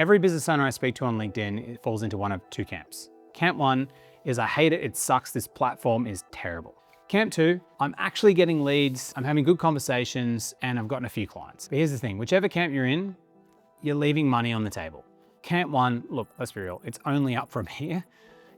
Every business owner I speak to on LinkedIn, it falls into one of two camps. Camp one is I hate it sucks, this platform is terrible. Camp two, I'm actually getting leads, I'm having good conversations, and I've gotten a few clients. But here's the thing, whichever camp you're in, you're leaving money on the table. Camp one, look, let's be real, it's only up from here.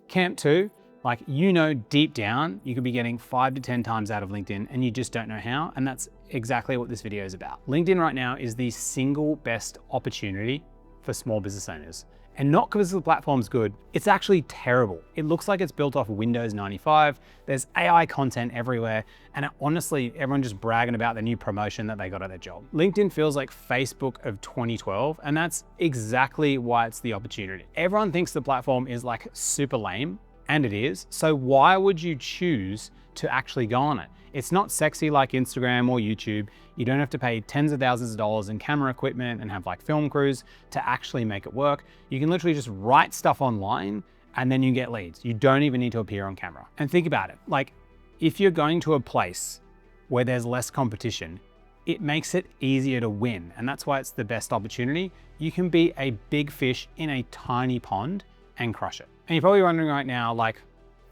Camp two, like, you know, deep down, you could be getting 5 to 10 times out of LinkedIn and you just don't know how. And that's exactly what this video is about. LinkedIn right now is the single best opportunity for small business owners. And not because the platform's good, it's actually terrible. It looks like it's built off Windows 95. There's AI content everywhere. And honestly, everyone's just bragging about the new promotion that they got at their job. LinkedIn feels like Facebook of 2012, and that's exactly why it's the opportunity. Everyone thinks the platform is like super lame, and it is. So why would you choose to actually go on it? It's not sexy like Instagram or YouTube. You don't have to pay tens of thousands of dollars in camera equipment and have like film crews to actually make it work. You can literally just write stuff online and then you get leads. You don't even need to appear on camera. And think about it, like if you're going to a place where there's less competition, it makes it easier to win. And that's why it's the best opportunity. You can be a big fish in a tiny pond and crush it. And you're probably wondering right now, like,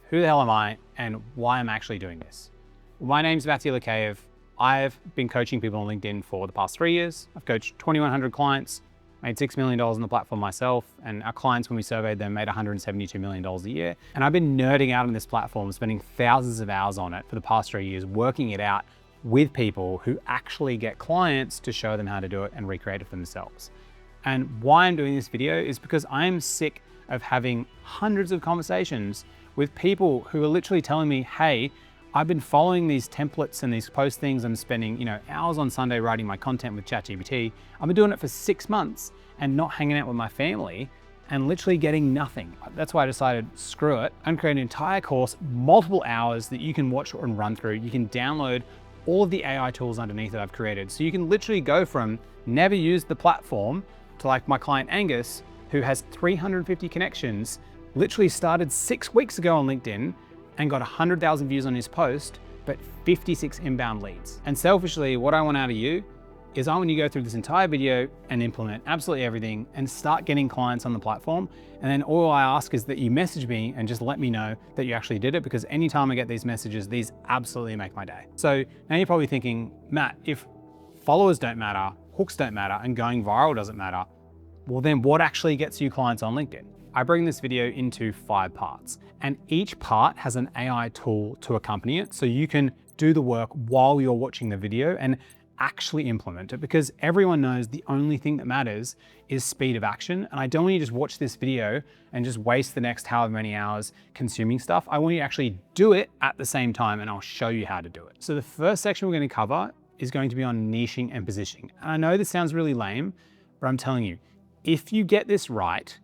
who the hell am I and why I'm actually doing this? Well, my name's Matthew Lekayev. I've been coaching people on LinkedIn for the past 3 years. I've coached 2,100 clients, made $6 million on the platform myself, and our clients, when we surveyed them, made $172 million a year. And I've been nerding out on this platform, spending thousands of hours on it for the past 3 years, working it out with people who actually get clients to show them how to do it and recreate it for themselves. And why I'm doing this video is because I'm sick of having hundreds of conversations with people who are literally telling me, hey, I've been following these templates and these post things. I'm spending, hours on Sunday writing my content with ChatGPT. I've been doing it for 6 months and not hanging out with my family and literally getting nothing. That's why I decided, screw it. I'm creating an entire course, multiple hours that you can watch and run through. You can download all of the AI tools underneath that I've created. So you can literally go from never use the platform to like my client Angus, who has 350 connections, literally started 6 weeks ago on LinkedIn and got 100,000 views on his post, but 56 inbound leads. And selfishly, what I want out of you is I want you to go through this entire video and implement absolutely everything and start getting clients on the platform. And then all I ask is that you message me and just let me know that you actually did it, because anytime I get these messages, these absolutely make my day. So now you're probably thinking, Matt, if followers don't matter, hooks don't matter, and going viral doesn't matter, well then what actually gets you clients on LinkedIn? I bring this video into 5 parts, and each part has an AI tool to accompany it, so you can do the work while you're watching the video and actually implement it, because everyone knows the only thing that matters is speed of action. And I don't want you to just watch this video and just waste the next however many hours consuming stuff. I want you to actually do it at the same time, and I'll show you how to do it. So the first section we're going to cover is going to be on niching and positioning. And I know this sounds really lame, but I'm telling you, if you get this right,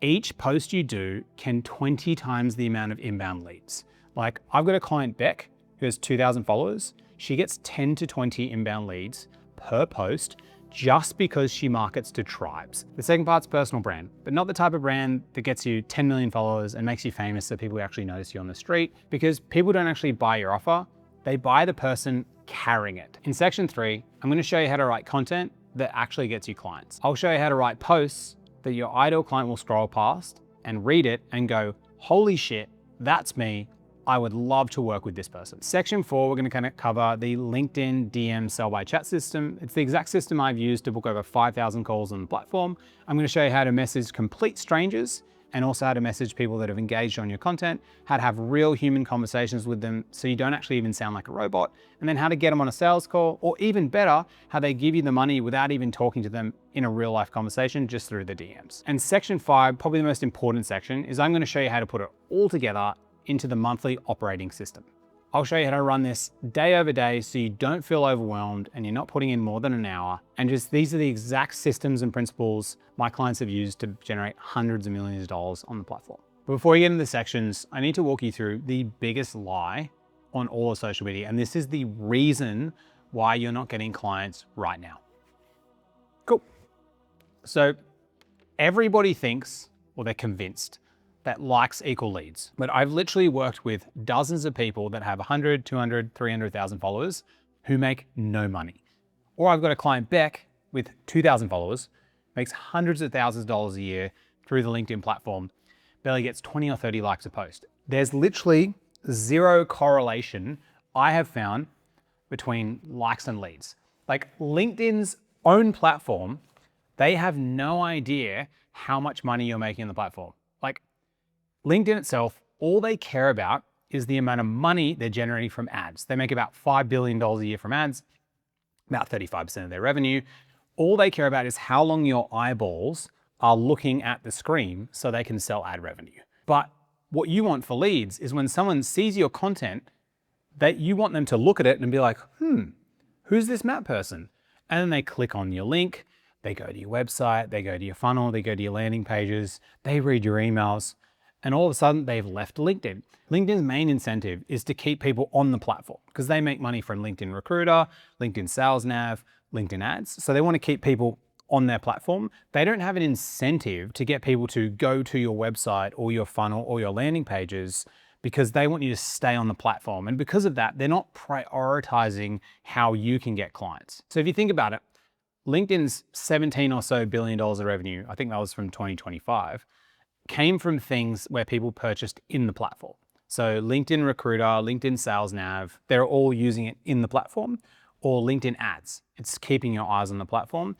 each post you do can 20 times the amount of inbound leads. Like, I've got a client, Beck, who has 2,000 followers. She gets 10 to 20 inbound leads per post just because she markets to tribes. The second part's personal brand, but not the type of brand that gets you 10 million followers and makes you famous so people actually notice you on the street, because people don't actually buy your offer, they buy the person carrying it. In section 3, I'm gonna show you how to write content that actually gets you clients. I'll show you how to write posts that your ideal client will scroll past and read it and go, holy shit, that's me. I would love to work with this person. Section 4, we're gonna kind of cover the LinkedIn DM sell by chat system. It's the exact system I've used to book over 5,000 calls on the platform. I'm gonna show you how to message complete strangers and also how to message people that have engaged on your content, how to have real human conversations with them so you don't actually even sound like a robot, and then how to get them on a sales call, or even better, how they give you the money without even talking to them in a real life conversation, just through the DMs. And section 5, probably the most important section, is I'm gonna show you how to put it all together into the monthly operating system. I'll show you how to run this day over day so you don't feel overwhelmed and you're not putting in more than an hour. And just these are the exact systems and principles my clients have used to generate hundreds of millions of dollars on the platform. But before we get into the sections, I need to walk you through the biggest lie on all of social media. And this is the reason why you're not getting clients right now. Cool. So everybody thinks, or they're convinced, that likes equal leads. But I've literally worked with dozens of people that have 100, 200, 300,000 followers who make no money. Or I've got a client, Beck, with 2,000 followers makes hundreds of thousands of dollars a year through the LinkedIn platform, barely gets 20 or 30 likes a post. There's literally zero correlation I have found between likes and leads. Like LinkedIn's own platform, they have no idea how much money you're making on the platform. Like LinkedIn itself, all they care about is the amount of money they're generating from ads. They make about $5 billion a year from ads, about 35% of their revenue. All they care about is how long your eyeballs are looking at the screen so they can sell ad revenue. But what you want for leads is when someone sees your content, that you want them to look at it and be like, who's this Matt person? And then they click on your link, they go to your website, they go to your funnel, they go to your landing pages, they read your emails, and all of a sudden they've left LinkedIn. LinkedIn's main incentive is to keep people on the platform because they make money from LinkedIn Recruiter, LinkedIn Sales Nav, LinkedIn Ads. So they want to keep people on their platform. They don't have an incentive to get people to go to your website or your funnel or your landing pages because they want you to stay on the platform. And because of that, they're not prioritizing how you can get clients. So if you think about it, LinkedIn's 17 or so billion dollars of revenue, I think that was from 2025, came from things where people purchased in the platform. So LinkedIn Recruiter, LinkedIn Sales Nav, they're all using it in the platform, or LinkedIn Ads. It's keeping your eyes on the platform.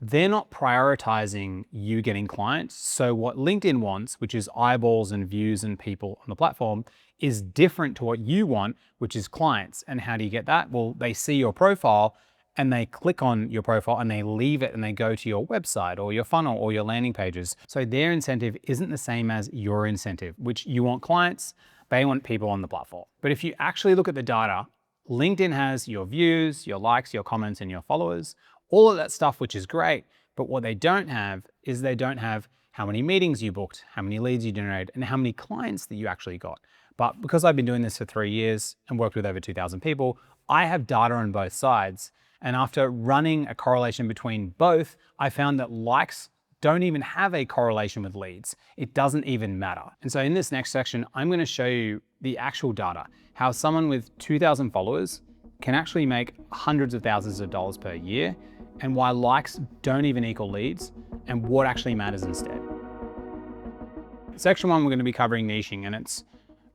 They're not prioritizing you getting clients. So what LinkedIn wants, which is eyeballs and views and people on the platform, is different to what you want, which is clients. And how do you get that? Well, they see your profile and they click on your profile and they leave it and they go to your website or your funnel or your landing pages. So their incentive isn't the same as your incentive, which you want clients, they want people on the platform. But if you actually look at the data, LinkedIn has your views, your likes, your comments, and your followers, all of that stuff, which is great. But what they don't have is they don't have how many meetings you booked, how many leads you generated, and how many clients that you actually got. But because I've been doing this for 3 years and worked with over 2,000 people, I have data on both sides. And after running a correlation between both, I found that likes don't even have a correlation with leads. It doesn't even matter. And so in this next section, I'm going to show you the actual data, how someone with 2,000 followers can actually make hundreds of thousands of dollars per year, and why likes don't even equal leads, and what actually matters instead. Section 1, we're going to be covering niching, and it's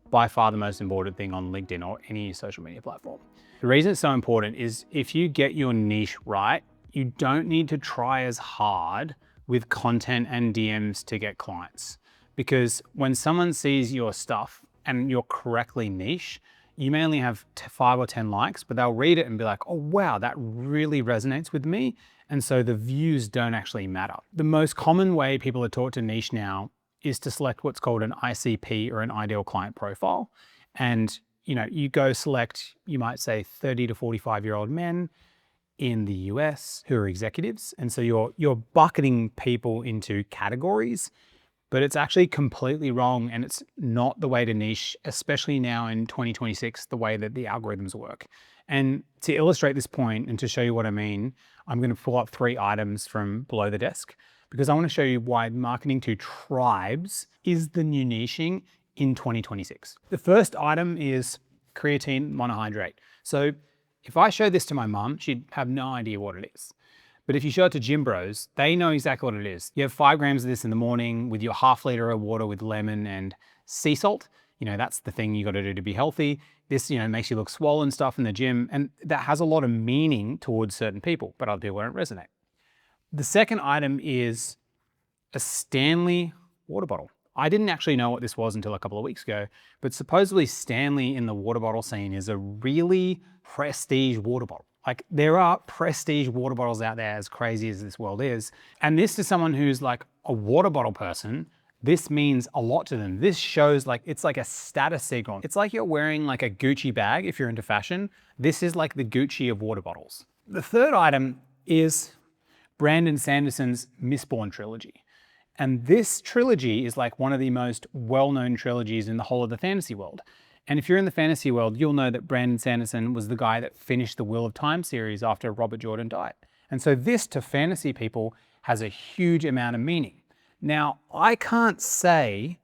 by far the most important thing on LinkedIn or any social media platform. The reason it's so important is if you get your niche right, you don't need to try as hard with content and DMs to get clients. Because when someone sees your stuff and you're correctly niche, you may only have 5 or 10 likes, but they'll read it and be like, oh wow, that really resonates with me. And so the views don't actually matter. The most common way people are taught to niche now is to select what's called an ICP or an ideal client profile. And you go select, you might say 30 to 45-year-old men in the US who are executives. And so you're bucketing people into categories, but it's actually completely wrong. And it's not the way to niche, especially now in 2026, the way that the algorithms work. And to illustrate this point and to show you what I mean, I'm going to pull up 3 items from below the desk because I want to show you why marketing to tribes is the new niching in 2026. The first item is creatine monohydrate. So if I show this to my mum, she'd have no idea what it is. But if you show it to gym bros, they know exactly what it is. You have 5 grams of this in the morning with your ½ liter of water with lemon and sea salt. That's the thing you got to do to be healthy. This, makes you look swollen stuff in the gym. And that has a lot of meaning towards certain people, but other people don't resonate. The second item is a Stanley water bottle. I didn't actually know what this was until a couple of weeks ago, but supposedly Stanley in the water bottle scene is a really prestige water bottle. Like there are prestige water bottles out there, as crazy as this world is. And this to someone who's like a water bottle person, this means a lot to them. This shows it's like a status signal. It's like you're wearing like a Gucci bag if you're into fashion. This is like the Gucci of water bottles. The third item is Brandon Sanderson's Mistborn trilogy. And this trilogy is like one of the most well-known trilogies in the whole of the fantasy world. And if you're in the fantasy world, you'll know that Brandon Sanderson was the guy that finished the Wheel of Time series after Robert Jordan died. And so this, to fantasy people, has a huge amount of meaning. Now, I can't say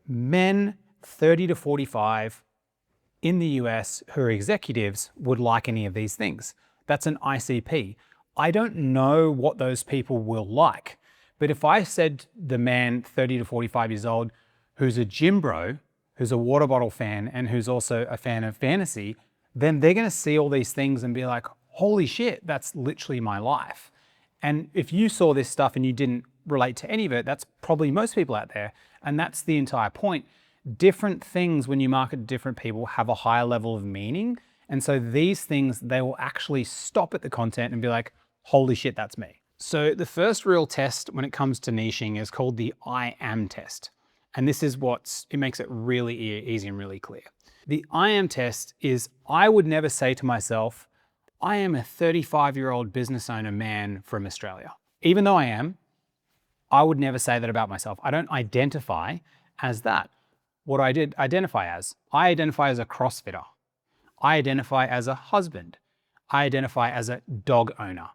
men 30 to 45 in the US who are executives would like any of these things. That's an ICP. I don't know what those people will like. But if I said the man 30 to 45 years old, who's a gym bro, who's a water bottle fan, and who's also a fan of fantasy, then they're gonna see all these things and be like, holy shit, that's literally my life. And if you saw this stuff and you didn't relate to any of it, that's probably most people out there. And that's the entire point. Different things, when you market to different people, have a higher level of meaning. And so these things, they will actually stop at the content and be like, holy shit, that's me. So the first real test when it comes to niching is called the I am test. And this is it makes it really easy and really clear. The I am test is, I would never say to myself, I am a 35-year-old business owner man from Australia. Even though I am, I would never say that about myself. I don't identify as that. What I did identify as a CrossFitter. I identify as a husband. I identify as a dog owner.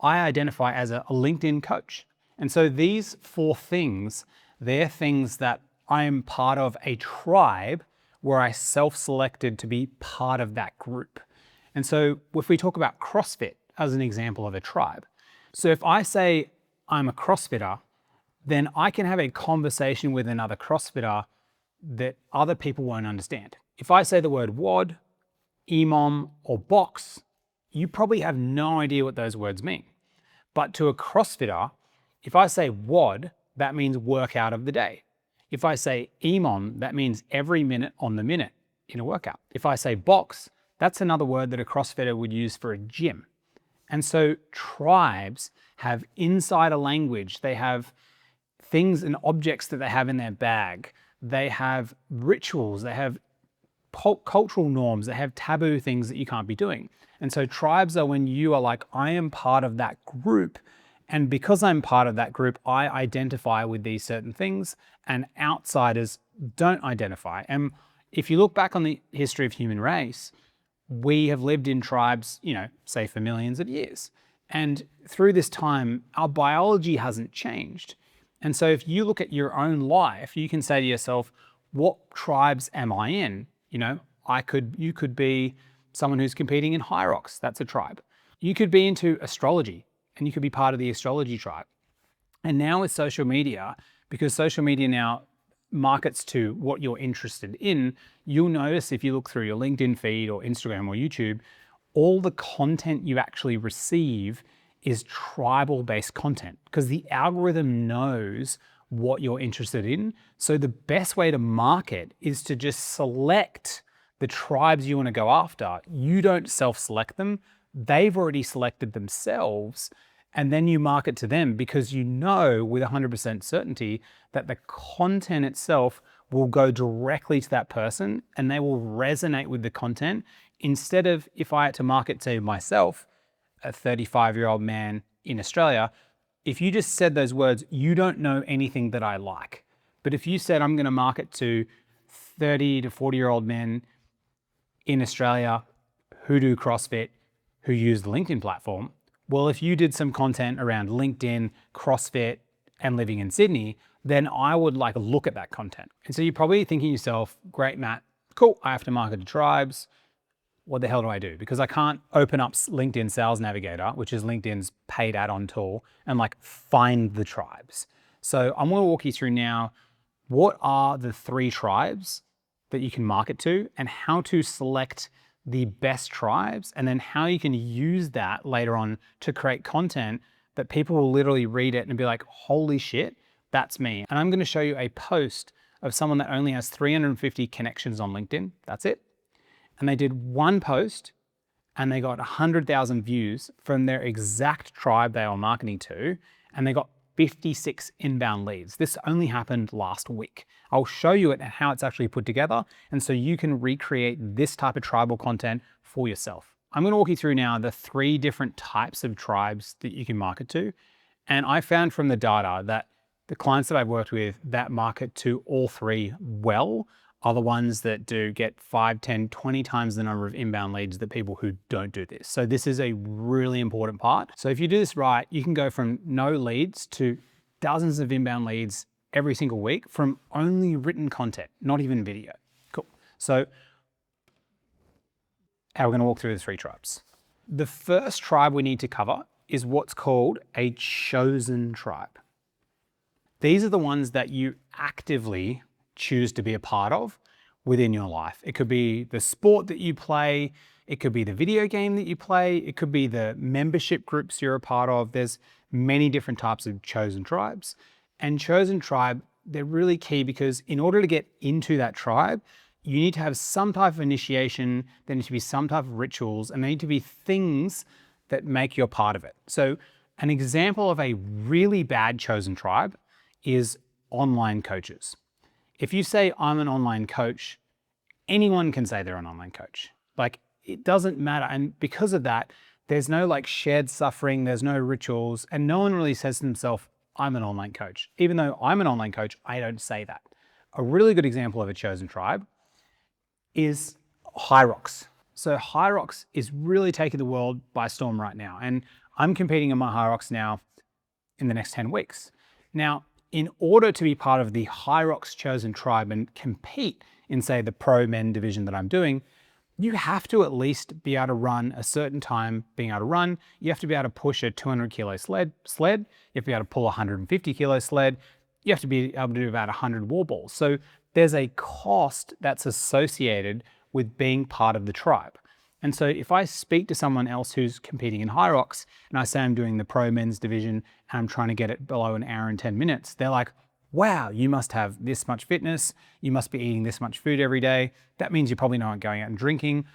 I identify as a LinkedIn coach. And so these 4 things, they're things that I am part of a tribe where I self-selected to be part of that group. And so if we talk about CrossFit as an example of a tribe, so if I say I'm a CrossFitter, then I can have a conversation with another CrossFitter that other people won't understand. If I say the word WOD, EMOM, or box, you probably have no idea what those words mean. But to a CrossFitter, if I say WOD, that means workout of the day. If I say EMOM, that means every minute on the minute in a workout. If I say box, that's another word that a CrossFitter would use for a gym. And so tribes have insider language. They have things and objects that they have in their bag. They have rituals. They have cultural norms. They have taboo things that you can't be doing. And so tribes are when you are like, I am part of that group. And because I'm part of that group, I identify with these certain things, and outsiders don't identify. And if you look back on the history of human race, we have lived in tribes, say for millions of years. And through this time, our biology hasn't changed. And so if you look at your own life, you can say to yourself, what tribes am I in? You could be someone who's competing in high rocks. That's a tribe. You could be into astrology, and you could be part of the astrology tribe. And now with social media, because social media now markets to what you're interested in, you'll notice if you look through your LinkedIn feed or Instagram or YouTube, all the content you actually receive is tribal-based content, because the algorithm knows what you're interested in. So the best way to market is to just select the tribes you want to go after. You don't self-select them. They've already selected themselves, and then you market to them, because you know with 100% certainty that the content itself will go directly to that person and they will resonate with the content, instead of if I had to market to myself, a 35-year-old man in Australia. If you just said those words, you don't know anything that I like. But if you said, I'm going to market to 30 to 40-year-old men in Australia who do CrossFit, who use the LinkedIn platform, well, if you did some content around LinkedIn, CrossFit, and living in Sydney, then I would look at that content. And so you're probably thinking to yourself, great, Matt, cool, I have to market to tribes. What the hell do I do? Because I can't open up LinkedIn Sales Navigator, which is LinkedIn's paid add-on tool, and find the tribes. So I'm going to walk you through now, what are the 3 tribes that you can market to, and how to select the best tribes, and then how you can use that later on to create content that people will literally read it and be like, holy shit, that's me. And I'm going to show you a post of someone that only has 350 connections on LinkedIn. That's it. And they did one post and they got 100,000 views from their exact tribe they were marketing to, and they got 56 inbound leads. This only happened last week. I'll show you it and how it's actually put together, and so you can recreate this type of tribal content for yourself. I'm going to walk you through now the 3 different types of tribes that you can market to. And I found from the data that the clients that I've worked with that market to all 3 well are the ones that do get 5, 10, 20 times the number of inbound leads that people who don't do this. So this is a really important part. So if you do this right, you can go from no leads to dozens of inbound leads every single week from only written content, not even video. Cool. So how we're going to walk through the 3 tribes. The first tribe we need to cover is what's called a chosen tribe. These are the ones that you actively choose to be a part of within your life. It could be the sport that you play, it could be the video game that you play, it could be the membership groups you're a part of. There's many different types of chosen tribes. And chosen tribe, they're really key because in order to get into that tribe, you need to have some type of initiation, there need to be some type of rituals, and there need to be things that make you a part of it. So an example of a really bad chosen tribe is online coaches. If you say, I'm an online coach, anyone can say they're an online coach. Like, it doesn't matter. And because of that, there's no like shared suffering, there's no rituals, and no one really says to themselves, I'm an online coach. Even though I'm an online coach, I don't say that. A really good example of a chosen tribe is High Rocks. So High Rocks is really taking the world by storm right now. And I'm competing in my High Rocks now in the next 10 weeks. Now, in order to be part of the High Rocks chosen tribe and compete in, say, the pro men division that I'm doing, you have to at least be able to run a certain time being able to run. You have to be able to push a 200 kilo sled. You have to be able to pull a 150 kilo sled. You have to be able to do about 100 wall balls. So there's a cost that's associated with being part of the tribe. And so if I speak to someone else who's competing in High Rocks and I say I'm doing the pro men's division and I'm trying to get it below an hour and 10 minutes, they're like, wow, you must have this much fitness. You must be eating this much food every day. That means you're probably not going out and drinking.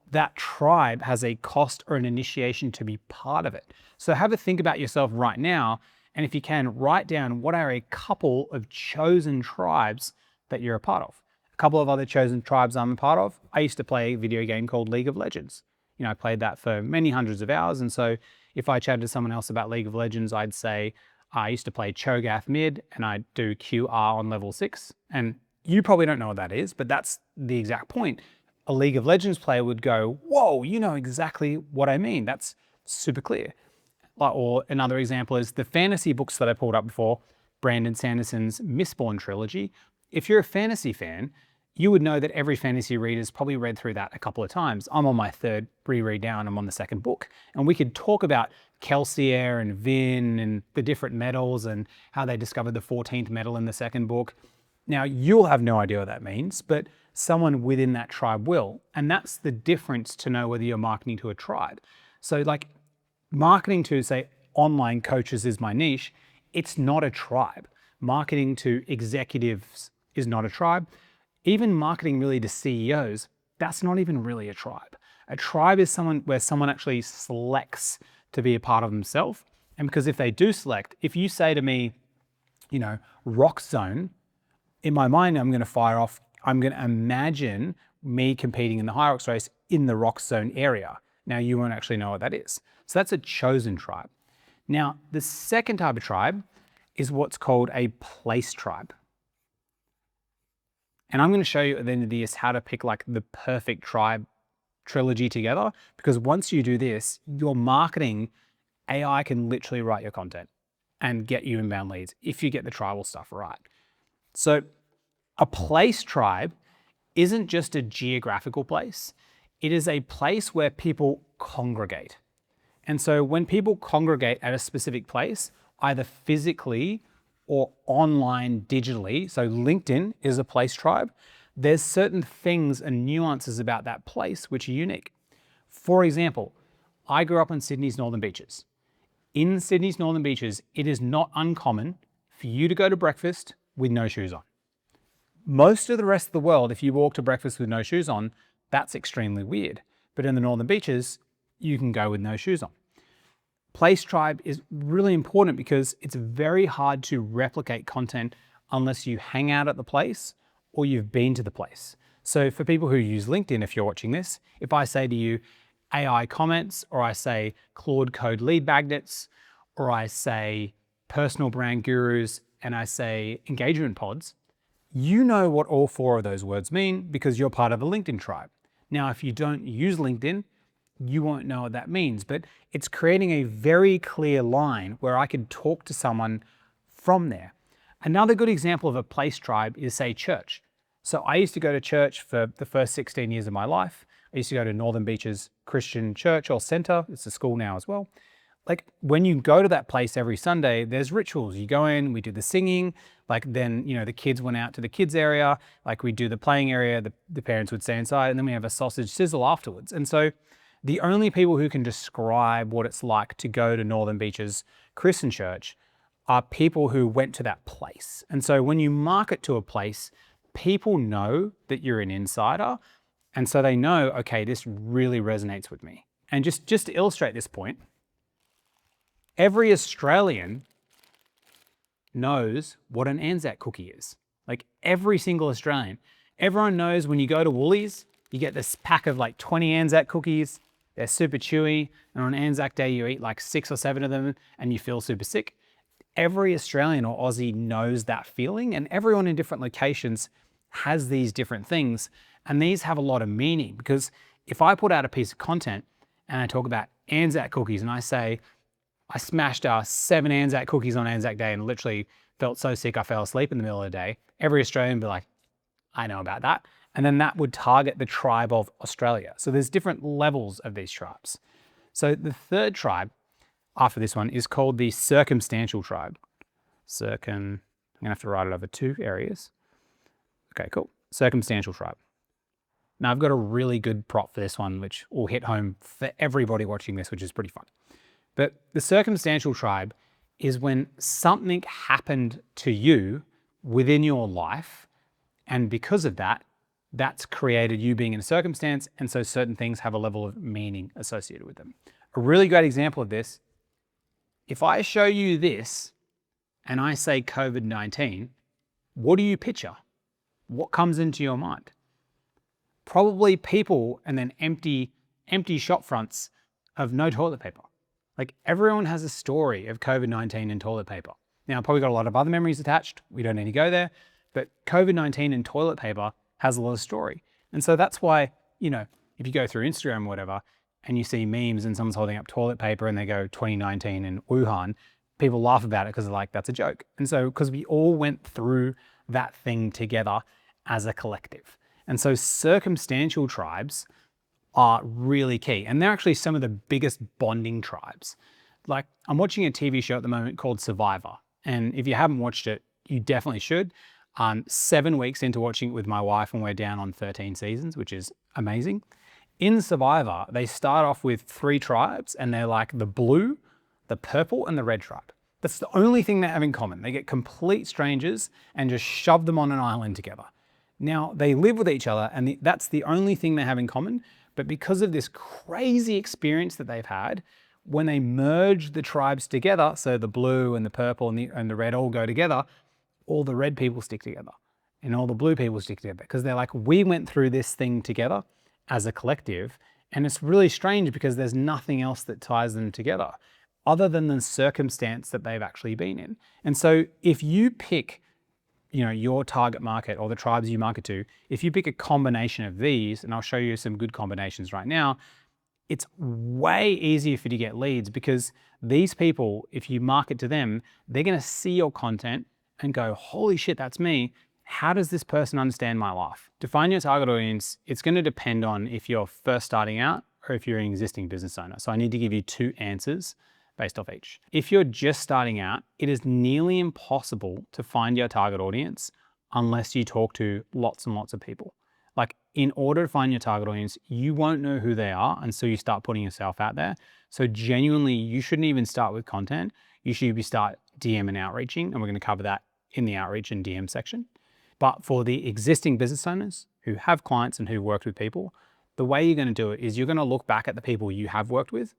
That tribe has a cost or an initiation to be part of it. So have a think about yourself right now. And if you can, write down what are a couple of chosen tribes that you're a part of. A couple of other chosen tribes I'm a part of. I used to play a video game called League of Legends. You know, I played that for many hundreds of hours. And so if I chatted to someone else about League of Legends, I'd say, I used to play Cho'Gath mid and I do QR on level 6. And you probably don't know what that is, but that's the exact point. A League of Legends player would go, whoa, you know exactly what I mean. That's super clear. Or another example is the fantasy books that I pulled up before, Brandon Sanderson's Mistborn trilogy. If you're a fantasy fan, you would know that every fantasy reader's probably read through that a couple of times. I'm on my third reread now and I'm on the second book. And we could talk about Kelsier and Vin and the different metals and how they discovered the 14th metal in the second book. Now, you'll have no idea what that means, but someone within that tribe will. And that's the difference to know whether you're marketing to a tribe. So like marketing to, say, online coaches is my niche, it's not a tribe. Marketing to executives is not a tribe. Even marketing really to CEOs, that's not even really a tribe. A tribe is someone where someone actually selects to be a part of themselves. And because if they do select, if you say to me, you know, rock zone, in my mind, I'm going to imagine me competing in the High Rocks race in the rock zone area. Now you won't actually know what that is. So that's a chosen tribe. Now, the second type of tribe is what's called a place tribe. And I'm going to show you at the end of this how to pick like the perfect tribe trilogy together, because once you do this, your marketing AI can literally write your content and get you inbound leads if you get the tribal stuff right. So a place tribe isn't just a geographical place. It is a place where people congregate. And so when people congregate at a specific place, either physically or online digitally, so LinkedIn is a place tribe, there's certain things and nuances about that place which are unique. For example, I grew up on Sydney's Northern Beaches. In Sydney's Northern Beaches, it is not uncommon for you to go to breakfast with no shoes on. Most of the rest of the world, if you walk to breakfast with no shoes on, that's extremely weird. But in the Northern Beaches, you can go with no shoes on. Place tribe is really important because it's very hard to replicate content unless you hang out at the place or you've been to the place. So for people who use LinkedIn, if you're watching this, if I say to you AI comments, or I say Claude Code lead magnets, or I say personal brand gurus, and I say engagement pods, you know what all four of those words mean because you're part of a LinkedIn tribe. Now, if you don't use LinkedIn, you won't know what that means, but it's creating a very clear line where I could talk to someone from there. Another good example of a place tribe is, say, church. So I used to go to church for the first 16 years of my life. I used to go to Northern Beaches Christian Church or Center. It's a school now as well. like when you go to that place every Sunday, there's rituals. You go in, we do the singing, like then, you know, the kids went out to the kids area, like we do the playing area, the parents would stay inside, and then we have a sausage sizzle afterwards. And so the only people who can describe what it's like to go to Northern Beaches Christian Church are people who went to that place. And so when you market to a place, people know that you're an insider. And so they know, okay, this really resonates with me. And just to illustrate this point, every Australian knows what an Anzac cookie is. Like every single Australian. Everyone knows when you go to Woolies, you get this pack of like 20 Anzac cookies. They're super chewy. And on Anzac Day, you eat like 6 or 7 of them and you feel super sick. Every Australian or Aussie knows that feeling, and everyone in different locations has these different things. And these have a lot of meaning, because if I put out a piece of content and I talk about Anzac cookies and I say, I smashed 7 Anzac cookies on Anzac Day and literally felt so sick I fell asleep in the middle of the day, every Australian would be like, I know about that. And then that would target the tribe of Australia. So there's different levels of these tribes. So the third tribe after this one is called the circumstantial tribe. I'm gonna have to write it over 2 areas. Okay, cool. Circumstantial tribe. Now I've got a really good prop for this one, which will hit home for everybody watching this, which is pretty fun. But the circumstantial tribe is when something happened to you within your life, and because of that, that's created you being in a circumstance, and so certain things have a level of meaning associated with them. A really great example of this, if I show you this and I say COVID-19, what do you picture? What comes into your mind? Probably people and then empty shop fronts of no toilet paper. Like everyone has a story of COVID-19 and toilet paper. Now, probably got a lot of other memories attached. We don't need to go there, but COVID-19 and toilet paper has a lot of story. And so that's why, you know, if you go through Instagram or whatever, and you see memes and someone's holding up toilet paper and they go 2019 in Wuhan, people laugh about it because they're like, that's a joke. And so, because we all went through that thing together as a collective. And so circumstantial tribes are really key. And they're actually some of the biggest bonding tribes. Like I'm watching a TV show at the moment called Survivor. And if you haven't watched it, you definitely should. 7 weeks into watching it with my wife and we're down on 13 seasons, which is amazing. In Survivor, they start off with 3 tribes and they're like the blue, the purple, and the red tribe. That's the only thing they have in common. They get complete strangers and just shove them on an island together. Now, they live with each other and that's the only thing they have in common. But because of this crazy experience that they've had, when they merge the tribes together, so the blue and the purple and the red all go together, all the red people stick together and all the blue people stick together because they're like, we went through this thing together as a collective. And it's really strange because there's nothing else that ties them together other than the circumstance that they've actually been in. And so if you pick, you know, your target market or the tribes you market to, if you pick a combination of these, and I'll show you some good combinations right now, it's way easier for you to get leads because these people, if you market to them, they're going to see your content and go, holy shit, that's me. How does this person understand my life? To find your target audience, it's going to depend on if you're first starting out or if you're an existing business owner. So I need to give you 2 answers based off each. If you're just starting out, it is nearly impossible to find your target audience unless you talk to lots and lots of people. Like in order to find your target audience, you won't know who they are until you start putting yourself out there. So genuinely, you shouldn't even start with content. You should start DM and outreaching, and we're going to cover that in the outreach and DM section. But for the existing business owners who have clients and who worked with people, the way you're going to do it is you're going to look back at the people you have worked with.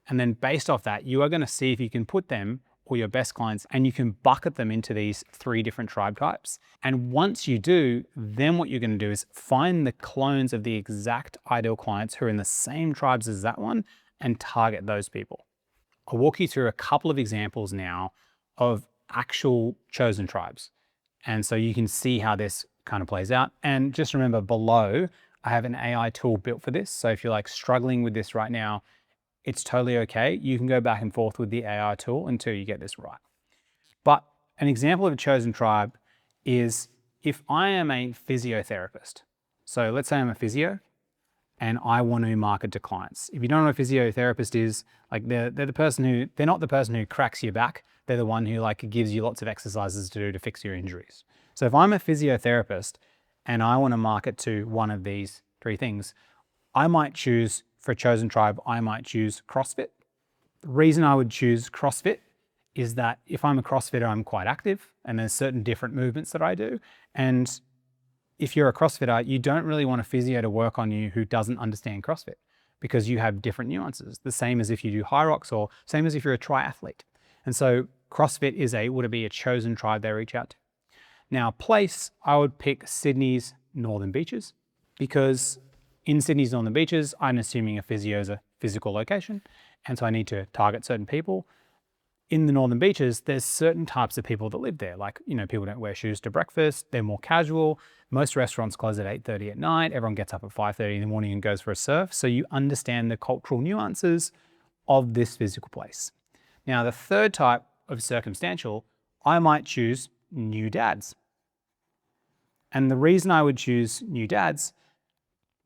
And then based off that, you are going to see if you can put them or your best clients and you can bucket them into these 3 different tribe types. And once you do, then what you're going to do is find the clones of the exact ideal clients who are in the same tribes as that one and target those people. I'll walk you through a couple of examples now of actual chosen tribes. And so you can see how this kind of plays out. And just remember below, I have an AI tool built for this. So if you're like struggling with this right now, it's totally okay. You can go back and forth with the AI tool until you get this right. But an example of a chosen tribe is if I am a physiotherapist. So let's say I'm a physio and I want to market to clients. If you don't know what a physiotherapist is, like they're not the person who cracks your back. They're the one who like gives you lots of exercises to do to fix your injuries. So if I'm a physiotherapist and I want to market to one of these three things, I might choose, for a chosen tribe, I might choose CrossFit. The reason I would choose CrossFit is that if I'm a CrossFitter, I'm quite active and there's certain different movements that I do. And if you're a CrossFitter, you don't really want a physio to work on you who doesn't understand CrossFit because you have different nuances. The same as if you do high rocks or same as if you're a triathlete. And so CrossFit would be a chosen tribe they reach out to. Now, place, I would pick Sydney's Northern Beaches because in Sydney's Northern Beaches, I'm assuming a physio is a physical location. And so I need to target certain people. In the Northern Beaches, there's certain types of people that live there. Like, people don't wear shoes to breakfast. They're more casual. Most restaurants close at 8:30 at night. Everyone gets up at 5:30 in the morning and goes for a surf. So you understand the cultural nuances of this physical place. Now, the third type of circumstantial, I might choose new dads. And the reason I would choose new dads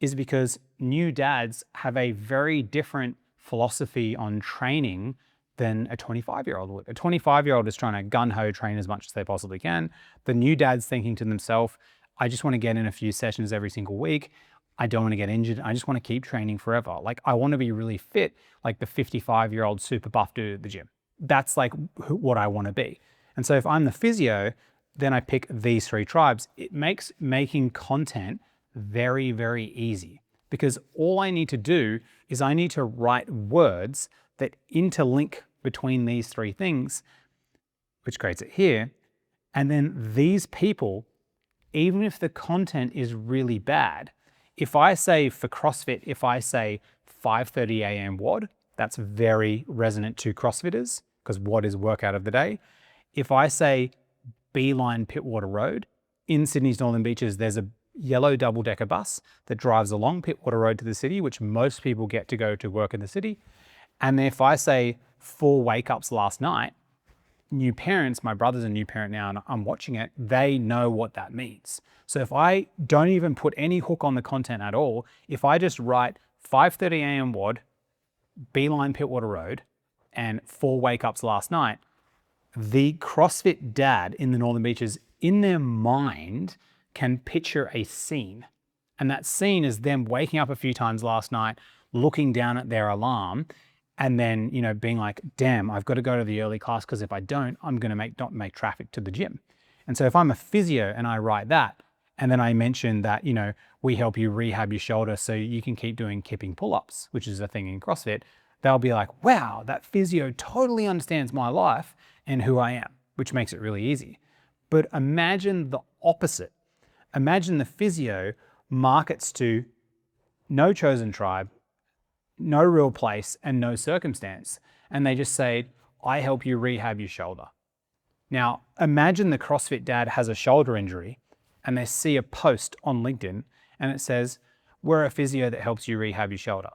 is because new dads have a very different philosophy on training than a 25-year-old would. A 25-year-old is trying to gun-ho train as much as they possibly can. The new dad's thinking to themselves, I just want to get in a few sessions every single week. I don't want to get injured. I just want to keep training forever. Like, I want to be really fit, like the 55-year-old super buff dude at the gym. That's like what I want to be. And so if I'm the physio, then I pick these three tribes. It makes making content very, very easy because all I need to do is I need to write words that interlink between these three things, which creates it here. And then these people, even if the content is really bad, if I say for CrossFit, if I say 5:30 a.m. WOD, that's very resonant to CrossFitters because WOD is workout of the day. If I say Beeline Pittwater Road, in Sydney's Northern Beaches, there's a yellow double-decker bus that drives along Pittwater Road to the city, which most people get to go to work in the city. And if I say 4 wake-ups last night, new parents, my brother's a new parent now and I'm watching it, they know what that means. So if I don't even put any hook on the content at all, if I just write 5:30 a.m. WOD, Beeline Pittwater Road, and 4 wake-ups last night, the CrossFit dad in the Northern Beaches, in their mind, can picture a scene. And that scene is them waking up a few times last night, looking down at their alarm, and then, being like, damn, I've got to go to the early class because if I don't, I'm going to not make traffic to the gym. And so if I'm a physio and I write that, and then I mention that, we help you rehab your shoulder so you can keep doing kipping pull-ups, which is a thing in CrossFit, they'll be like, wow, that physio totally understands my life and who I am, which makes it really easy. But imagine the opposite. Imagine the physio markets to no chosen tribe, no real place, and no circumstance. And they just say, I help you rehab your shoulder. Now, imagine the CrossFit dad has a shoulder injury and they see a post on LinkedIn and it says, we're a physio that helps you rehab your shoulder.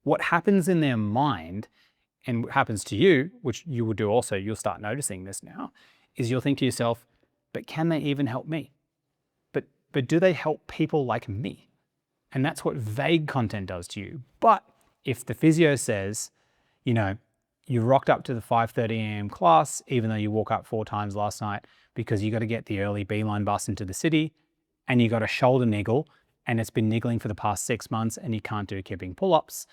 What happens in their mind, and what happens to you, which you will do also, you'll start noticing this now, is you'll think to yourself, but can they even help me? But do they help people like me? And that's what vague content does to you. But if the physio says, you rocked up to the 5:30 a.m. class, even though you woke up 4 times last night because you got to get the early Beeline bus into the city and you got a shoulder niggle and it's been niggling for the past 6 months and you can't do kipping pull-ups.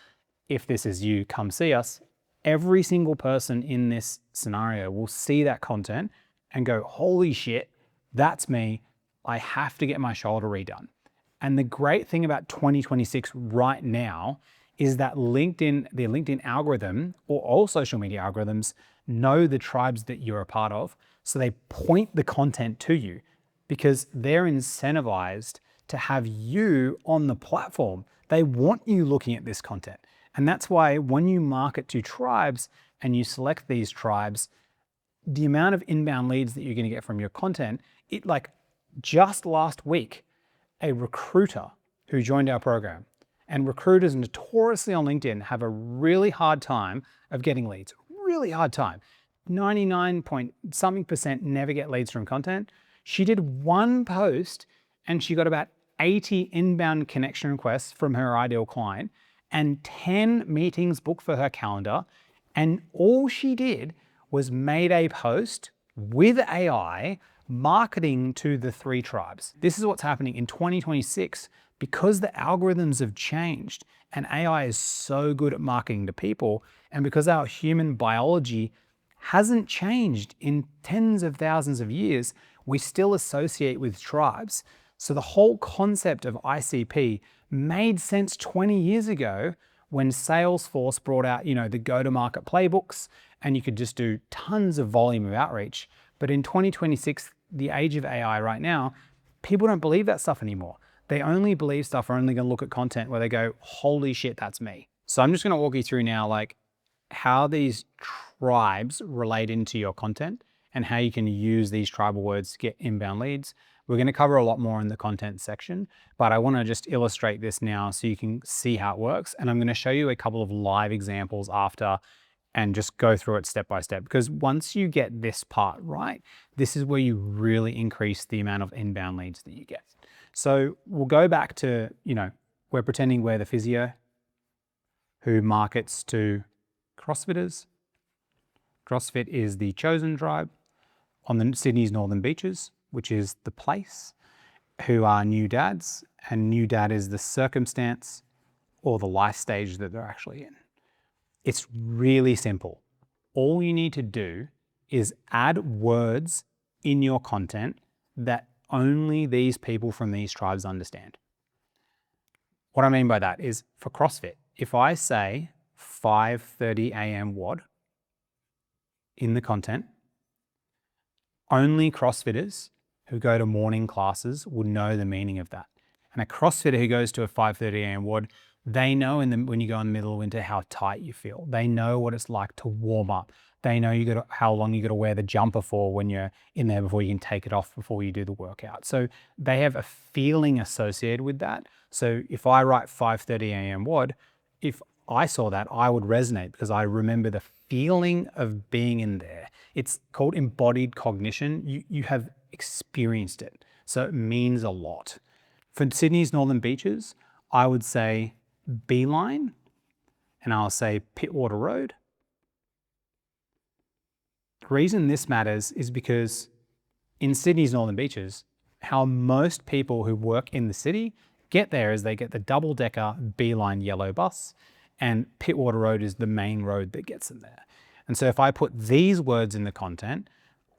If this is you, come see us. Every single person in this scenario will see that content and go, holy shit, that's me. I have to get my shoulder redone. And the great thing about 2026 right now is that the LinkedIn algorithm, or all social media algorithms, know the tribes that you're a part of. So they point the content to you because they're incentivized to have you on the platform. They want you looking at this content. And that's why when you market to tribes and you select these tribes, the amount of inbound leads that you're going to get from your content, just last week, a recruiter who joined our program, and recruiters notoriously on LinkedIn have a really hard time of getting leads, really hard time. 99% never get leads from content. She did one post and she got about 80 inbound connection requests from her ideal client and 10 meetings booked for her calendar. And all she did was made a post with AI marketing to the 3 tribes. This is what's happening in 2026 because the algorithms have changed and AI is so good at marketing to people, and because our human biology hasn't changed in tens of thousands of years, we still associate with tribes. So the whole concept of ICP made sense 20 years ago when Salesforce brought out, the go-to-market playbooks, and you could just do tons of volume of outreach. But in 2026, the age of AI right now, people don't believe that stuff anymore. They only believe stuff, are only gonna look at content where they go, holy shit, that's me. So I'm just gonna walk you through now, like how these tribes relate into your content and how you can use these tribal words to get inbound leads. We're gonna cover a lot more in the content section, but I wanna just illustrate this now so you can see how it works. And I'm gonna show you a couple of live examples after and just go through it step by step. Because once you get this part right, this is where you really increase the amount of inbound leads that you get. So we'll go back to, we're pretending we're the physio who markets to CrossFitters. CrossFit is the chosen tribe on the Sydney's Northern Beaches, which is the place, who are new dads, and new dad is the circumstance or the life stage that they're actually in. It's really simple. All you need to do is add words in your content that only these people from these tribes understand. What I mean by that is for CrossFit, if I say 5:30 a.m. WOD in the content, only CrossFitters who go to morning classes would know the meaning of that. And a CrossFitter who goes to a 5:30 a.m. WOD, they know when you go in the middle of winter how tight you feel. They know what it's like to warm up. They know how long you got to wear the jumper for when you're in there before you can take it off before you do the workout. So they have a feeling associated with that. So if I write 5:30 a.m. WOD, if I saw that, I would resonate because I remember the feeling of being in there. It's called embodied cognition. You have experienced it. So it means a lot. For Sydney's Northern Beaches, I would say Beeline, and I'll say Pittwater Road. The reason this matters is because in Sydney's Northern Beaches, how most people who work in the city get there is they get the double-decker Beeline yellow bus, and Pittwater Road is the main road that gets them there. And so if I put these words in the content,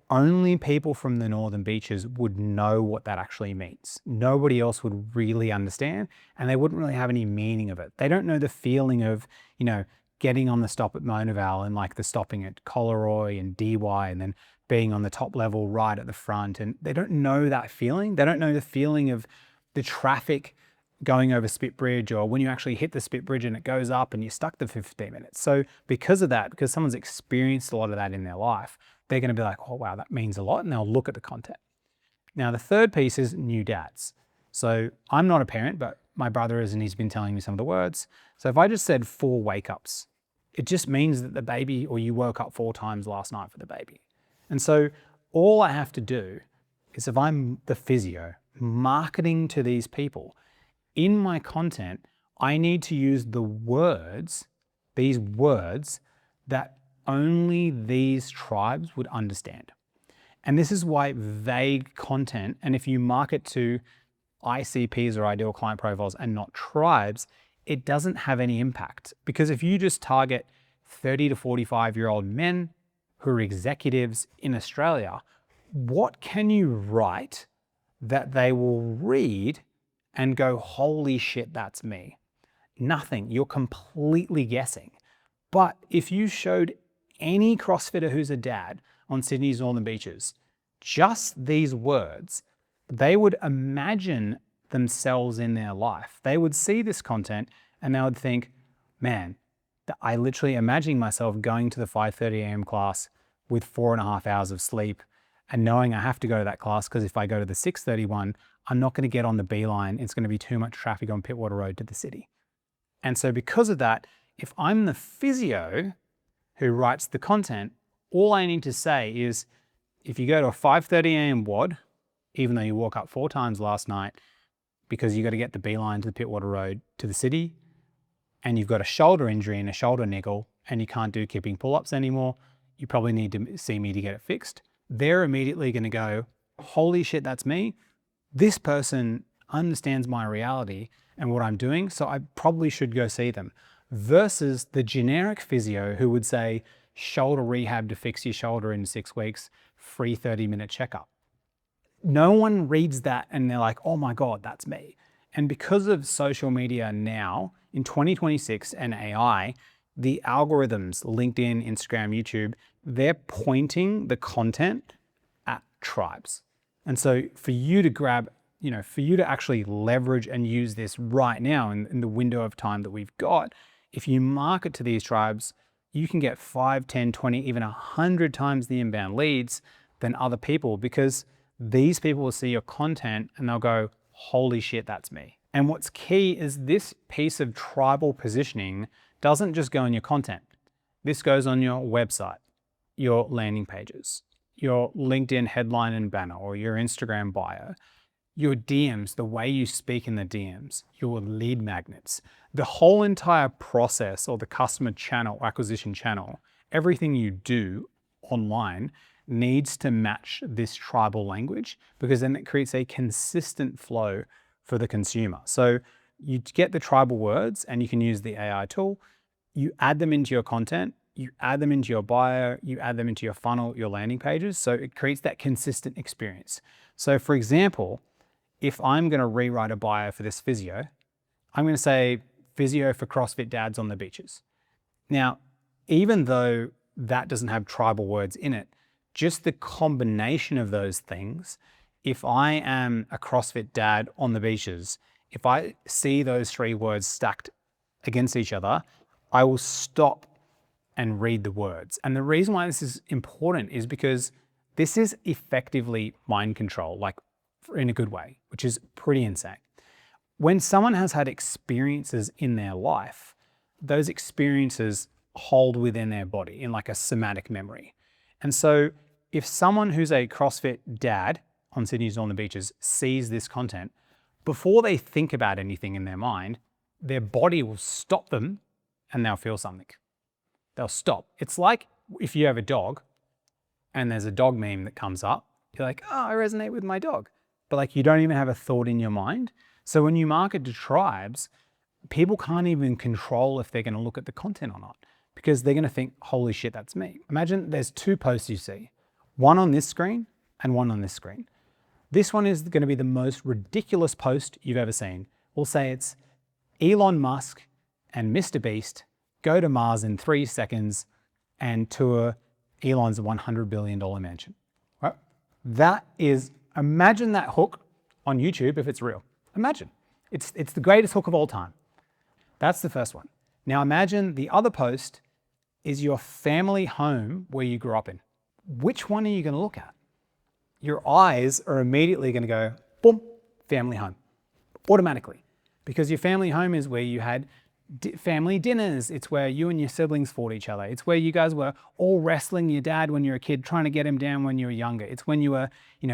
only people from the Northern Beaches would know what that actually means. Nobody else would really understand, and they wouldn't really have any meaning of it. They don't know the feeling of, getting on the stop at Mona Vale and like the stopping at Collaroy and DY and then being on the top level right at the front. And they don't know that feeling. They don't know the feeling of the traffic going over Spit Bridge, or when you actually hit the Spit Bridge and it goes up and you're stuck there for 15 minutes. So because of that, because someone's experienced a lot of that in their life, they're going to be like, oh, wow, that means a lot. And they'll look at the content. Now, the third piece is new dads. So I'm not a parent, but my brother is, and he's been telling me some of the words. So if I just said 4 wake-ups, it just means that the baby, or you woke up 4 times last night for the baby. And so all I have to do is, if I'm the physio marketing to these people, in my content, I need to use the words, these words that only these tribes would understand. And this is why vague content, and if you market to ICPs or ideal client profiles and not tribes, it doesn't have any impact. Because if you just target 30 to 45-year-old men who are executives in Australia, what can you write that they will read and go, holy shit, that's me? Nothing. You're completely guessing. But if you showed any CrossFitter who's a dad on Sydney's Northern Beaches just these words, they would imagine themselves in their life. They would see this content and they would think, man, I literally imagining myself going to the 5:30 a.m. class with 4.5 hours of sleep and knowing I have to go to that class because if I go to the 6:30 one, I'm not going to get on the Beeline. It's going to be too much traffic on Pittwater Road to the city. And so because of that, if I'm the physio who writes the content, all I need to say is, if you go to a 5:30 a.m. WOD, even though you woke up 4 times last night, because you got to get the beeline to the Pittwater Road to the city, and you've got a shoulder injury and a shoulder niggle, and you can't do kipping pull-ups anymore, you probably need to see me to get it fixed. They're immediately going to go, holy shit, that's me. This person understands my reality and what I'm doing, so I probably should go see them. Versus the generic physio who would say, shoulder rehab to fix your shoulder in 6 weeks, free 30-minute checkup. No one reads that and they're like, oh my God, that's me. And because of social media now, in 2026 and AI, the algorithms, LinkedIn, Instagram, YouTube, they're pointing the content at tribes. And so for you to grab, for you to actually leverage and use this right now in the window of time that we've got, if you market to these tribes, you can get 5, 10, 20, even 100 times the inbound leads than other people, because these people will see your content and they'll go, holy shit, that's me. And what's key is this piece of tribal positioning doesn't just go in your content. This goes on your website, your landing pages, your LinkedIn headline and banner, or your Instagram bio, your DMs, the way you speak in the DMs, your lead magnets, the whole entire process, or the customer channel, acquisition channel, everything you do online needs to match this tribal language, because then it creates a consistent flow for the consumer. So you get the tribal words and you can use the AI tool, you add them into your content, you add them into your bio, you add them into your funnel, your landing pages. So it creates that consistent experience. So for example, if I'm going to rewrite a bio for this physio, I'm going to say physio for CrossFit dads on the beaches. Now, even though that doesn't have tribal words in it, just the combination of those things, if I am a CrossFit dad on the beaches, if I see those 3 words stacked against each other, I will stop and read the words. And the reason why this is important is because this is effectively mind control, like in a good way, which is pretty insane. When someone has had experiences in their life, those experiences hold within their body in like a somatic memory. And so if someone who's a CrossFit dad on Sydney's on the beaches sees this content, before they think about anything in their mind, their body will stop them and they'll feel something. They'll stop. It's like if you have a dog and there's a dog meme that comes up, you're like, oh, I resonate with my dog. But like you don't even have a thought in your mind. So when you market to tribes, people can't even control if they're going to look at the content or not, because they're going to think, holy shit, that's me. Imagine there's 2 posts you see, one on this screen and one on this screen. This one is going to be the most ridiculous post you've ever seen. We'll say it's Elon Musk and Mr. Beast go to Mars in 3 seconds and tour Elon's $100 billion mansion. Right? That is, imagine that hook on YouTube if it's real. Imagine. It's the greatest hook of all time. That's the first one. Now imagine the other post is your family home where you grew up in. Which one are you going to look at? Your eyes are immediately going to go, boom, family home, automatically. Because your family home is where you had family dinners. It's where you and your siblings fought each other. It's where you guys were all wrestling your dad when you were a kid, trying to get him down when you were younger. It's when you were,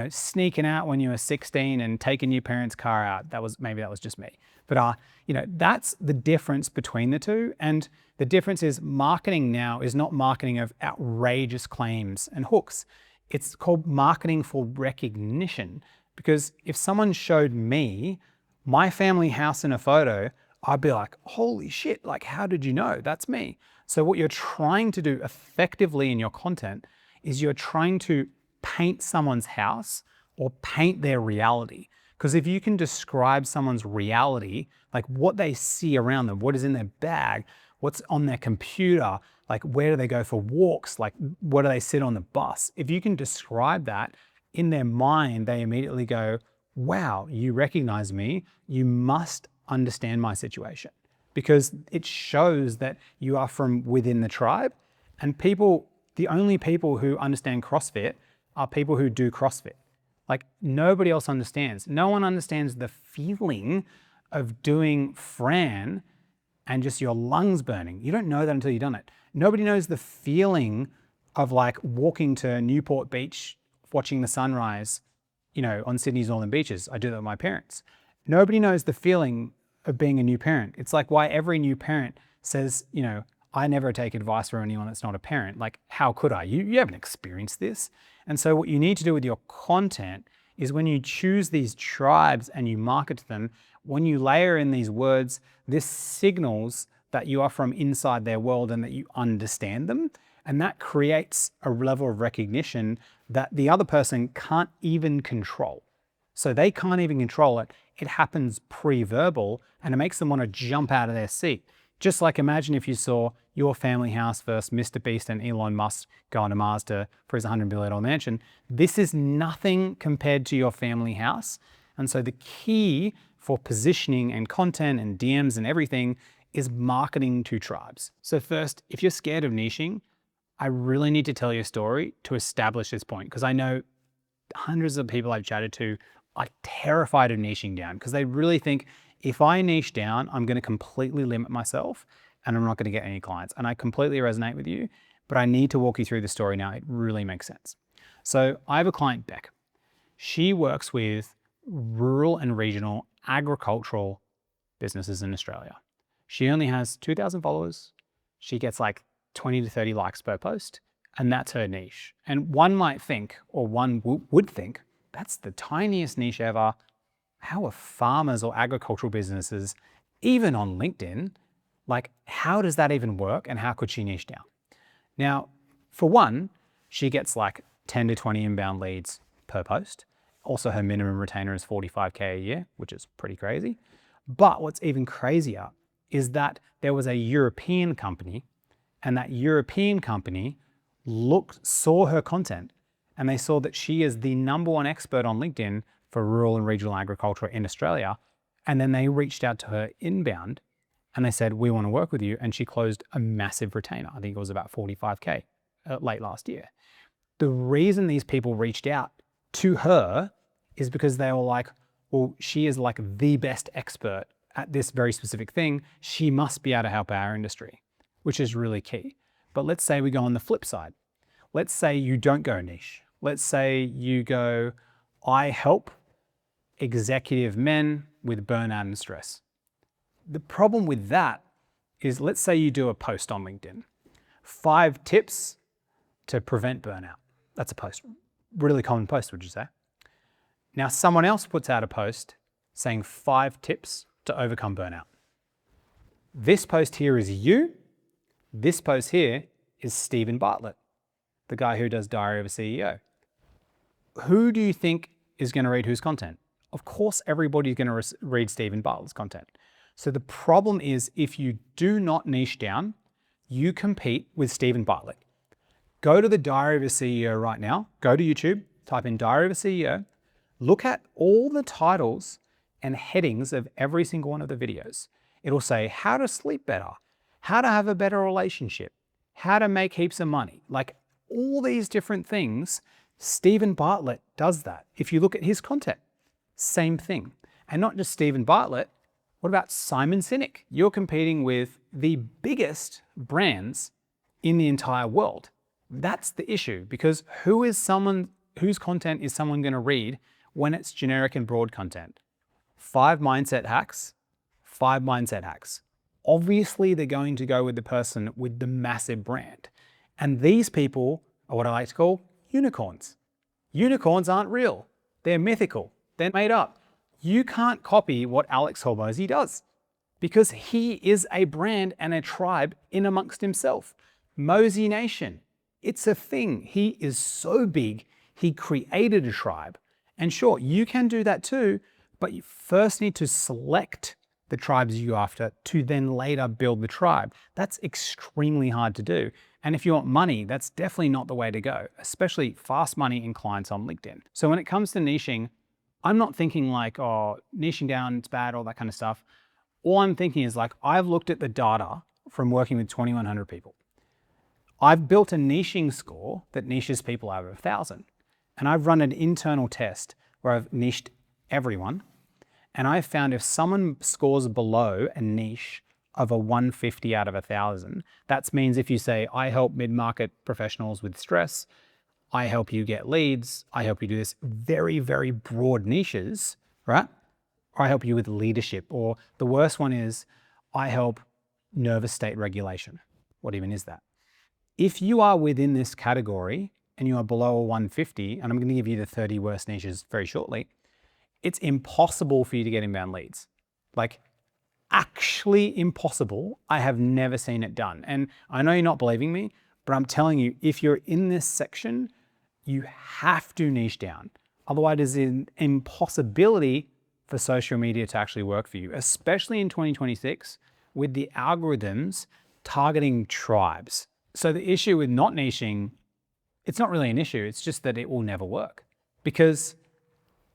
sneaking out when you were 16 and taking your parents' car out. Maybe that was just me. But, that's the difference between the two. And the difference is marketing now is not marketing of outrageous claims and hooks. It's called marketing for recognition. Because if someone showed me my family house in a photo, I'd be like, holy shit, like, how did you know? That's me. So what you're trying to do effectively in your content is you're trying to paint someone's house or paint their reality. Because if you can describe someone's reality, like what they see around them, what is in their bag, what's on their computer, like where do they go for walks, like where do they sit on the bus? If you can describe that in their mind, they immediately go, wow, you recognize me, you must understand my situation, because it shows that you are from within the tribe. And the only people who understand CrossFit are people who do CrossFit. Like nobody else understands. No one understands the feeling of doing Fran and just your lungs burning. You don't know that until you've done it. Nobody knows the feeling of like walking to Newport Beach, watching the sunrise, on Sydney's northern beaches. I do that with my parents. Nobody knows the feeling of being a new parent. It's like why every new parent says, I never take advice from anyone that's not a parent. Like, how could I? You haven't experienced this. And so what you need to do with your content is when you choose these tribes and you market to them, when you layer in these words, this signals that you are from inside their world and that you understand them. And that creates a level of recognition that the other person can't even control. So they can't even control it. It happens pre-verbal and it makes them want to jump out of their seat. Just like imagine if you saw Your Family House versus Mr. Beast and Elon Musk going to Mars for his $100 billion mansion. This is nothing compared to Your Family House. And so the key for positioning and content and DMs and everything is marketing to tribes. So first, if you're scared of niching, I really need to tell you a story to establish this point, because I know hundreds of people I've chatted to are terrified of niching down because they really think if I niche down, I'm going to completely limit myself and I'm not going to get any clients. And I completely resonate with you, but I need to walk you through the story now. It really makes sense. So I have a client, Beck. She works with rural and regional agricultural businesses in Australia. She only has 2,000 followers. She gets like 20 to 30 likes per post, and that's her niche. And one might think, or one would think, that's the tiniest niche ever. How are farmers or agricultural businesses, even on LinkedIn, like how does that even work and how could she niche down? Now, for one, she gets like 10 to 20 inbound leads per post. Also, her minimum retainer is 45K a year, which is pretty crazy. But what's even crazier is that there was a European company, and that European company saw her content, and they saw that she is the #1 expert on LinkedIn for rural and regional agriculture in Australia. And then they reached out to her inbound and they said, we want to work with you. And she closed a massive retainer. I think it was about 45K late last year. The reason these people reached out to her is because they were like, well, she is like the best expert at this very specific thing. She must be able to help our industry, which is really key. But let's say we go on the flip side. Let's say you don't go niche. Let's say you go, I help executive men with burnout and stress. The problem with that is, let's say you do a post on LinkedIn, 5 tips to prevent burnout. That's a post, really common post, would you say? Now someone else puts out a post saying 5 tips to overcome burnout. This post here is you. This post here is Steven Bartlett, the guy who does Diary of a CEO. Who do you think is going to read whose content? Of course, everybody's going to read Steven Bartlett's content. So the problem is, if you do not niche down, you compete with Steven Bartlett. Go to the Diary of a CEO right now. Go to YouTube, type in Diary of a CEO. Look at all the titles and headings of every single one of the videos. It'll say how to sleep better, how to have a better relationship, how to make heaps of money. Like all these different things, Steven Bartlett does that. If you look at his content, same thing. And not just Steven Bartlett, what about Simon Sinek? You're competing with the biggest brands in the entire world. That's the issue, because whose content is someone going to read when it's generic and broad content? 5 mindset hacks, 5 mindset hacks. Obviously, they're going to go with the person with the massive brand. And these people are what I like to call unicorns. Unicorns aren't real. They're mythical. They're made up. You can't copy what Alex Hormozi does because he is a brand and a tribe in amongst himself. Mosey Nation, it's a thing. He is so big, he created a tribe. And sure, you can do that too, but you first need to select the tribes you go after to then later build the tribe. That's extremely hard to do. And if you want money, that's definitely not the way to go, especially fast money in clients on LinkedIn. So when it comes to niching, I'm not thinking like, oh, niching down, it's bad, all that kind of stuff. All I'm thinking is like, I've looked at the data from working with 2,100 people. I've built a niching score that niches people over 1,000. And I've run an internal test where I've niched everyone. And I've found if someone scores below a niche of a 150 out of 1,000, that means if you say, I help mid-market professionals with stress, I help you get leads, I help you do this, very, very broad niches, right? or I help you with leadership, or the worst one is I help nervous state regulation. What even is that? If you are within this category and you are below a 150, and I'm going to give you the 30 worst niches very shortly, it's impossible for you to get inbound leads. Like, actually impossible. I have never seen it done. And I know you're not believing me, but I'm telling you, if you're in this section, you have to niche down. Otherwise, there's an impossibility for social media to actually work for you, especially in 2026 with the algorithms targeting tribes. So the issue with not niching, it's not really an issue. It's just that it will never work. Because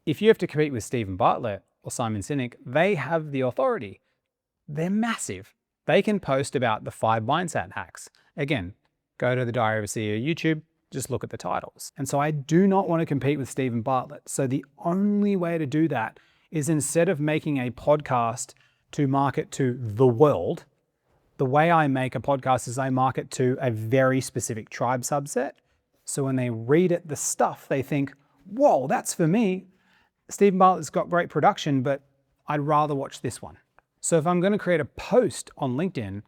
if you have to compete with Steven Bartlett or Simon Sinek, they have the authority. They're massive. They can post about the 5 mindset hacks. Again, go to the Diary of a CEO YouTube, just look at the titles. And so I do not want to compete with Steven Bartlett. So the only way to do that is, instead of making a podcast to market to the world, the way I make a podcast is I market to a very specific tribe subset. So when they read it, the stuff, they think, whoa, that's for me. Steven Bartlett's got great production, but I'd rather watch this one. So if I'm going to create a post on LinkedIn,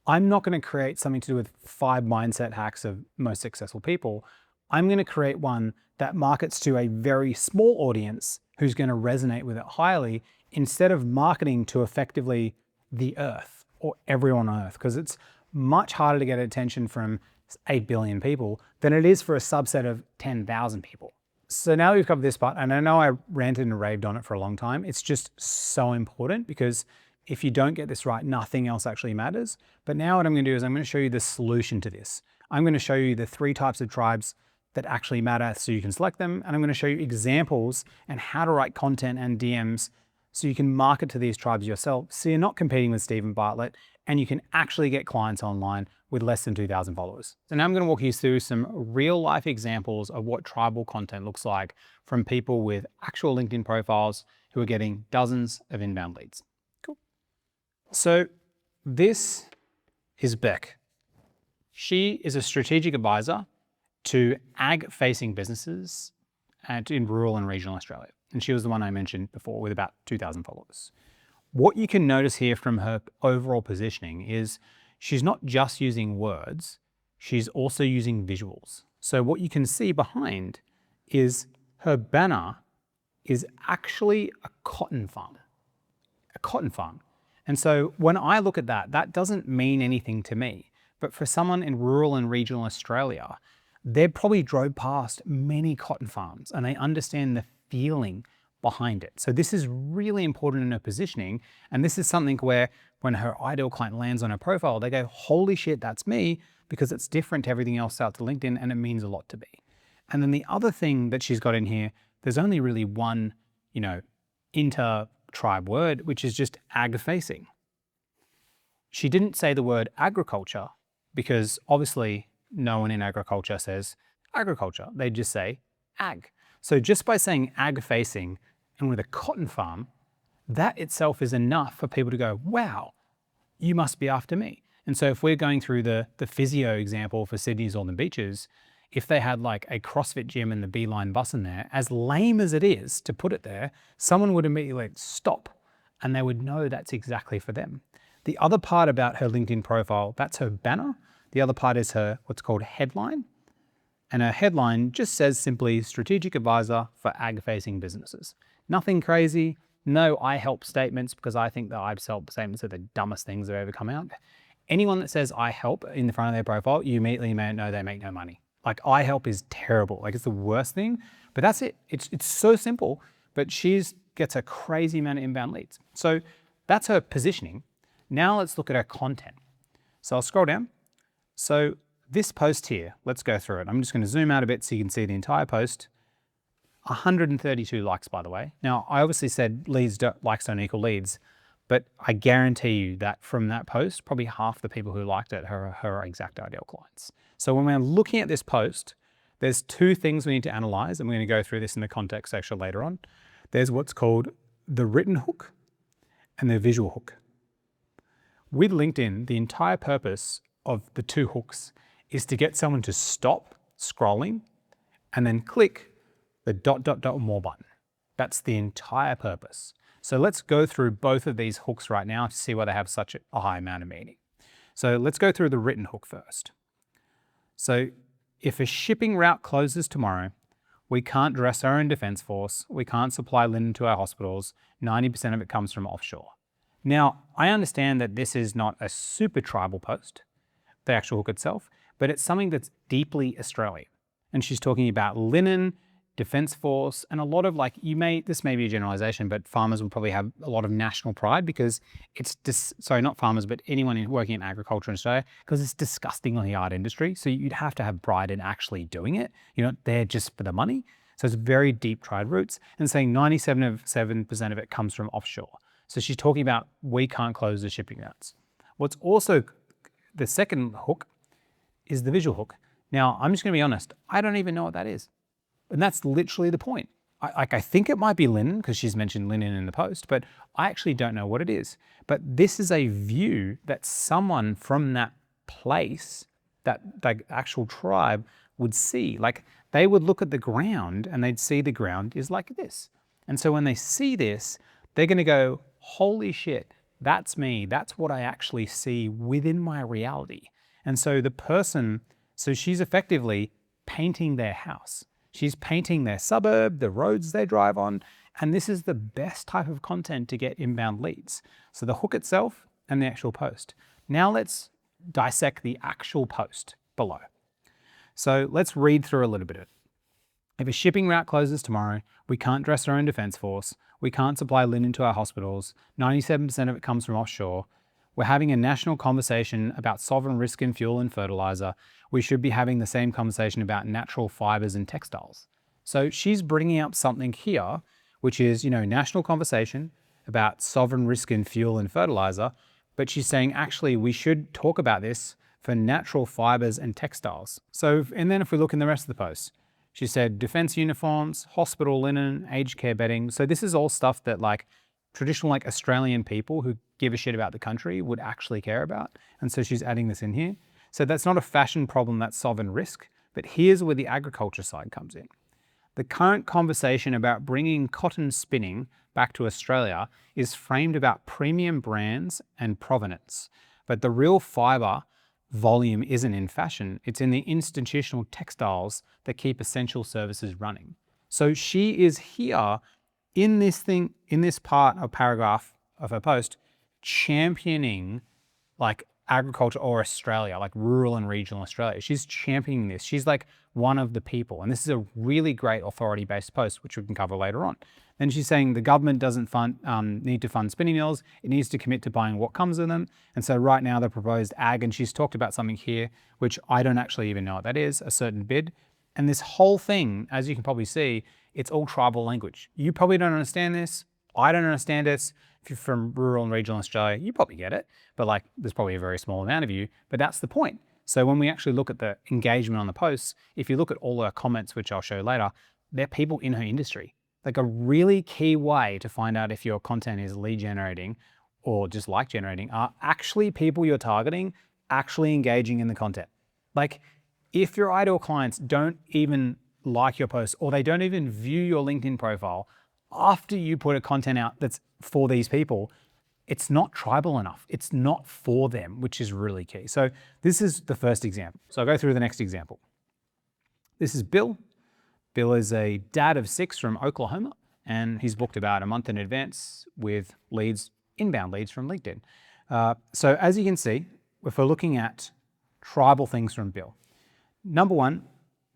I'm not going to create something to do with 5 mindset hacks of most successful people. I'm going to create one that markets to a very small audience who's going to resonate with it highly, instead of marketing to effectively the earth or everyone on earth, because it's much harder to get attention from 8 billion people than it is for a subset of 10,000 people. So now we've covered this part, and I know I ranted and raved on it for a long time. It's just so important, because if you don't get this right, nothing else actually matters. But now what I'm going to do is I'm going to show you the solution to this. I'm going to show you the 3 types of tribes that actually matter so you can select them. And I'm going to show you examples and how to write content and DMs so you can market to these tribes yourself, so you're not competing with Steven Bartlett, and you can actually get clients online with less than 2,000 followers. So now I'm going to walk you through some real life examples of what tribal content looks like from people with actual LinkedIn profiles who are getting dozens of inbound leads. Cool. So this is Beck. She is a strategic advisor to ag-facing businesses and in rural and regional Australia. And she was the one I mentioned before with about 2,000 followers. What you can notice here from her overall positioning is she's not just using words, she's also using visuals. So what you can see behind is her banner is actually a cotton farm. A cotton farm. And so when I look at that, that doesn't mean anything to me. But for someone in rural and regional Australia, they probably drove past many cotton farms and they understand the feeling behind it. So this is really important in her positioning. And this is something where when her ideal client lands on her profile, they go, holy shit, that's me, because it's different to everything else out to LinkedIn and it means a lot to me. And then the other thing that she's got in here, there's only really one, inter-tribe word, which is just ag-facing. She didn't say the word agriculture because obviously no one in agriculture says agriculture. They just say ag. So just by saying ag-facing and with a cotton farm, that itself is enough for people to go, wow, you must be after me. And so if we're going through the physio example for Sydney's Northern Beaches, if they had like a CrossFit gym and the Beeline bus in there, as lame as it is to put it there, someone would immediately like, stop, and they would know that's exactly for them. The other part about her LinkedIn profile, that's her banner. The other part is her what's called headline. And her headline just says simply strategic advisor for ag-facing businesses. Nothing crazy, no I help statements, because I think the I help statements are the dumbest things that have ever come out. Anyone that says I help in the front of their profile, you immediately may know they make no money. Like I help is terrible, like it's the worst thing, but that's it. It's so simple, but she's gets a crazy amount of inbound leads. So that's her positioning. Now let's look at her content. So I'll scroll down. So this post here, let's go through it. I'm just going to zoom out a bit so you can see the entire post. 132 likes, by the way. Now, I obviously said likes don't equal leads, but I guarantee you that from that post, probably half the people who liked it are her exact ideal clients. So when we're looking at this post, there's 2 things we need to analyze, and we're going to go through this in the context section later on. There's what's called the written hook and the visual hook. With LinkedIn, the entire purpose of the 2 hooks is to get someone to stop scrolling and then click the ... more button. That's the entire purpose. So let's go through both of these hooks right now to see why they have such a high amount of meaning. So let's go through the written hook first. So if a shipping route closes tomorrow, we can't dress our own defense force, we can't supply linen to our hospitals, 90% of it comes from offshore. Now, I understand that this is not a super tribal post, the actual hook itself, but it's something that's deeply Australian. And she's talking about linen, defense force, and a lot of this may be a generalization, but farmers will probably have a lot of national pride because sorry, not farmers, but anyone working in agriculture in Australia, because it's disgustingly hard industry. So you'd have to have pride in actually doing it. You're not there just for the money. So it's very deep tried roots, and saying 97% of it comes from offshore. So she's talking about we can't close the shipping routes. What's also the second hook is the visual hook. Now, I'm just going to be honest, I don't even know what that is. And that's literally the point. I think it might be linen because she's mentioned linen in the post, but I actually don't know what it is. But this is a view that someone from that place, that actual tribe would see. Like they would look at the ground and they'd see the ground is like this. And so when they see this, they're going to go, holy shit, that's me. That's what I actually see within my reality. And so so she's effectively painting their house. She's painting their suburb, the roads they drive on, and this is the best type of content to get inbound leads. So the hook itself and the actual post. Now let's dissect the actual post below. So let's read through a little bit of it. If a shipping route closes tomorrow, we can't dress our own defense force, we can't supply linen to our hospitals, 97% of it comes from offshore, we're having a national conversation about sovereign risk in fuel and fertilizer, we should be having the same conversation about natural fibers and textiles. So she's bringing up something here, which is, national conversation about sovereign risk in fuel and fertilizer, but she's saying actually we should talk about this for natural fibers and textiles. So, and then if we look in the rest of the post, she said defense uniforms, hospital linen, aged care bedding. So this is all stuff that traditional Australian people who give a shit about the country would actually care about. And so she's adding this in here. So that's not a fashion problem, that's sovereign risk. But here's where the agriculture side comes in. The current conversation about bringing cotton spinning back to Australia is framed about premium brands and provenance. But the real fiber volume isn't in fashion, it's in the institutional textiles that keep essential services running. So she is here in this part of paragraph of her post, championing agriculture or Australia, rural and regional Australia. She's championing this. She's one of the people. And this is a really great authority-based post, which we can cover later on. Then she's saying the government doesn't need to fund spinning mills. It needs to commit to buying what comes with them. And so right now the proposed ag, and she's talked about something here, which I don't actually even know what that is, a certain bid. And this whole thing, as you can probably see, it's all tribal language. You probably don't understand this. I don't understand it. If you're from rural and regional Australia, you probably get it, but there's probably a very small amount of you, but that's the point. So when we actually look at the engagement on the posts, if you look at all her comments, which I'll show later, they're people in her industry. A really key way to find out if your content is lead generating or just like generating are actually people you're targeting, actually engaging in the content. If your ideal clients don't even like your posts or they don't even view your LinkedIn profile after you put a content out that's for these people, it's not tribal enough. It's not for them, which is really key. So this is the first example. So I'll go through the next example. This is Bill. Bill is a dad of 6 from Oklahoma, and he's booked about a month in advance with inbound leads from LinkedIn. So as you can see, if we're looking at tribal things from Bill, number one,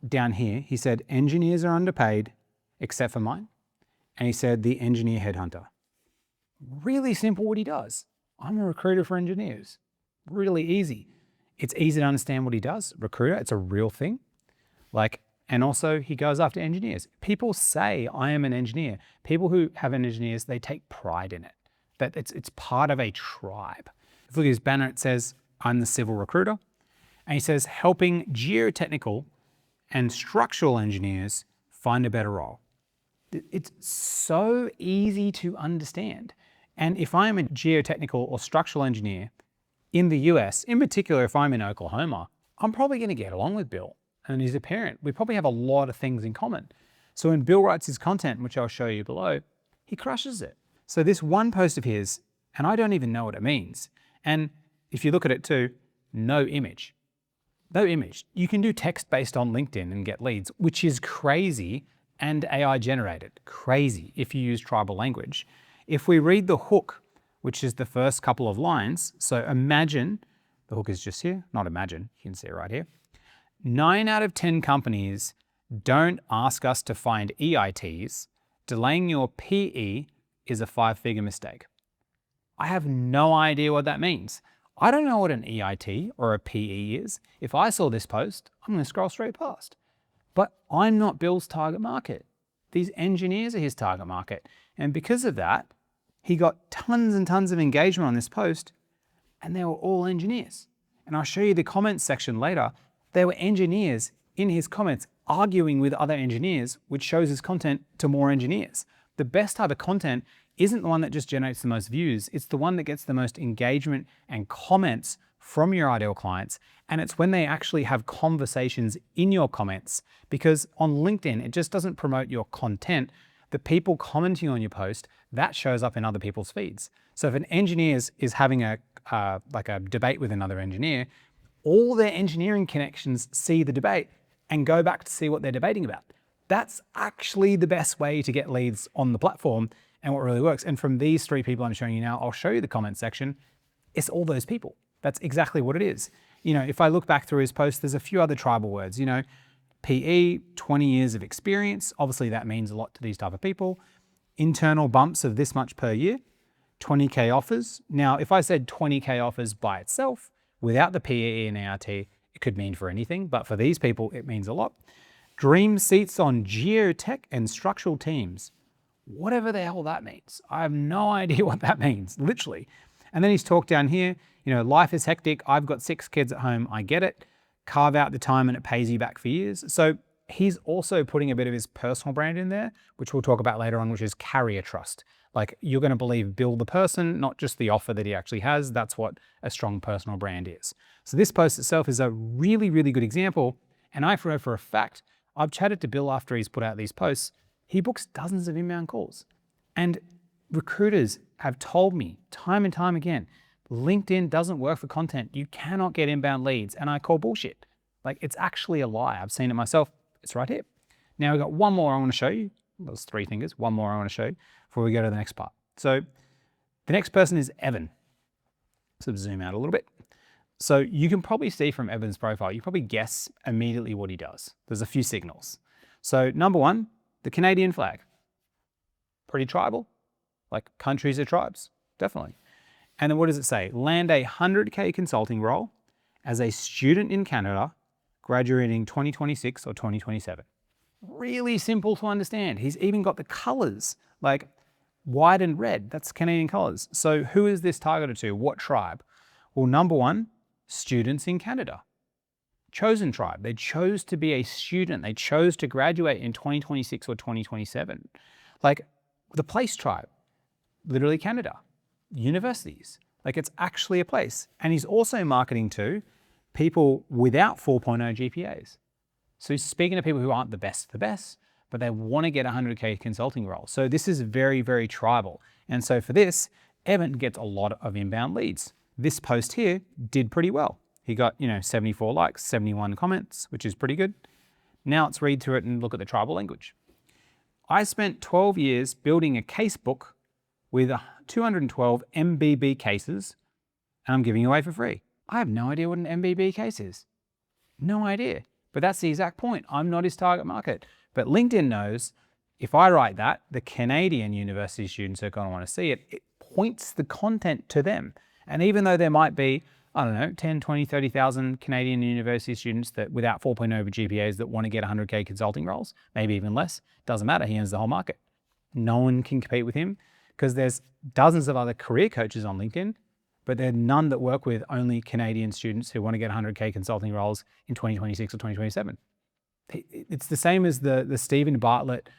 down here, he said, engineers are underpaid, except for mine. And he said, the engineer headhunter. Really simple what he does. I'm a recruiter for engineers. Really easy. It's easy to understand what he does. Recruiter, it's a real thing. And also he goes after engineers. People say, I am an engineer. People who have engineers, they take pride in it. That it's part of a tribe. If you look at his banner, it says, I'm the civil recruiter. And he says, helping geotechnical and structural engineers find a better role. It's so easy to understand. And if I'm a geotechnical or structural engineer in the US, in particular, if I'm in Oklahoma, I'm probably going to get along with Bill. And he's a parent. We probably have a lot of things in common. So when Bill writes his content, which I'll show you below, he crushes it. So this one post of his, and I don't even know what it means. And if you look at it too, no image. No image. You can do text based on LinkedIn and get leads, which is crazy and AI generated. Crazy if you use tribal language. If we read the hook, which is the first couple of lines, so imagine, the hook is just here, not imagine, you can see it right here. 9 out of 10 companies don't ask us to find EITs. Delaying your PE is a 5-figure mistake. I have no idea what that means. I don't know what an EIT or a PE is. If I saw this post, I'm going to scroll straight past. But I'm not Bill's target market. These engineers are his target market. And because of that, he got tons and tons of engagement on this post, and they were all engineers. And I'll show you the comments section later. There were engineers in his comments arguing with other engineers, which shows his content to more engineers. The best type of content isn't the one that just generates the most views. It's the one that gets the most engagement and comments from your ideal clients. And it's when they actually have conversations in your comments, because on LinkedIn, it just doesn't promote your content. The people commenting on your post, that shows up in other people's feeds. So if an engineer is having a debate with another engineer, all their engineering connections see the debate and go back to see what they're debating about. That's actually the best way to get leads on the platform and what really works. And from these 3 people I'm showing you now, I'll show you the comment section. It's all those people. That's exactly what it is. You know, if I look back through his post, there's a few other tribal words, you know, PE, 20 years of experience. Obviously that means a lot to these type of people. Internal bumps of this much per year, 20K offers. Now, if I said 20K offers by itself, without the PE and ART, it could mean for anything, but for these people, it means a lot. Dream seats on geotech and structural teams. Whatever the hell that means. I have no idea what that means, literally. And then he's talked down here, you know, life is hectic. I've got 6 kids at home. I get it. Carve out the time and it pays you back for years. So he's also putting a bit of his personal brand in there, which we'll talk about later on, which is carrier trust. Like, you're going to believe Bill the person, not just the offer that he actually has. That's what a strong personal brand is. So this post itself is a really, really good example. And I know for a fact, I've chatted to Bill after he's put out these posts. He books dozens of inbound calls. And recruiters have told me time and time again, LinkedIn doesn't work for content. You cannot get inbound leads. And I call bullshit. Like, it's actually a lie. I've seen it myself. It's right here. Now we've got one more I want to show you. Those 3 fingers. One more I want to show you before we go to the next part. So the next person is Evan. So zoom out a little bit. So you can probably see from Evan's profile, you probably guess immediately what he does. There's a few signals. So number 1, the Canadian flag. Pretty tribal. Like, countries are tribes. Definitely. And then what does it say? Land a 100K consulting role as a student in Canada, graduating 2026 or 2027. Really simple to understand. He's even got the colors, like white and red. That's Canadian colors. So who is this targeted to? What tribe? Well, number 1, students in Canada. Chosen tribe. They chose to be a student. They chose to graduate in 2026 or 2027. Like, the place tribe, literally Canada. Universities. Like, it's actually a place. And he's also marketing to people without 4.0 GPAs. So he's speaking to people who aren't the best of the best, but they want to get a 100K consulting role. So this is very, very tribal. And so for this, Evan gets a lot of inbound leads. This post here did pretty well. He got, 74 likes, 71 comments, which is pretty good. Now let's read through it and look at the tribal language. I spent 12 years building a case book with 212 MBB cases, and I'm giving away for free. I have no idea what an MBB case is. No idea. But that's the exact point. I'm not his target market. But LinkedIn knows if I write that, the Canadian university students are going to want to see it. It points the content to them. And even though there might be, 10, 20, 30,000 Canadian university students that without 4.0 GPAs that want to get 100K consulting roles, maybe even less, doesn't matter. He owns the whole market. No one can compete with him because there's dozens of other career coaches on LinkedIn, but there are none that work with only Canadian students who want to get 100K consulting roles in 2026 or 2027. It's the same as the Steven Bartlett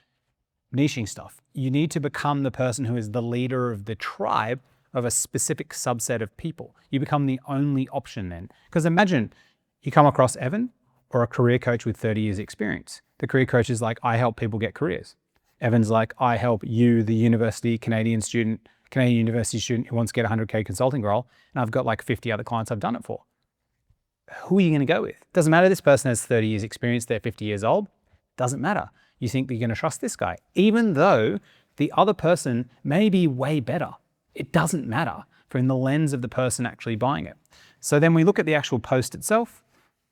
niching stuff. You need to become the person who is the leader of the tribe of a specific subset of people. You become the only option then. Because imagine you come across Evan or a career coach with 30 years experience. The career coach is like, I help people get careers. Evan's like, I help you, the Canadian university student who wants to get a 100K consulting role, and I've got like 50 other clients I've done it for. Who are you going to go with? Doesn't matter this person has 30 years experience, they're 50 years old. Doesn't matter. You think that you're going to trust this guy, even though the other person may be way better. It doesn't matter from the lens of the person actually buying it. So then we look at the actual post itself.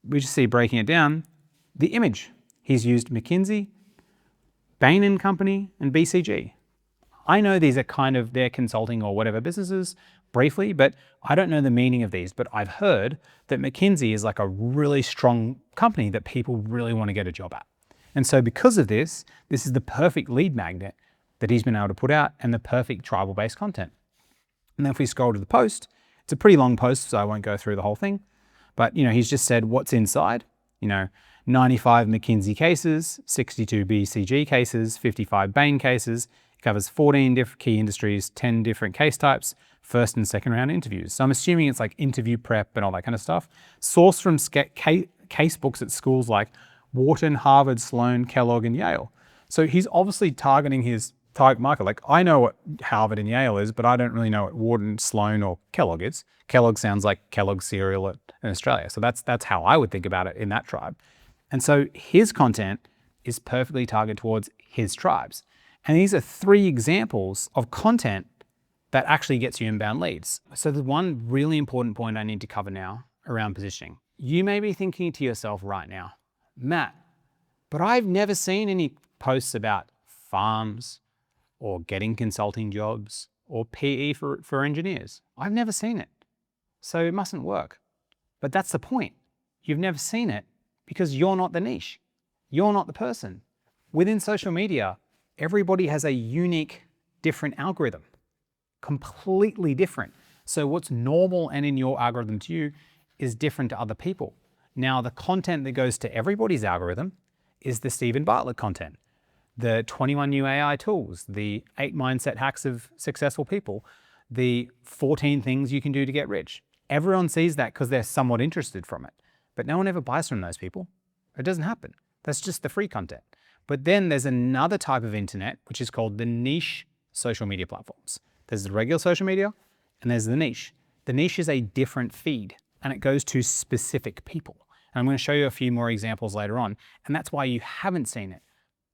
We just see, breaking it down, the image. He's used McKinsey, Bain & Company, and BCG. I know these are kind of their consulting or whatever businesses briefly, but I don't know the meaning of these. But I've heard that McKinsey is like a really strong company that people really want to get a job at. And so because of this, this is the perfect lead magnet that he's been able to put out and the perfect tribal-based content. And then if we scroll to the post, it's a pretty long post, so I won't go through the whole thing. But he's just said what's inside. 95 McKinsey cases, 62 BCG cases, 55 Bain cases. It covers 14 different key industries, 10 different case types, first and second round interviews. So I'm assuming it's like interview prep and all that kind of stuff. Sourced from case books at schools like Wharton, Harvard, Sloan, Kellogg, and Yale. So he's obviously targeting his target market. Like, I know what Harvard and Yale is, but I don't really know what Wharton, Sloan, or Kellogg is. Kellogg sounds like Kellogg's cereal in Australia. So that's how I would think about it in that tribe. And so his content is perfectly targeted towards his tribes. And these are 3 examples of content that actually gets you inbound leads. So there's one really important point I need to cover now around positioning. You may be thinking to yourself right now, Matt, but I've never seen any posts about farms or getting consulting jobs or PE for engineers. I've never seen it. So it mustn't work. But that's the point. You've never seen it because you're not the niche. You're not the person. Within social media, everybody has a unique, different algorithm. Completely different. So what's normal and in your algorithm to you is different to other people. Now, the content that goes to everybody's algorithm is the Steven Bartlett content, the 21 new AI tools, the 8 mindset hacks of successful people, the 14 things you can do to get rich. Everyone sees that because they're somewhat interested from it, but no one ever buys from those people. It doesn't happen. That's just the free content. But then there's another type of internet, which is called the niche social media platforms. There's the regular social media and there's the niche. The niche is a different feed and it goes to specific people. And I'm going to show you a few more examples later on. And that's why you haven't seen it.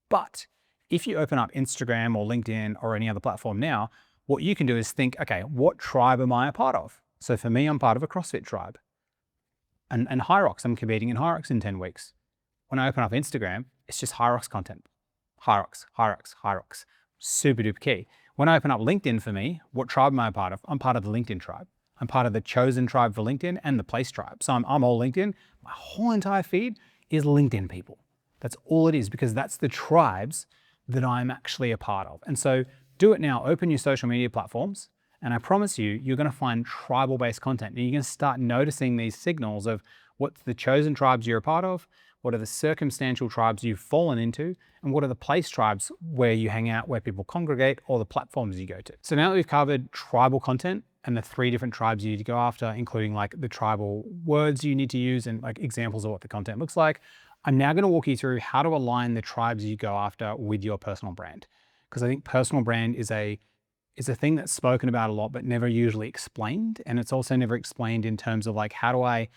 But if you open up Instagram or LinkedIn or any other platform now, what you can do is think, okay, what tribe am I a part of? So for me, I'm part of a CrossFit tribe. And Hyrox, I'm competing in Hyrox in 10 weeks. When I open up Instagram, it's just Hyrox content. Hyrox, Hyrox, Hyrox. Super duper key. When I open up LinkedIn for me, what tribe am I a part of? I'm part of the LinkedIn tribe. I'm part of the chosen tribe for LinkedIn and the place tribe. So I'm all LinkedIn. My whole entire feed is LinkedIn people. That's all it is because that's the tribes that I'm actually a part of. And so do it now. Open your social media platforms. And I promise you, you're going to find tribal-based content. And you're going to start noticing these signals of what's the chosen tribes you're a part of, what are the circumstantial tribes you've fallen into, and what are the place tribes where you hang out, where people congregate, or the platforms you go to. So now that we've covered tribal content and the 3 different tribes you need to go after, including like the tribal words you need to use and like examples of what the content looks like, I'm now going to walk you through how to align the tribes you go after with your personal brand. Because I think personal brand is a thing that's spoken about a lot, but never usually explained. And it's also never explained in terms of like, how do I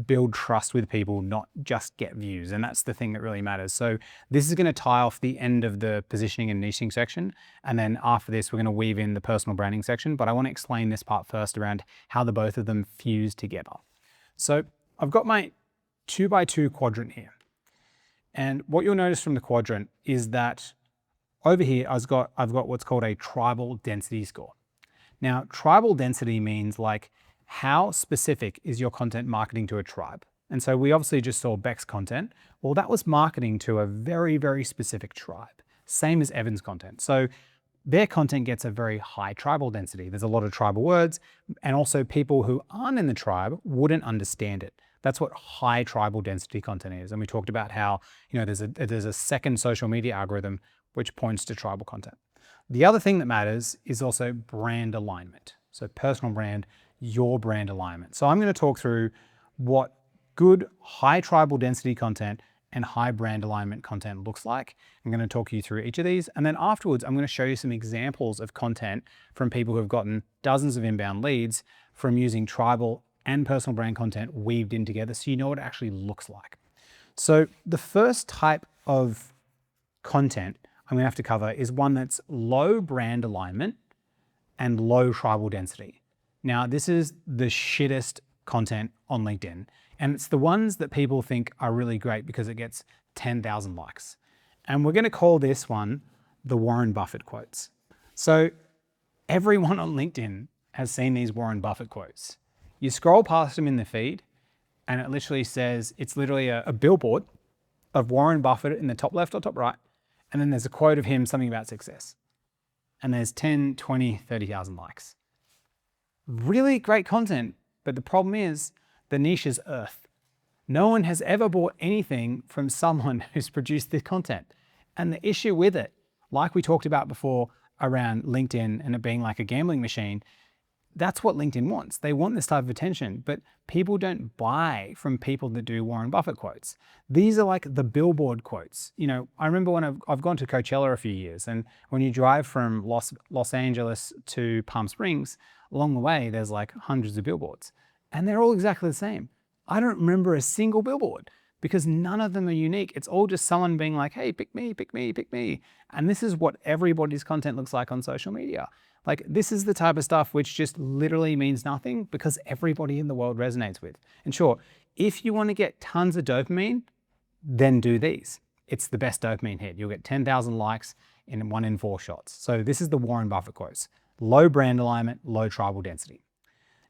build trust with people, not just get views? And that's the thing that really matters. So this is going to tie off the end of the positioning and niching section. And then after this, we're going to weave in the personal branding section. But I want to explain this part first around how the both of them fuse together. So I've got my 2x2 quadrant here. And what you'll notice from the quadrant is that over here, I've got what's called a tribal density score. Now, tribal density means like how specific is your content marketing to a tribe? And so we obviously just saw Beck's content. Well, that was marketing to a very, very specific tribe. Same as Evan's content. So their content gets a very high tribal density. There's a lot of tribal words, and also people who aren't in the tribe wouldn't understand it. That's what high tribal density content is. And we talked about how, there's a second social media algorithm which points to tribal content. The other thing that matters is also brand alignment. So personal brand, your brand alignment. So I'm going to talk through what good high tribal density content and high brand alignment content looks like. I'm going to talk you through each of these. And then afterwards, I'm going to show you some examples of content from people who have gotten dozens of inbound leads from using tribal and personal brand content weaved in together so you know what it actually looks like. So the first type of content I'm going to have to cover is one that's low brand alignment and low tribal density. Now, this is the shittest content on LinkedIn, and it's the ones that people think are really great because it gets 10,000 likes. And we're going to call this one the Warren Buffett quotes. So everyone on LinkedIn has seen these Warren Buffett quotes. You scroll past them in the feed, and it literally says, it's literally a billboard of Warren Buffett in the top left or top right, and then there's a quote of him, something about success. And there's 10, 20, 30,000 likes. Really great content, but the problem is the niche is earth. No one has ever bought anything from someone who's produced this content. And the issue with it, like we talked about before around LinkedIn and it being like a gambling machine, that's what LinkedIn wants. They want this type of attention, but people don't buy from people that do Warren Buffett quotes. These are like the billboard quotes. You know, I remember when I've gone to Coachella a few years, and when you drive from Los Angeles to Palm Springs, along the way, there's like hundreds of billboards, and they're all exactly the same. I don't remember a single billboard because none of them are unique. It's all just someone being like, hey, pick me, pick me, pick me. And this is what everybody's content looks like on social media. Like, this is the type of stuff which just literally means nothing because everybody in the world resonates with. And sure, if you want to get tons of dopamine, then do these. It's the best dopamine hit. You'll get 10,000 likes in 1 in 4 shots. So this is the Warren Buffett quotes. Low brand alignment, low tribal density.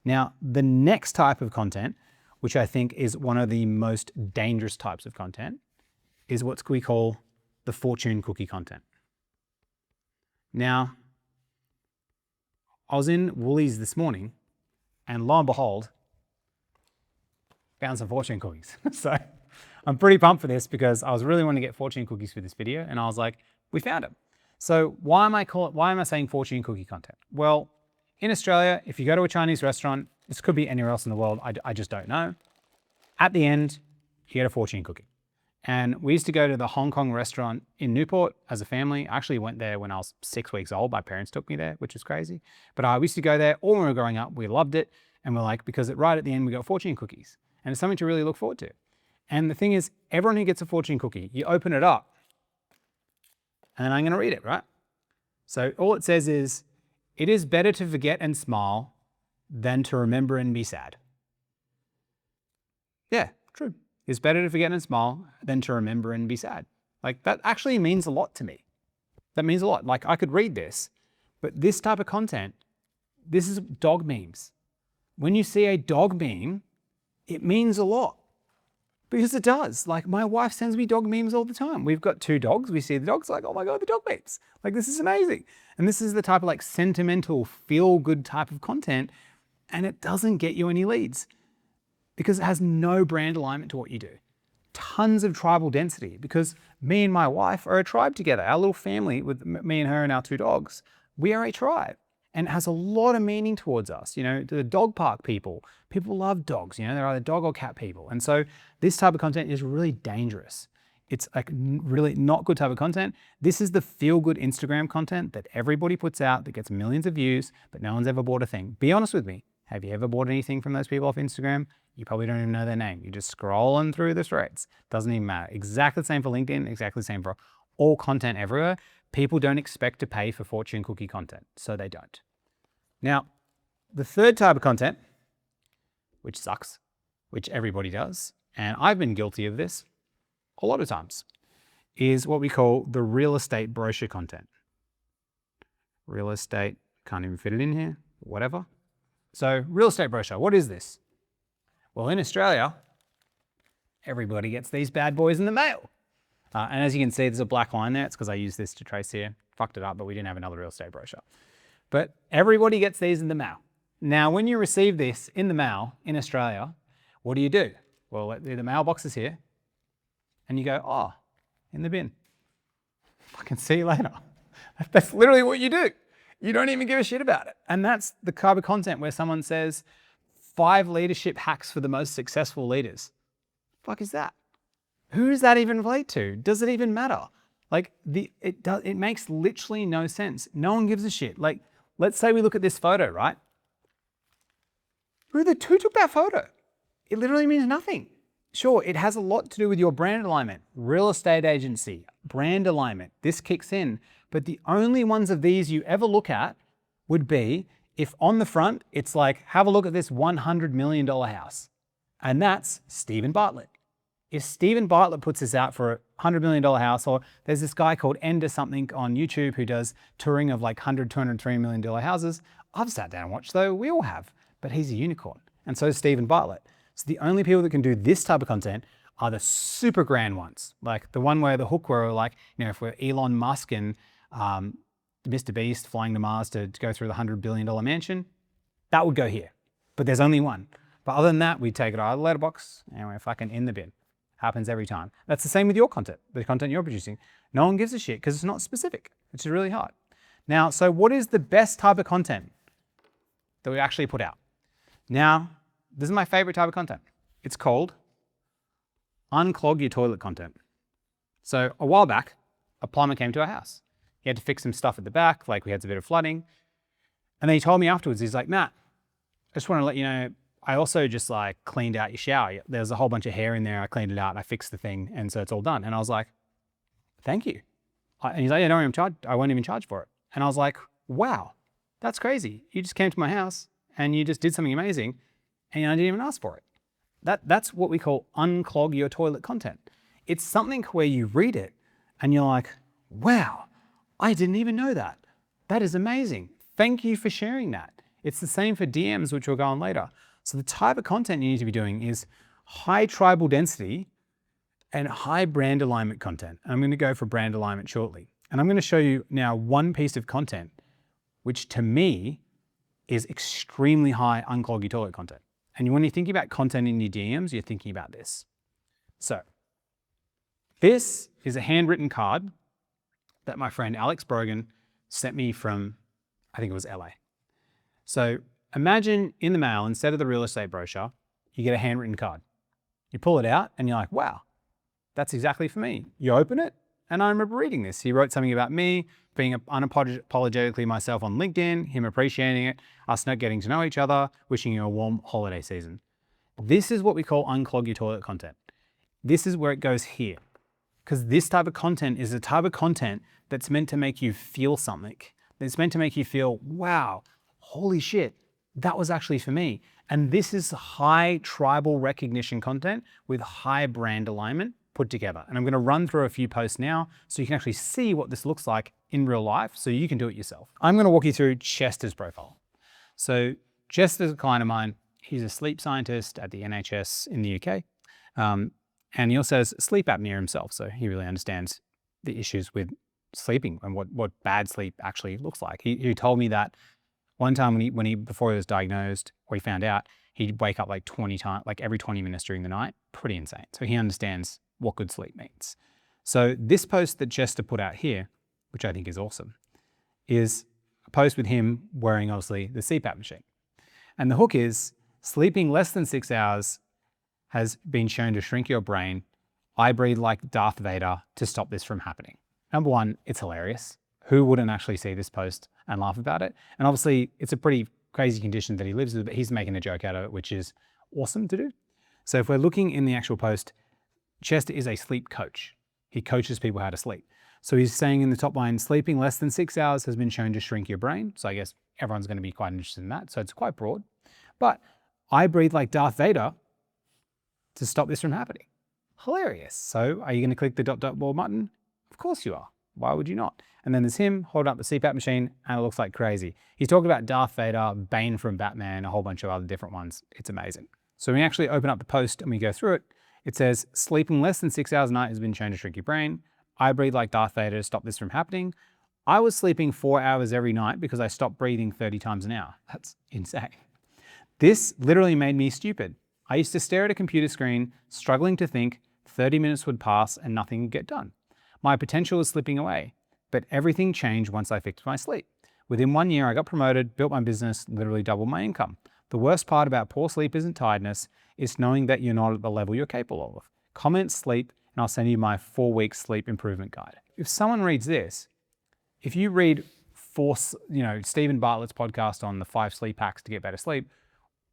Now, the next type of content, which I think is one of the most dangerous types of content, is what we call the fortune cookie content. Now, I was in Woolies this morning, and lo and behold, found some fortune cookies. So I'm pretty pumped for this because I was really wanting to get fortune cookies for this video, and I was like, we found them. So why am I saying fortune cookie content? Well, in Australia, if you go to a Chinese restaurant, this could be anywhere else in the world, I just don't know. At the end, you get a fortune cookie. And we used to go to the Hong Kong restaurant in Newport as a family. I actually went there when I was 6 weeks old. My parents took me there, which was crazy. But we used to go there all when we were growing up. We loved it. And we're like, because right at the end, we got fortune cookies. And it's something to really look forward to. And the thing is, everyone who gets a fortune cookie, you open it up. And I'm going to read it, right? So all it says is, it is better to forget and smile than to remember and be sad. Yeah, true. It's better to forget and smile than to remember and be sad. Like, that actually means a lot to me. That means a lot. Like, I could read this, but this type of content, this is dog memes. When you see a dog meme, it means a lot. Because it does. Like, my wife sends me dog memes all the time. We've got 2 dogs. We see the dogs, like, oh my God, the dog memes. Like, this is amazing. And this is the type of like sentimental, feel-good type of content, and it doesn't get you any leads because it has no brand alignment to what you do. Tons of tribal density because me and my wife are a tribe together. Our little family with me and her and our 2 dogs, we are a tribe. And it has a lot of meaning towards us. You know, the dog park people love dogs. You know, they're either dog or cat people. And so this type of content is really dangerous. It's like really not good type of content. This is the feel-good Instagram content that everybody puts out that gets millions of views, but no one's ever bought a thing. Be honest with me. Have you ever bought anything from those people off Instagram? You probably don't even know their name. You're just scrolling through the threads. Doesn't even matter. Exactly the same for LinkedIn, exactly the same for all content everywhere. People don't expect to pay for fortune cookie content, so they don't. Now, the third type of content, which sucks, which everybody does, and I've been guilty of this a lot of times, is what we call the real estate brochure content. Real estate, can't even fit it in here, whatever. So real estate brochure, what is this? Well, in Australia, everybody gets these bad boys in the mail. And as you can see, there's a black line there. It's because I used this to trace here. Fucked it up, but we didn't have another real estate brochure. But everybody gets these in the mail. Now, when you receive this in the mail in Australia, what do? Well, the mailbox is here. And you go, oh, in the bin. Fucking see you later. That's literally what you do. You don't even give a shit about it. And that's the kind of content where someone says, 5 leadership hacks for the most successful leaders. Fuck is that? Who does that even relate to? Does it even matter? Like it makes literally no sense. No one gives a shit. Like, let's say we look at this photo, right? Who took that photo? It literally means nothing. Sure, it has a lot to do with your brand alignment, real estate agency, brand alignment. This kicks in. But the only ones of these you ever look at would be if on the front, it's like, have a look at this $100 million house. And that's Steven Bartlett. If Steven Bartlett puts this out for a $100 million house, or there's this guy called Ender something on YouTube who does touring of like $100, $200, $300 million houses. I've sat down and watched though, we all have, but he's a unicorn. And so is Steven Bartlett. So the only people that can do this type of content are the super grand ones. Like the one where the hook where we're like, if we're Elon Musk and Mr. Beast flying to Mars to go through the $100 billion mansion, that would go here. But there's only one. But other than that, we take it out of the letterbox and we're fucking in the bin. Happens every time. That's the same with your content, the content you're producing. No one gives a shit because it's not specific, which is really hard. Now, so what is the best type of content that we actually put out? Now, this is my favorite type of content. It's called unclog your toilet content. So a while back, a plumber came to our house. He had to fix some stuff at the back, like we had a bit of flooding. And then he told me afterwards, he's like, Matt, I just want to let you know, I also just like cleaned out your shower. There's a whole bunch of hair in there. I cleaned it out and I fixed the thing. And so it's all done. And I was like, thank you. And he's like, yeah, I won't even charge for it. And I was like, wow, that's crazy. You just came to my house and you just did something amazing and I didn't even ask for it. That's what we call unclog your toilet content. It's something where you read it and you're like, wow, I didn't even know that. That is amazing. Thank you for sharing that. It's the same for DMs, which we'll go on later. So the type of content you need to be doing is high tribal density and high brand alignment content. And I'm going to go for brand alignment shortly. And I'm going to show you now one piece of content, which to me is extremely high unclog your toilet content. And when you're thinking about content in your DMs, you're thinking about this. So this is a handwritten card that my friend Alex Brogan sent me from, I think it was LA. So imagine in the mail, instead of the real estate brochure, you get a handwritten card. You pull it out and you're like, wow, that's exactly for me. You open it and I remember reading this. He wrote something about me being unapologetically myself on LinkedIn, him appreciating it, us not getting to know each other, wishing you a warm holiday season. This is what we call unclog your toilet content. This is where it goes here. Because this type of content is a type of content that's meant to make you feel something. It's meant to make you feel, wow, holy shit, that was actually for me. And this is high tribal recognition content with high brand alignment put together. And I'm going to run through a few posts now so you can actually see what this looks like in real life so you can do it yourself. I'm going to walk you through Chester's profile. So Chester's a client of mine. He's a sleep scientist at the NHS in the UK. And he also has sleep apnea himself. So he really understands the issues with sleeping and what bad sleep actually looks like. He told me that one time before he was diagnosed or he found out, he'd wake up like 20 times, like every 20 minutes during the night. Pretty insane. So he understands what good sleep means. So this post that Chester put out here, which I think is awesome, is a post with him wearing obviously the CPAP machine. And the hook is, sleeping less than 6 hours has been shown to shrink your brain. I breathe like Darth Vader to stop this from happening. Number one, it's hilarious. Who wouldn't actually see this post and laugh about it? And obviously it's a pretty crazy condition that he lives with, but he's making a joke out of it, which is awesome to do. So if we're looking in the actual post, Chester is a sleep coach. He coaches people how to sleep. So he's saying in the top line, sleeping less than 6 hours has been shown to shrink your brain. So I guess everyone's going to be quite interested in that. So it's quite broad. But I breathe like Darth Vader to stop this from happening. Hilarious. So are you going to click the ... button? Of course you are. Why would you not? And then there's him holding up the CPAP machine and it looks like crazy. He's talking about Darth Vader, Bane from Batman, a whole bunch of other different ones. It's amazing. So when we actually open up the post and we go through it, it says, sleeping less than 6 hours a night has been shown to shrink your brain. I breathe like Darth Vader to stop this from happening. I was sleeping 4 hours every night because I stopped breathing 30 times an hour. That's insane. This literally made me stupid. I used to stare at a computer screen, struggling to think. 30 minutes would pass and nothing would get done. My potential was slipping away, but everything changed once I fixed my sleep. Within 1 year, I got promoted, built my business, literally doubled my income. The worst part about poor sleep isn't tiredness, it's knowing that you're not at the level you're capable of. Comment sleep and I'll send you my 4-week sleep improvement guide. If someone reads this, if you read Steven Bartlett's podcast on the 5 sleep hacks to get better sleep,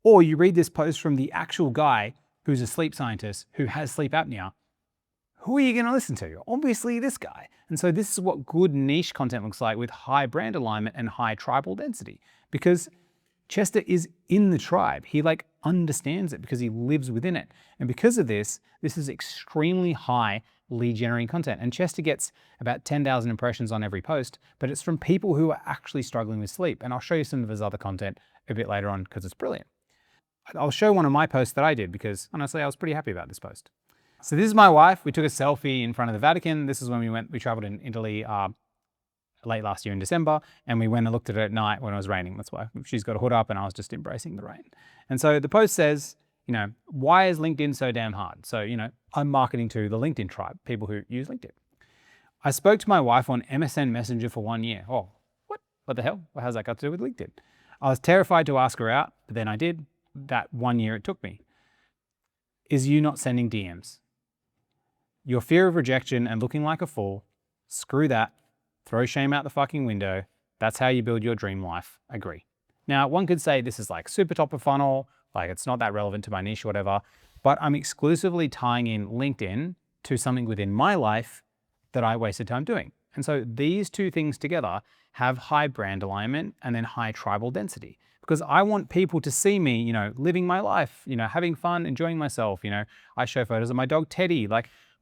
or you read this post from the actual guy who's a sleep scientist who has sleep apnea, who are you going to listen to? Obviously this guy. And so this is what good niche content looks like with high brand alignment and high tribal density, because Chester is in the tribe. He understands it because he lives within it. And because of this, this is extremely high lead generating content. And Chester gets about 10,000 impressions on every post, but it's from people who are actually struggling with sleep. And I'll show you some of his other content a bit later on because it's brilliant. I'll show one of my posts that I did because honestly, I was pretty happy about this post. So this is my wife. We took a selfie in front of the Vatican. This is when we traveled in Italy late last year in December, and we went and looked at it at night when it was raining. That's why she's got a hood up and I was just embracing the rain. And so the post says, why is LinkedIn so damn hard? So, I'm marketing to the LinkedIn tribe, people who use LinkedIn. I spoke to my wife on MSN Messenger for 1 year. Oh, what? What the hell? What has that got to do with LinkedIn? I was terrified to ask her out, but then I did. That 1 year it took me. Is you not sending DMs? Your fear of rejection and looking like a fool, screw that. Throw shame out the fucking window. That's how you build your dream life. Agree. Now, one could say this is super top of funnel, it's not that relevant to my niche or whatever, but I'm exclusively tying in LinkedIn to something within my life that I wasted time doing. And so these two things together have high brand alignment and then high tribal density, because I want people to see me, living my life, having fun, enjoying myself. I show photos of my dog, Teddy.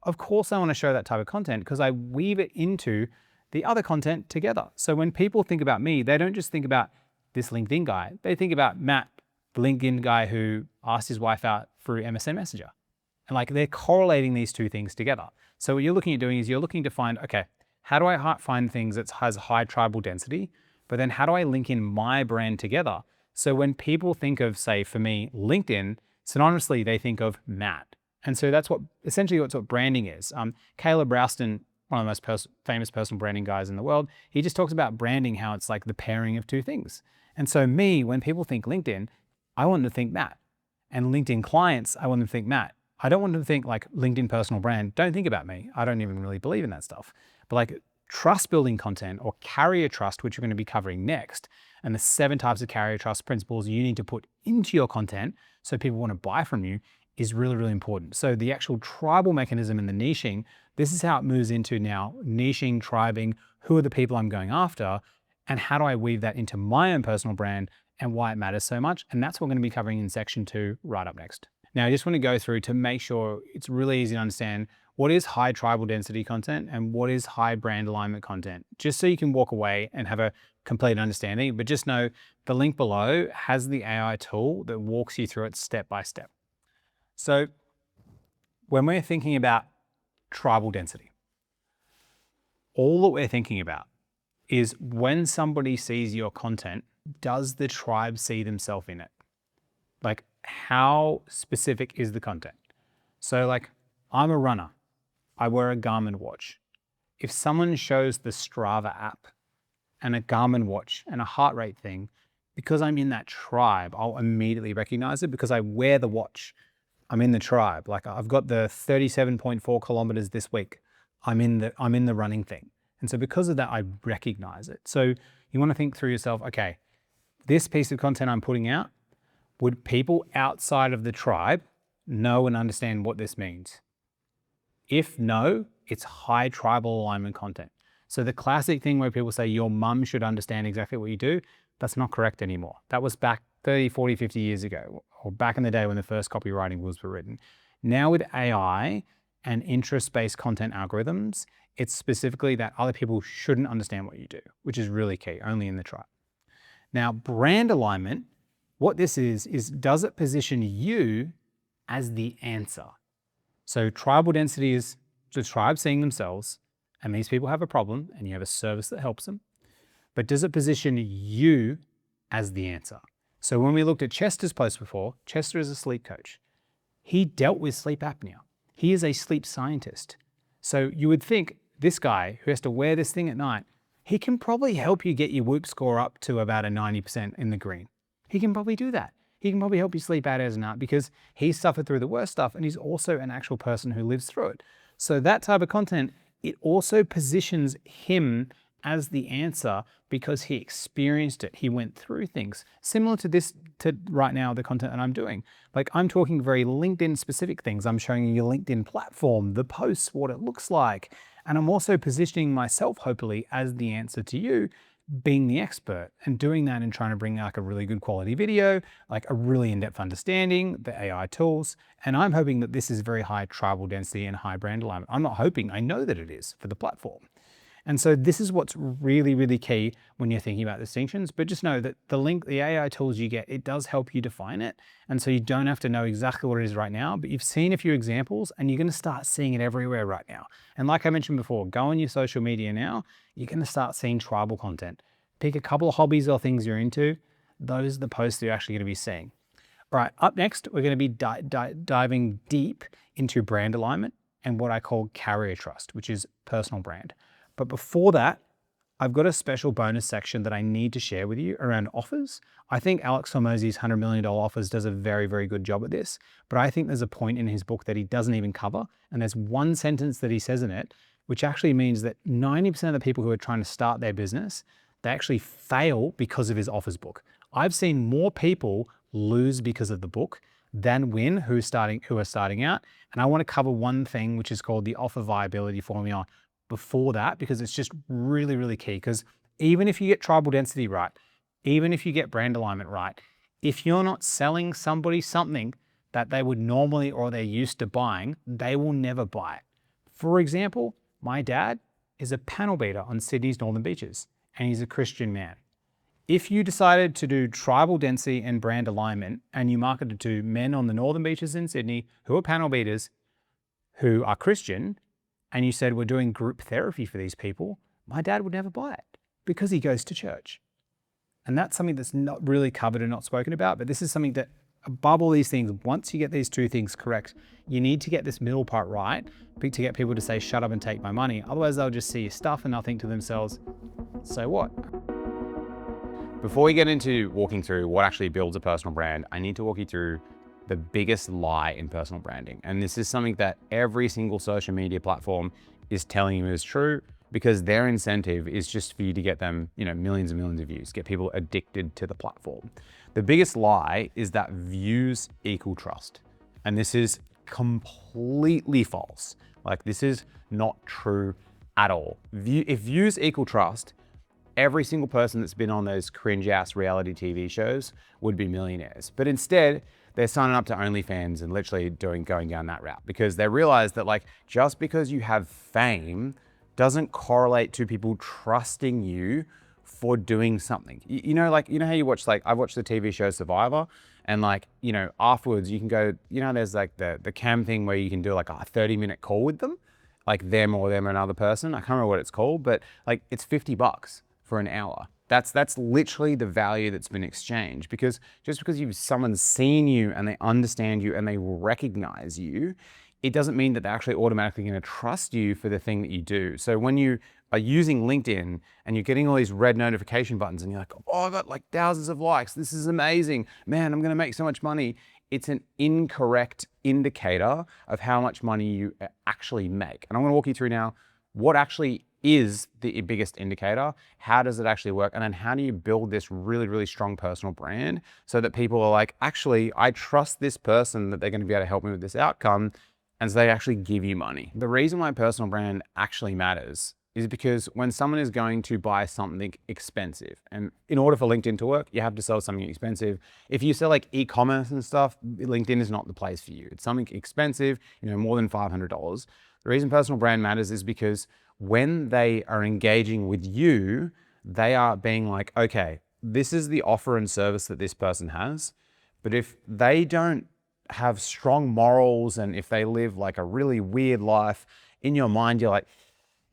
Of course I want to show that type of content because I weave it into the other content together. So when people think about me, they don't just think about this LinkedIn guy. They think about Matt, the LinkedIn guy who asked his wife out through MSN Messenger. And they're correlating these two things together. So what you're looking at doing is you're looking to find, okay, how do I find things that has high tribal density, but then how do I link in my brand together? So when people think of, say for me, LinkedIn, synonymously, they think of Matt. And so that's essentially what branding is. Caleb Rouston, one of the most famous personal branding guys in the world, he just talks about branding, how it's the pairing of two things. And so when people think LinkedIn, I want them to think Matt. And LinkedIn clients, I want them to think Matt. I don't want them to think LinkedIn personal brand. Don't think about me. I don't even really believe in that stuff. But trust building content or carrier trust, which we're going to be covering next, and the 7 types of carrier trust principles you need to put into your content so people want to buy from you is really, really important. So the actual tribal mechanism in the niching, this is how it moves into now niching, tribing, who are the people I'm going after, and how do I weave that into my own personal brand and why it matters so much. And that's what we're going to be covering in section 2 right up next. Now, I just want to go through to make sure it's really easy to understand what is high tribal density content and what is high brand alignment content, just so you can walk away and have a complete understanding. But just know the link below has the AI tool that walks you through it step by step. So when we're thinking about tribal density, all that we're thinking about is when somebody sees your content, does the tribe see themselves in it? How specific is the content? So I'm a runner. I wear a Garmin watch. If someone shows the Strava app and a Garmin watch and a heart rate thing, because I'm in that tribe, I'll immediately recognize it because I wear the watch. I'm in the tribe. I've got the 37.4 kilometers this week. I'm in the running thing. And so because of that, I recognize it. So you want to think through yourself, okay, this piece of content I'm putting out, would people outside of the tribe know and understand what this means? If no, it's high tribal alignment content. So the classic thing where people say your mum should understand exactly what you do, that's not correct anymore. That was back 30, 40, 50 years ago, or back in the day when the first copywriting rules were written. Now with AI and interest-based content algorithms, it's specifically that other people shouldn't understand what you do, which is really key, only in the tribe. Now, brand alignment, what this is does it position you as the answer? So tribal density is the tribe seeing themselves, and these people have a problem, and you have a service that helps them. But does it position you as the answer? So when we looked at Chester's post before, Chester is a sleep coach. He dealt with sleep apnea. He is a sleep scientist. So you would think this guy who has to wear this thing at night, he can probably help you get your Whoop score up to about a 90% in the green. He can probably do that. He can probably help you sleep 8 hours a night because he's suffered through the worst stuff and he's also an actual person who lives through it. So that type of content, it also positions him as the answer because he experienced it. He went through things similar to this, to right now, the content that I'm doing. Like I'm talking very LinkedIn specific things. I'm showing you your LinkedIn platform, the posts, what it looks like. And I'm also positioning myself, hopefully, as the answer to you, being the expert and doing that and trying to bring like a really good quality video, like a really in-depth understanding, the AI tools. And I'm hoping that this is very high tribal density and high brand alignment. I'm not hoping, I know that it is for the platform. And so this is what's really, really key when you're thinking about distinctions, but just know that the AI tools you get, it does help you define it. And so you don't have to know exactly what it is right now, but you've seen a few examples and you're going to start seeing it everywhere right now. And like I mentioned before, go on your social media now, you're going to start seeing tribal content. Pick a couple of hobbies or things you're into. Those are the posts that you're actually going to be seeing. All right, up next, we're going to be diving deep into brand alignment and what I call carrier trust, which is personal brand. But before that, I've got a special bonus section that I need to share with you around offers. I think Alex Hormozi's $100 million offers does a very, very good job at this, but I think there's a point in his book that he doesn't even cover. And there's one sentence that he says in it, which actually means that 90% of the people who are trying to start their business, they actually fail because of his offers book. I've seen more people lose because of the book than win who are starting out. And I want to cover one thing, which is called the offer viability formula before that, because it's just really, really key. Because even if you get tribal density right, even if you get brand alignment right, if you're not selling somebody something that they would normally or they're used to buying, they will never buy it. For example, my dad is a panel beater on Sydney's Northern Beaches, and he's a Christian man. If you decided to do tribal density and brand alignment and you marketed to men on the Northern Beaches in Sydney who are panel beaters, who are Christian, and you said we're doing group therapy for these people, my dad would never buy it because he goes to church. And that's something that's not really covered and not spoken about, but this is something that above all these things, once you get these two things correct, you need to get this middle part right to get people to say, shut up and take my money. Otherwise they'll just see your stuff and they'll think to themselves, so what? Before we get into walking through what actually builds a personal brand, I need to walk you through the biggest lie in personal branding. And this is something that every single social media platform is telling you is true, because their incentive is just for you to get them, millions and millions of views, get people addicted to the platform. The biggest lie is that views equal trust. And this is completely false. Like, this is not true at all. If views equal trust, every single person that's been on those cringe ass reality TV shows would be millionaires. But instead, they're signing up to OnlyFans and literally going down that route, because they realize that just because you have fame doesn't correlate to people trusting you for doing something. You know how you watch, I've watched the TV show Survivor, and afterwards you can go, there's the cam thing where you can do a 30-minute call with them, them or another person. I can't remember what it's called, but it's $50 for an hour. That's literally the value that's been exchanged, because just because someone's seen you and they understand you and they recognize you, it doesn't mean that they're actually automatically going to trust you for the thing that you do. So when you are using LinkedIn and you're getting all these red notification buttons and you're like, oh, I got thousands of likes, this is amazing, man, I'm going to make so much money. It's an incorrect indicator of how much money you actually make. And I'm going to walk you through now what actually is the biggest indicator, how does it actually work, and then how do you build this really, really strong personal brand so that people are like, actually, I trust this person that they're going to be able to help me with this outcome, and so they actually give you money. The reason why personal brand actually matters is because when someone is going to buy something expensive, and in order for LinkedIn to work, you have to sell something expensive. If you sell e-commerce and stuff, LinkedIn is not the place for you. It's something expensive, more than $500. The reason personal brand matters is because when they are engaging with you, they are being like, okay, this is the offer and service that this person has. But if they don't have strong morals, and if they live a really weird life, in your mind, you're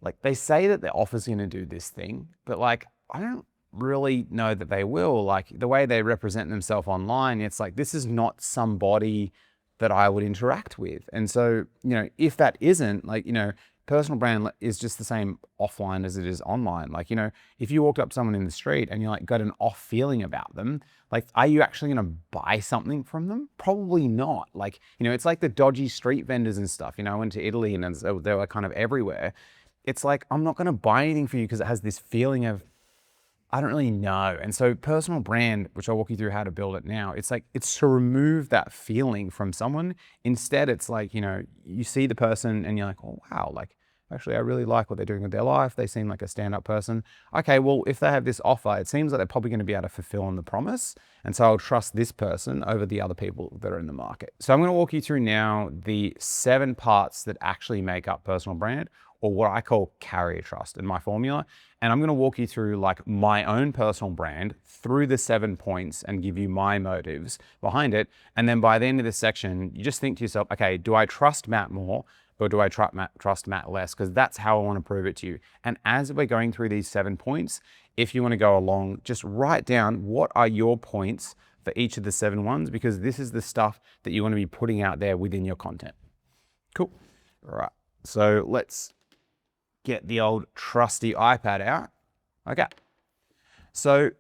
like they say that their offer's going to do this thing, but I don't really know that they will. The way they represent themselves online, it's this is not somebody that I would interact with. And so, if that isn't personal brand is just the same offline as it is online. Like, you know, if you walked up to someone in the street and you like got an off feeling about them, like, are you actually going to buy something from them? Probably not. Like, you know, it's like the dodgy street vendors and stuff. You know, I went to Italy and they were kind of everywhere. It's like, I'm not going to buy anything for you because it has this feeling of, I don't really know. And so personal brand, which I'll walk you through how to build it now, it's like, it's to remove that feeling from someone. Instead, it's like, you know, you see the person and you're like, oh, wow, like, actually, I really like what they're doing with their life. They seem like a stand-up person. Okay, well, if they have this offer, it seems like they're probably going to be able to fulfill on the promise. And so I'll trust this person over the other people that are in the market. So I'm going to walk you through now the 7 parts that actually make up personal brand, or what I call carrier trust in my formula. And I'm going to walk you through like my own personal brand through the 7 points and give you my motives behind it. And then by the end of this section, you just think to yourself, okay, do I trust Matt more? Or do I trust Matt less? Because that's how I want to prove it to you. And as we're going through these 7 points, if you want to go along, just write down what are your points for each of the 7 ones, because this is the stuff that you want to be putting out there within your content. Cool. All right. So let's get the old trusty iPad out. Okay. So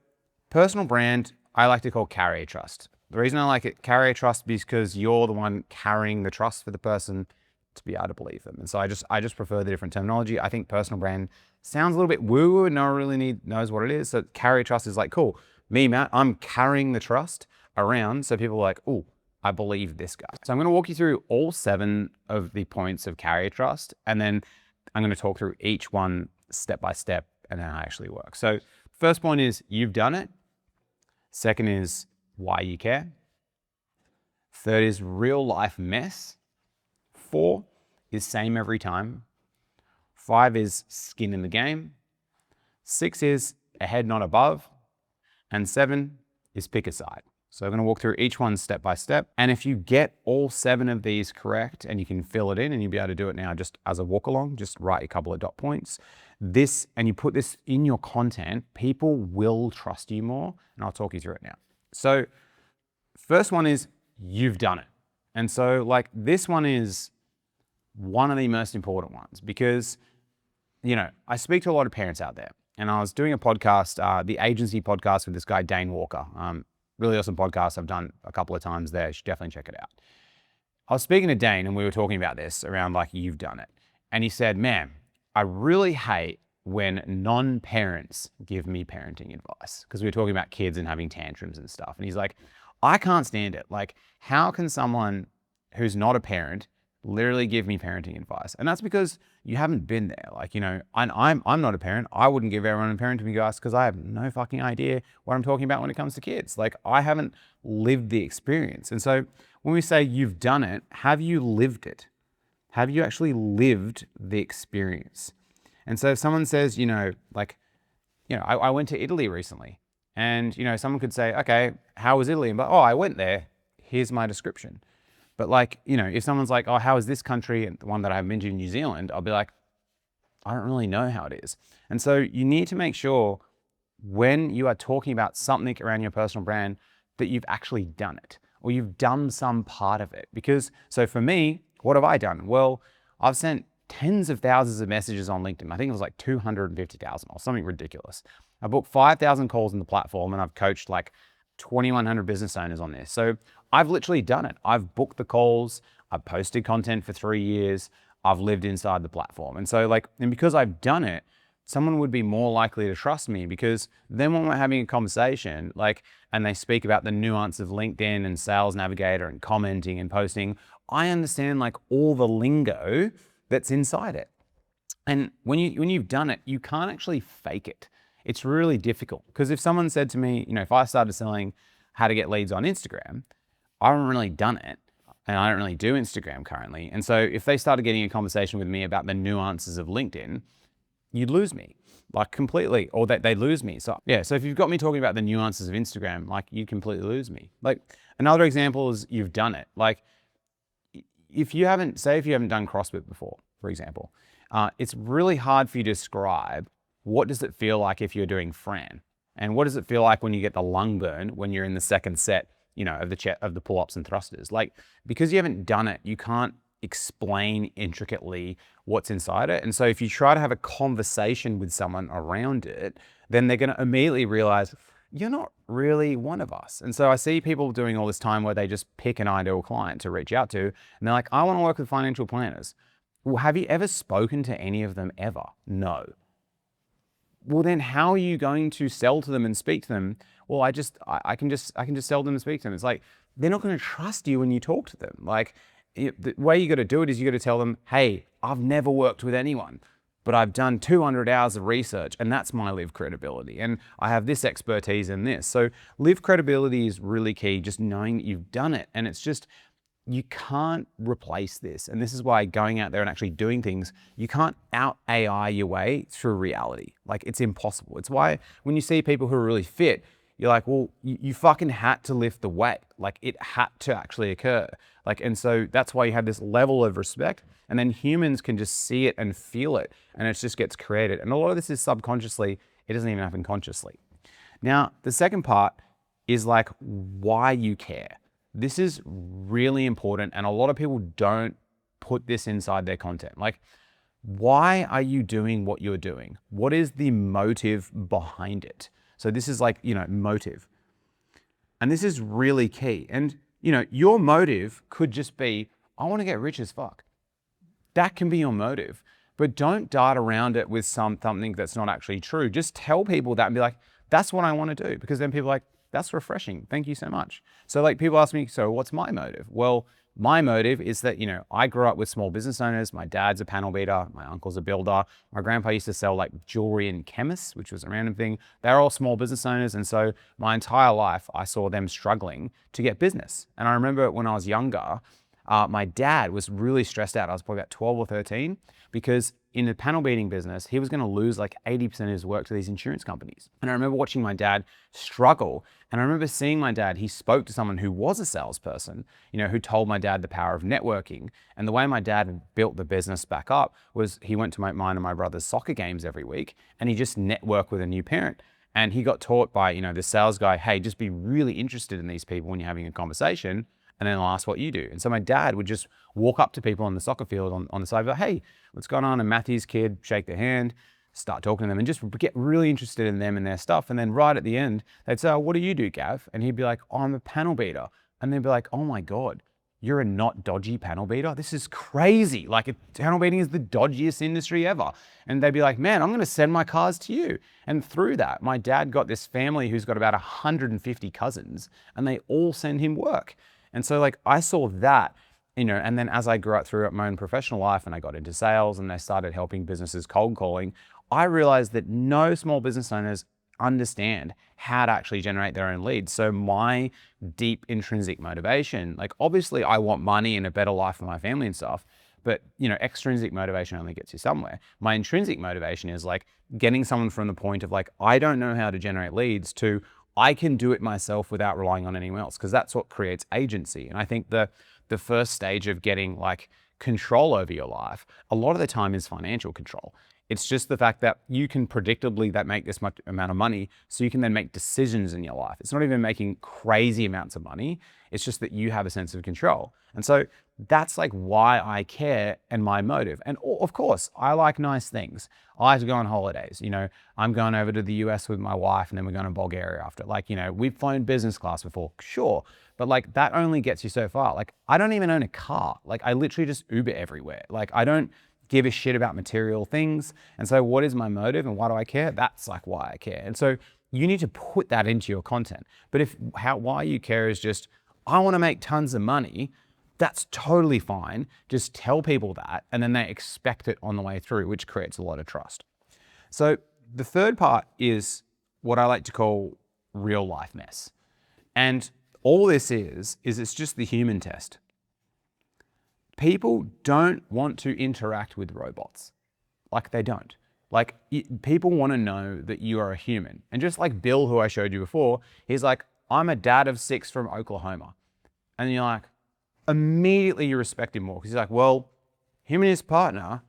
personal brand, I like to call carrier trust. The reason I like it carrier trust is because you're the one carrying the trust for the person to be able to believe them. And so I just prefer the different terminology. I think personal brand sounds a little bit woo-woo and no one really knows what it is. So carrier trust is like, cool, me, Matt, I'm carrying the trust around. So people are like, oh, I believe this guy. So I'm going to walk you through all 7 of the points of carrier trust. And then I'm going to talk through each one step by step and how it actually works. So first point is you've done it. Second is why you care. Third is real life mess. 4 is same every time. 5 is skin in the game. 6 is ahead, not above. And 7 is pick a side. So I'm going to walk through each one step by step. And if you get all 7 of these correct and you can fill it in, and you'll be able to do it now just as a walk along, just write a couple of dot points. And you put this in your content, people will trust you more. And I'll talk you through it now. So first one is you've done it. And so like this one is one of the most important ones because, you know, I speak to a lot of parents out there, and I was doing a podcast, the agency podcast with this guy, Dane Walker. Really awesome podcast. I've done a couple of times there. You should definitely check it out. I was speaking to Dane and we were talking about this around like, you've done it. And he said, man, I really hate when non-parents give me parenting advice, because we were talking about kids and having tantrums and stuff. And he's like, I can't stand it. Like, how can someone who's not a parent literally give me parenting advice? And that's because you haven't been there. Like, you know, I'm not a parent. I wouldn't give everyone a parenting advice because I have no fucking idea what I'm talking about when it comes to kids. Like, I haven't lived the experience. And so when we say you've done it, have you lived it? Have you actually lived the experience? And so if someone says, you know, like, you know, I went to Italy recently, and, you know, someone could say, okay, how was Italy? And oh, I went there. Here's my description. But like, you know, if someone's like, oh, how is this country? And the one that I've mentioned, New Zealand, I'll be like, I don't really know how it is. And so you need to make sure when you are talking about something around your personal brand that you've actually done it, or you've done some part of it. Because, so for me, what have I done? Well, I've sent tens of thousands of messages on LinkedIn. I think it was like 250,000 or something ridiculous. I booked 5,000 calls in the platform, and I've coached like 2,100 business owners on this. So I've literally done it. I've booked the calls. I've posted content for 3 years. I've lived inside the platform. And so like, and because I've done it, someone would be more likely to trust me, because then when we're having a conversation, like, and they speak about the nuance of LinkedIn and Sales Navigator and commenting and posting, I understand like all the lingo that's inside it. And when you've done it, you can't actually fake it. It's really difficult, because if someone said to me, you know, if I started selling how to get leads on Instagram, I haven't really done it, and I don't really do Instagram currently. And so if they started getting a conversation with me about the nuances of LinkedIn, you'd lose me, like completely, or that they'd lose me. So yeah, so if you've got me talking about the nuances of Instagram, like, you completely lose me. Like, another example is you've done it. Like, if you haven't done CrossFit before, for example, it's really hard for you to describe what does it feel like if you're doing Fran, and what does it feel like when you get the lung burn when you're in the second set, you know, of the pull-ups and thrusters. Like, because you haven't done it, you can't explain intricately what's inside it. And so if you try to have a conversation with someone around it, then they're going to immediately realize you're not really one of us. And so I see people doing all this time where they just pick an ideal client to reach out to, and they're like, I want to work with financial planners. Well, have you ever spoken to any of them ever? No. Well, then how are you going to sell to them and speak to them? Well, I can just sell them and speak to them. It's like, they're not going to trust you when you talk to them. Like, the way you got to do it is you got to tell them, hey, I've never worked with anyone, but I've done 200 hours of research, and that's my live credibility. And I have this expertise in this. So live credibility is really key, just knowing that you've done it. And it's just, you can't replace this. And this is why going out there and actually doing things, you can't out AI your way through reality. Like, it's impossible. It's why when you see people who are really fit, you're like, well, you fucking had to lift the weight. Like, it had to actually occur. Like, and so that's why you have this level of respect, and then humans can just see it and feel it, and it just gets created. And a lot of this is subconsciously, it doesn't even happen consciously. Now, the second part is like why you care. This is really important, and a lot of people don't put this inside their content. Like, why are you doing what you're doing? What is the motive behind it? So this is like, motive. And this is really key. And, your motive could just be, I want to get rich as fuck. That can be your motive, but don't dart around it with something that's not actually true. Just tell people that and be like, that's what I want to do. Because then people are like, that's refreshing. Thank you so much. So like, people ask me, so what's my motive? Well, my motive is that, I grew up with small business owners. My dad's a panel beater. My uncle's a builder. My grandpa used to sell like jewelry and chemists, which was a random thing. They're all small business owners. And so my entire life, I saw them struggling to get business. And I remember when I was younger, my dad was really stressed out. I was probably about 12 or 13, because in the panel beating business, he was going to lose like 80% of his work to these insurance companies. And I remember watching my dad struggle. And I remember seeing my dad, he spoke to someone who was a salesperson, who told my dad the power of networking. And the way my dad built the business back up was he went to mine and my brother's soccer games every week, and he just networked with a new parent. And he got taught by, the sales guy, hey, just be really interested in these people when you're having a conversation, and then they'll ask what you do. And so my dad would just walk up to people on the soccer field on the side, like, hey, what's going on? And Matthew's kid, shake their hand, start talking to them, and just get really interested in them and their stuff. And then right at the end, they'd say, oh, what do you do, Gav? And he'd be like, oh, I'm a panel beater. And they'd be like, oh my God, you're a not dodgy panel beater? This is crazy. Like, panel beating is the dodgiest industry ever. And they'd be like, man, I'm going to send my cars to you. And through that, my dad got this family who's got about 150 cousins, and they all send him work. And so like, I saw that, and then as I grew up throughout my own professional life and I got into sales and I started helping businesses cold calling, I realized that no small business owners understand how to actually generate their own leads. So my deep intrinsic motivation, like, obviously I want money and a better life for my family and stuff, but extrinsic motivation only gets you somewhere. My intrinsic motivation is like getting someone from the point of like, I don't know how to generate leads, to I can do it myself without relying on anyone else, because that's what creates agency. And I think the first stage of getting like control over your life, a lot of the time, is financial control. It's just the fact that you can predictably make this much amount of money, so you can then make decisions in your life. It's not even making crazy amounts of money. It's just that you have a sense of control. And so that's like why I care and my motive. And of course, I like nice things. I like to go on holidays. I'm going over to the US with my wife, and then we're going to Bulgaria after. Like, we've flown business class before, sure. But like, that only gets you so far. Like, I don't even own a car. Like, I literally just Uber everywhere. Like, I don't give a shit about material things. And so what is my motive and why do I care? That's like why I care. And so you need to put that into your content. But why you care is just, I want to make tons of money, that's totally fine. Just tell people that, and then they expect it on the way through, which creates a lot of trust. So the third part is what I like to call real life mess. And all this is it's just the human test. People don't want to interact with robots. Like, they don't. Like, people want to know that you are a human. And just like Bill, who I showed you before, he's like, I'm a dad of 6 from Oklahoma. And you're like, immediately you respect him more, because he's like, well, him and his partner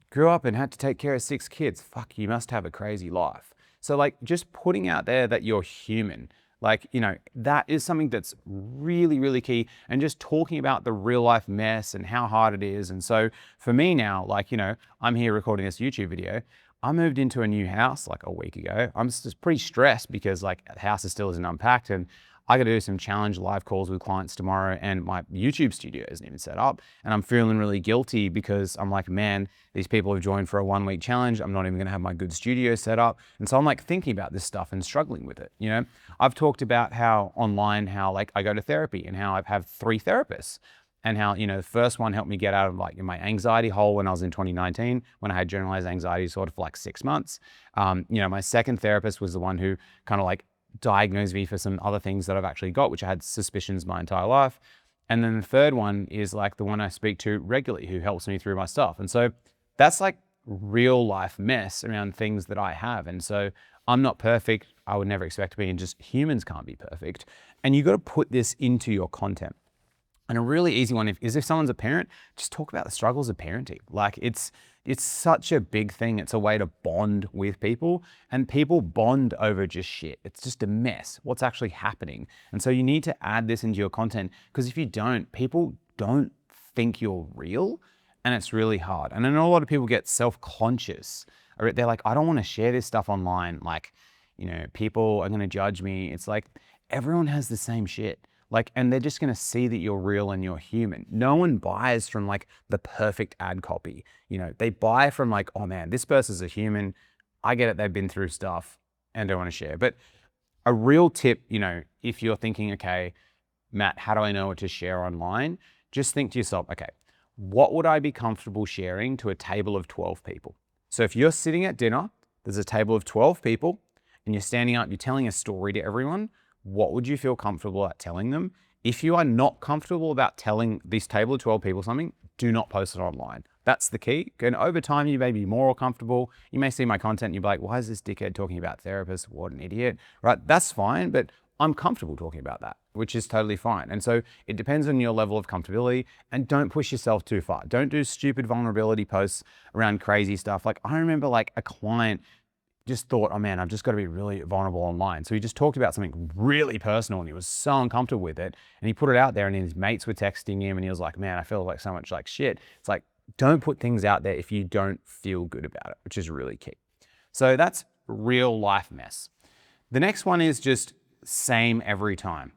grew up and had to take care of 6 kids. Fuck, you must have a crazy life. So like, just putting out there that you're human, Like, you know, that is something that's really, really key. And just talking about the real life mess and how hard it is. And so for me now, like, you know, I'm here recording this YouTube video. I moved into a new house like a week ago. I'm just pretty stressed because like the house still isn't unpacked, and I got to do some challenge live calls with clients tomorrow, and my YouTube studio isn't even set up. And I'm feeling really guilty because I'm like, man, these people have joined for a 1 week challenge. I'm not even gonna have my good studio set up. And so I'm like thinking about this stuff and struggling with it. You know, I've talked about how online, how like I go to therapy and how I've had 3 therapists. And how, you know, the first one helped me get out of like my anxiety hole when I was in 2019, when I had generalized anxiety disorder for like 6 months. You know, my second therapist was the one who kind of like diagnosed me for some other things that I've actually got, which I had suspicions my entire life. And then the third one is like the one I speak to regularly, who helps me through my stuff. And so that's like real life mess around things that I have. And so I'm not perfect. I would never expect to be, and just humans can't be perfect. And you got to put this into your content. And a really easy one is if someone's a parent, just talk about the struggles of parenting. Like it's such a big thing. It's a way to bond with people, and people bond over just shit. It's just a mess. What's actually happening? And so you need to add this into your content, because if you don't, people don't think you're real, and it's really hard. And I know a lot of people get self-conscious. They're like, I don't want to share this stuff online. Like, you know, people are going to judge me. It's like, everyone has the same shit. Like, and they're just going to see that you're real and you're human. No one buys from like the perfect ad copy. You know, they buy from like, oh man, this person's a human. I get it. They've been through stuff and don't want to share. But a real tip, you know, if you're thinking, okay, Matt, how do I know what to share online? Just think to yourself, okay, what would I be comfortable sharing to a table of 12 people? So if you're sitting at dinner, there's a table of 12 people and you're standing up, you're telling a story to everyone, what would you feel comfortable at telling them? If you are not comfortable about telling this table of 12 people something, do not post it online. That's the key. And over time, you may be more comfortable. You may see my content and you'll be like, why is this dickhead talking about therapists? What an idiot, right? That's fine, but I'm comfortable talking about that, which is totally fine. And so it depends on your level of comfortability, and don't push yourself too far. Don't do stupid vulnerability posts around crazy stuff. Like I remember like a client just thought, oh man, I've just got to be really vulnerable online. So he just talked about something really personal and he was so uncomfortable with it. And he put it out there and his mates were texting him and he was like, man, I feel like so much like shit. It's like, don't put things out there if you don't feel good about it, which is really key. So that's real life mess. The next one is just same every time.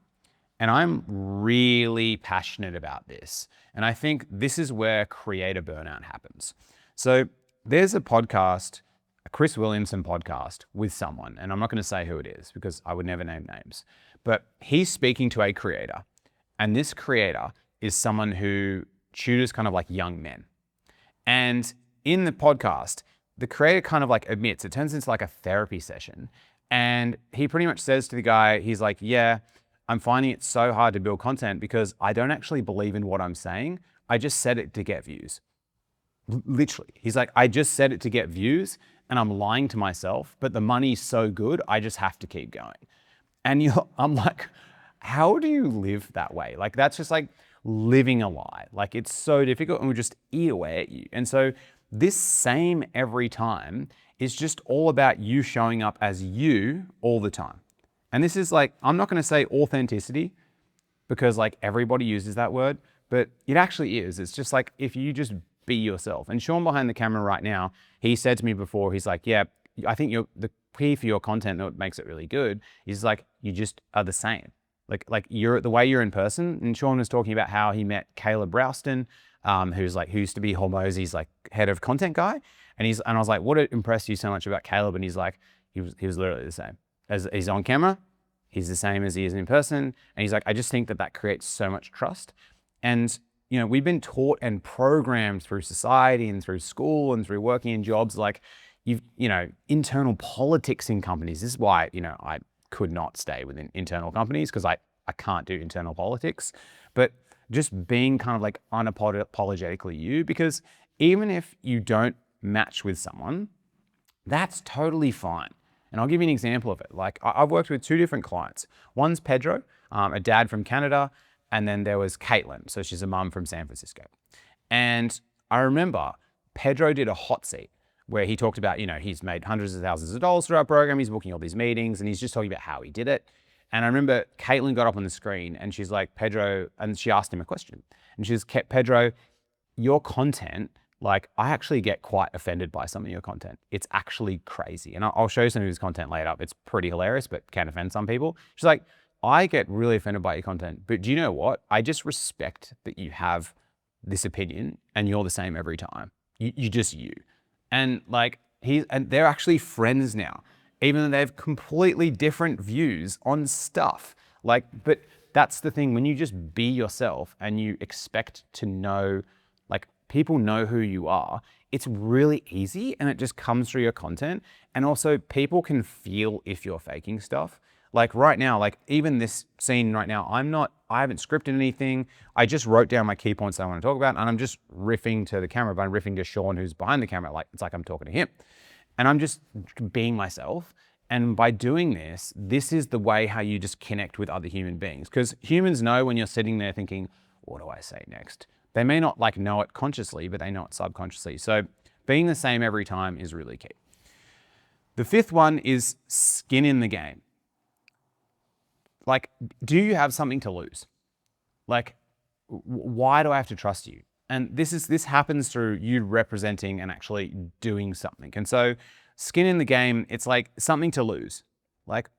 And I'm really passionate about this. And I think this is where creator burnout happens. So there's a podcast, a Chris Williamson podcast with someone, and I'm not going to say who it is because I would never name names, but he's speaking to a creator, and this creator is someone who tutors kind of like young men. And in the podcast, the creator kind of like admits, it turns into like a therapy session. And he pretty much says to the guy, he's like, yeah, I'm finding it so hard to build content because I don't actually believe in what I'm saying. I just said it to get views. Literally. He's like, I just said it to get views and I'm lying to myself, but the money's so good, I just have to keep going. And I'm like, how do you live that way? Like, that's just like living a lie. Like, it's so difficult and we just eat away at you. And so this same every time is just all about you showing up as you all the time. And this is like, I'm not going to say authenticity because like everybody uses that word, but it actually is. It's just like, if you just be yourself. And Sean behind the camera right now, he said to me before, he's like, yeah, I think the key for your content that makes it really good is like, you just are the same. Like you're the way you're in person. And Sean was talking about how he met Caleb Browston, who used to be Hormozi's like head of content guy. And I was like, what impressed you so much about Caleb? And he's like, he was literally the same. As he's on camera, he's the same as he is in person. And he's like, I just think that creates so much trust. And you know, we've been taught and programmed through society and through school and through working in jobs, like internal politics in companies. This is why, I could not stay within internal companies because I can't do internal politics, but just being kind of like unapologetically you, because even if you don't match with someone, that's totally fine. And I'll give you an example of it. Like I've worked with 2 different clients. One's Pedro, a dad from Canada, and then there was Caitlin. So she's a mum from San Francisco. And I remember Pedro did a hot seat where he talked about, he's made hundreds of thousands of dollars through our program. He's booking all these meetings and he's just talking about how he did it. And I remember Caitlin got up on the screen and she's like, Pedro, and she asked him a question. And she's, Pedro, your content, like I actually get quite offended by some of your content. It's actually crazy. And I'll show you some of his content later. It's pretty hilarious, but can offend some people. She's like, I get really offended by your content, but do you know what? I just respect that you have this opinion and you're the same every time. You just you. And like and they're actually friends now, even though they have completely different views on stuff. Like, but that's the thing, when you just be yourself and you expect to know, like people know who you are, it's really easy and it just comes through your content. And also people can feel if you're faking stuff. Like right now, like even this scene right now, I haven't scripted anything. I just wrote down my key points that I want to talk about and I'm just riffing to the camera, but I'm riffing to Sean who's behind the camera. Like it's like I'm talking to him and I'm just being myself. And by doing this, this is the way how you just connect with other human beings. Because humans know when you're sitting there thinking, what do I say next? They may not like know it consciously, but they know it subconsciously. So being the same every time is really key. The fifth one is skin in the game. Like, do you have something to lose? Like, why do I have to trust you? And this happens through you representing and actually doing something. And so skin in the game, it's like something to lose. Like,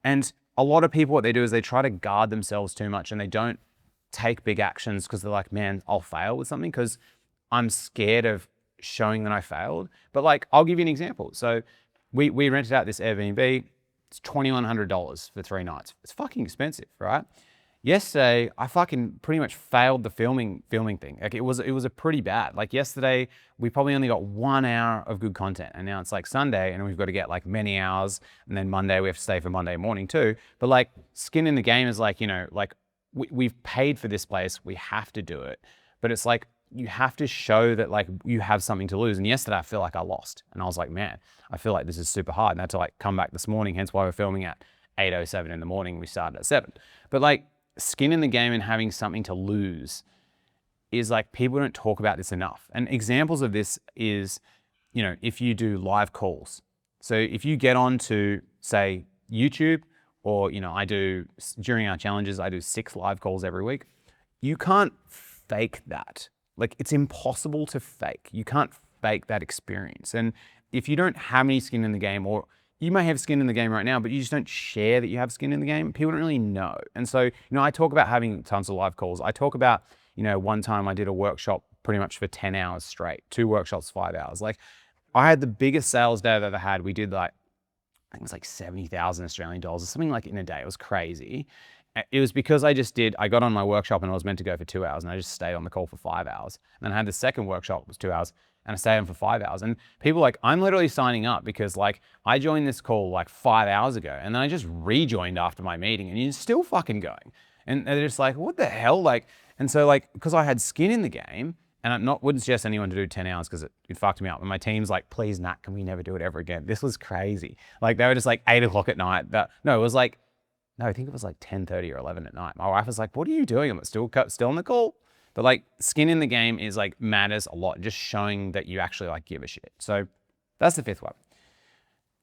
and a lot of people, what they do is they try to guard themselves too much and they don't take big actions because they're like, man, I'll fail with something because I'm scared of showing that I failed. But like, I'll give you an example. So we rented out this Airbnb. It's $2,100 for 3 nights. It's fucking expensive, right? Yesterday, I fucking pretty much failed the filming thing. Like it was a pretty bad. Like yesterday, we probably only got 1 hour of good content, and now it's like Sunday, and we've got to get like many hours, and then Monday we have to stay for Monday morning too. But like skin in the game is like, you know, like we've paid for this place, we have to do it. But it's like you have to show that like you have something to lose. And yesterday I feel like I lost, and I was like, man, I feel like this is super hard, and I had to like come back this morning. Hence why we're filming at 8:07 in the morning. We started at 7. But like skin in the game and having something to lose is like, people don't talk about this enough. And examples of this is, you know, if you do live calls. So if you get on to say YouTube, or, you know, I do during our challenges, I do 6 live calls every week. You can't fake that. Like it's impossible to fake. You can't fake that experience. And if you don't have any skin in the game, or you may have skin in the game right now, but you just don't share that you have skin in the game, people don't really know. And so, you know, I talk about having tons of live calls. I talk about, you know, one time I did a workshop pretty much for 10 hours straight, 2 workshops, 5 hours. Like I had the biggest sales day I've ever had. We did like, I think it was like 70,000 Australian dollars or something like in a day. It was crazy. It was because I got on my workshop and I was meant to go for 2 hours and I just stayed on the call for 5 hours. And then I had the second workshop, it was 2 hours, and I stayed on for 5 hours. And people like, I'm literally signing up because like I joined this call like 5 hours ago and then I just rejoined after my meeting and you're still fucking going. And they're just like, what the hell? Like, and so like, because I had skin in the game, and I wouldn't suggest anyone to do 10 hours because it fucked me up. And my team's like, please, Nat, can we never do it ever again? This was crazy. Like they were just like 8 o'clock at night. No, it was like, no, I think it was like 10:30 or 11 at night. My wife was like, what are you doing? I'm still on the call. But like skin in the game is like matters a lot. Just showing that you actually like give a shit. So that's the 5th one.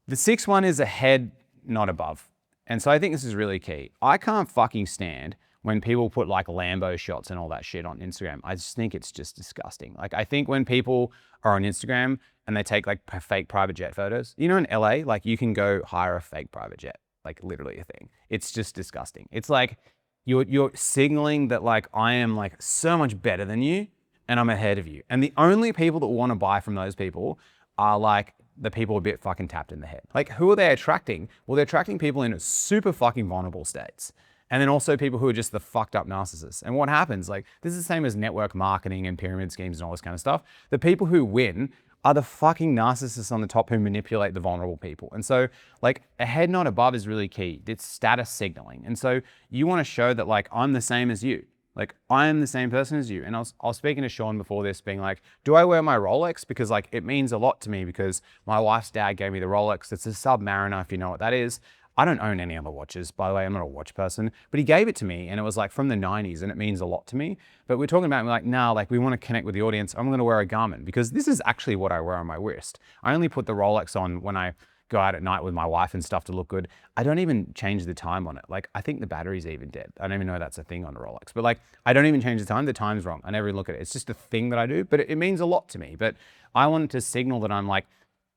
The 6th one is ahead, not above. And so I think this is really key. I can't fucking stand when people put like Lambo shots and all that shit on Instagram. I just think it's just disgusting. Like I think when people are on Instagram and they take like fake private jet photos, you know, in LA, like you can go hire a fake private jet, like literally a thing. It's just disgusting. It's like you're signaling that like I am like so much better than you and I'm ahead of you. And the only people that want to buy from those people are like the people a bit fucking tapped in the head. Like who are they attracting? Well, they're attracting people in super fucking vulnerable states. And then also people who are just the fucked up narcissists. And what happens, like this is the same as network marketing and pyramid schemes and all this kind of stuff. The people who win are the fucking narcissists on the top who manipulate the vulnerable people. And so like ahead, not above is really key. It's status signaling. And so you want to show that like, I'm the same as you. Like I am the same person as you. And I was speaking to Sean before this being like, do I wear my Rolex? Because like, it means a lot to me because my wife's dad gave me the Rolex. It's a Submariner, if you know what that is. I don't own any other watches, by the way. I'm not a watch person, but he gave it to me and it was like from the 90s and it means a lot to me. But we're talking about, and we're like, nah, like we want to connect with the audience. I'm going to wear a Garmin because this is actually what I wear on my wrist. I only put the Rolex on when I go out at night with my wife and stuff to look good. I don't even change the time on it. Like, I think the battery's even dead. I don't even know that's a thing on a Rolex, but like, I don't even change the time. The time's wrong. I never even look at it. It's just a thing that I do, but it means a lot to me. But I wanted to signal that I'm like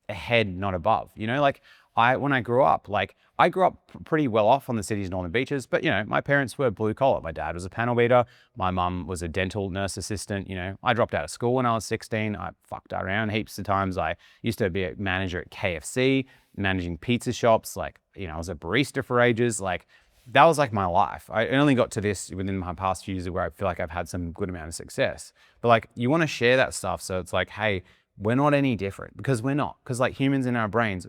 ahead, not above, you know, like when I grew up, like I grew up pretty well off on the city's northern beaches, but you know, my parents were blue collar. My dad was a panel beater. My mum was a dental nurse assistant. You know, I dropped out of school when I was 16. I fucked around heaps of times. I used to be a manager at KFC, managing pizza shops. Like, you know, I was a barista for ages. Like, that was like my life. I only got to this within my past few years where I feel like I've had some good amount of success. But like, you want to share that stuff. So it's like, hey, we're not any different, because we're not. Because like humans in our brains,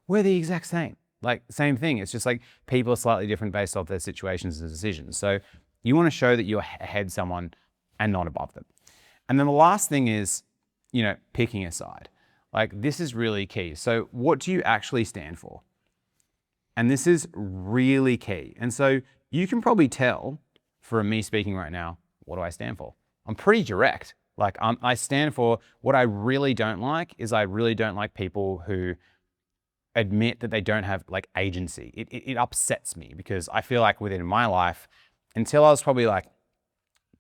we're the exact same. Like, same thing. It's just like people are slightly different based off their situations and decisions. So you want to show that you're ahead someone and not above them. And then the last thing is, you know, picking a side. Like, this is really key. So what do you actually stand for? And this is really key. And so you can probably tell from me speaking right now, what do I stand for? I'm pretty direct. Like, I stand for what I really don't like is I really don't like people who admit that they don't have like agency. It upsets me because I feel like within my life, until I was probably like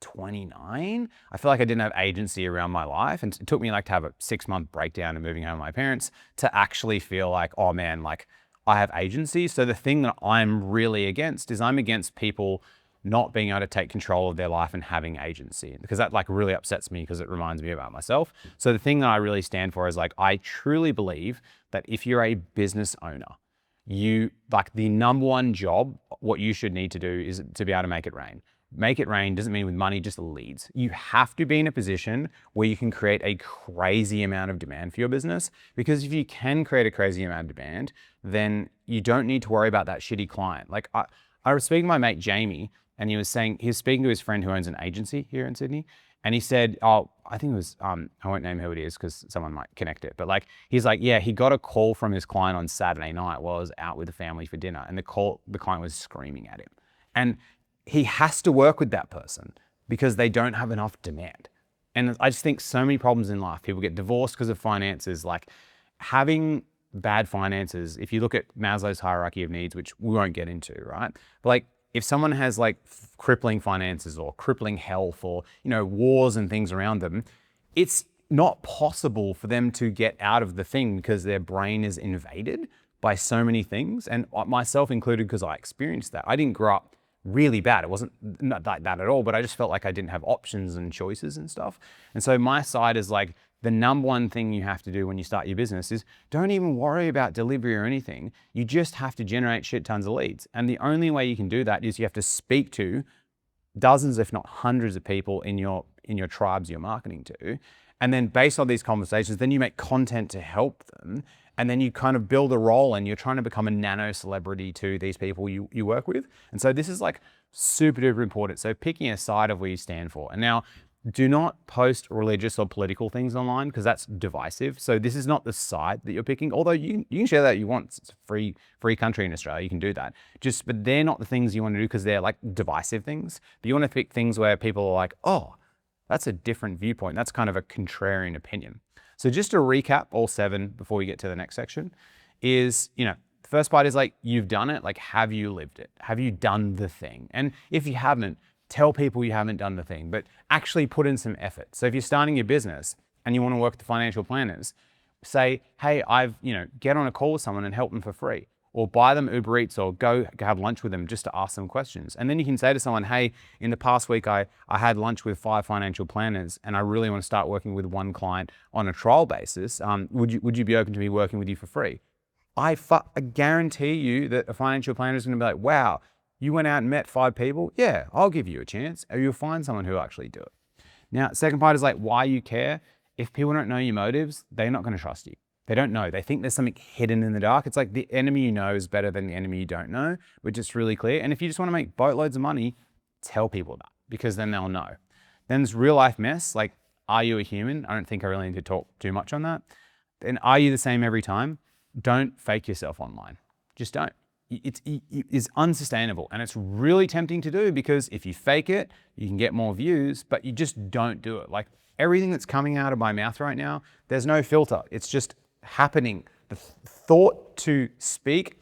29, I feel like I didn't have agency around my life. And it took me like to have a 6-month breakdown and moving home with my parents to actually feel like, oh man, like I have agency. So the thing that I'm really against is I'm against people not being able to take control of their life and having agency, because that like really upsets me because it reminds me about myself. So the thing that I really stand for is like, I truly believe that if you're a business owner, you like the number one job, what you should need to do is to be able to make it rain. Make it rain doesn't mean with money, just leads. You have to be in a position where you can create a crazy amount of demand for your business, because if you can create a crazy amount of demand, then you don't need to worry about that shitty client. Like I was speaking to my mate Jamie, and he was speaking to his friend who owns an agency here in Sydney. And he said, oh, I think it was, I won't name who it is because someone might connect it. But like, he's like, yeah, he got a call from his client on Saturday night while I was out with the family for dinner. And the client was screaming at him. And he has to work with that person because they don't have enough demand. And I just think so many problems in life. People get divorced because of finances. Like, having bad finances, if you look at Maslow's hierarchy of needs, which we won't get into, right? But like, if someone has like crippling finances or crippling health or, you know, wars and things around them, it's not possible for them to get out of the thing because their brain is invaded by so many things. And myself included, because I experienced that. I didn't grow up really bad. It wasn't not like that at all, but I just felt like I didn't have options and choices and stuff. And so my side is like, the number one thing you have to do when you start your business is don't even worry about delivery or anything. You just have to generate shit tons of leads. And the only way you can do that is you have to speak to dozens, if not hundreds of people in your tribes you're marketing to. And then based on these conversations, then you make content to help them. And then you kind of build a role and you're trying to become a nano celebrity to these people you work with. And so this is like super duper important. So picking a side of where you stand for. And now, do not post religious or political things online because that's divisive. So this is not the side that you're picking, although you can share that if you want. It's a free country in Australia, you can do that. But they're not the things you want to do because they're like divisive things. But you want to pick things where people are like, oh, that's a different viewpoint. That's kind of a contrarian opinion. So just to recap all 7 before we get to the next section is, you know, the first part is like, you've done it. Like, have you lived it? Have you done the thing? And if you haven't, tell people you haven't done the thing, but actually put in some effort. So if you're starting your business and you want to work with the financial planners, say, hey, get on a call with someone and help them for free, or buy them Uber Eats or go have lunch with them just to ask them questions. And then you can say to someone, hey, in the past week, I had lunch with 5 financial planners and I really want to start working with one client on a trial basis. Would you be open to me working with you for free? I guarantee you that a financial planner is going to be like, wow, you went out and met 5 people? Yeah, I'll give you a chance. Or you'll find someone who'll actually do it. Now, second part is like why you care. If people don't know your motives, they're not going to trust you. They don't know. They think there's something hidden in the dark. It's like the enemy you know is better than the enemy you don't know, which is really clear. And if you just want to make boatloads of money, tell people that, because then they'll know. Then there's real life mess, like, are you a human? I don't think I really need to talk too much on that. Then are you the same every time? Don't fake yourself online. Just don't. It is unsustainable, and it's really tempting to do, because if you fake it, you can get more views, but you just don't do it. Like, everything that's coming out of my mouth right now, there's no filter. It's just happening the thought to speak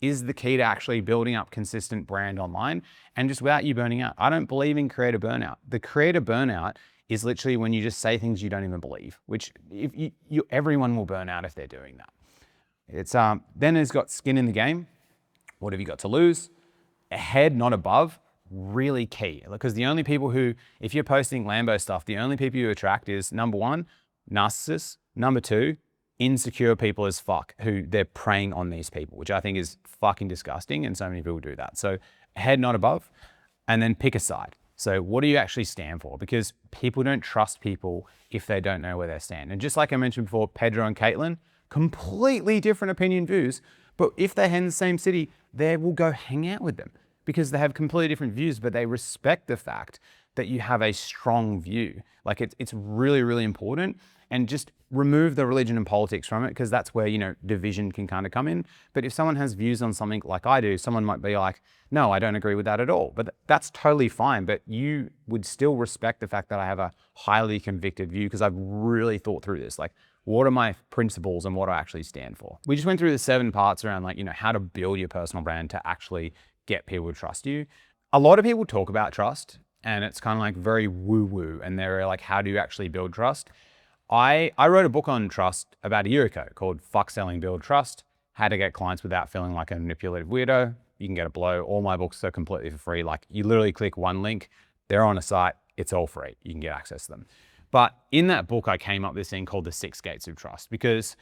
is the key to actually building up consistent brand online and just without you burning out. I don't believe in creator burnout. The creator burnout is literally when you just say things you don't even believe, which if everyone will burn out if they're doing that. It's then it's got skin in the game. What have you got to lose? Ahead, not above, really key. Because the only people who, if you're posting Lambo stuff, the only people you attract is number one, narcissists. Number two, insecure people as fuck who they're preying on these people, which I think is fucking disgusting. And so many people do that. So ahead, not above, and then pick a side. So what do you actually stand for? Because people don't trust people if they don't know where they stand. And just like I mentioned before, Pedro and Caitlin, completely different opinion views, but if they're in the same city, they will go hang out with them because they have completely different views, but they respect the fact that you have a strong view. Like it's really, really important. And just remove the religion and politics from it because that's where, you know, division can kind of come in. But if someone has views on something like I do, someone might be like, no, I don't agree with that at all. But that's totally fine. But you would still respect the fact that I have a highly convicted view because I've really thought through this. Like, what are my principles and what do I actually stand for? We just went through the 7 parts around like, you know, how to build your personal brand to actually get people to trust you. A lot of people talk about trust and it's kind of like very woo-woo and they're like, how do you actually build trust? I wrote a book on trust about a year ago called Fuck Selling, Build Trust, How to Get Clients Without Feeling Like a Manipulative Weirdo. You can get it below. All my books are completely for free. Like you literally click one link, they're on a site, it's all free. You can get access to them. But in that book, I came up with this thing called the 6 gates of trust because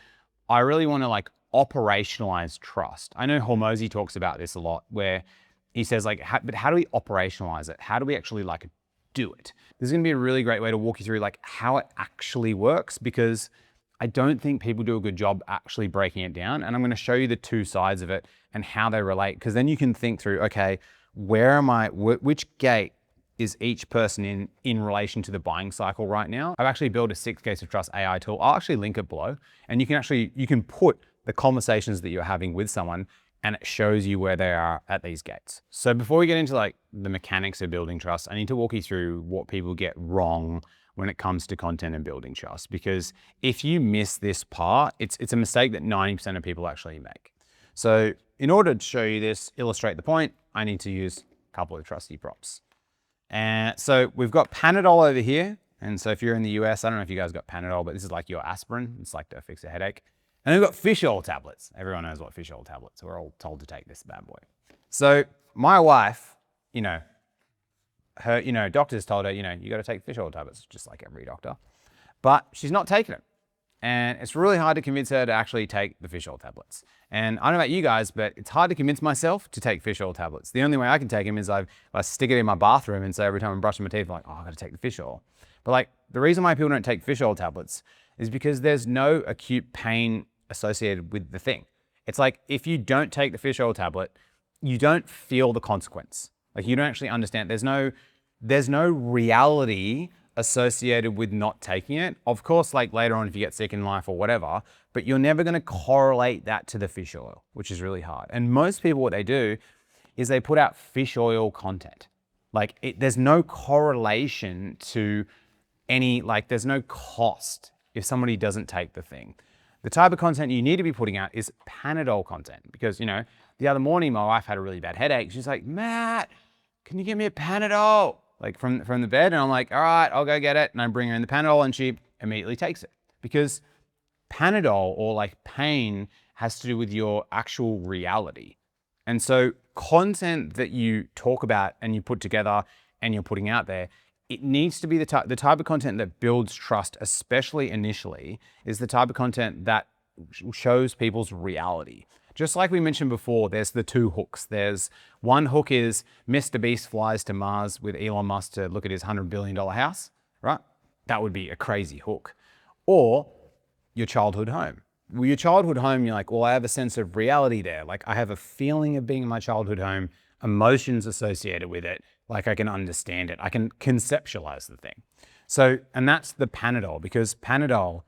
I really want to like operationalize trust. I know Hormozi talks about this a lot where he says like, but how do we operationalize it? How do we actually like do it? This is going to be a really great way to walk you through like how it actually works because I don't think people do a good job actually breaking it down. And I'm going to show you the 2 sides of it and how they relate because then you can think through, okay, where am I, which gate is each person in relation to the buying cycle right now? I've actually built a 6 gates of trust AI tool. I'll actually link it below and you can put the conversations that you're having with someone and it shows you where they are at these gates. So before we get into like the mechanics of building trust, I need to walk you through what people get wrong when it comes to content and building trust. Because if you miss this part, it's a mistake that 90% of people actually make. So in order to show you this, illustrate the point, I need to use a couple of trusty props. And so we've got Panadol over here. And so if you're in the US, I don't know if you guys got Panadol, but this is like your aspirin. It's like to fix a headache. And we've got fish oil tablets. Everyone knows what fish oil tablets. We're all told to take this bad boy. So my wife, doctors told her, you got to take fish oil tablets, just like every doctor. But she's not taking it. And it's really hard to convince her to actually take the fish oil tablets. And I don't know about you guys, but it's hard to convince myself to take fish oil tablets. The only way I can take them is I stick it in my bathroom and so every time I'm brushing my teeth, I'm like, oh, I got to take the fish oil. But like the reason why people don't take fish oil tablets is because there's no acute pain associated with the thing. It's like if you don't take the fish oil tablet, you don't feel the consequence. Like you don't actually understand. There's no reality associated with not taking it. Of course, like later on if you get sick in life or whatever, but you're never going to correlate that to the fish oil, which is really hard. And most people, what they do is they put out fish oil content. Like there's no correlation to any, like there's no cost if somebody doesn't take the thing. The type of content you need to be putting out is Panadol content because, the other morning my wife had a really bad headache. She's like, Matt, can you get me a Panadol? Like from the bed. And I'm like, all right, I'll go get it. And I bring her in the Panadol and she immediately takes it because Panadol or like pain has to do with your actual reality. And so content that you talk about and you put together and you're putting out there, it needs to be the type of content that builds trust, especially initially, is the type of content that shows people's reality. Just like we mentioned before, there's the 2 hooks. There's one hook is Mr. Beast flies to Mars with Elon Musk to look at his $100 billion house, right? That would be a crazy hook. Or your childhood home. Well, your childhood home, you're like, well, I have a sense of reality there. Like I have a feeling of being in my childhood home, emotions associated with it. Like I can understand it. I can conceptualize the thing. So, and that's the Panadol because Panadol,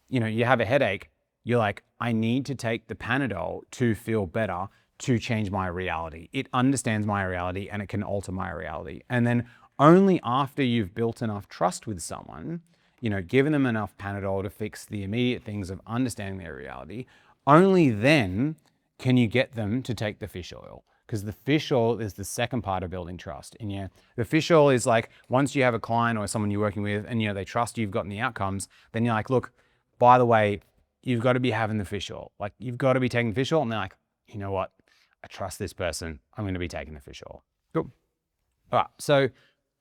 you have a headache. You're like, I need to take the Panadol to feel better, to change my reality. It understands my reality and it can alter my reality. And then only after you've built enough trust with someone, given them enough Panadol to fix the immediate things of understanding their reality, only then can you get them to take the fish oil. Because the fish oil is the second part of building trust. And yeah, the fish oil is like, once you have a client or someone you're working with and they trust you've gotten the outcomes, then you're like, look, by the way, you've got to be having the fish oil. Like, you've got to be taking the fish oil. And they're like, you know what? I trust this person. I'm going to be taking the fish oil. Cool. All right. So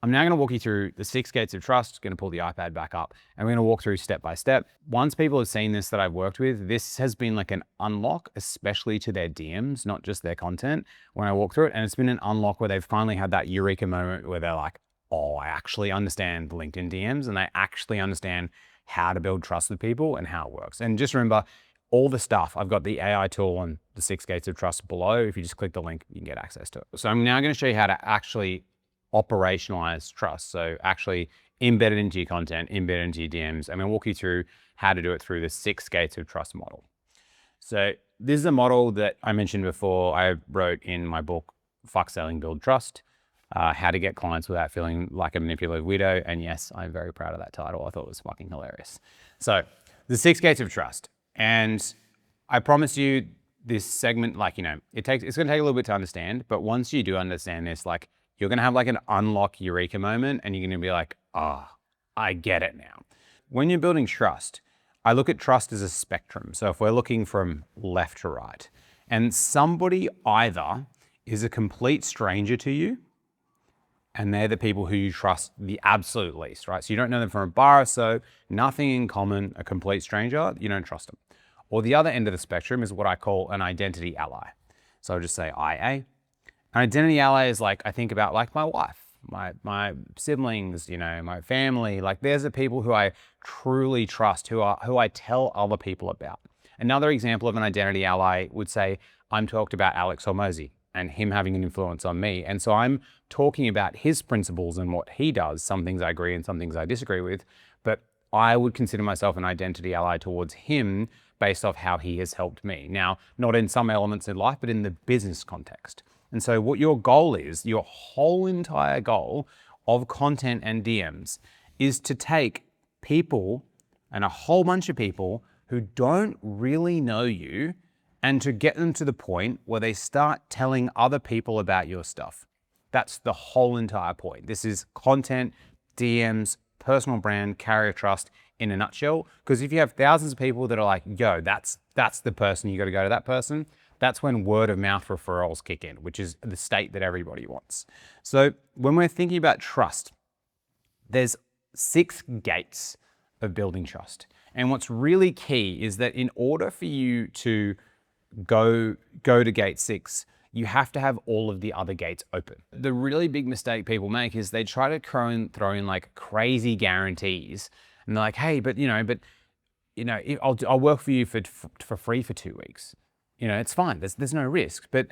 I'm now going to walk you through the 6 gates of trust. Going to pull the iPad back up and we're going to walk through step by step. Once people have seen this that I've worked with, this has been like an unlock, especially to their DMs, not just their content when I walk through it. And it's been an unlock where they've finally had that eureka moment where they're like, oh, I actually understand LinkedIn DMs and they actually understand how to build trust with people and how it works. And just remember, all the stuff, I've got the AI tool and the 6 gates of trust below. If you just click the link, you can get access to it. So I'm now going to show you how to actually operationalize trust. So actually embed it into your content, embed it into your DMs. I'm going to walk you through how to do it through the 6 gates of trust model. So this is a model that I mentioned before. I wrote in my book, Fuck Selling, Build Trust, how to get clients without feeling like a manipulative widow. And yes, I'm very proud of that title. I thought it was fucking hilarious. So the 6 gates of trust. And I promise you this segment, like, it's going to take a little bit to understand, but once you do understand this, like, you're going to have like an unlock eureka moment and you're going to be like, I get it now. When you're building trust, I look at trust as a spectrum. So if we're looking from left to right, and somebody either is a complete stranger to you and they're the people who you trust the absolute least, right? So you don't know them from a bar or so, nothing in common, a complete stranger, you don't trust them. Or the other end of the spectrum is what I call an identity ally. So I'll just say IA. An identity ally is like, I think about like my wife, my siblings, my family. Like, there's the people who I truly trust, who I tell other people about. Another example of an identity ally would say, I'm talked about Alex Hormozi and him having an influence on me. And so I'm talking about his principles and what he does. Some things I agree and some things I disagree with, but I would consider myself an identity ally towards him based off how he has helped me. Now, not in some elements in life, but in the business context. And so what your goal is, your whole entire goal of content and DMs is to take people and a whole bunch of people who don't really know you and to get them to the point where they start telling other people about your stuff. That's the whole entire point. This is content, DMs, personal brand, carrier trust in a nutshell. Because if you have thousands of people that are like, yo, that's the person, you got to go to that person. That's when word of mouth referrals kick in, which is the state that everybody wants. So when we're thinking about trust, there's 6 gates of building trust. And what's really key is that in order for you to go to gate 6, you have to have all of the other gates open. The really big mistake people make is they try to throw in like crazy guarantees. And they're like, hey, I'll work for you for free for 2 weeks. It's fine. There's no risk. But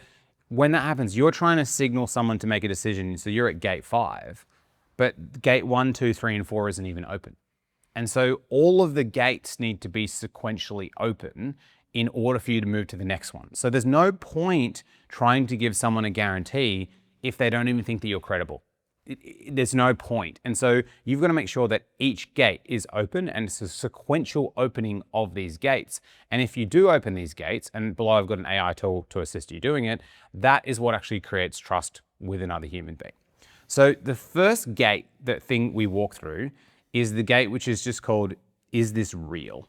when that happens, you're trying to signal someone to make a decision. So you're at gate 5, but gate 1, 2, 3, and 4 isn't even open. And so all of the gates need to be sequentially open in order for you to move to the next one. So there's no point trying to give someone a guarantee if they don't even think that you're credible. There's no point. And so you've got to make sure that each gate is open and it's a sequential opening of these gates. And if you do open these gates, and below I've got an AI tool to assist you doing it, that is what actually creates trust with another human being. So the first gate, that thing we walk through, is the gate which is just called, is this real?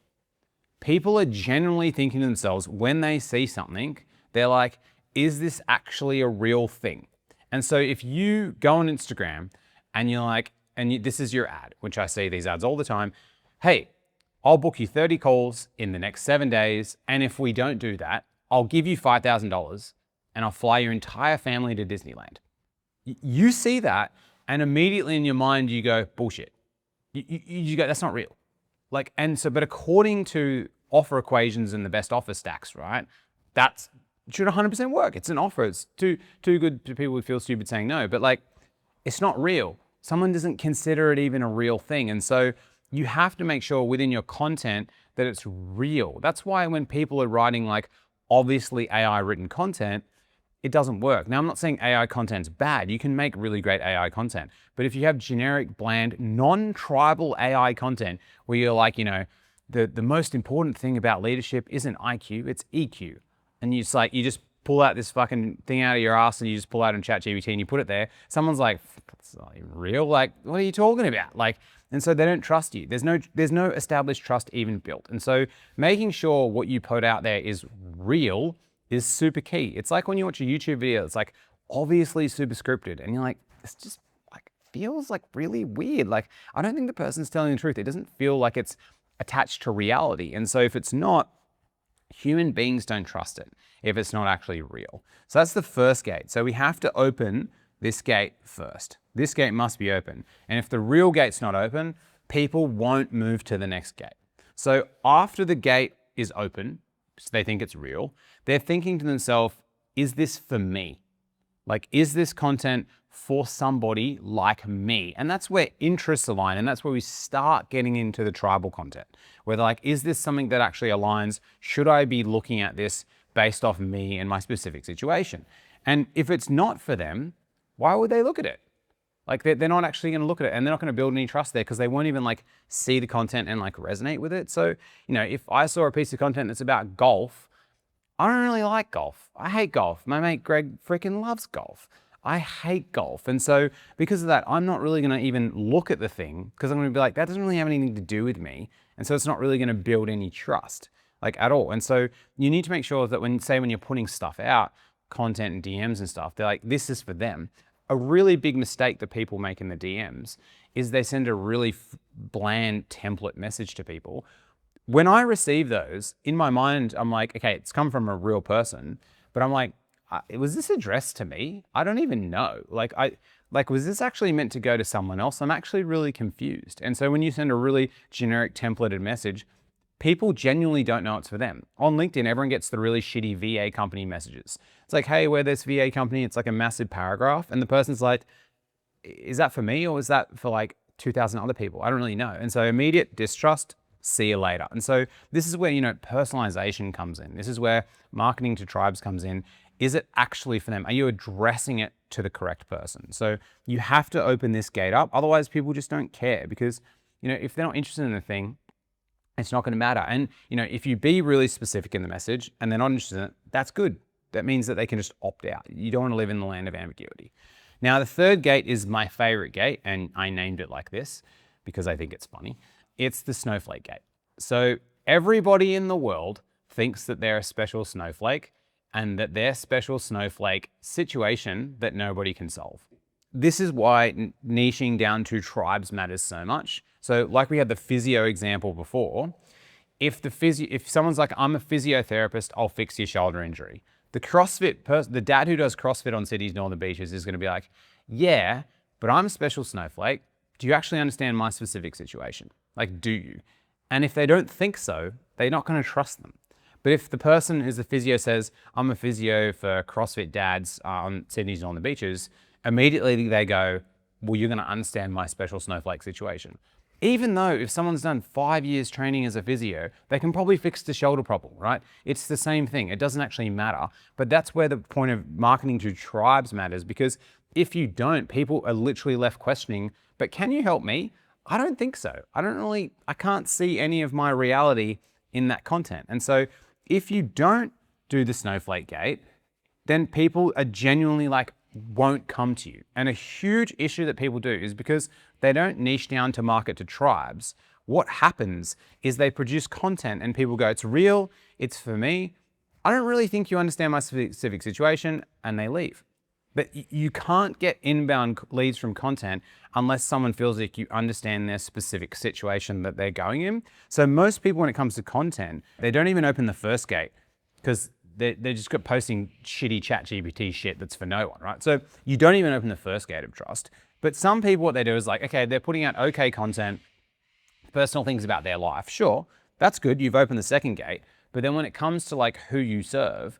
People are generally thinking to themselves when they see something, they're like, is this actually a real thing? And so if you go on Instagram and you're like, this is your ad, which I see these ads all the time. Hey, I'll book you 30 calls in the next 7 days. And if we don't do that, I'll give you $5,000 and I'll fly your entire family to Disneyland. You see that and immediately in your mind, you go, bullshit. You go, that's not real. But according to offer equations and the best offer stacks, right? That should 100% work. It's an offer. It's too good to people who feel stupid saying no, but it's not real. Someone doesn't consider it even a real thing. And so you have to make sure within your content that it's real. That's why when people are writing obviously AI written content, it doesn't work. Now, I'm not saying AI content's bad. You can make really great AI content. But if you have generic, bland, non-tribal AI content where you're the most important thing about leadership isn't IQ, it's EQ. And you just pull out this fucking thing out of your ass and you just pull out on ChatGPT and you put it there. Someone's like, that's not even real. Like, what are you talking about? Like, and so they don't trust you. There's no established trust even built. And so making sure what you put out there is real is super key. It's like when you watch a YouTube video, it's like obviously super scripted and you're like, this just like feels like really weird. Like, I don't think the person's telling the truth. It doesn't feel like it's attached to reality. And so if it's not, human beings don't trust it if it's not actually real. So that's the first gate. So we have to open this gate first. This gate must be open. And if the real gate's not open, people won't move to the next gate. So after the gate is open, so they think it's real, they're thinking to themselves, is this for me? Like, is this content for somebody like me? And that's where interests align. And that's where we start getting into the tribal content, where they're like, is this something that actually aligns? Should I be looking at this based off me and my specific situation? And if it's not for them, why would they look at it? Like, they're not actually going to look at it and they're not going to build any trust there because they won't even like see the content and like resonate with it. So, you know, if I saw a piece of content that's about golf, I don't really like golf. I hate golf. My mate Greg freaking loves golf. I hate golf. And so because of that, I'm not really going to even look at the thing because I'm going to be like, that doesn't really have anything to do with me. And so it's not really going to build any trust like at all. And so you need to make sure that when you're putting stuff out, content and DMs and stuff, they're like, this is for them. A really big mistake that people make in the DMs is they send a really bland template message to people. When I receive those, in my mind, I'm like, okay, it's come from a real person, but I'm like, was this addressed to me? I don't even know. Like, was this actually meant to go to someone else? I'm actually really confused. And so when you send a really generic templated message, people genuinely don't know it's for them. On LinkedIn, everyone gets the really shitty VA company messages. It's like, hey, we're this VA company. It's like a massive paragraph. And the person's like, is that for me or is that for like 2,000 other people? I don't really know. And so immediate distrust, see you later. And so this is where, you know, personalization comes in. This is where marketing to tribes comes in. Is it actually for them? Are you addressing it to the correct person? So you have to open this gate up. Otherwise, people just don't care because, you know, if they're not interested in the thing, it's not going to matter. And, you know, if you be really specific in the message and they're not interested in it, that's good. That means that they can just opt out. You don't want to live in the land of ambiguity. Now, the third gate is my favorite gate, and I named it like this because I think it's funny. It's the snowflake gate. So everybody in the world thinks that they're a special snowflake and that their special snowflake situation that nobody can solve. This is why niching down to tribes matters so much. So like we had the physio example before, if someone's like, I'm a physiotherapist, I'll fix your shoulder injury. The CrossFit person, the dad who does CrossFit on Sydney's northern beaches is going to be like, yeah, but I'm a special snowflake. Do you actually understand my specific situation? Like, do you? And if they don't think so, they're not going to trust them. But if the person who's a physio says, I'm a physio for CrossFit dads on Sydney's northern beaches, immediately they go, well, you're going to understand my special snowflake situation. Even though if someone's done 5 years training as a physio, they can probably fix the shoulder problem, right? It's the same thing. It doesn't actually matter. But that's where the point of marketing to tribes matters, because if you don't, people are literally left questioning, but can you help me? I don't think so. I can't see any of my reality in that content. And so if you don't do the snowflake gate, then people are genuinely like, won't come to you. And a huge issue that people do is because they don't niche down to market to tribes. What happens is they produce content and people go, it's real, it's for me. I don't really think you understand my specific situation, and they leave. But you can't get inbound leads from content unless someone feels like you understand their specific situation that they're going in. So most people, when it comes to content, they don't even open the first gate because they're just posting shitty ChatGPT shit that's for no one, right? So you don't even open the first gate of trust. But some people, what they do is like, okay, they're putting out okay content, personal things about their life. Sure, that's good. You've opened the second gate. But then when it comes to like who you serve,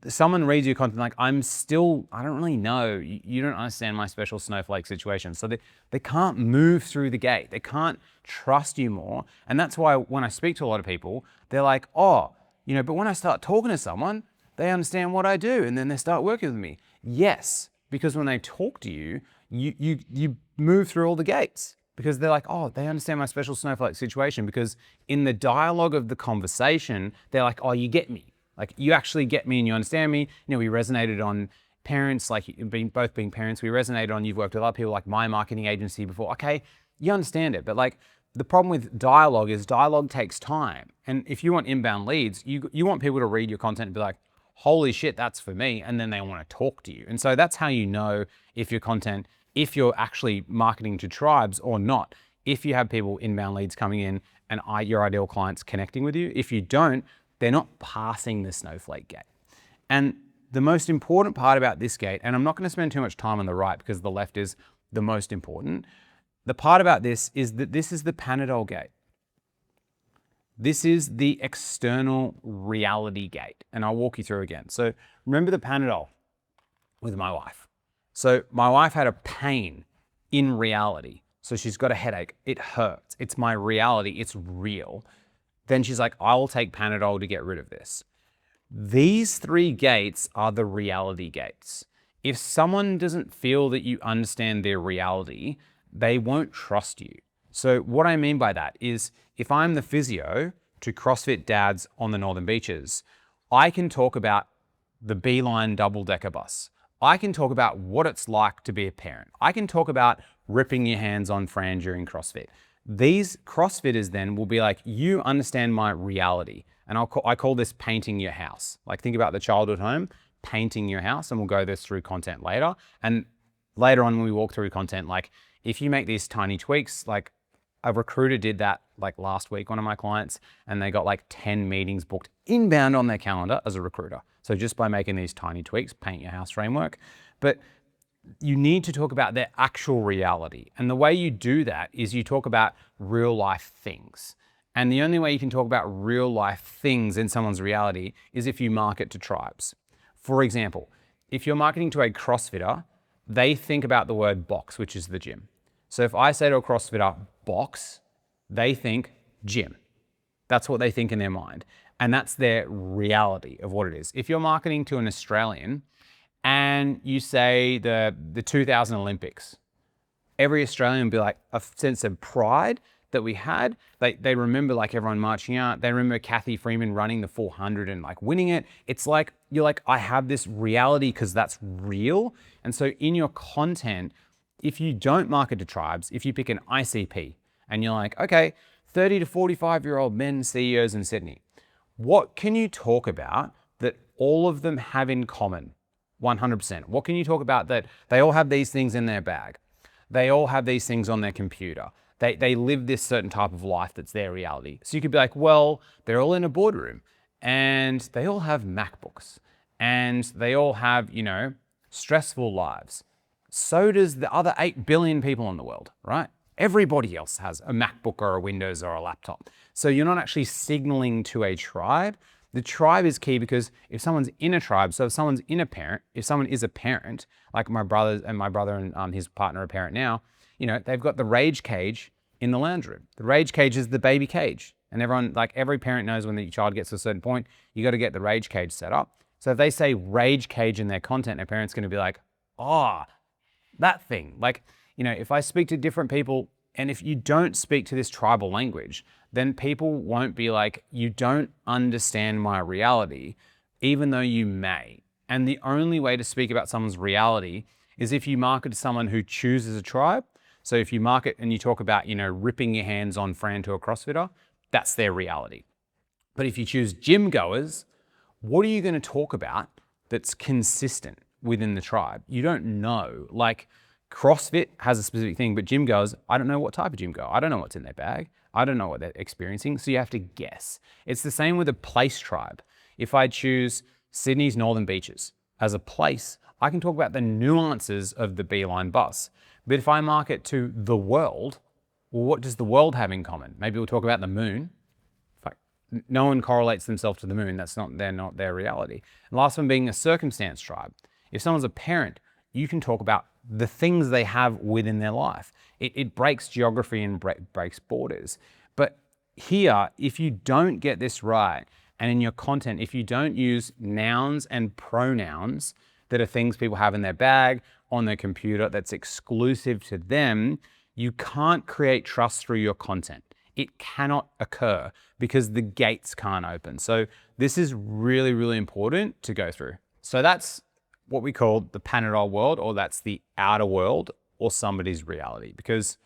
someone reads your content like, I don't really know. You don't understand my special snowflake situation. So they can't move through the gate. They can't trust you more. And that's why when I speak to a lot of people, they're like, oh, but when I start talking to someone, they understand what I do and then they start working with me. Yes, because when they talk to you, you move through all the gates because they're like, oh, they understand my special snowflake situation, because in the dialogue of the conversation, they're like, oh, you get me. Like, you actually get me and you understand me. You know, we resonated on parents, like both being parents, we resonated on, you've worked with other people like my marketing agency before. Okay, you understand it. But like, the problem with dialogue is dialogue takes time. And if you want inbound leads, you want people to read your content and be like, holy shit, that's for me. And then they want to talk to you. And so that's how you know if your content, if you're actually marketing to tribes or not. If you have people, inbound leads coming in and your ideal clients connecting with you. If you don't, they're not passing the snowflake gate. And the most important part about this gate, and I'm not going to spend too much time on the right because the left is the most important. The part about this is that this is the Panadol gate. This is the external reality gate. And I'll walk you through again. So remember the Panadol with my wife. So my wife had a pain in reality. So she's got a headache. It hurts. It's my reality. It's real. Then she's like, I will take Panadol to get rid of this. These 3 gates are the reality gates. If someone doesn't feel that you understand their reality, they won't trust you. So what I mean by that is, if I'm the physio to CrossFit dads on the Northern Beaches, I can talk about the Beeline double-decker bus. I can talk about what it's like to be a parent. I can talk about ripping your hands on Fran during CrossFit. These CrossFitters then will be like, you understand my reality. And I call this painting your house. Like, think about the childhood home, painting your house, and we'll go this through content later. And later on when we walk through content, like if you make these tiny tweaks, like a recruiter did that like last week, one of my clients, and they got like 10 meetings booked inbound on their calendar as a recruiter. So just by making these tiny tweaks, paint your house framework. But you need to talk about their actual reality. And the way you do that is you talk about real life things. And the only way you can talk about real life things in someone's reality is if you market to tribes. For example, if you're marketing to a CrossFitter, they think about the word box, which is the gym. So if I say to a CrossFitter, box, they think gym. That's what they think in their mind. And that's their reality of what it is. If you're marketing to an Australian and you say the 2000 Olympics, every Australian will be like a sense of pride that we had. They remember like everyone marching out. They remember Kathy Freeman running the 400 and like winning it. It's like, you're like, I have this reality because that's real. And so in your content, if you don't market to tribes, if you pick an ICP and you're like, okay, 30 to 45-year-old men CEOs in Sydney, what can you talk about that all of them have in common? 100%. What can you talk about that they all have these things in their bag? They all have these things on their computer. They live this certain type of life that's their reality. So you could be like, well, they're all in a boardroom and they all have MacBooks and they all have, you know, stressful lives. So does the other 8 billion people in the world, right? Everybody else has a MacBook or a Windows or a laptop. So you're not actually signaling to a tribe. The tribe is key because if someone's in a tribe, so if someone's in a parent, if someone is a parent, like my brother and his partner are a parent now, you know, they've got the rage cage in the lounge room. The rage cage is the baby cage. And everyone, like every parent knows when the child gets to a certain point, you got to get the rage cage set up. So if they say rage cage in their content, a parent's going to be like, oh, that thing. Like, you know, if I speak to different people and if you don't speak to this tribal language, then people won't be like, you don't understand my reality, even though you may. And the only way to speak about someone's reality is if you market to someone who chooses a tribe. So if you market and you talk about, you know, ripping your hands on Fran to a CrossFitter, that's their reality. But if you choose gym goers, what are you going to talk about that's consistent within the tribe? You don't know. Like CrossFit has a specific thing, but gym goers, I don't know what type of gym goer. I don't know what's in their bag. I don't know what they're experiencing. So you have to guess. It's the same with a place tribe. If I choose Sydney's Northern Beaches as a place, I can talk about the nuances of the Beeline bus. But if I market to the world, well, what does the world have in common? Maybe we'll talk about the moon. No one correlates themselves to the moon. That's not their reality. And last one being a circumstance tribe. If someone's a parent, you can talk about the things they have within their life. It breaks geography and breaks borders. But here, if you don't get this right, and in your content, if you don't use nouns and pronouns that are things people have in their bag, on their computer, that's exclusive to them, You can't create trust through your content. It cannot occur because the gates can't open. So this is really, really important to go through. So that's what we call the Panadol world, or that's the outer world or somebody's reality. Because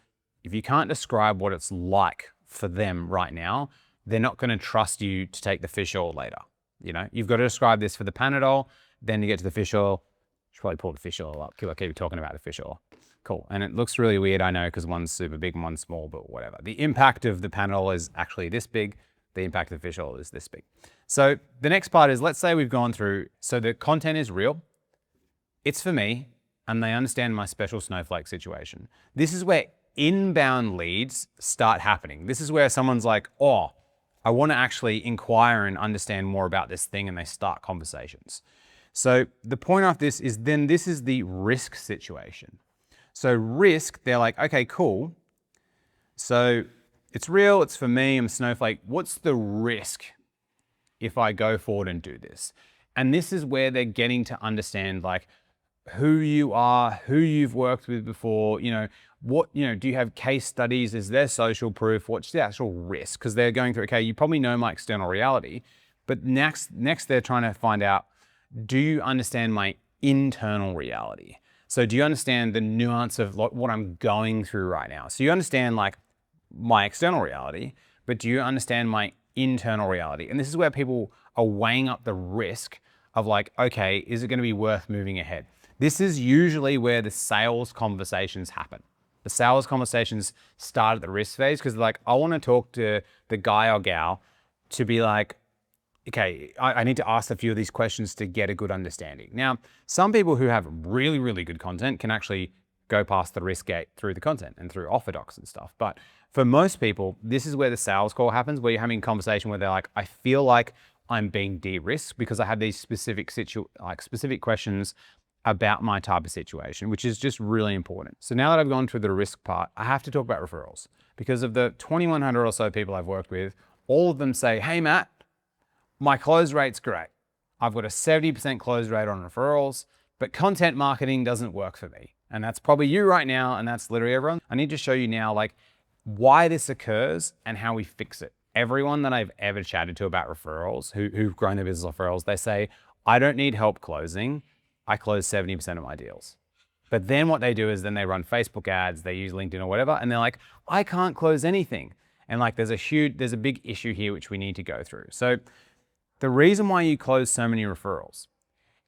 if you can't describe what it's like for them right now, they're not going to trust you to take the fish oil later. You know, you've got to describe this for the Panadol, then you get to the fish oil. Should probably pull the fish oil up. Keep talking about the fish oil. Cool. And it looks really weird, I know, because one's super big and one's small, but whatever. The impact of the Panadol is actually this big. The impact of the fish oil is this big. So the next part is, let's say we've gone through, so the content is real, it's for me, and they understand my special snowflake situation. This is where inbound leads start happening. This is where someone's like, oh, I want to actually inquire and understand more about this thing, and they start conversations. So the point of this is, then this is the risk situation. So risk, they're like, okay, cool. So it's real, it's for me, I'm a snowflake. What's the risk if I go forward and do this? And this is where they're getting to understand like who you are, who you've worked with before, what, do you have case studies? Is there social proof? What's the actual risk? Because they're going through, okay, you probably know my external reality, but next they're trying to find out, do you understand my internal reality? So do you understand the nuance of what I'm going through right now? So you understand like my external reality, but do you understand my internal reality? And this is where people are weighing up the risk of like, okay, is it going to be worth moving ahead? This is usually where the sales conversations happen. The sales conversations start at the risk phase because they're like, I want to talk to the guy or gal to be like, okay, I need to ask a few of these questions to get a good understanding. Now, some people who have really, really good content can actually go past the risk gate through the content and through offer docs and stuff. But for most people, this is where the sales call happens, where you're having a conversation where they're like, I feel like I'm being de-risked because I have these specific questions about my type of situation, which is just really important. So now that I've gone through the risk part, I have to talk about referrals. Because of the 2,100 or so people I've worked with, all of them say, hey, Matt, my close rate's great. I've got a 70% close rate on referrals, but content marketing doesn't work for me. And that's probably you right now, and that's literally everyone. I need to show you now like why this occurs and how we fix it. Everyone that I've ever chatted to about referrals, who've grown their business referrals, they say, I don't need help closing. I close 70% of my deals. But then what they do is then they run Facebook ads, they use LinkedIn or whatever, and they're like, I can't close anything. And like there's a big issue here which we need to go through. So the reason why you close so many referrals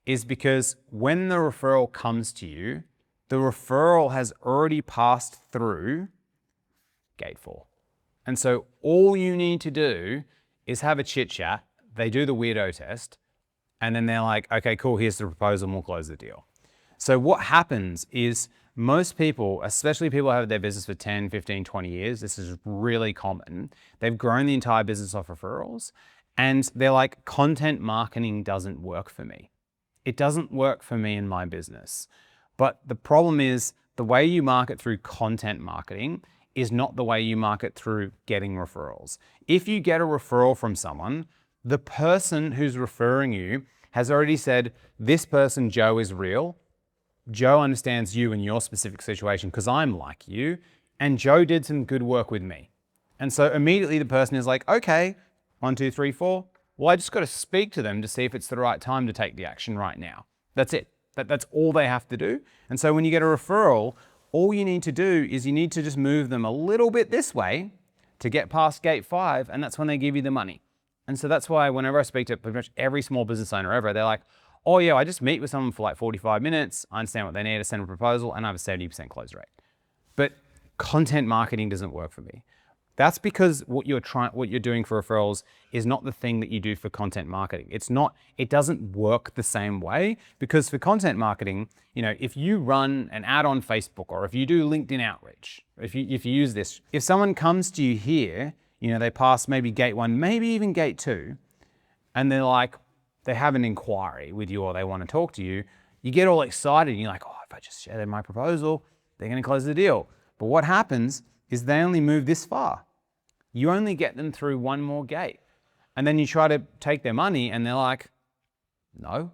is because when the referral comes to you, the referral has already passed through gate 4. And so all you need to do is have a chit chat. They do the weirdo test, and then they're like, okay, cool, here's the proposal and we'll close the deal. So what happens is most people, especially people who have their business for 10, 15, 20 years, this is really common. They've grown the entire business off referrals, and they're like, content marketing doesn't work for me. It doesn't work for me in my business. But the problem is the way you market through content marketing is not the way you market through getting referrals. If you get a referral from someone, the person who's referring you has already said, this person, Joe, is real. Joe understands you and your specific situation because I'm like you, and Joe did some good work with me. And so immediately the person is like, okay, 1, 2, 3, 4. Well, I just got to speak to them to see if it's the right time to take the action right now. That's it. That's all they have to do. And so when you get a referral, all you need to do is you need to just move them a little bit this way to get past gate 5, and that's when they give you the money. And so that's why whenever I speak to pretty much every small business owner ever, they're like, oh yeah, I just meet with someone for like 45 minutes, I understand what they need, I send a proposal, and I have a 70% close rate. But content marketing doesn't work for me. That's because what you're doing for referrals is not the thing that you do for content marketing. It doesn't work the same way, because for content marketing, if you run an ad on Facebook or if you do LinkedIn outreach, if you use this, if someone comes to you here, they pass maybe gate 1, maybe even gate 2, and they're like, they have an inquiry with you or they want to talk to you, you get all excited and you're like, oh, if I just share them my proposal, they're going to close the deal. But what happens is they only move this far. You only get them through one more gate. And then you try to take their money and they're like, no,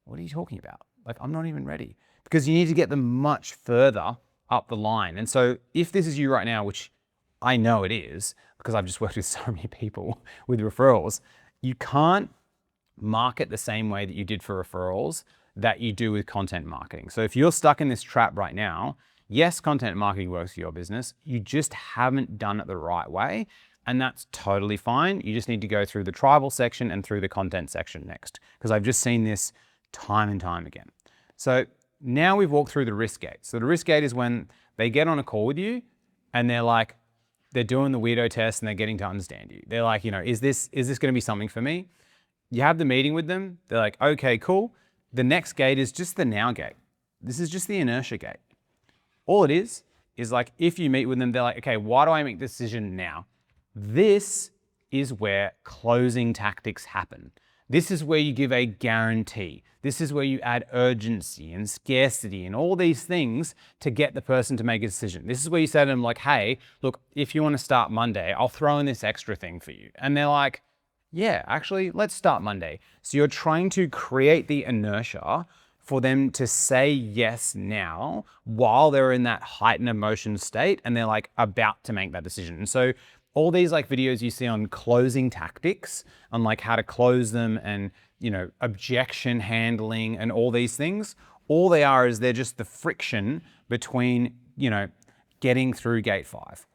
what are you talking about? Like, I'm not even ready. Because you need to get them much further up the line. And so if this is you right now, which I know it is because I've just worked with so many people with referrals, you can't market the same way that you did for referrals that you do with content marketing. So if you're stuck in this trap right now, yes, content marketing works for your business. You just haven't done it the right way. And that's totally fine. You just need to go through the tribal section and through the content section next, because I've just seen this time and time again. So now we've walked through the risk gate. So the risk gate is when they get on a call with you and they're doing the weirdo test and they're getting to understand you. They're like, is this going to be something for me? You have the meeting with them. They're like, okay, cool. The next gate is just the now gate. This is just the inertia gate. All it is like, if you meet with them, they're like, okay, why do I make this decision now? This is where closing tactics happen. This is where you give a guarantee. This is where you add urgency and scarcity and all these things to get the person to make a decision. This is where you say to them like, hey, look, if you want to start Monday, I'll throw in this extra thing for you. And they're like, yeah, actually, let's start Monday. So you're trying to create the inertia for them to say yes now while they're in that heightened emotion state and they're like about to make that decision. And so all these like videos you see on closing tactics, on like how to close them and, objection handling and all these things, all they are is they're just the friction between, getting through gate 5.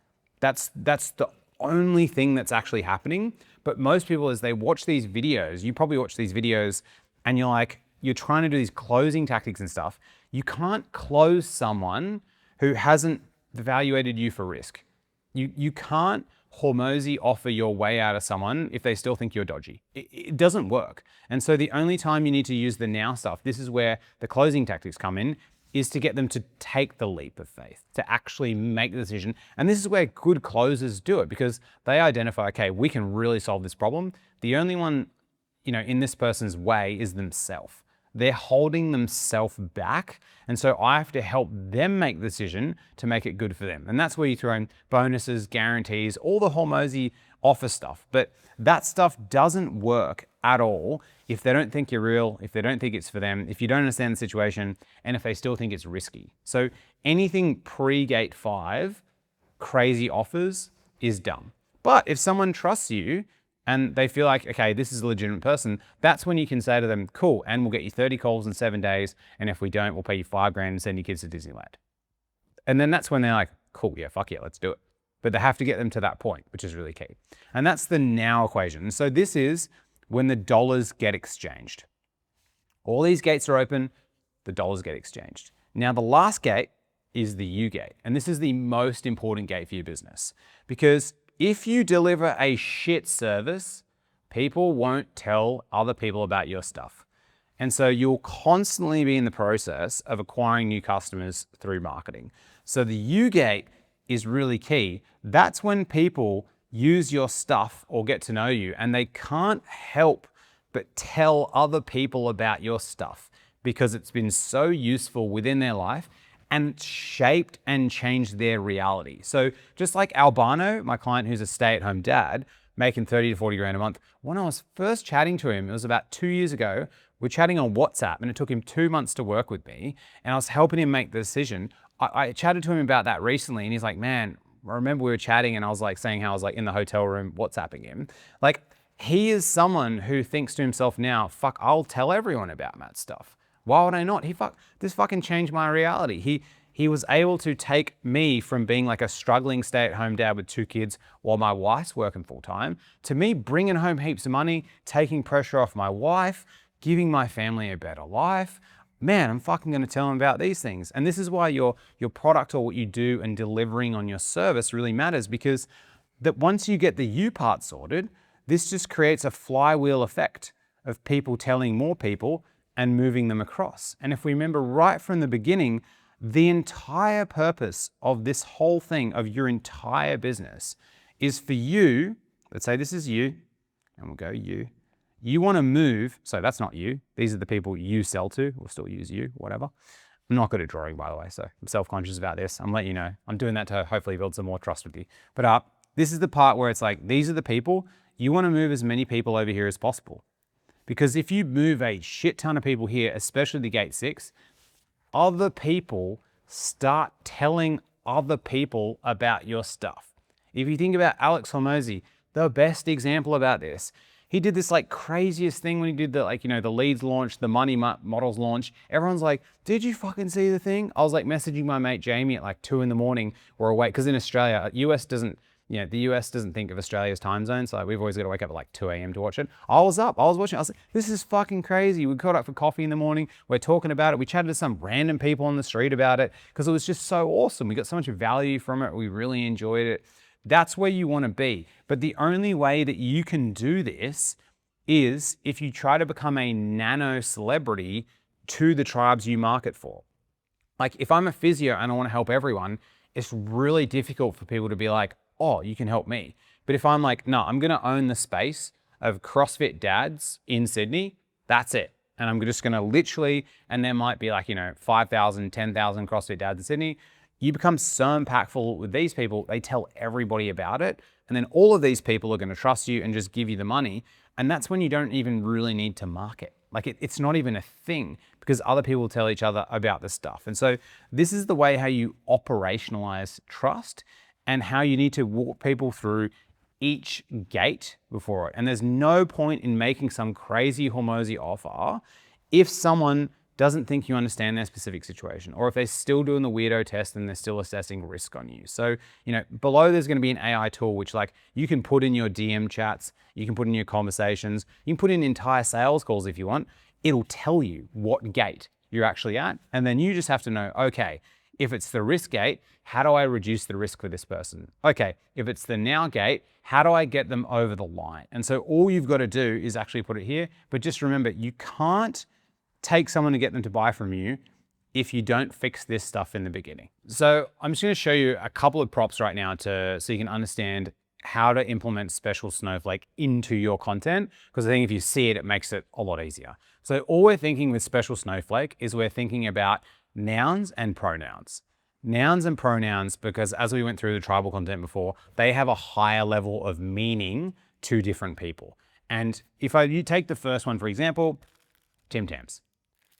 That's the only thing that's actually happening. But most people, as they watch these videos, you probably watch these videos and you're trying to do these closing tactics and stuff. You can't close someone who hasn't evaluated you for risk. You can't Hormozi offer your way out of someone if they still think you're dodgy. It doesn't work. And so the only time you need to use the now stuff, this is where the closing tactics come in, is to get them to take the leap of faith, to actually make the decision. And this is where good closers do it, because they identify, okay, we can really solve this problem. The only one, in this person's way is themselves. They're holding themselves back. And so I have to help them make the decision to make it good for them. And that's where you throw in bonuses, guarantees, all the Hormozi offer stuff. But that stuff doesn't work at all if they don't think you're real, if they don't think it's for them, if you don't understand the situation, and if they still think it's risky. So anything pre-gate 5, crazy offers, is dumb. But if someone trusts you, and they feel like, okay, this is a legitimate person, that's when you can say to them, cool, and we'll get you 30 calls in 7 days, and if we don't, we'll pay you $5,000 and send your kids to Disneyland. And then that's when they're like, cool, yeah, fuck yeah, let's do it. But they have to get them to that point, which is really key. And that's the now equation. And so this is when the dollars get exchanged. All these gates are open, the dollars get exchanged. Now the last gate is the U gate, and this is the most important gate for your business, because if you deliver a shit service, people won't tell other people about your stuff. And so you'll constantly be in the process of acquiring new customers through marketing. So the U gate is really key. That's when people use your stuff or get to know you and they can't help but tell other people about your stuff because it's been so useful within their life and it's shaped and changed their reality. So just like Albano, my client who's a stay-at-home dad, making 30 to 40 grand a month, when I was first chatting to him, it was about 2 years ago, we're chatting on WhatsApp and it took him 2 months to work with me and I was helping him make the decision. I chatted to him about that recently and he's like, man, I remember we were chatting and I was like saying how I was like in the hotel room WhatsApping him. Like he is someone who thinks to himself now, fuck, I'll tell everyone about Matt's stuff. Why would I not? This fucking changed my reality. He was able to take me from being like a struggling stay-at-home dad with 2 kids while my wife's working full-time to me bringing home heaps of money, taking pressure off my wife, giving my family a better life. Man, I'm fucking gonna tell them about these things. And this is why your product or what you do and delivering on your service really matters, because that once you get the you part sorted, this just creates a flywheel effect of people telling more people and moving them across. And if we remember right from the beginning, the entire purpose of this whole thing, of your entire business, is for you, let's say this is you, and we'll go you. You want to move, so that's not you. These are the people you sell to. We'll still use you, whatever. I'm not good at drawing, by the way, so I'm self-conscious about this. I'm letting you know. I'm doing that to hopefully build some more trust with you. But this is the part where it's like, these are the people. You want to move as many people over here as possible. Because if you move a shit ton of people here, especially the gate 6, other people start telling other people about your stuff. If you think about Alex Hormozi, the best example about this, he did this like craziest thing when he did the the leads launch, the money models launch. Everyone's like, did you fucking see the thing? I was like messaging my mate Jamie at like 2 a.m. We're awake because in Australia, the US doesn't think of Australia's time zone. So we've always got to wake up at like 2 a.m. to watch it. I was up, I was watching, I was like, this is fucking crazy. We caught up for coffee in the morning. We're talking about it. We chatted to some random people on the street about it because it was just so awesome. We got so much value from it. We really enjoyed it. That's where you want to be. But the only way that you can do this is if you try to become a nano celebrity to the tribes you market for. Like if I'm a physio and I want to help everyone, it's really difficult for people to be like, oh, you can help me. But if I'm like, no, I'm going to own the space of CrossFit dads in Sydney, that's it. And I'm just going to literally, and there might be like, 5,000, 10,000 CrossFit dads in Sydney. You become so impactful with these people, they tell everybody about it. And then all of these people are going to trust you and just give you the money. And that's when you don't even really need to market. Like it's not even a thing because other people tell each other about this stuff. And so this is the way how you operationalize trust and how you need to walk people through each gate before it. And there's no point in making some crazy Hormozi offer if someone doesn't think you understand their specific situation, or if they're still doing the weirdo test and they're still assessing risk on you. So, below there's gonna be an AI tool, which like you can put in your DM chats, you can put in your conversations, you can put in entire sales calls if you want. It'll tell you what gate you're actually at. And then you just have to know, okay, if it's the risk gate, how do I reduce the risk for this person? Okay, if it's the now gate, how do I get them over the line? And so all you've got to do is actually put it here, but just remember, you can't take someone to get them to buy from you if you don't fix this stuff in the beginning. So I'm just going to show you a couple of props right now so you can understand how to implement Special Snowflake into your content, because I think if you see it, it makes it a lot easier. So all we're thinking with Special Snowflake is we're thinking about nouns and pronouns. Nouns and pronouns, because as we went through the tribal content before, they have a higher level of meaning to different people. And if you take the first one, for example, Tim Tams.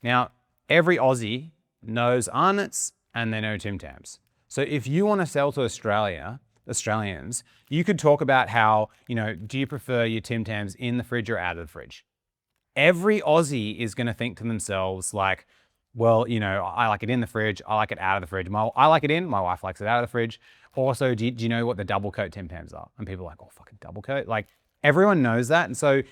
Now, every Aussie knows Arnott's and they know Tim Tams. So if you want to sell to Australians, you could talk about how, do you prefer your Tim Tams in the fridge or out of the fridge? Every Aussie is going to think to themselves like, well, I like it in the fridge, I like it out of the fridge. I like it in, my wife likes it out of the fridge. Also, do you know what the double coat Tim Tams are? And people are like, oh, fucking double coat. Like, everyone knows that. And so,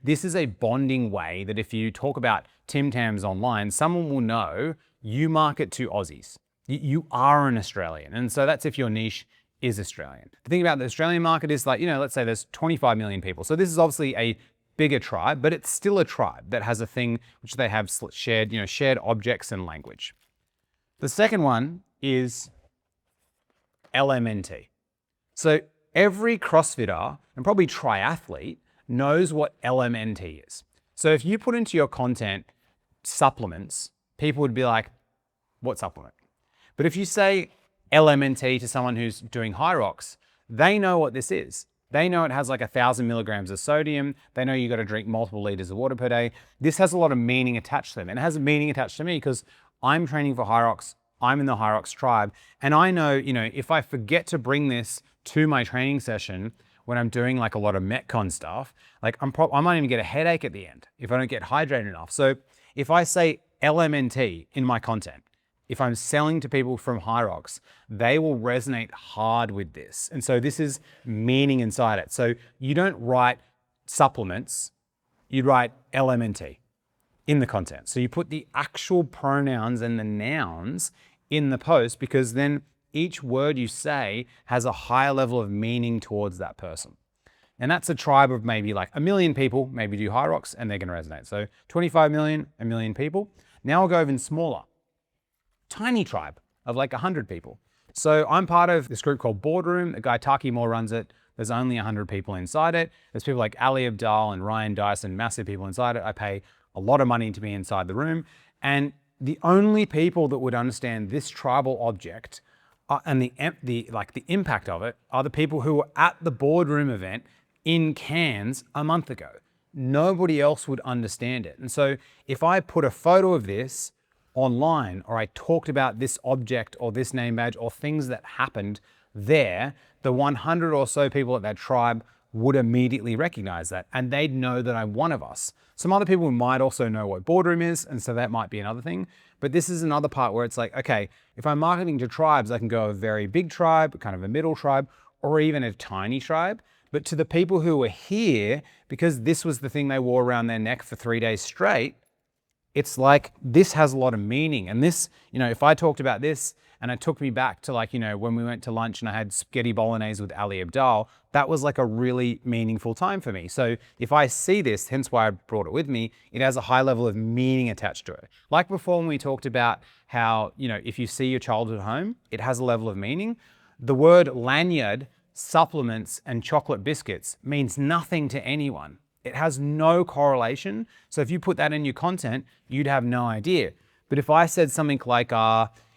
this is a bonding way that if you talk about Tim Tams online, someone will know you market to Aussies. You are an Australian. And so that's if your niche is Australian. The thing about the Australian market is like, let's say there's 25 million people. So this is obviously a bigger tribe, but it's still a tribe that has a thing which they have shared, shared objects and language. The second one is LMNT. So every CrossFitter and probably triathlete knows what LMNT is. So if you put into your content supplements, people would be like, what supplement? But if you say LMNT to someone who's doing high rocks, they know what this is. They know it has like 1,000 milligrams of sodium. They know you got to drink multiple liters of water per day. This has a lot of meaning attached to them. And it has a meaning attached to me because I'm training for high rocks. I'm in the high rocks tribe. And I know, if I forget to bring this to my training session when I'm doing like a lot of Metcon stuff, like I might even get a headache at the end if I don't get hydrated enough. So if I say LMNT in my content, if I'm selling to people from high rocks, they will resonate hard with this. And so this is meaning inside it. So you don't write supplements, you write LMNT in the content. So you put the actual pronouns and the nouns in the post, because then each word you say has a higher level of meaning towards that person. And that's a tribe of maybe like 1 million people, maybe do high rocks, and they're going to resonate. So 25 million, 1 million people. Now I'll go even smaller. Tiny tribe of like 100 people. So I'm part of this group called Boardroom. The guy Taki Moore runs it. There's only 100 people inside it. There's people like Ali Abdaal and Ryan Dyson, massive people inside it. I pay a lot of money to be inside the room. And the only people that would understand this tribal object and the impact of it are the people who were at the Boardroom event in Cairns a month ago. Nobody else would understand it. And so if I put a photo of this online, or I talked about this object or this name badge or things that happened there, the 100 or so people at that tribe would immediately recognize that, and they'd know that I'm one of us. Some other people might also know what boardroom is, and so that might be another thing. But this is another part where it's like, okay, if I'm marketing to tribes, I can go a very big tribe, kind of a middle tribe, or even a tiny tribe. But to the people who were here, because this was the thing they wore around their neck for 3 days straight, it's like, this has a lot of meaning. And this, if I talked about this and it took me back to when we went to lunch and I had spaghetti bolognese with Ali Abdaal, that was like a really meaningful time for me. So if I see this, hence why I brought it with me, it has a high level of meaning attached to it. Like before when we talked about how, if you see your childhood home, it has a level of meaning. The word lanyard, supplements, and chocolate biscuits means nothing to anyone. It has no correlation. So if you put that in your content, you'd have no idea. But if I said something like,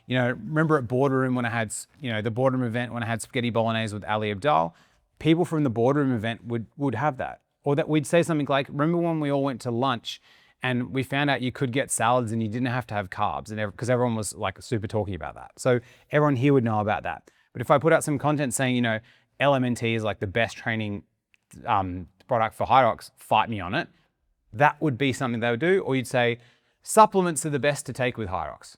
remember at Boardroom when I had, the Boardroom event when I had spaghetti bolognese with Ali Abdaal, people from the Boardroom event would have that. Or that we'd say something like, remember when we all went to lunch and we found out you could get salads and you didn't have to have carbs, and because everyone was like super talking about that. So everyone here would know about that. But if I put out some content saying, LMNT is like the best training product for Hyrox, fight me on it, that would be something they would do. Or you'd say, supplements are the best to take with Hyrox.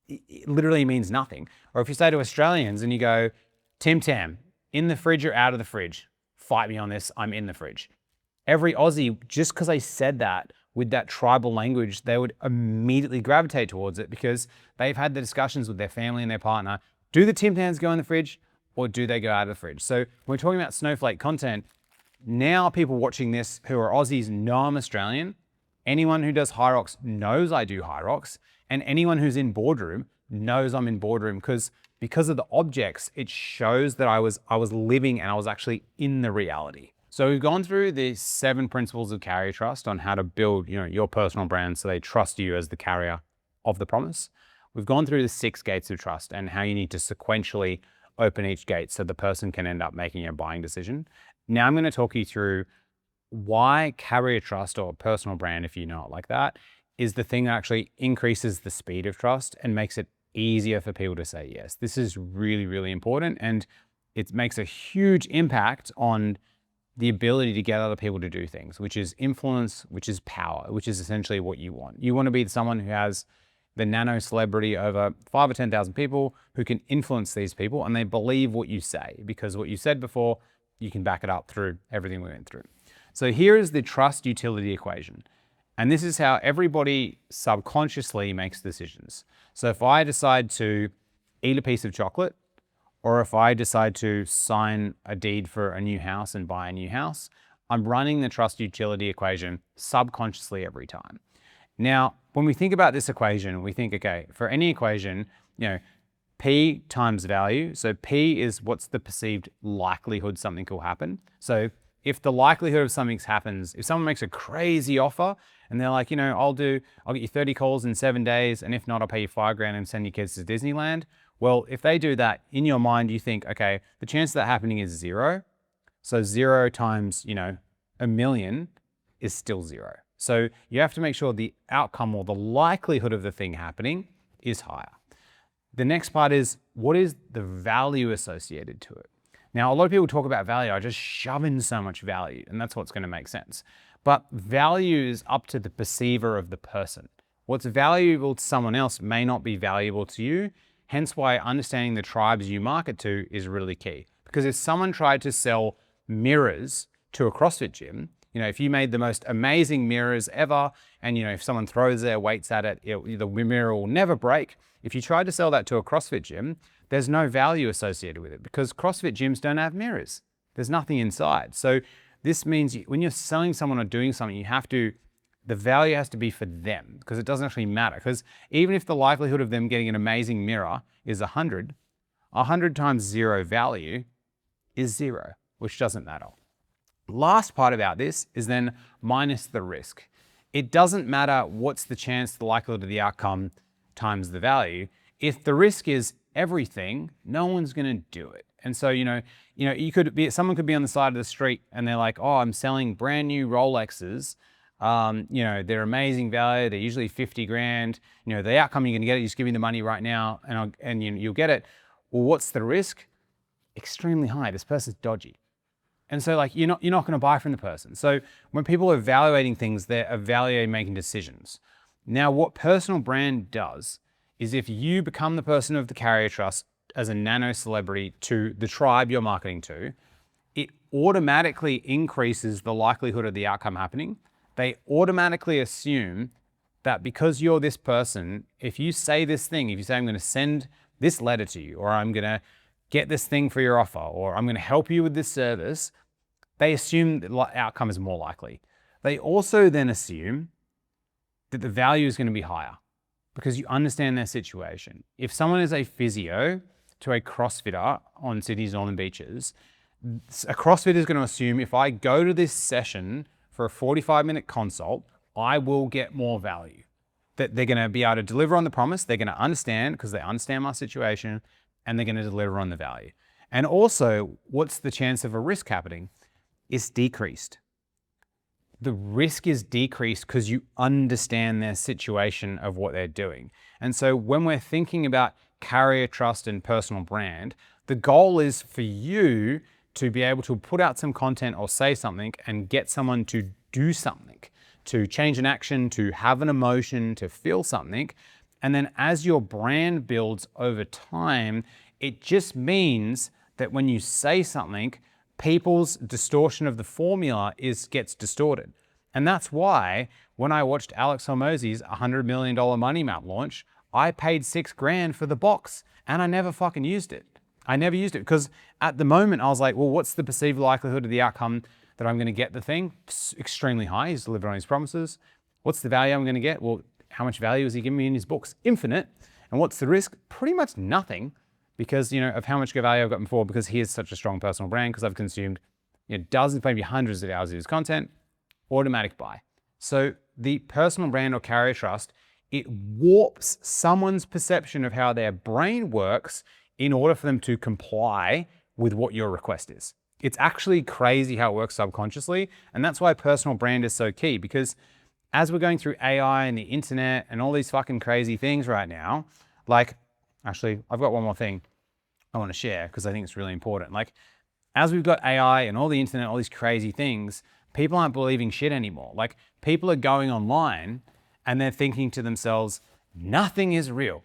It literally means nothing. Or if you say to Australians and you go, Tim Tam, in the fridge or out of the fridge? Fight me on this, I'm in the fridge. Every Aussie, just because I said that with that tribal language, they would immediately gravitate towards it because they've had the discussions with their family and their partner. Do the Tim Tams go in the fridge or do they go out of the fridge? So when we're talking about snowflake content, now people watching this who are Aussies know I'm Australian. Anyone who does Hyrox knows I do Hyrox. And anyone who's in Boardroom knows I'm in Boardroom because of the objects, it shows that I was living and I was actually in the reality. So we've gone through the 7 principles of carrier trust on how to build your personal brand so they trust you as the carrier of the promise. We've gone through the 6 gates of trust and how you need to sequentially open each gate so the person can end up making a buying decision. Now I'm going to talk you through why carrier trust, or personal brand if you know it like that, is the thing that actually increases the speed of trust and makes it easier for people to say yes. This is really, really important, and it makes a huge impact on the ability to get other people to do things, which is influence, which is power, which is essentially what you want. You want to be someone who has the nano celebrity over 5 or 10,000 people who can influence these people and they believe what you say, because what you said before, you can back it up through everything we went through. So here is the trust utility equation. And this is how everybody subconsciously makes decisions. So if I decide to eat a piece of chocolate, or if I decide to sign a deed for a new house and buy a new house, I'm running the trust utility equation subconsciously every time. Now, when we think about this equation, we think, okay, for any equation, P times value. So P is what's the perceived likelihood something will happen. So if the likelihood of something happens, if someone makes a crazy offer and they're like, I'll get you 30 calls in 7 days, and if not, I'll pay you $5,000 and send your kids to Disneyland. Well, if they do that, in your mind, you think, okay, the chance of that happening is 0. So 0 times, a million is still 0. So you have to make sure the outcome or the likelihood of the thing happening is higher. The next part is, what is the value associated to it? Now, a lot of people talk about value. I just shove in so much value, and that's what's going to make sense. But value is up to the perceiver of the person. What's valuable to someone else may not be valuable to you. Hence why understanding the tribes you market to is really key. Because if someone tried to sell mirrors to a CrossFit gym, if you made the most amazing mirrors ever, and if someone throws their weights at it, the mirror will never break. If you tried to sell that to a CrossFit gym, there's no value associated with it because CrossFit gyms don't have mirrors. There's nothing inside. So this means when you're selling someone or doing something, the value has to be for them, because it doesn't actually matter. Because even if the likelihood of them getting an amazing mirror is 100, 100 times 0 value is 0, which doesn't matter. Last part about this is then minus the risk. It doesn't matter what's the chance, the likelihood of the outcome times the value. If the risk is everything, no one's going to do it. And so, someone could be on the side of the street and they're like, oh, I'm selling brand new Rolexes You know, they're amazing value. They're usually 50 grand. You know, the outcome you're going to get, you just give me the money right now and you'll get it. Well, what's the risk? Extremely high. This person's dodgy. And so like, you're not going to buy from the person. So when people are evaluating things, they're evaluating making decisions. Now, what personal brand does is if you become the person of the carrier trust as a nano celebrity to the tribe you're marketing to, it automatically increases the likelihood of the outcome happening. They automatically assume that because you're this person, if you say this thing, if you say, I'm going to send this letter to you, or I'm going to get this thing for your offer, or I'm going to help you with this service, they assume the outcome is more likely. They also then assume that the value is going to be higher because you understand their situation. If someone is a physio to a CrossFitter on Sydney's Northern Beaches, a CrossFitter is going to assume if I go to this session for a 45-minute consult, I will get more value. That they're going to be able to deliver on the promise, they're going to understand because they understand my situation, and they're going to deliver on the value. And also, what's the chance of a risk happening? It's decreased. The risk is decreased because you understand their situation of what they're doing. And so when we're thinking about carrier trust and personal brand, the goal is for you to be able to put out some content or say something and get someone to do something, to change an action, to have an emotion, to feel something. And then as your brand builds over time, it just means that when you say something, people's distortion of the formula gets distorted. And that's why when I watched Alex Hormozi's $100 million money map launch, I paid $6 grand for the box and I never fucking used it. I never used it because at the moment I was like, well, what's the perceived likelihood of the outcome that I'm going to get the thing? Extremely high. He's delivered on his promises. What's the value I'm going to get? Well, how much value is he giving me in his books? Infinite. And what's the risk? Pretty much nothing because, you know, of how much value I've gotten before because he is such a strong personal brand because I've consumed, you know, dozens, maybe hundreds of hours of his content, automatic buy. So the personal brand or carrier trust, it warps someone's perception of how their brain works in order for them to comply with what your request is. It's actually crazy how it works subconsciously. And that's why personal brand is so key because as we're going through AI and the internet and all these fucking crazy things right now, like, actually, I've got one more thing I want to share because I think it's really important. Like, as we've got AI and all the internet, all these crazy things, people aren't believing shit anymore. Like, people are going online and they're thinking to themselves, nothing is real.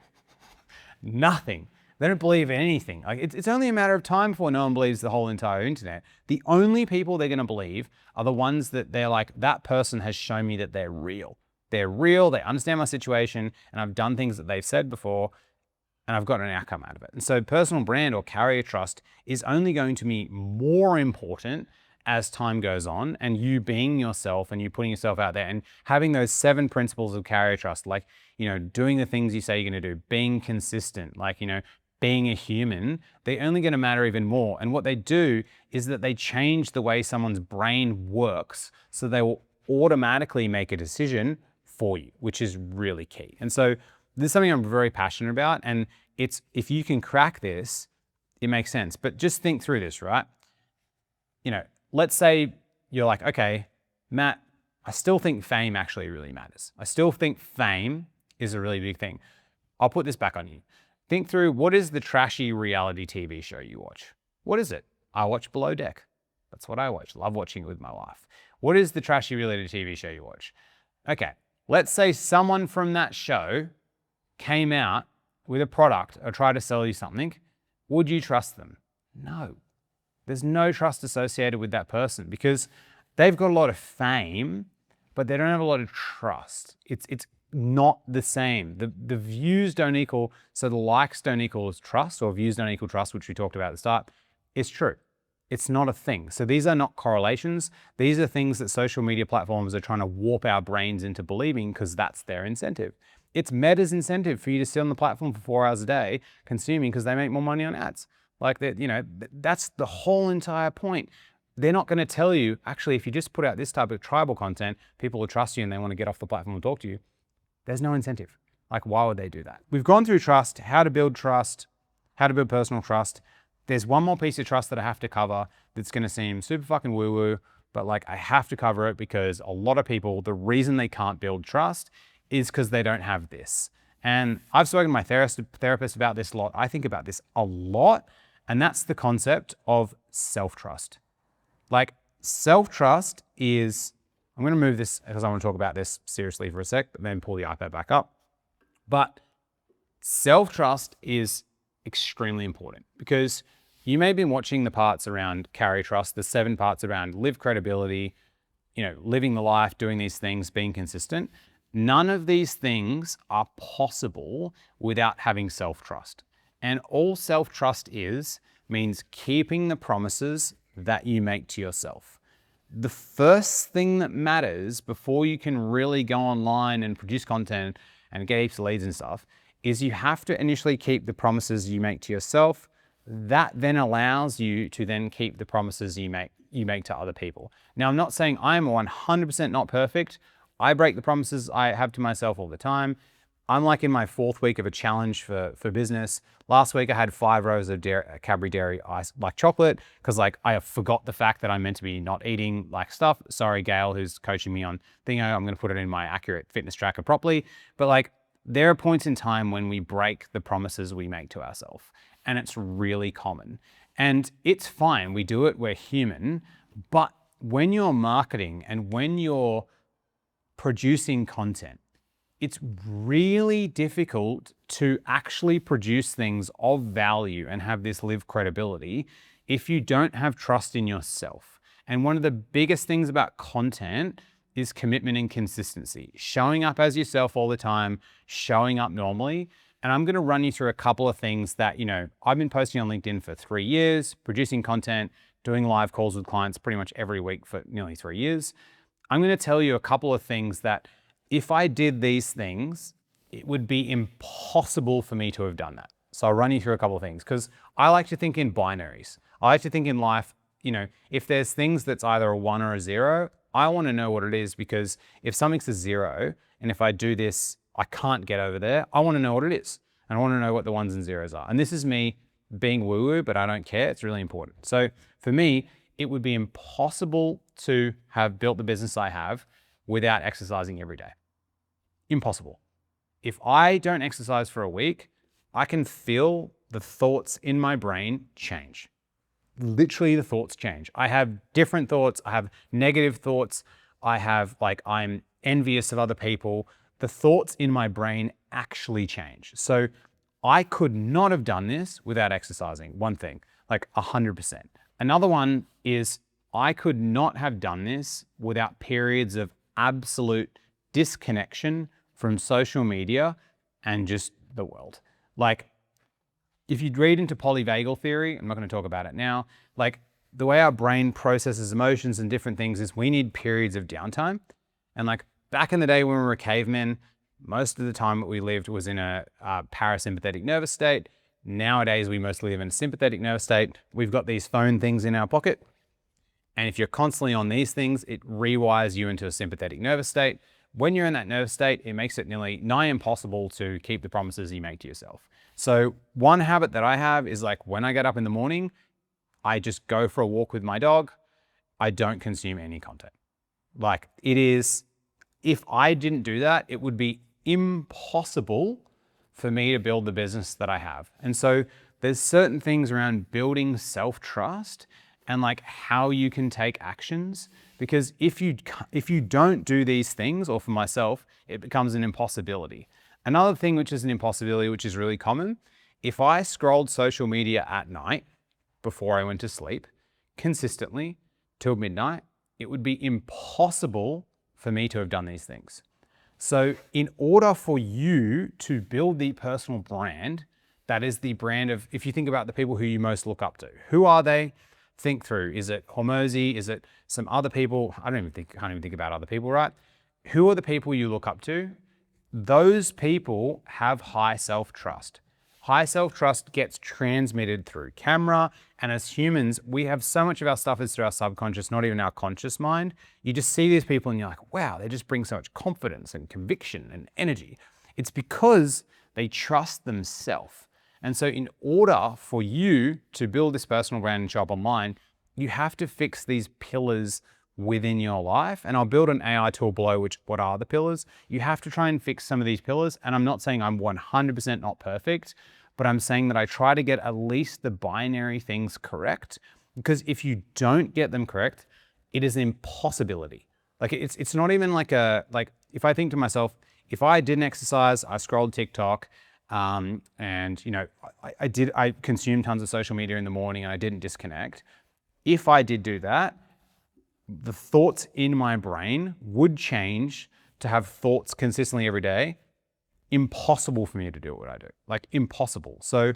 Nothing. They don't believe in anything. Like it's only a matter of time before no one believes the whole entire internet. The only people they're going to believe are the ones that they're like, that person has shown me that they're real. They're real, they understand my situation, and I've done things that they've said before, and I've got an outcome out of it. And so personal brand or carrier trust is only going to be more important as time goes on, and you being yourself and you putting yourself out there and having those 7 principles of carrier trust, like, you know, doing the things you say you're going to do, being consistent, like, you know, being a human, they're only going to matter even more. And what they do is that they change the way someone's brain works. So they will automatically make a decision for you, which is really key. And so this is something I'm very passionate about. And it's, if you can crack this, it makes sense. But just think through this, right? You know, let's say you're like, okay, Matt, I still think fame actually really matters. I still think fame is a really big thing. I'll put this back on you. Think through, what is the trashy reality TV show you watch? What is it? I watch Below Deck. That's what I watch. Love watching it with my wife. What is the trashy reality TV show you watch? Okay, let's say someone from that show came out with a product or tried to sell you something. Would you trust them? No. There's no trust associated with that person because they've got a lot of fame, but they don't have a lot of trust. It's not the same. The views don't equal, so the likes don't equal trust, or views don't equal trust, which we talked about at the start. It's true. It's not a thing. So these are not correlations. These are things that social media platforms are trying to warp our brains into believing because that's their incentive. It's Meta's incentive for you to sit on the platform for 4 hours a day consuming because they make more money on ads. Like that, you know, that's the whole entire point. They're not going to tell you, actually, if you just put out this type of tribal content, people will trust you and they want to get off the platform and talk to you. There's no incentive. Like, why would they do that? We've gone through trust, how to build personal trust. There's one more piece of trust that I have to cover that's going to seem super fucking woo-woo, but like I have to cover it because a lot of people, the reason they can't build trust is because they don't have this. And I've spoken to my therapist about this a lot. I think about this a lot, and that's the concept of self-trust. Like self-trust is, I'm going to move this because I want to talk about this seriously for a sec, but then pull the iPad back up. But self-trust is extremely important because you may have been watching the parts around carry trust, the 7 parts around live credibility, living the life, doing these things, being consistent. None of these things are possible without having self-trust. And all self-trust means keeping the promises that you make to yourself. The first thing that matters before you can really go online and produce content and get heaps of leads and stuff is you have to initially keep the promises you make to yourself. That then allows you to then keep the promises you make to other people. Now, I'm not saying I'm 100% not perfect. I break the promises I have to myself all the time. I'm like in my 4th week of a challenge for business. Last week I had 5 rows of Cadbury Dairy ice like chocolate because like I forgot the fact that I'm meant to be not eating like stuff. Sorry, Gail, who's coaching me on Thingo. I'm going to put it in my accurate fitness tracker properly. But like there are points in time when we break the promises we make to ourselves, and it's really common. And it's fine. We do it. We're human. But when you're marketing and when you're producing content, it's really difficult to actually produce things of value and have this live credibility if you don't have trust in yourself. And one of the biggest things about content is commitment and consistency. Showing up as yourself all the time, showing up normally. And I'm going to run you through a couple of things that, I've been posting on LinkedIn for 3 years, producing content, doing live calls with clients pretty much every week for nearly 3 years. I'm going to tell you a couple of things that if I did these things, it would be impossible for me to have done that. So I'll run you through a couple of things because I like to think in binaries. I like to think in life, if there's things that's either a 1 or a 0, I want to know what it is because if something's a 0 and if I do this, I can't get over there, I want to know what it is. And I want to know what the 1s and 0s are. And this is me being woo-woo, but I don't care. It's really important. So for me, it would be impossible to have built the business I have without exercising every day. Impossible. If I don't exercise for a week, I can feel the thoughts in my brain change. Literally the thoughts change. I have different thoughts. I have negative thoughts. I have I'm envious of other people. The thoughts in my brain actually change. So I could not have done this without exercising. One thing, 100%. Another one is I could not have done this without periods of absolute disconnection from social media and just the world. If you read into polyvagal theory, I'm not going to talk about it now, the way our brain processes emotions and different things is we need periods of downtime. And back in the day when we were cavemen, most of the time that we lived was in a parasympathetic nervous state. Nowadays, we mostly live in a sympathetic nervous state. We've got these phone things in our pocket. And if you're constantly on these things, it rewires you into a sympathetic nervous state. When you're in that nervous state, it makes it nearly nigh impossible to keep the promises you make to yourself. So one habit that I have is when I get up in the morning, I just go for a walk with my dog. I don't consume any content. If I didn't do that, it would be impossible for me to build the business that I have. And so there's certain things around building self-trust and how you can take actions, because if you don't do these things, or for myself, it becomes an impossibility. Another thing which is an impossibility, which is really common, if I scrolled social media at night before I went to sleep consistently till midnight, it would be impossible for me to have done these things. So in order for you to build the personal brand, that is the brand of, if you think about the people who you most look up to, who are they? Think through. Is it Hormozi? Is it some other people? Can't even think about other people, right? Who are the people you look up to? Those people have high self-trust. High self-trust gets transmitted through camera. And as humans, we have so much of our stuff is through our subconscious, not even our conscious mind. You just see these people and you're like, wow, they just bring so much confidence and conviction and energy. It's because they trust themselves. And so in order for you to build this personal brand and show up online, you have to fix these pillars within your life. And I'll build an AI tool below, which what are the pillars. You have to try and fix some of these pillars. And I'm not saying I'm 100% not perfect, but I'm saying that I try to get at least the binary things correct, because if you don't get them correct, it is an impossibility. Like it's not even like if I think to myself, if I didn't exercise, I scrolled TikTok, and you know, I consumed tons of social media in the morning and I didn't disconnect. If I did do that, the thoughts in my brain would change to have thoughts consistently every day. Impossible for me to do what I do, like impossible. So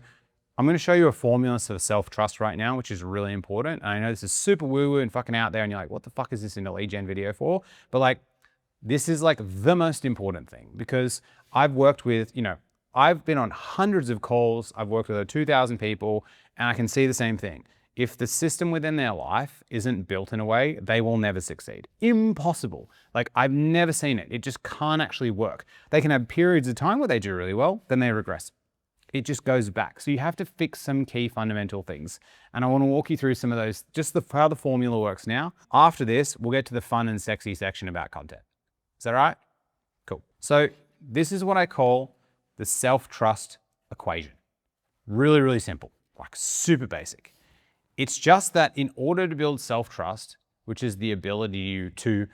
I'm going to show you a formula for self-trust right now, which is really important. And I know this is super woo-woo and fucking out there and you're like, what the fuck is this in a lead gen video for? But like, this is like the most important thing, because I've worked with, you know, I've been on hundreds of calls. I've worked with over 2,000 people and I can see the same thing. If the system within their life isn't built in a way, they will never succeed. Impossible. Like I've never seen it. It just can't actually work. They can have periods of time where they do really well, then they regress. It just goes back. So you have to fix some key fundamental things. And I want to walk you through some of those, just how the formula works now. After this, we'll get to the fun and sexy section about content. Is that right? Cool. So this is what I call the self-trust equation. Really, really simple, like super basic. It's just that in order to build self-trust, which is the ability to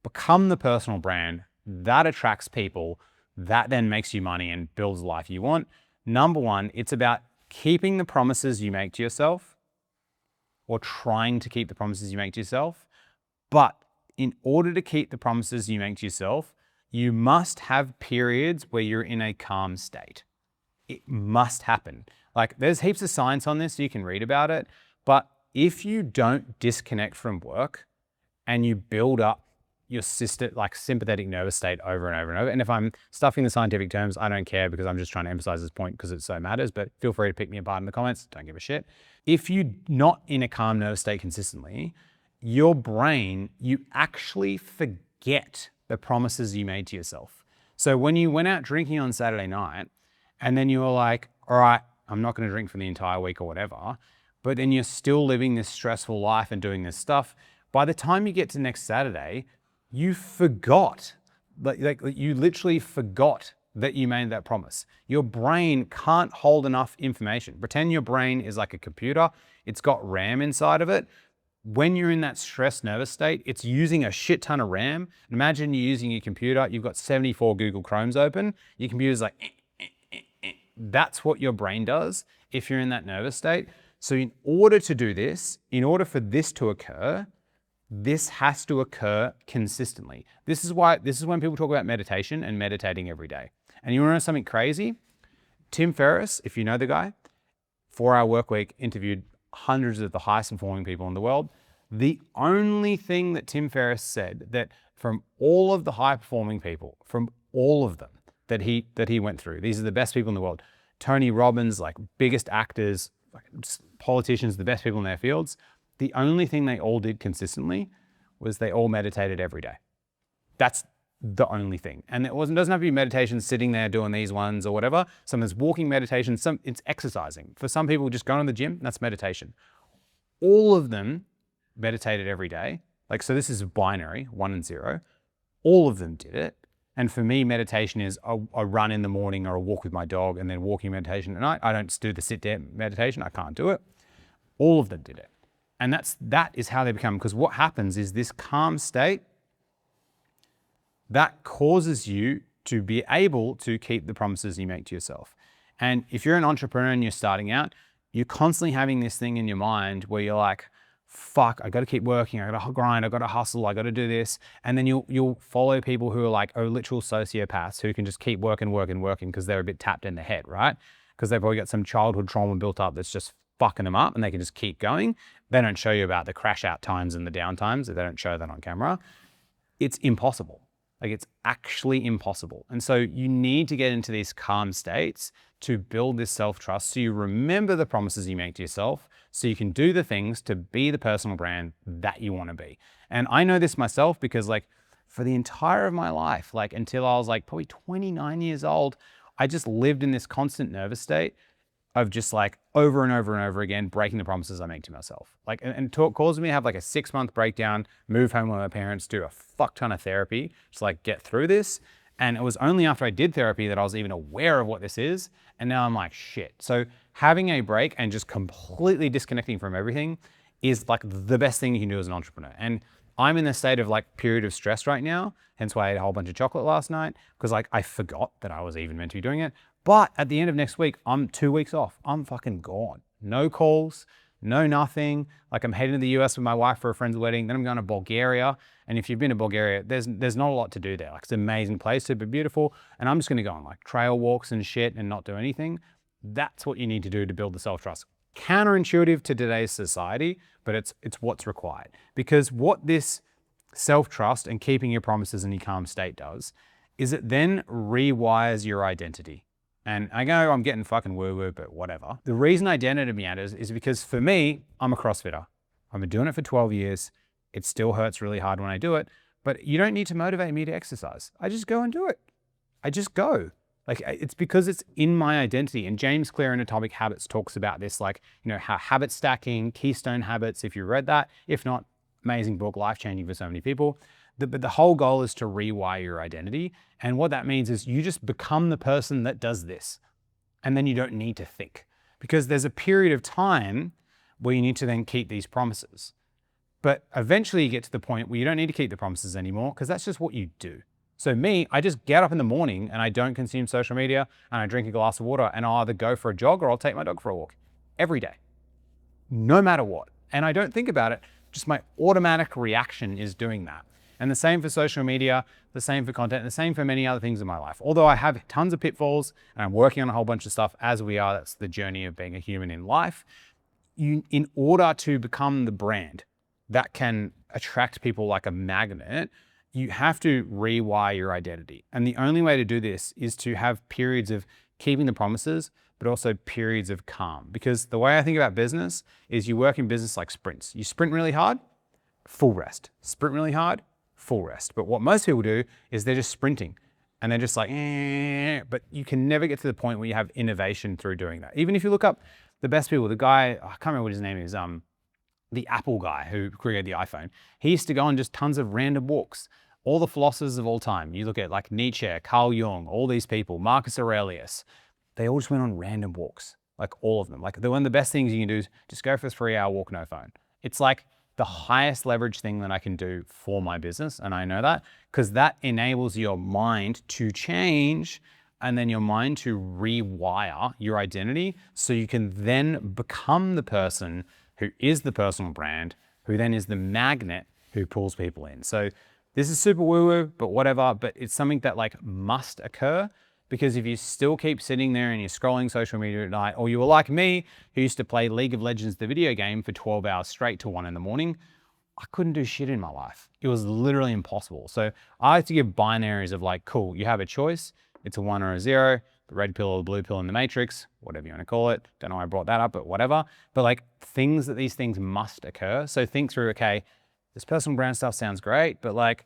become the personal brand that attracts people, that then makes you money and builds the life you want. Number one, it's about keeping the promises you make to yourself, or trying to keep the promises you make to yourself. But in order to keep the promises you make to yourself, you must have periods where you're in a calm state. It must happen. Like there's heaps of science on this, so you can read about it. But if you don't disconnect from work and you build up your sympathetic nervous state over and over and over, and if I'm stuffing the scientific terms, I don't care, because I'm just trying to emphasize this point because it so matters, but feel free to pick me apart in the comments, don't give a shit. If you're not in a calm nervous state consistently, your brain, you actually forget the promises you made to yourself. So when you went out drinking on Saturday night and then you were like, all right, I'm not going to drink for the entire week or whatever, but then you're still living this stressful life and doing this stuff, by the time you get to next Saturday, you forgot, like you literally forgot that you made that promise. Your brain can't hold enough information. Pretend your brain is like a computer. It's got RAM inside of it. When you're in that stressed nervous state, it's using a shit ton of RAM. Imagine you're using your computer, you've got 74 Google Chromes open, your computer's like, That's what your brain does if you're in that nervous state. So in order to do this, in order for this to occur, this has to occur consistently. This is when people talk about meditation and meditating every day. And you wanna know something crazy? Tim Ferriss, if you know the guy, 4-Hour Workweek, interviewed hundreds of the highest performing people in the world. The only thing that Tim Ferriss said, that from all of the high performing people, from all of them that he went through, these are the best people in the world. Tony Robbins, like biggest actors, like politicians, the best people in their fields. The only thing they all did consistently was they all meditated every day. That's the only thing. And it doesn't have to be meditation sitting there doing these ones or whatever. Some is walking meditation, it's exercising. For some people, just going to the gym, that's meditation. All of them meditated every day. Like, so this is binary, 1 and 0. All of them did it. And for me, meditation is a run in the morning or a walk with my dog, and then walking meditation at night. I don't do the sit down meditation. I can't do it. All of them did it. And that is how they become, because what happens is this calm state, that causes you to be able to keep the promises you make to yourself. And if you're an entrepreneur and you're starting out, you're constantly having this thing in your mind where you're like, fuck, I got to keep working, I got to grind, I got to hustle, I got to do this. And then you'll follow people who are like literal sociopaths who can just keep working because they're a bit tapped in the head, right? Because they've probably got some childhood trauma built up that's just fucking them up, and they can just keep going. They don't show you about the crash out times and the down times. They don't show that on camera. It's impossible. Like, it's actually impossible. And so you need to get into these calm states to build this self-trust, so you remember the promises you make to yourself, so you can do the things to be the personal brand that you want to be. And I know this myself because, like, for the entire of my life, like until I was like probably 29 years old, I just lived in this constant nervous state. of just like over and over and over again, breaking the promises I make to myself. Like, and it caused me to have like a 6-month breakdown, move home with my parents, do a fuck ton of therapy, just like get through this. And it was only after I did therapy that I was even aware of what this is. And now I'm like, shit. So having a break and just completely disconnecting from everything is like the best thing you can do as an entrepreneur. And I'm in a state of like period of stress right now. Hence why I ate a whole bunch of chocolate last night, because like I forgot that I was even meant to be doing it. But at the end of next week, I'm 2 weeks off. I'm fucking gone. No calls, no nothing. Like I'm heading to the US with my wife for a friend's wedding. Then I'm going to Bulgaria. And if you've been to Bulgaria, there's not a lot to do there. Like it's an amazing place, super beautiful. And I'm just going to go on like trail walks and shit and not do anything. That's what you need to do to build the self-trust. Counterintuitive to today's society, but it's what's required. Because what this self-trust and keeping your promises in your calm state does is it then rewires your identity. And I know I'm getting fucking woo-woo, but whatever. The reason identity matters is because for me, I'm a CrossFitter. I've been doing it for 12 years. It still hurts really hard when I do it, but you don't need to motivate me to exercise. I just go and do it. I just go. Like it's because it's in my identity. And James Clear in Atomic Habits talks about this, like, you know, how habit stacking, keystone habits, if you read that, if not, amazing book, life-changing for so many people. But the whole goal is to rewire your identity. And what that means is you just become the person that does this. And then you don't need to think, because there's a period of time where you need to then keep these promises. But eventually you get to the point where you don't need to keep the promises anymore, because that's just what you do. So me, I just get up in the morning and I don't consume social media and I drink a glass of water and I'll either go for a jog or I'll take my dog for a walk every day, no matter what. And I don't think about it, just my automatic reaction is doing that. And the same for social media, the same for content, and the same for many other things in my life. Although I have tons of pitfalls and I'm working on a whole bunch of stuff as we are, that's the journey of being a human in life. In order to become the brand that can attract people like a magnet, you have to rewire your identity. And the only way to do this is to have periods of keeping the promises, but also periods of calm. Because the way I think about business is you work in business like sprints. You sprint really hard, full rest. Sprint really hard, full rest. But what most people do is they're just sprinting and they're just like, but you can never get to the point where you have innovation through doing that. Even if you look up the best people, the guy, I can't remember what his name is, the Apple guy who created the iPhone, he used to go on just tons of random walks. All the philosophers of all time, you look at like Nietzsche, Carl Jung, all these people, Marcus Aurelius, they all just went on random walks, like all of them. Like one of the best things you can do is just go for a 3-hour walk, no phone. It's like the highest leverage thing that I can do for my business. And I know that because that enables your mind to change and then your mind to rewire your identity so you can then become the person who is the personal brand, who then is the magnet who pulls people in. So this is super woo-woo, but whatever, but it's something that like must occur, because if you still keep sitting there and you're scrolling social media at night, or you were like me, who used to play League of Legends, the video game, for 12 hours straight till 1 in the morning, I couldn't do shit in my life. It was literally impossible. So I like to give binaries of like, cool, you have a choice. It's a 1 or a 0, the red pill or the blue pill in the matrix, whatever you want to call it. Don't know why I brought that up, but whatever. But like these things must occur. So think through, okay, this personal brand stuff sounds great, but like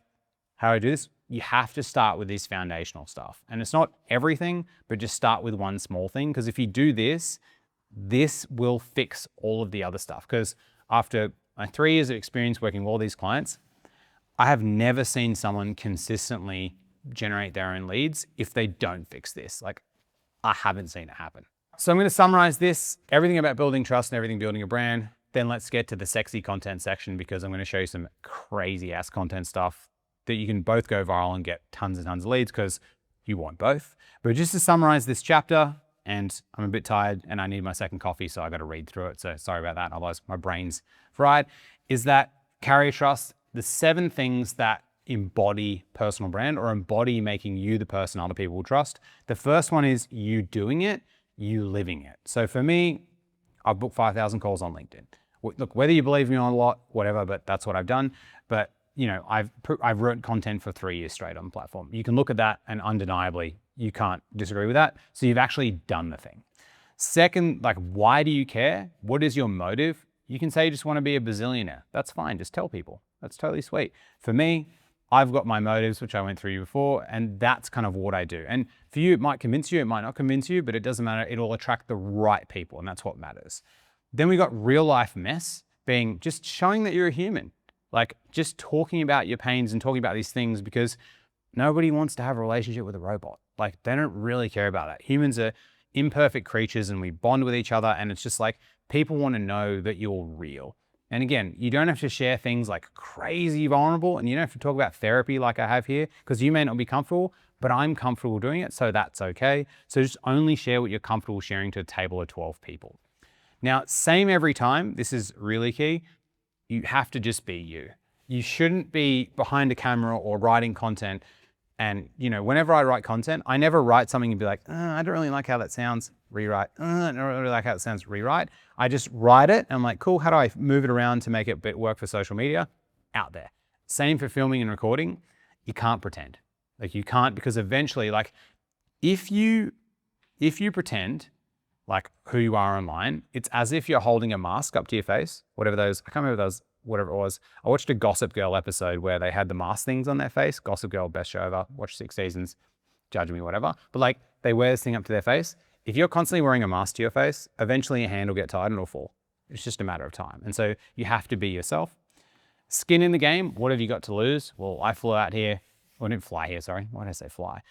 how do I do this? You have to start with this foundational stuff. And it's not everything, but just start with one small thing. Because if you do this, this will fix all of the other stuff. Because after my 3 years of experience working with all these clients, I have never seen someone consistently generate their own leads if they don't fix this. Like, I haven't seen it happen. So I'm going to summarize this, everything about building trust and everything building a brand. Then let's get to the sexy content section, because I'm going to show you some crazy ass content stuff that you can both go viral and get tons and tons of leads, because you want both. But just to summarize this chapter, and I'm a bit tired and I need my second coffee, so I got to read through it. So sorry about that. Otherwise my brain's fried. Is that carry trust, the 7 things that embody personal brand or embody making you the person other people will trust. The first one is you doing it, you living it. So for me, I've booked 5,000 calls on LinkedIn. Look, whether you believe me or not, whatever, but that's what I've done. But you know, I've written content for 3 years straight on the platform. You can look at that and undeniably, you can't disagree with that. So you've actually done the thing. Second, like, why do you care? What is your motive? You can say you just want to be a bazillionaire. That's fine. Just tell people. That's totally sweet. For me, I've got my motives, which I went through before, and that's kind of what I do. And for you, it might convince you, it might not convince you, but it doesn't matter. It'll attract the right people, and that's what matters. Then we got real life mess, being just showing that you're a human. Like just talking about your pains and talking about these things, because nobody wants to have a relationship with a robot. Like they don't really care about that. Humans are imperfect creatures and we bond with each other, and it's just like people want to know that you're real. And again, you don't have to share things like crazy vulnerable, and you don't have to talk about therapy like I have here, because you may not be comfortable, but I'm comfortable doing it, so that's okay. So just only share what you're comfortable sharing to a table of 12 people. Now, same every time. This is really key. You have to just be you. You shouldn't be behind a camera or writing content. And, you know, whenever I write content, I never write something and be like, I don't really like how that sounds, rewrite. I don't really like how it sounds, rewrite. I just write it and I'm like, cool, how do I move it around to make it work for social media? Out there. Same for filming and recording. You can't pretend. Like you can't, because eventually, like if you pretend like who you are online, it's as if you're holding a mask up to your face, whatever those, I can't remember those, whatever it was. I watched a Gossip Girl episode where they had the mask things on their face. Gossip Girl, best show ever. Watched 6 seasons, judge me, whatever. But like they wear this thing up to their face. If you're constantly wearing a mask to your face, eventually your hand will get tired and it'll fall. It's just a matter of time. And so you have to be yourself. Skin in the game, what have you got to lose? Well, I flew out here. Well, I didn't fly here, sorry. Why did I say fly?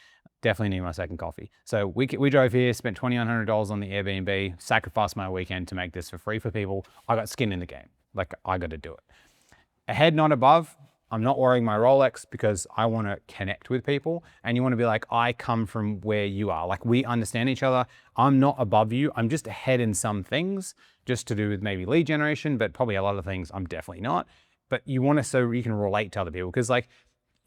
Definitely need my second coffee. So we drove here, spent $2,900 on the Airbnb, sacrificed my weekend to make this for free for people. I got skin in the game. Like I got to do it. Ahead, not above. I'm not wearing my Rolex because I want to connect with people, and you want to be like, I come from where you are. Like we understand each other. I'm not above you. I'm just ahead in some things, just to do with maybe lead generation, but probably a lot of things I'm definitely not. But you want to, so you can relate to other people, because like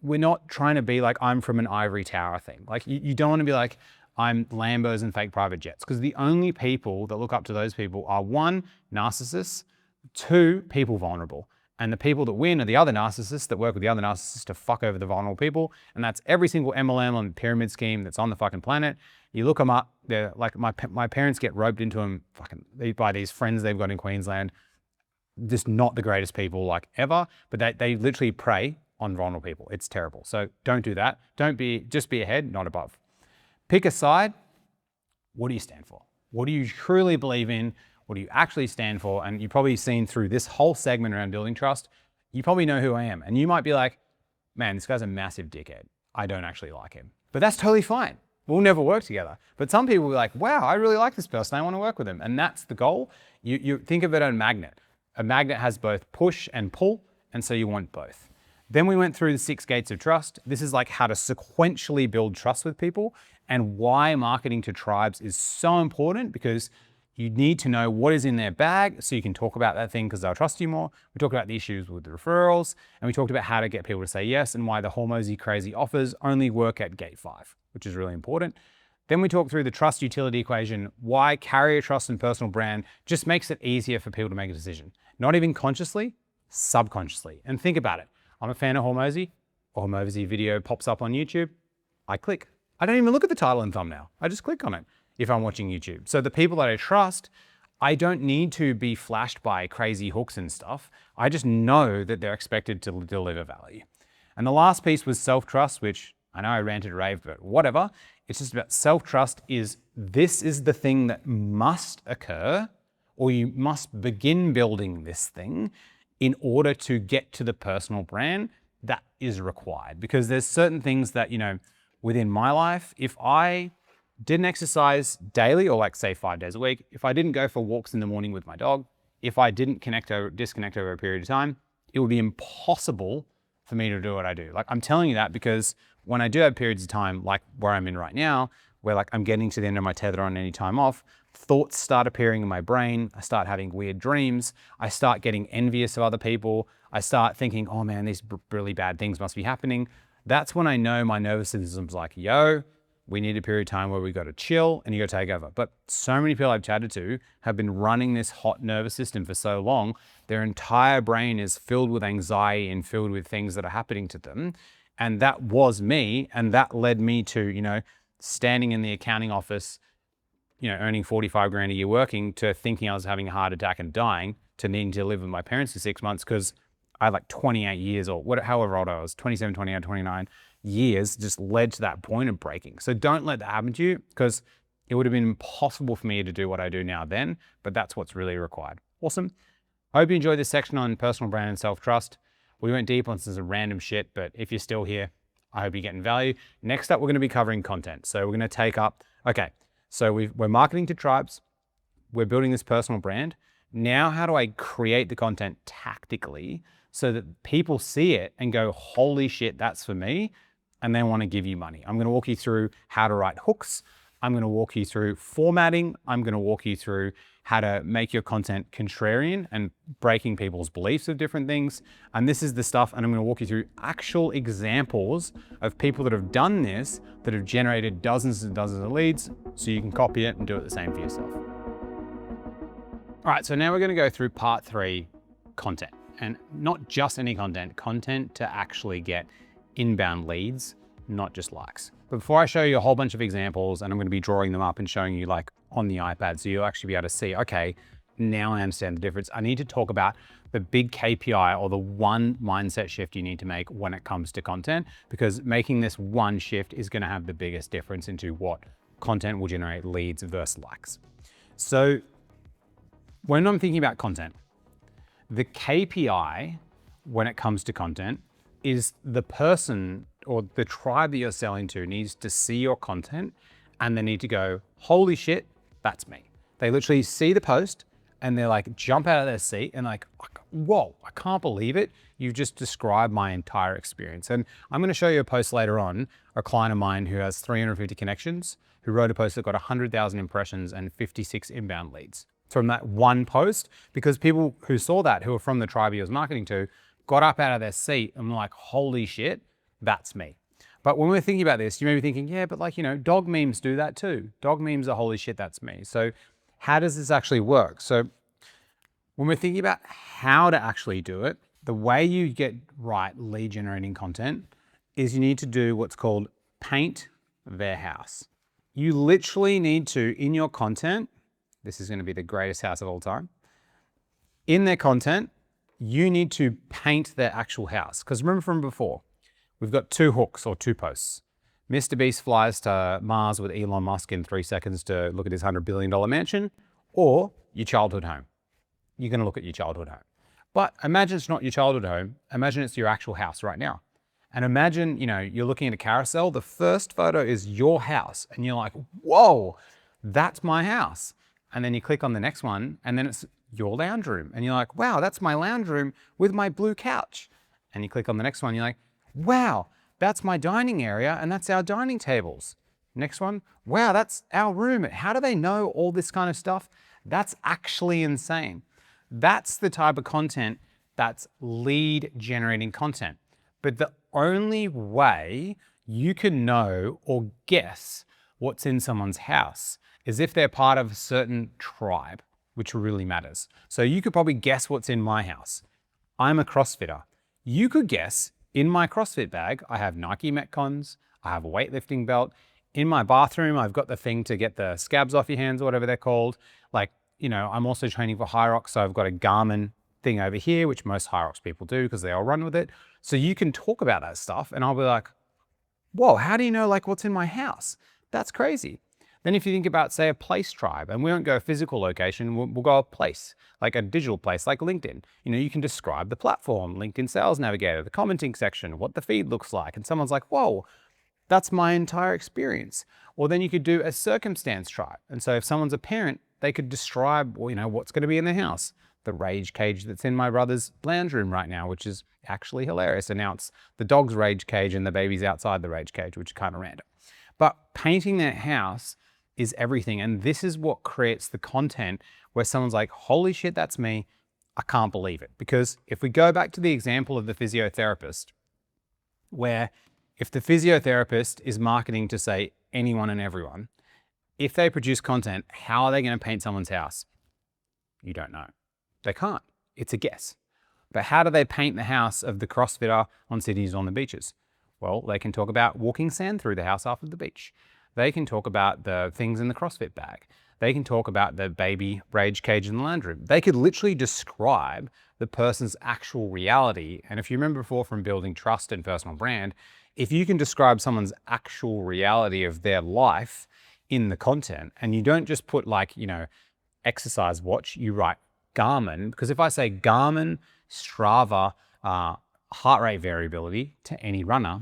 we're not trying to be like I'm from an ivory tower thing. Like you don't want to be like I'm Lambos and fake private jets, because the only people that look up to those people are 1, narcissists, 2, people vulnerable. And the people that win are the other narcissists that work with the other narcissists to fuck over the vulnerable people. And that's every single MLM and pyramid scheme that's on the fucking planet. You look them up, they're like, my parents get roped into them by these friends they've got in Queensland. Just not the greatest people like ever, but they literally prey on vulnerable people. It's terrible. So don't do that. Just be ahead, not above. Pick a side. What do you stand for? What do you truly believe in? What do you actually stand for? And you've probably seen through this whole segment around building trust, you probably know who I am. And you might be like, man, this guy's a massive dickhead. I don't actually like him. But that's totally fine. We'll never work together. But some people will be like, wow, I really like this person. I want to work with him. And that's the goal. You think of it as a magnet. A magnet has both push and pull. And so you want both. Then we went through the 6 gates of trust. This is like how to sequentially build trust with people, and why marketing to tribes is so important, because you need to know what is in their bag so you can talk about that thing because they'll trust you more. We talked about the issues with the referrals, and we talked about how to get people to say yes, and why the Hormozi crazy offers only work at gate 5, which is really important. Then we talked through the trust utility equation, why carrier trust and personal brand just makes it easier for people to make a decision. Not even consciously, subconsciously. And think about it. I'm a fan of Hormozi. A Hormozi video pops up on YouTube. I click. I don't even look at the title and thumbnail. I just click on it if I'm watching YouTube. So the people that I trust, I don't need to be flashed by crazy hooks and stuff. I just know that they're expected to deliver value. And the last piece was self-trust, which I know I ranted and raved, but whatever. It's just about self-trust. This is the thing that must occur, or you must begin building this thing in order to get to the personal brand that is required. Because there's certain things that, you know, within my life, if I didn't exercise daily, or like say 5 days a week, if I didn't go for walks in the morning with my dog, if I didn't disconnect over a period of time, it would be impossible for me to do what I do. Like I'm telling you that because when I do have periods of time, like where I'm in right now, where like I'm getting to the end of my tether on any time off, thoughts start appearing in my brain. I start having weird dreams. I start getting envious of other people. I start thinking, oh man, these really bad things must be happening. That's when I know my nervous system's like, yo, we need a period of time where we got to chill and you got to take over. But so many people I've chatted to have been running this hot nervous system for so long, their entire brain is filled with anxiety and filled with things that are happening to them. And that was me. And that led me to, you know, standing in the accounting office, you know, earning 45 grand a year working, to thinking I was having a heart attack and dying, to needing to live with my parents for 6 months because I had like 28 years or however old I was, 27, 28, 29 years just led to that point of breaking. So don't let that happen to you, because it would have been impossible for me to do what I do now then, but that's what's really required. Awesome. I hope you enjoyed this section on personal brand and self-trust. We went deep on some random shit, but if you're still here, I hope you're getting value. Next up, we're going to be covering content. So we're going to take up, okay, so we're marketing to tribes. We're building this personal brand. Now, how do I create the content tactically so that people see it and go, holy shit, that's for me, and they want to give you money? I'm going to walk you through how to write hooks. I'm going to walk you through formatting. I'm going to walk you through how to make your content contrarian and breaking people's beliefs of different things. And this is the stuff, and I'm going to walk you through actual examples of people that have done this, that have generated dozens and dozens of leads, so you can copy it and do it the same for yourself. All right, so now we're going to go through part 3, content. And not just any content to actually get inbound leads, not just likes. But before I show you a whole bunch of examples, and I'm going to be drawing them up and showing you like on the iPad, so you'll actually be able to see, okay, now I understand the difference. I need to talk about the big KPI, or the one mindset shift you need to make when it comes to content, because making this one shift is going to have the biggest difference into what content will generate leads versus likes. So when I'm thinking about content, the KPI when it comes to content is the person or the tribe that you're selling to needs to see your content and they need to go, holy shit, that's me. They literally see the post and they're like, jump out of their seat and like, whoa, I can't believe it. You've just described my entire experience. And I'm going to show you a post later on, a client of mine who has 350 connections, who wrote a post that got 100,000 impressions and 56 inbound leads from that one post, because people who saw that, who were from the tribe he was marketing to, got up out of their seat and were like, holy shit, that's me. But when we're thinking about this, you may be thinking, yeah, but like, you know, dog memes do that too. Dog memes are holy shit, that's me. So how does this actually work? So when we're thinking about how to actually do it, the way you get right lead generating content is you need to do what's called paint their house. You literally need to, in your content, this is going to be the greatest house of all time. In their content, you need to paint their actual house. Because remember from before, we've got 2 hooks or 2 posts. Mr. Beast flies to Mars with Elon Musk in 3 seconds to look at his $100 billion mansion, or your childhood home. You're going to look at your childhood home. But imagine it's not your childhood home. Imagine it's your actual house right now. And imagine, you know, you're looking at a carousel. The first photo is your house. And you're like, whoa, that's my house. And then you click on the next one, and then it's your lounge room. And you're like, wow, that's my lounge room with my blue couch. And you click on the next one, you're like, wow, that's my dining area, and that's our dining tables. Next one, wow, that's our room. How do they know all this kind of stuff? That's actually insane. That's the type of content that's lead generating content. But the only way you can know or guess what's in someone's house is if they're part of a certain tribe, which really matters. So you could probably guess what's in my house. I'm a CrossFitter. You could guess in my CrossFit bag, I have Nike Metcons, I have a weightlifting belt. In my bathroom, I've got the thing to get the scabs off your hands or whatever they're called. Like, you know, I'm also training for High Rocks, so I've got a Garmin thing over here, which most High Rocks people do because they all run with it. So you can talk about that stuff and I'll be like, whoa, how do you know like what's in my house? That's crazy. Then if you think about, say, a place tribe, and we won't go physical location, we'll go a place, like a digital place, like LinkedIn. You know, you can describe the platform, LinkedIn Sales Navigator, the commenting section, what the feed looks like. And someone's like, whoa, that's my entire experience. Or then you could do a circumstance tribe. And so if someone's a parent, they could describe, well, you know, what's going to be in the house. The rage cage that's in my brother's lounge room right now, which is actually hilarious. And now it's the dog's rage cage and the baby's outside the rage cage, which is kind of random. But painting their house is everything. And this is what creates the content where someone's like, holy shit, that's me. I can't believe it. Because if we go back to the example of the physiotherapist, where if the physiotherapist is marketing to, say, anyone and everyone, if they produce content, how are they going to paint someone's house? You don't know. They can't. It's a guess. But how do they paint the house of the CrossFitter on cities on the beaches? Well, they can talk about walking sand through the house after the beach. They can talk about the things in the CrossFit bag. They can talk about the baby rage cage in the lounge room. They could literally describe the person's actual reality. And if you remember before from building trust and personal brand, if you can describe someone's actual reality of their life in the content, and you don't just put like, exercise watch, you write Garmin, because if I say Garmin, Strava, heart rate variability to any runner,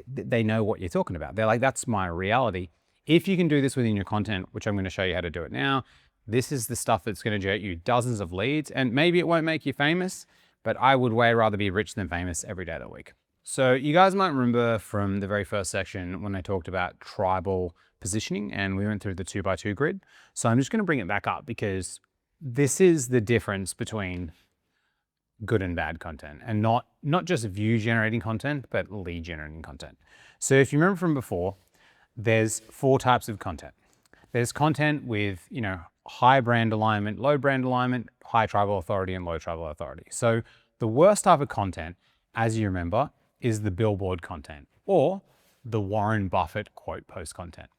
they know what you're talking about. They're like, that's my reality. If you can do this within your content, which I'm going to show you how to do it now, this is the stuff that's going to generate you dozens of leads, and maybe it won't make you famous, but I would way rather be rich than famous every day of the week. So you guys might remember from the very first section when I talked about tribal positioning and we went through the 2x2 grid. So I'm just going to bring it back up because this is the difference between good and bad content, and not just view generating content, but lead generating content. So if you remember from before, there's 4 types of content. There's content with, high brand alignment, low brand alignment, high tribal authority, and low tribal authority. So the worst type of content, as you remember, is the billboard content or the Warren Buffett quote post content.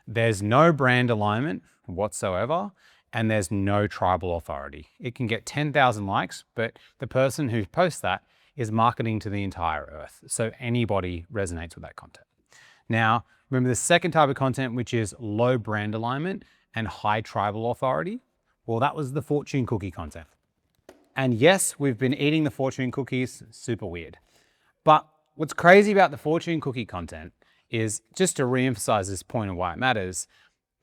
There's no brand alignment whatsoever, and there's no tribal authority. It can get 10,000 likes, but the person who posts that is marketing to the entire earth. So anybody resonates with that content. Now, remember the second type of content, which is low brand alignment and high tribal authority. Well, that was the fortune cookie content. And yes, we've been eating the fortune cookies, super weird. But what's crazy about the fortune cookie content is, just to reemphasize this point of why it matters,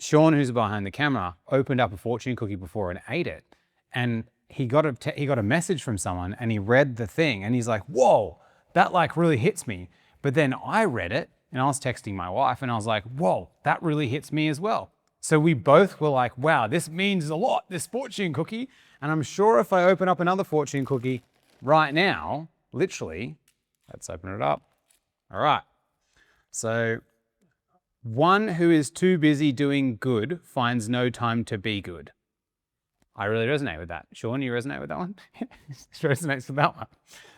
Sean, who's behind the camera, opened up a fortune cookie before and ate it. And he got a message from someone and he read the thing and he's like, whoa, that like really hits me. But then I read it and I was texting my wife and I was like, whoa, that really hits me as well. So we both were like, wow, this means a lot, this fortune cookie. And I'm sure if I open up another fortune cookie right now, literally, let's open it up. All right. So one who is too busy doing good finds no time to be good. I really resonate with that. Sean, you resonate with that one? Resonates with that one.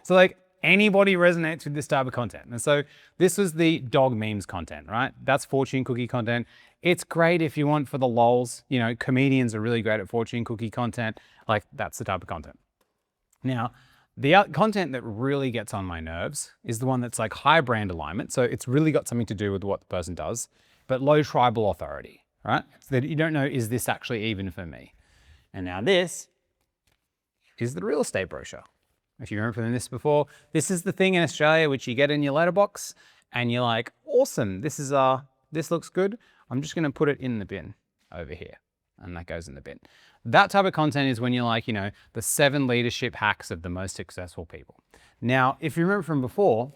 So like anybody resonates with this type of content. And so this was the dog memes content, right? That's fortune cookie content. It's great if you want for the lols. Comedians are really great at fortune cookie content. Like that's the type of content. Now, the content that really gets on my nerves is the one that's like high brand alignment. So it's really got something to do with what the person does, but low tribal authority, right? So that you don't know, is this actually even for me? And now this is the real estate brochure. If you remember from this before, this is the thing in Australia which you get in your letterbox and you're like, awesome, this looks good. I'm just gonna put it in the bin over here. And that goes in the bin. That type of content is when you're like, the 7 leadership hacks of the most successful people. Now, if you remember from before,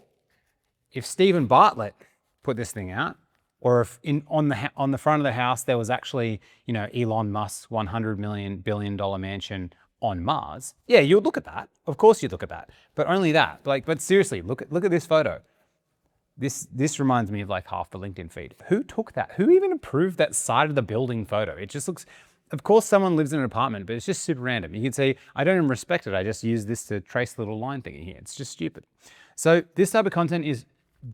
if Steven Bartlett put this thing out, or if on the front of the house there was actually, Elon Musk's $100 billion mansion on Mars, yeah, you'd look at that. Of course you'd look at that, but only that. But seriously, look at this photo. This reminds me of like half the LinkedIn feed. Who took that? Who even approved that side of the building photo? It just looks, of course someone lives in an apartment, but it's just super random. You can say, I don't even respect it. I just use this to trace the little line thingy here. It's just stupid. So this type of content is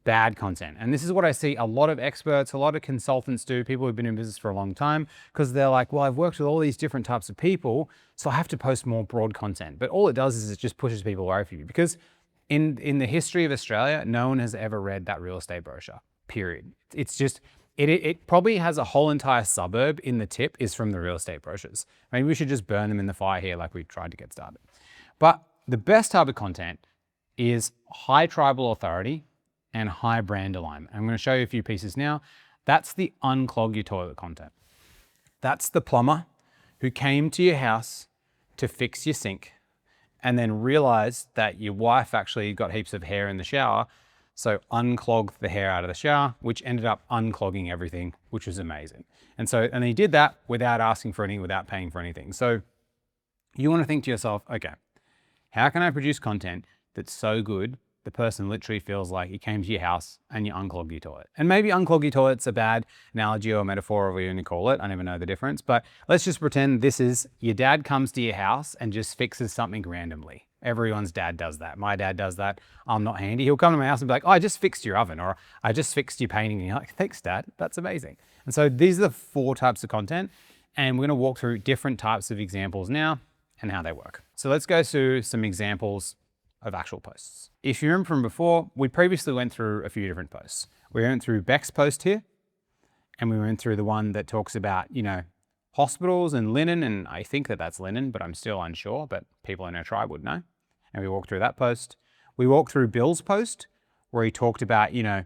bad content. And this is what I see a lot of experts, a lot of consultants do, people who've been in business for a long time, because they're like, well, I've worked with all these different types of people, so I have to post more broad content. But all it does is it just pushes people away from you, because in the history of Australia, no one has ever read that real estate brochure, period. It's just, it probably has a whole entire suburb in the tip is from the real estate brochures. Maybe we should just burn them in the fire here like we tried to get started. But the best type of content is high tribal authority and high brand alignment. I'm gonna show you a few pieces now. That's the unclog your toilet content. That's the plumber who came to your house to fix your sink and then realized that your wife actually got heaps of hair in the shower, so unclogged the hair out of the shower, which ended up unclogging everything, which was amazing. And he did that without asking for anything, without paying for anything. So you wanna think to yourself, okay, how can I produce content that's so good the person literally feels like he came to your house and you unclog your toilet? And maybe unclog your toilet's a bad analogy or metaphor, or whatever you want to call it. I never know the difference, but let's just pretend this is your dad comes to your house and just fixes something randomly. Everyone's dad does that. My dad does that. I'm not handy. He'll come to my house and be like, oh, I just fixed your oven, or I just fixed your painting. And you're like, thanks, Dad. That's amazing. And so these are the 4 types of content. And we're going to walk through different types of examples now and how they work. So let's go through some examples of actual posts. If you remember from before, we previously went through a few different posts. We went through Beck's post here, and we went through the one that talks about, hospitals and linen, and I think that that's linen, but I'm still unsure, but people in our tribe would know. And we walked through that post. We walked through Bill's post, where he talked about, 9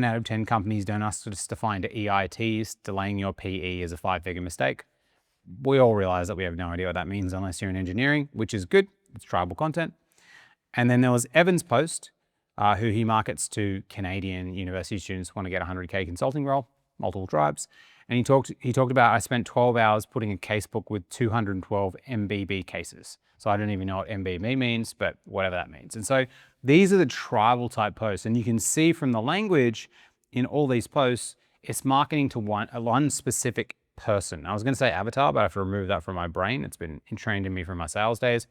out of 10 companies don't ask us to find EITs. Delaying your PE is a 5-figure mistake. We all realize that we have no idea what that means unless you're in engineering, which is good. It's tribal content. And then there was Evan's post, who he markets to Canadian university students who want to get a 100K consulting role, multiple tribes. And he talked about, I spent 12 hours putting a casebook with 212 MBB cases. So I don't even know what MBB means, but whatever that means. And so these are the tribal type posts. And you can see from the language in all these posts, it's marketing to one specific person. I was going to say avatar, but I have to remove that from my brain. It's been entrained in me from my sales days.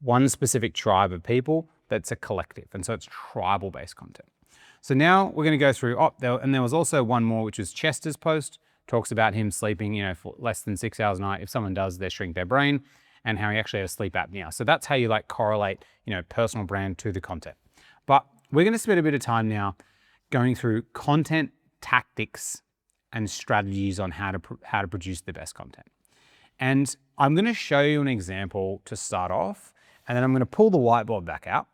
One specific tribe of people that's a collective. And so it's tribal based content. So now we're going to go through, and there was also one more, which was Chester's post. Talks about him sleeping, for less than 6 hours a night. If someone does, they shrink their brain, and how he actually has sleep apnea. So that's how you correlate, personal brand to the content. But we're going to spend a bit of time now going through content tactics and strategies on how to produce the best content. And I'm going to show you an example to start off, and then I'm going to pull the whiteboard back out,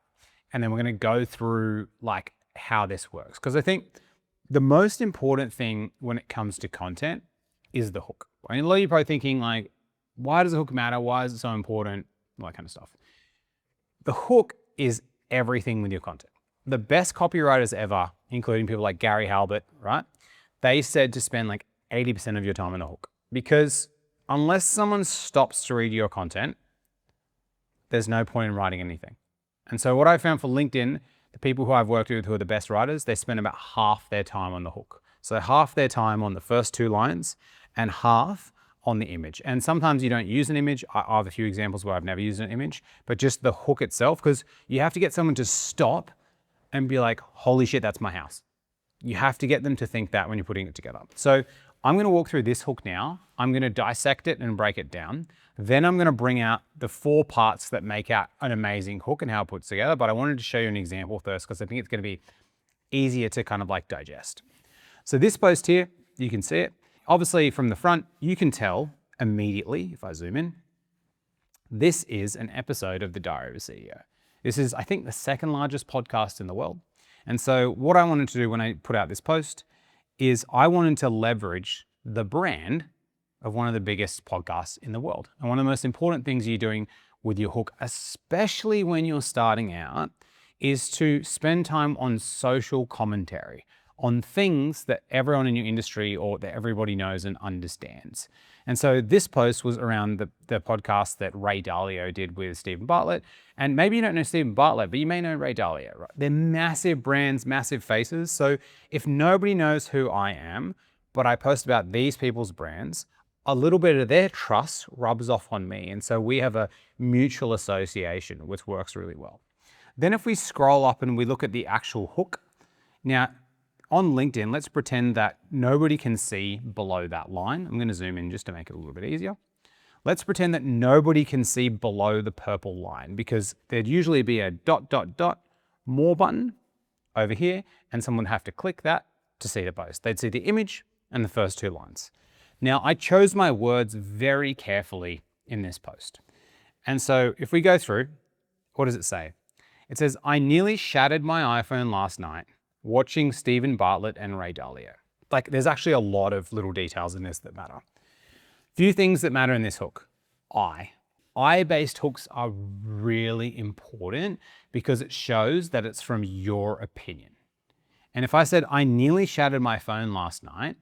and then we're going to go through how this works. Because I think the most important thing when it comes to content is the hook. And a lot of you are probably thinking why does the hook matter? Why is it so important? All that kind of stuff. The hook is everything with your content. The best copywriters ever, including people like Gary Halbert, right? They said to spend 80% of your time on the hook, because unless someone stops to read your content, there's no point in writing anything. And so what I found for LinkedIn, the people who I've worked with who are the best writers, they spend about half their time on the hook. So half their time on the first 2 lines and half on the image. And sometimes you don't use an image. I have a few examples where I've never used an image, but just the hook itself, because you have to get someone to stop and be like, holy shit, that's my house. You have to get them to think that when you're putting it together. So I'm going to walk through this hook now. I'm going to dissect it and break it down. Then I'm going to bring out the 4 parts that make out an amazing hook and how it puts together. But I wanted to show you an example first, because I think it's going to be easier to digest. So this post here, you can see it. Obviously from the front, you can tell immediately, if I zoom in, this is an episode of the Diary of a CEO. This is, I think, the 2nd largest podcast in the world. And so what I wanted to do when I put out this post is I wanted to leverage the brand of one of the biggest podcasts in the world. And one of the most important things you're doing with your hook, especially when you're starting out, is to spend time on social commentary, on things that everyone in your industry or that everybody knows and understands. And so this post was around the podcast that Ray Dalio did with Steven Bartlett. And maybe you don't know Steven Bartlett, but you may know Ray Dalio, right? They're massive brands, massive faces. So if nobody knows who I am, but I post about these people's brands, a little bit of their trust rubs off on me. And so we have a mutual association, which works really well. Then if we scroll up and we look at the actual hook, now on LinkedIn, let's pretend that nobody can see below that line. I'm going to zoom in just to make it a little bit easier. Let's pretend that nobody can see below the purple line, because there'd usually be a ... more button over here, and someone would have to click that to see the post. They'd see the image and the first 2 lines. Now, I chose my words very carefully in this post. And so if we go through, what does it say? It says, I nearly shattered my iPhone last night watching Steven Bartlett and Ray Dalio. There's actually a lot of little details in this that matter. Few things that matter in this hook. I-based hooks are really important because it shows that it's from your opinion. And if I said, I nearly shattered my phone last night,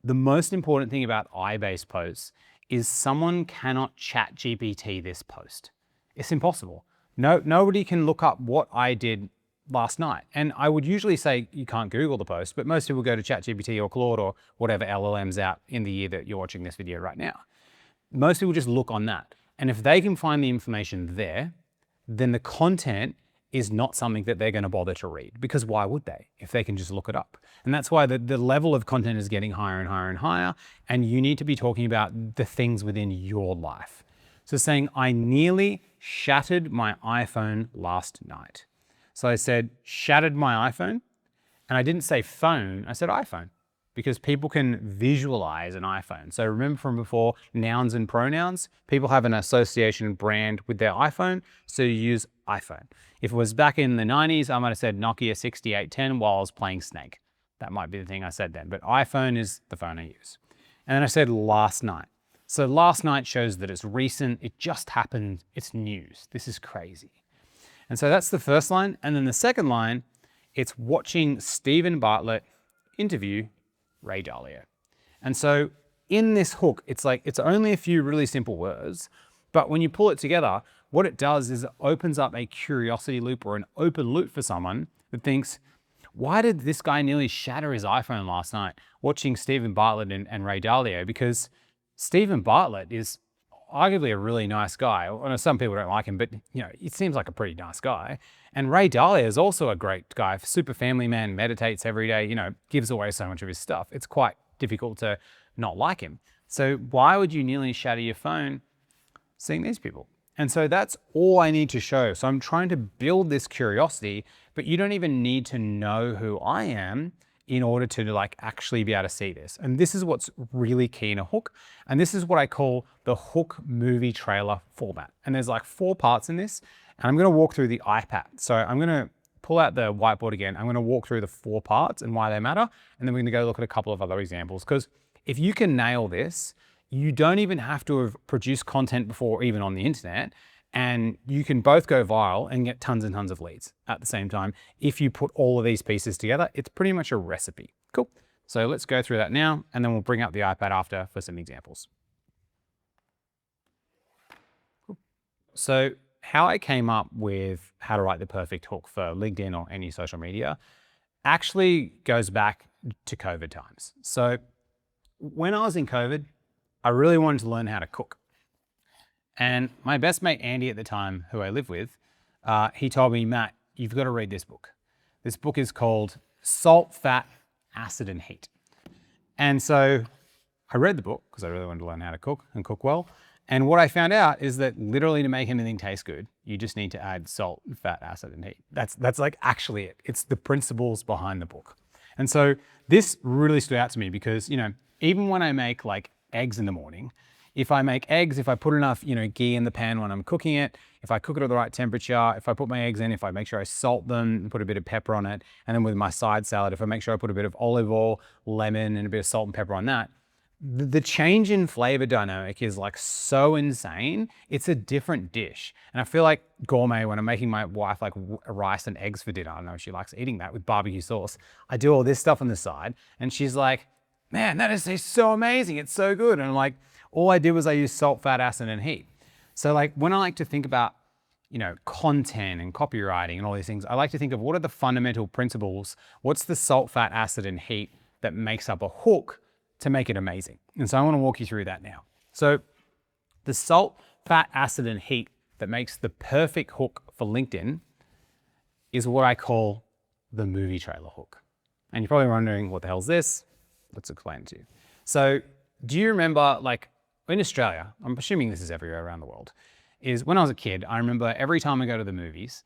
the most important thing about I-based posts is someone cannot ChatGPT this post. It's impossible. Nobody can look up what I did last night. And I would usually say you can't Google the post, but most people go to ChatGPT or Claude or whatever LLM's out in the year that you're watching this video right now. Most people just look on that. And if they can find the information there, then the content is not something that they're going to bother to read, because why would they if they can just look it up? And that's why the level of content is getting higher and higher and higher. And you need to be talking about the things within your life. So saying, I nearly shattered my iPhone last night. So I said, shattered my iPhone. And I didn't say phone, I said iPhone, because people can visualize an iPhone. So remember from before, nouns and pronouns, people have an association brand with their iPhone, so you use iPhone. If it was back in the 90s, I might have said Nokia 6810 while I was playing Snake. That might be the thing I said then, but iPhone is the phone I use. And then I said last night. So last night shows that it's recent, it just happened, it's news. This is crazy. And so that's the first line. And then the second line, it's watching Steven Bartlett interview Ray Dalio. And so in this hook, it's like, it's only a few really simple words, but when you pull it together, what it does is it opens up a curiosity loop or an open loop for someone that thinks, why did this guy nearly shatter his iPhone last night watching Steven Bartlett and Ray Dalio? Because Steven Bartlett is arguably a really nice guy. I know some people don't like him, but it seems like a pretty nice guy. And Ray Dalio is also a great guy, super family man, meditates every day, gives away so much of his stuff. It's quite difficult to not like him. So why would you nearly shatter your phone seeing these people? And so that's all I need to show. So I'm trying to build this curiosity, but you don't even need to know who I am in order to actually be able to see this. And this is what's really key in a hook. And this is what I call the hook movie trailer format. And there's 4 parts in this. And I'm gonna walk through the iPad. So I'm gonna pull out the whiteboard again. I'm gonna walk through the 4 parts and why they matter. And then we're gonna go look at a couple of other examples. Because if you can nail this, you don't even have to have produced content before, even on the internet. And you can both go viral and get tons and tons of leads at the same time. If you put all of these pieces together, it's pretty much a recipe. Cool. So let's go through that now, and then we'll bring up the iPad after for some examples. Cool. So how I came up with how to write the perfect hook for LinkedIn or any social media actually goes back to COVID times. So when I was in COVID, I really wanted to learn how to cook. And my best mate, Andy, at the time, who I live with, he told me, Matt, you've got to read this book. This book is called Salt, Fat, Acid, and Heat. And so I read the book because I really wanted to learn how to cook and cook well. And what I found out is that literally to make anything taste good, you just need to add salt, fat, acid, and heat. That's actually it. It's the principles behind the book. And so this really stood out to me because, even when I make eggs in the morning, if I make eggs, if I put enough, ghee in the pan when I'm cooking it, if I cook it at the right temperature, if I put my eggs in, if I make sure I salt them and put a bit of pepper on it, and then with my side salad, if I make sure I put a bit of olive oil, lemon, and a bit of salt and pepper on that, the change in flavor dynamic is so insane. It's a different dish. And I feel like gourmet when I'm making my wife rice and eggs for dinner. I don't know if she likes eating that with barbecue sauce. I do all this stuff on the side and she's like, man, that tastes so amazing. It's so good. And I'm like, all I did was I used salt, fat, acid, and heat. So when I like to think about, content and copywriting and all these things, I like to think of what are the fundamental principles, what's the salt, fat, acid, and heat that makes up a hook to make it amazing. And so I want to walk you through that now. So the salt, fat, acid, and heat that makes the perfect hook for LinkedIn is what I call the movie trailer hook. And you're probably wondering, what the hell is this? Let's explain it to you. So do you remember, in Australia, I'm assuming this is everywhere around the world, is when I was a kid, I remember every time I go to the movies,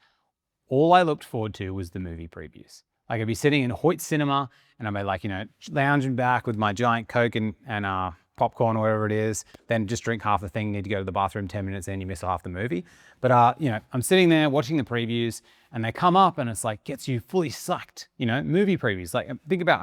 all I looked forward to was the movie previews. I'd be sitting in Hoyt Cinema and I'd be lounging back with my giant Coke and popcorn or whatever it is, then just drink half the thing, need to go to the bathroom 10 minutes in, you miss half the movie. But I'm sitting there watching the previews and they come up and it's gets you fully sucked, movie previews. I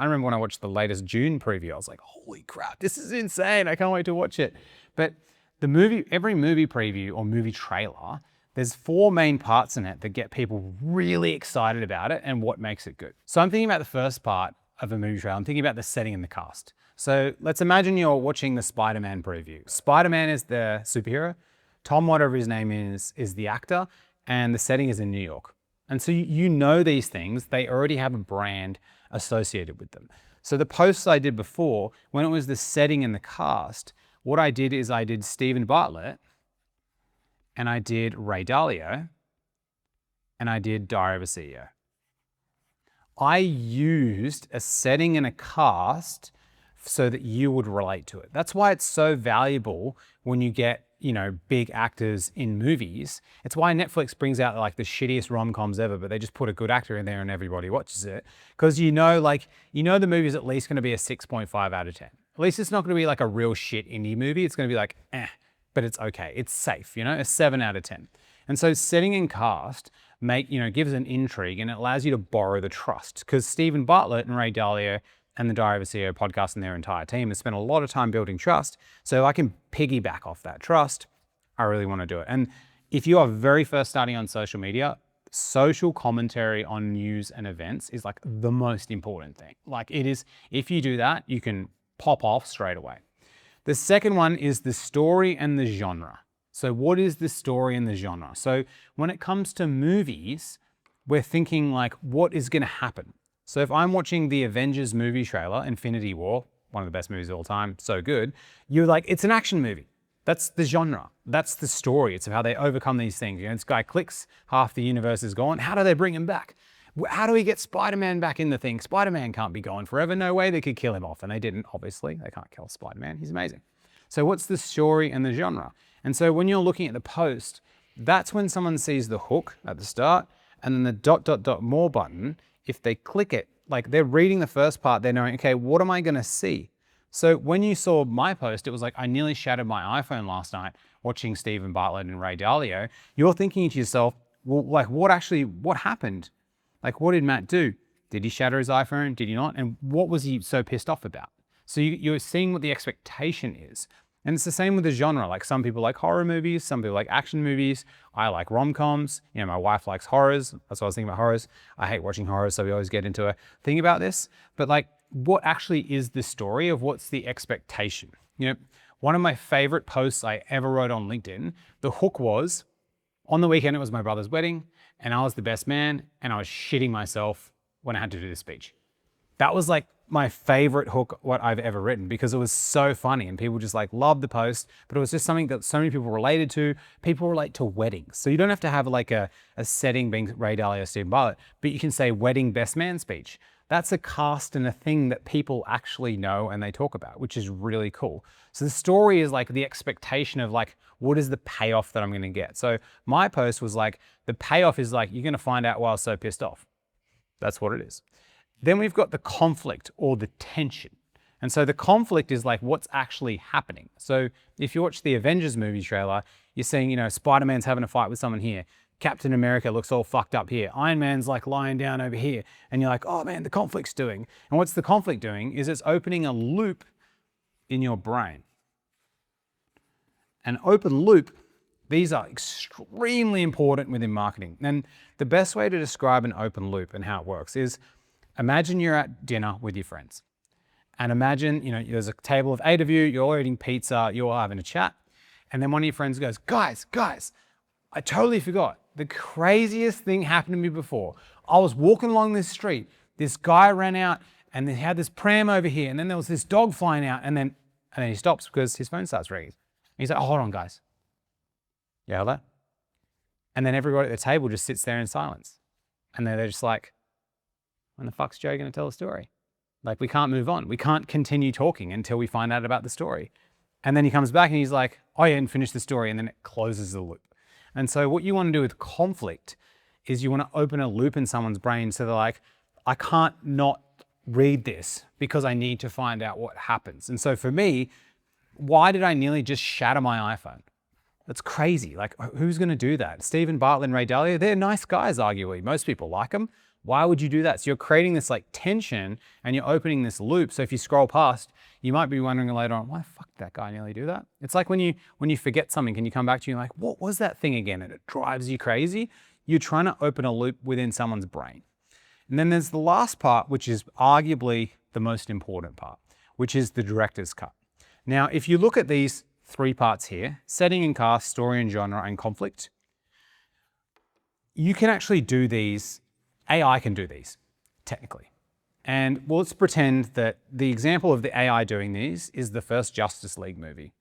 remember when I watched the latest June preview, I was like, holy crap, this is insane. I can't wait to watch it. But every movie preview or movie trailer, there's 4 main parts in it that get people really excited about it and what makes it good. So I'm thinking about the first part of a movie trailer. I'm thinking about the setting and the cast. So let's imagine you're watching the Spider-Man preview. Spider-Man is the superhero. Tom, whatever his name is the actor, and the setting is in New York. And so you know these things, they already have a brand associated with them. So the posts I did before, when it was the setting and the cast, what I did is I did Steven Bartlett and I did Ray Dalio and I did Diary of a CEO. I used a setting and a cast so that you would relate to it. That's why it's so valuable when you get, big actors in movies. It's why Netflix brings out like the shittiest rom-coms ever, but they just put a good actor in there and everybody watches it. Because the movie's at least going to be a 6.5 out of 10. At least it's not going to be like a real shit indie movie. It's going to be like, but it's okay. It's safe, a 7 out of 10. And so setting and cast gives an intrigue, and it allows you to borrow the trust. Because Steven Bartlett and Ray Dalio and the Diary of a CEO podcast and their entire team have spent a lot of time building trust. So I can piggyback off that trust. I really want to do it. And if you are very first starting on social media, social commentary on news and events is like the most important thing. Like it is, if you do that, you can pop off straight away. The second one is the story and the genre. So what is the story and the genre? So when it comes to movies, we're thinking like, what is going to happen? So if I'm watching the Avengers movie trailer, Infinity War, one of the best movies of all time, so good, you're like, it's an action movie. That's the genre. That's the story. It's how they overcome these things. This guy clicks, half the universe is gone. How do they bring him back? How do we get Spider-Man back in the thing? Spider-Man can't be gone forever. No way they could kill him off. And they didn't, obviously. They can't kill Spider-Man. He's amazing. So what's the story and the genre? And so when you're looking at the post, that's when someone sees the hook at the start and then the ... more button. If they click it, like they're reading the first part, they're knowing, okay, what am I going to see? So when you saw my post, it was like, I nearly shattered my iPhone last night watching Steven Bartlett and Ray Dalio. You're thinking to yourself, well, like what happened? Like what did Matt do? Did he shatter his iPhone? Did he not? And what was he so pissed off about? So you're seeing what the expectation is. And it's the same with the genre. Like some people like horror movies, some people like action movies. I like rom-coms. My wife likes horrors. That's why I was thinking about horrors. I hate watching horrors, so we always get into a thing about this. But like, what actually is the story of what's the expectation? One of my favorite posts I ever wrote on LinkedIn, the hook was, on the weekend it was my brother's wedding, and I was the best man, and I was shitting myself when I had to do this speech. That was like my favorite hook what I've ever written because it was so funny and people just like loved the post, but it was just something that so many people related to. People relate to weddings. So you don't have to have like a setting being Ray Dalio or Steven Bartlett, but you can say wedding best man speech. That's a cast and a thing that people actually know and they talk about, which is really cool. So the story is like the expectation of like, what is the payoff that I'm going to get? So my post was like, the payoff is like, you're going to find out why I was so pissed off. That's what it is. Then we've got the conflict or the tension. And so the conflict is like what's actually happening. So if you watch the Avengers movie trailer, you're seeing, Spider-Man's having a fight with someone here. Captain America looks all fucked up here. Iron Man's like lying down over here. And you're like, oh man, the conflict's doing. And what's the conflict doing is it's opening a loop in your brain. An open loop, these are extremely important within marketing. And the best way to describe an open loop and how it works is imagine you're at dinner with your friends. And imagine, there's a table of 8 of you, you're all eating pizza, you're all having a chat. And then one of your friends goes, guys, I totally forgot. The craziest thing happened to me before. I was walking along this street. This guy ran out and they had this pram over here. And then there was this dog flying out. And then he stops because his phone starts ringing. And he's like, oh, hold on, guys. You heard that? And then everybody at the table just sits there in silence. And they're just like, when the fuck's Joe going to tell a story? Like, we can't move on. We can't continue talking until we find out about the story. And then he comes back and he's like, oh yeah, and finish the story. And then it closes the loop. And so what you want to do with conflict is you want to open a loop in someone's brain so they're like, I can't not read this because I need to find out what happens. And so for me, why did I nearly just shatter my iPhone? That's crazy. Like, who's going to do that? Steven Bartlett and Ray Dalio, they're nice guys, arguably. Most people like them. Why would you do that? So you're creating this like tension and you're opening this loop. So if you scroll past, you might be wondering later on, why the fuck did that guy nearly do that? It's like when you forget something, can you come back to you like, what was that thing again? And it drives you crazy. You're trying to open a loop within someone's brain. And then there's the last part, which is arguably the most important part, which is the director's cut. Now, if you look at these 3 parts here, setting and cast, story and genre, and conflict, you can actually do these. AI can do these, technically. And well, let's pretend that the example of the AI doing these is the first Justice League movie.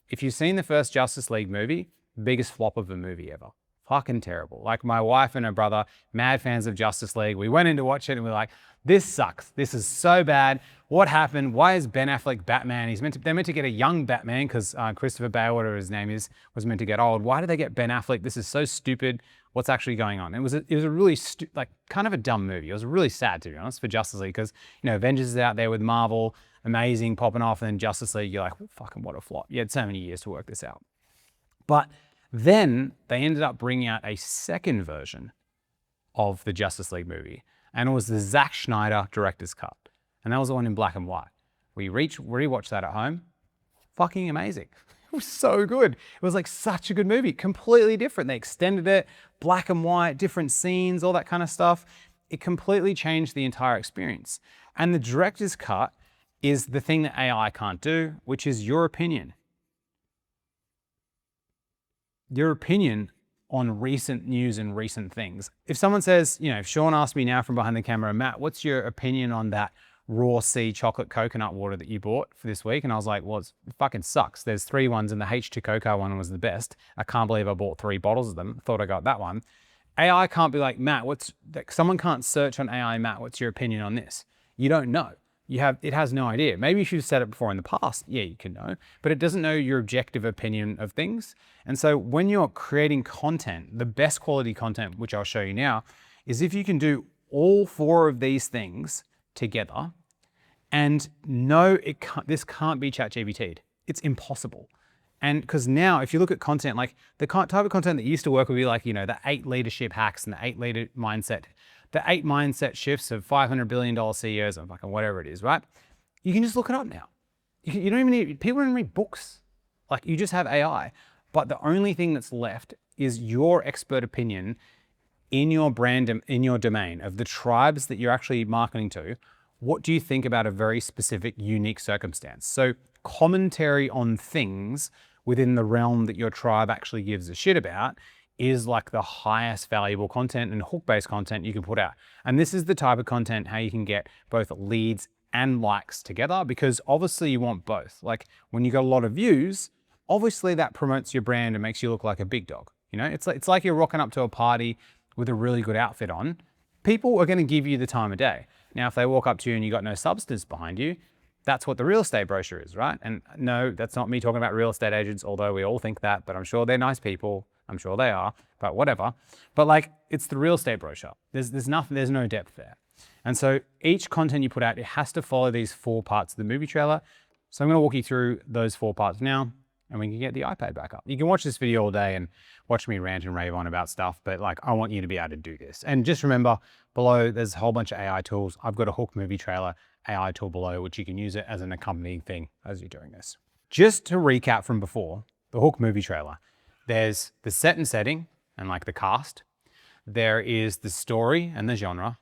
If you've seen the first Justice League movie, biggest flop of a movie ever. fucking terrible. Like my wife and her brother, mad fans of Justice League. We went in to watch it and we were like, this sucks. This is so bad. What happened? Why is Ben Affleck Batman? They're meant to get a young Batman because Christopher Bale, whatever his name is, was meant to get old. Why did they get Ben Affleck? This is so stupid. What's actually going on? It was a really kind of a dumb movie. It was really sad, to be honest, for Justice League because, you know, Avengers is out there with Marvel, amazing, popping off, and then Justice League, you're like, well, fucking what a flop. You had so many years to work this out. But then they ended up bringing out a second version of the Justice League movie, and it was the Zack Snyder director's cut, and that was the one in black and white. We rewatched that at home. Fucking amazing. It was so good. It was like such a good movie, completely different. They extended it, black and white, different scenes, all that kind of stuff. It completely changed the entire experience. And the director's cut is the thing that AI can't do, which is your opinion. Your opinion on recent news and recent things. If someone says, you know, if Sean asked me now from behind the camera, Matt, what's your opinion on that raw sea chocolate coconut water that you bought for this week? And I was like, well, it fucking sucks. There's 3 ones and the H2 Cocoa one was the best. I can't believe I bought 3 bottles of them. Thought I got that one. AI can't be like, Matt, someone can't search on AI, Matt, what's your opinion on this? You don't know. It has no idea. Maybe if you've said it before in the past, yeah, you can know, but it doesn't know your objective opinion of things. And so when you're creating content, the best quality content, which I'll show you now, is if you can do all 4 of these things together and no, this can't be ChatGPT'd. It's impossible. And because now, if you look at content, like the type of content that used to work would be like, you know, the 8 leadership hacks and the 8 leader mindset, the 8 mindset shifts of $500 billion CEOs and fucking whatever it is, right? You can just look it up now. You don't even need, people don't read books. Like you just have AI. But the only thing that's left is your expert opinion in your brand, in your domain of the tribes that you're actually marketing to. What do you think about a very specific, unique circumstance? So commentary on things within the realm that your tribe actually gives a shit about is like the highest valuable content and hook-based content you can put out. And this is the type of content how you can get both leads and likes together, because obviously you want both. Like when you got a lot of views, obviously that promotes your brand and makes you look like a big dog. You know, it's like you're rocking up to a party with a really good outfit on. People are going to give you the time of day. Now, if they walk up to you and you got no substance behind you, that's what the real estate brochure is, right? And no, that's not me talking about real estate agents, although we all think that, but I'm sure they're nice people. I'm sure they are, but whatever. But like, it's the real estate brochure. There's nothing, there's no depth there. And so each content you put out, it has to follow these 4 parts of the movie trailer. So I'm going to walk you through those 4 parts now, and we can get the iPad back up. You can watch this video all day and watch me rant and rave on about stuff, but like, I want you to be able to do this. And just remember, below, there's a whole bunch of AI tools. I've got a Hook movie trailer AI tool below, which you can use it as an accompanying thing as you're doing this. Just to recap from before, the Hook movie trailer, there's the set and setting and like the cast. There is the story and the genre.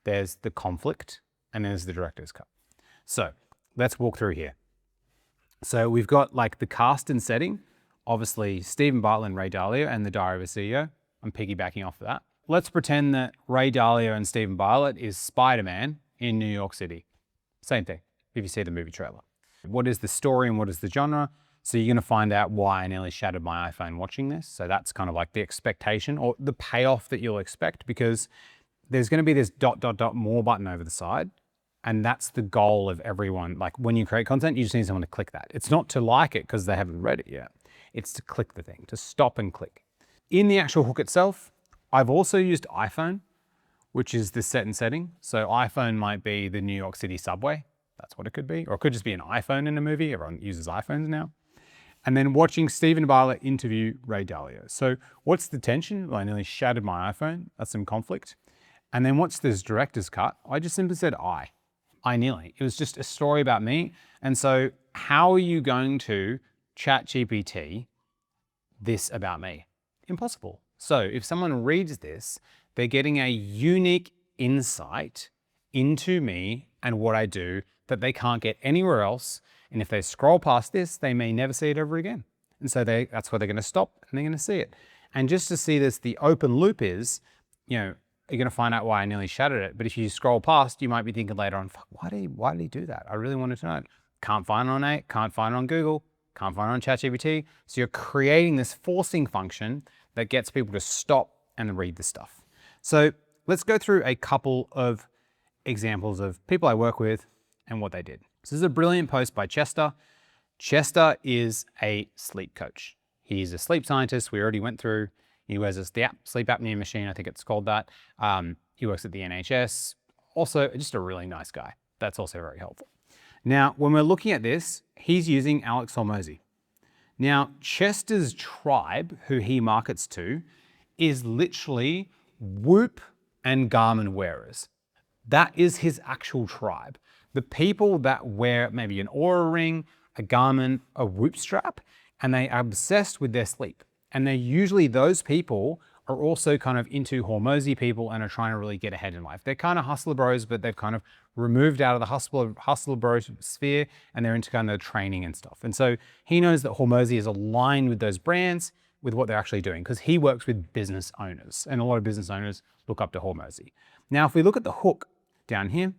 There's the conflict, and there's the director's cut. So let's walk through here. So we've got like the cast and setting, obviously Steven Bartlett and Ray Dalio and the Diary of a CEO. I'm piggybacking off of that. Let's pretend that Ray Dalio and Steven Bartlett is Spider-Man in New York City. Same thing, if you see the movie trailer. What is the story and what is the genre? So you're gonna find out why I nearly shattered my iPhone watching this. So that's kind of like the expectation or the payoff that you'll expect, because there's gonna be this ... more button over the side. And that's the goal of everyone. Like when you create content, you just need someone to click that. It's not to like it because they haven't read it yet. It's to click the thing, to stop and click. In the actual hook itself, I've also used iPhone, which is the set and setting. So iPhone might be the New York City subway. That's what it could be. Or it could just be an iPhone in a movie. Everyone uses iPhones now. And then watching Steven Bartlett interview Ray Dalio. So what's the tension? Well, I nearly shattered my iPhone. That's some conflict. And then what's this director's cut? I just simply said I nearly. It was just a story about me. And so how are you going to ChatGPT this about me? Impossible. So if someone reads this, they're getting a unique insight into me and what I do that they can't get anywhere else. And if they scroll past this, they may never see it ever again. And so that's where they're going to stop and they're going to see it. And just to see this, the open loop is, you know, you're going to find out why I nearly shattered it. But if you scroll past, you might be thinking later on, fuck, why did he do that? I really wanted to know. Can't find it on can't find it on Google, can't find it on ChatGPT. So you're creating this forcing function that gets people to stop and read the stuff. So let's go through a couple of examples of people I work with and what they did. So this is a brilliant post by Chester. Chester is a sleep coach. He's a sleep scientist. We already went through. He wears a sleep apnea machine. I think it's called that. He works at the NHS. Also, just a really nice guy. That's also very helpful. Now, when we're looking at this, he's using Alex Hormozi. Now, Chester's tribe, who he markets to, is literally Whoop and Garmin wearers. That is his actual tribe. The people that wear maybe an Oura ring, a Garmin, a Whoop strap, and they are obsessed with their sleep. And they're usually those people are also kind of into Hormozi people and are trying to really get ahead in life. They're kind of hustler bros, but they've kind of removed out of the hustler bro sphere and they're into kind of training and stuff. And so he knows that Hormozi is aligned with those brands, with what they're actually doing, because he works with business owners and a lot of business owners look up to Hormozi. Now, if we look at the hook down here,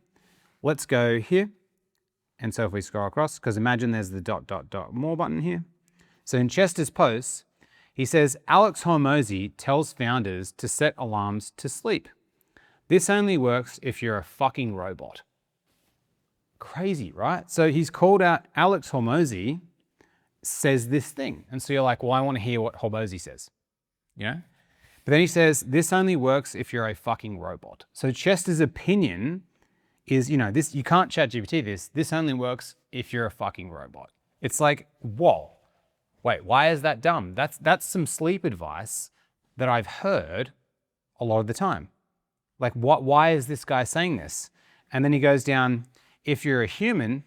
let's go here. And so if we scroll across, because imagine there's the ... more button here. So in Chester's posts, he says, Alex Hormozi tells founders to set alarms to sleep. This only works if you're a fucking robot. Crazy, right? So he's called out Alex Hormozi says this thing. And so you're like, well, I want to hear what Hormozi says, you know? But then he says, this only works if you're a fucking robot. So Chester's opinion is, you know, this, you can't ChatGPT this. This only works if you're a fucking robot. It's like, whoa. Wait, why is that dumb? That's some sleep advice that I've heard a lot of the time. Like, why is this guy saying this? And then he goes down, if you're a human,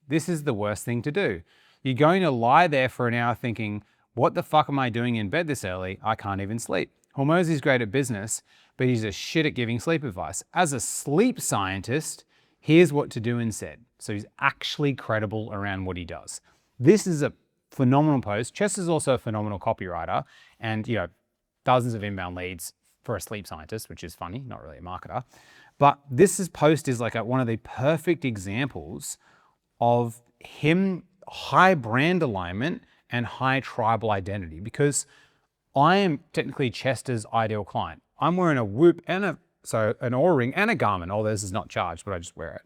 this is the worst thing to do. You're going to lie there for an hour thinking, what the fuck am I doing in bed this early? I can't even sleep. Hormozi's great at business, but he's a shit at giving sleep advice. As a sleep scientist, here's what to do instead. So he's actually credible around what he does. This is a phenomenal post. Chester's also a phenomenal copywriter and, you know, dozens of inbound leads for a sleep scientist, which is funny, not really a marketer. But this post is like one of the perfect examples of him high brand alignment and high tribal identity, because I am technically Chester's ideal client. I'm wearing a Whoop and an Oura ring and a Garmin. All this is not charged, but I just wear it.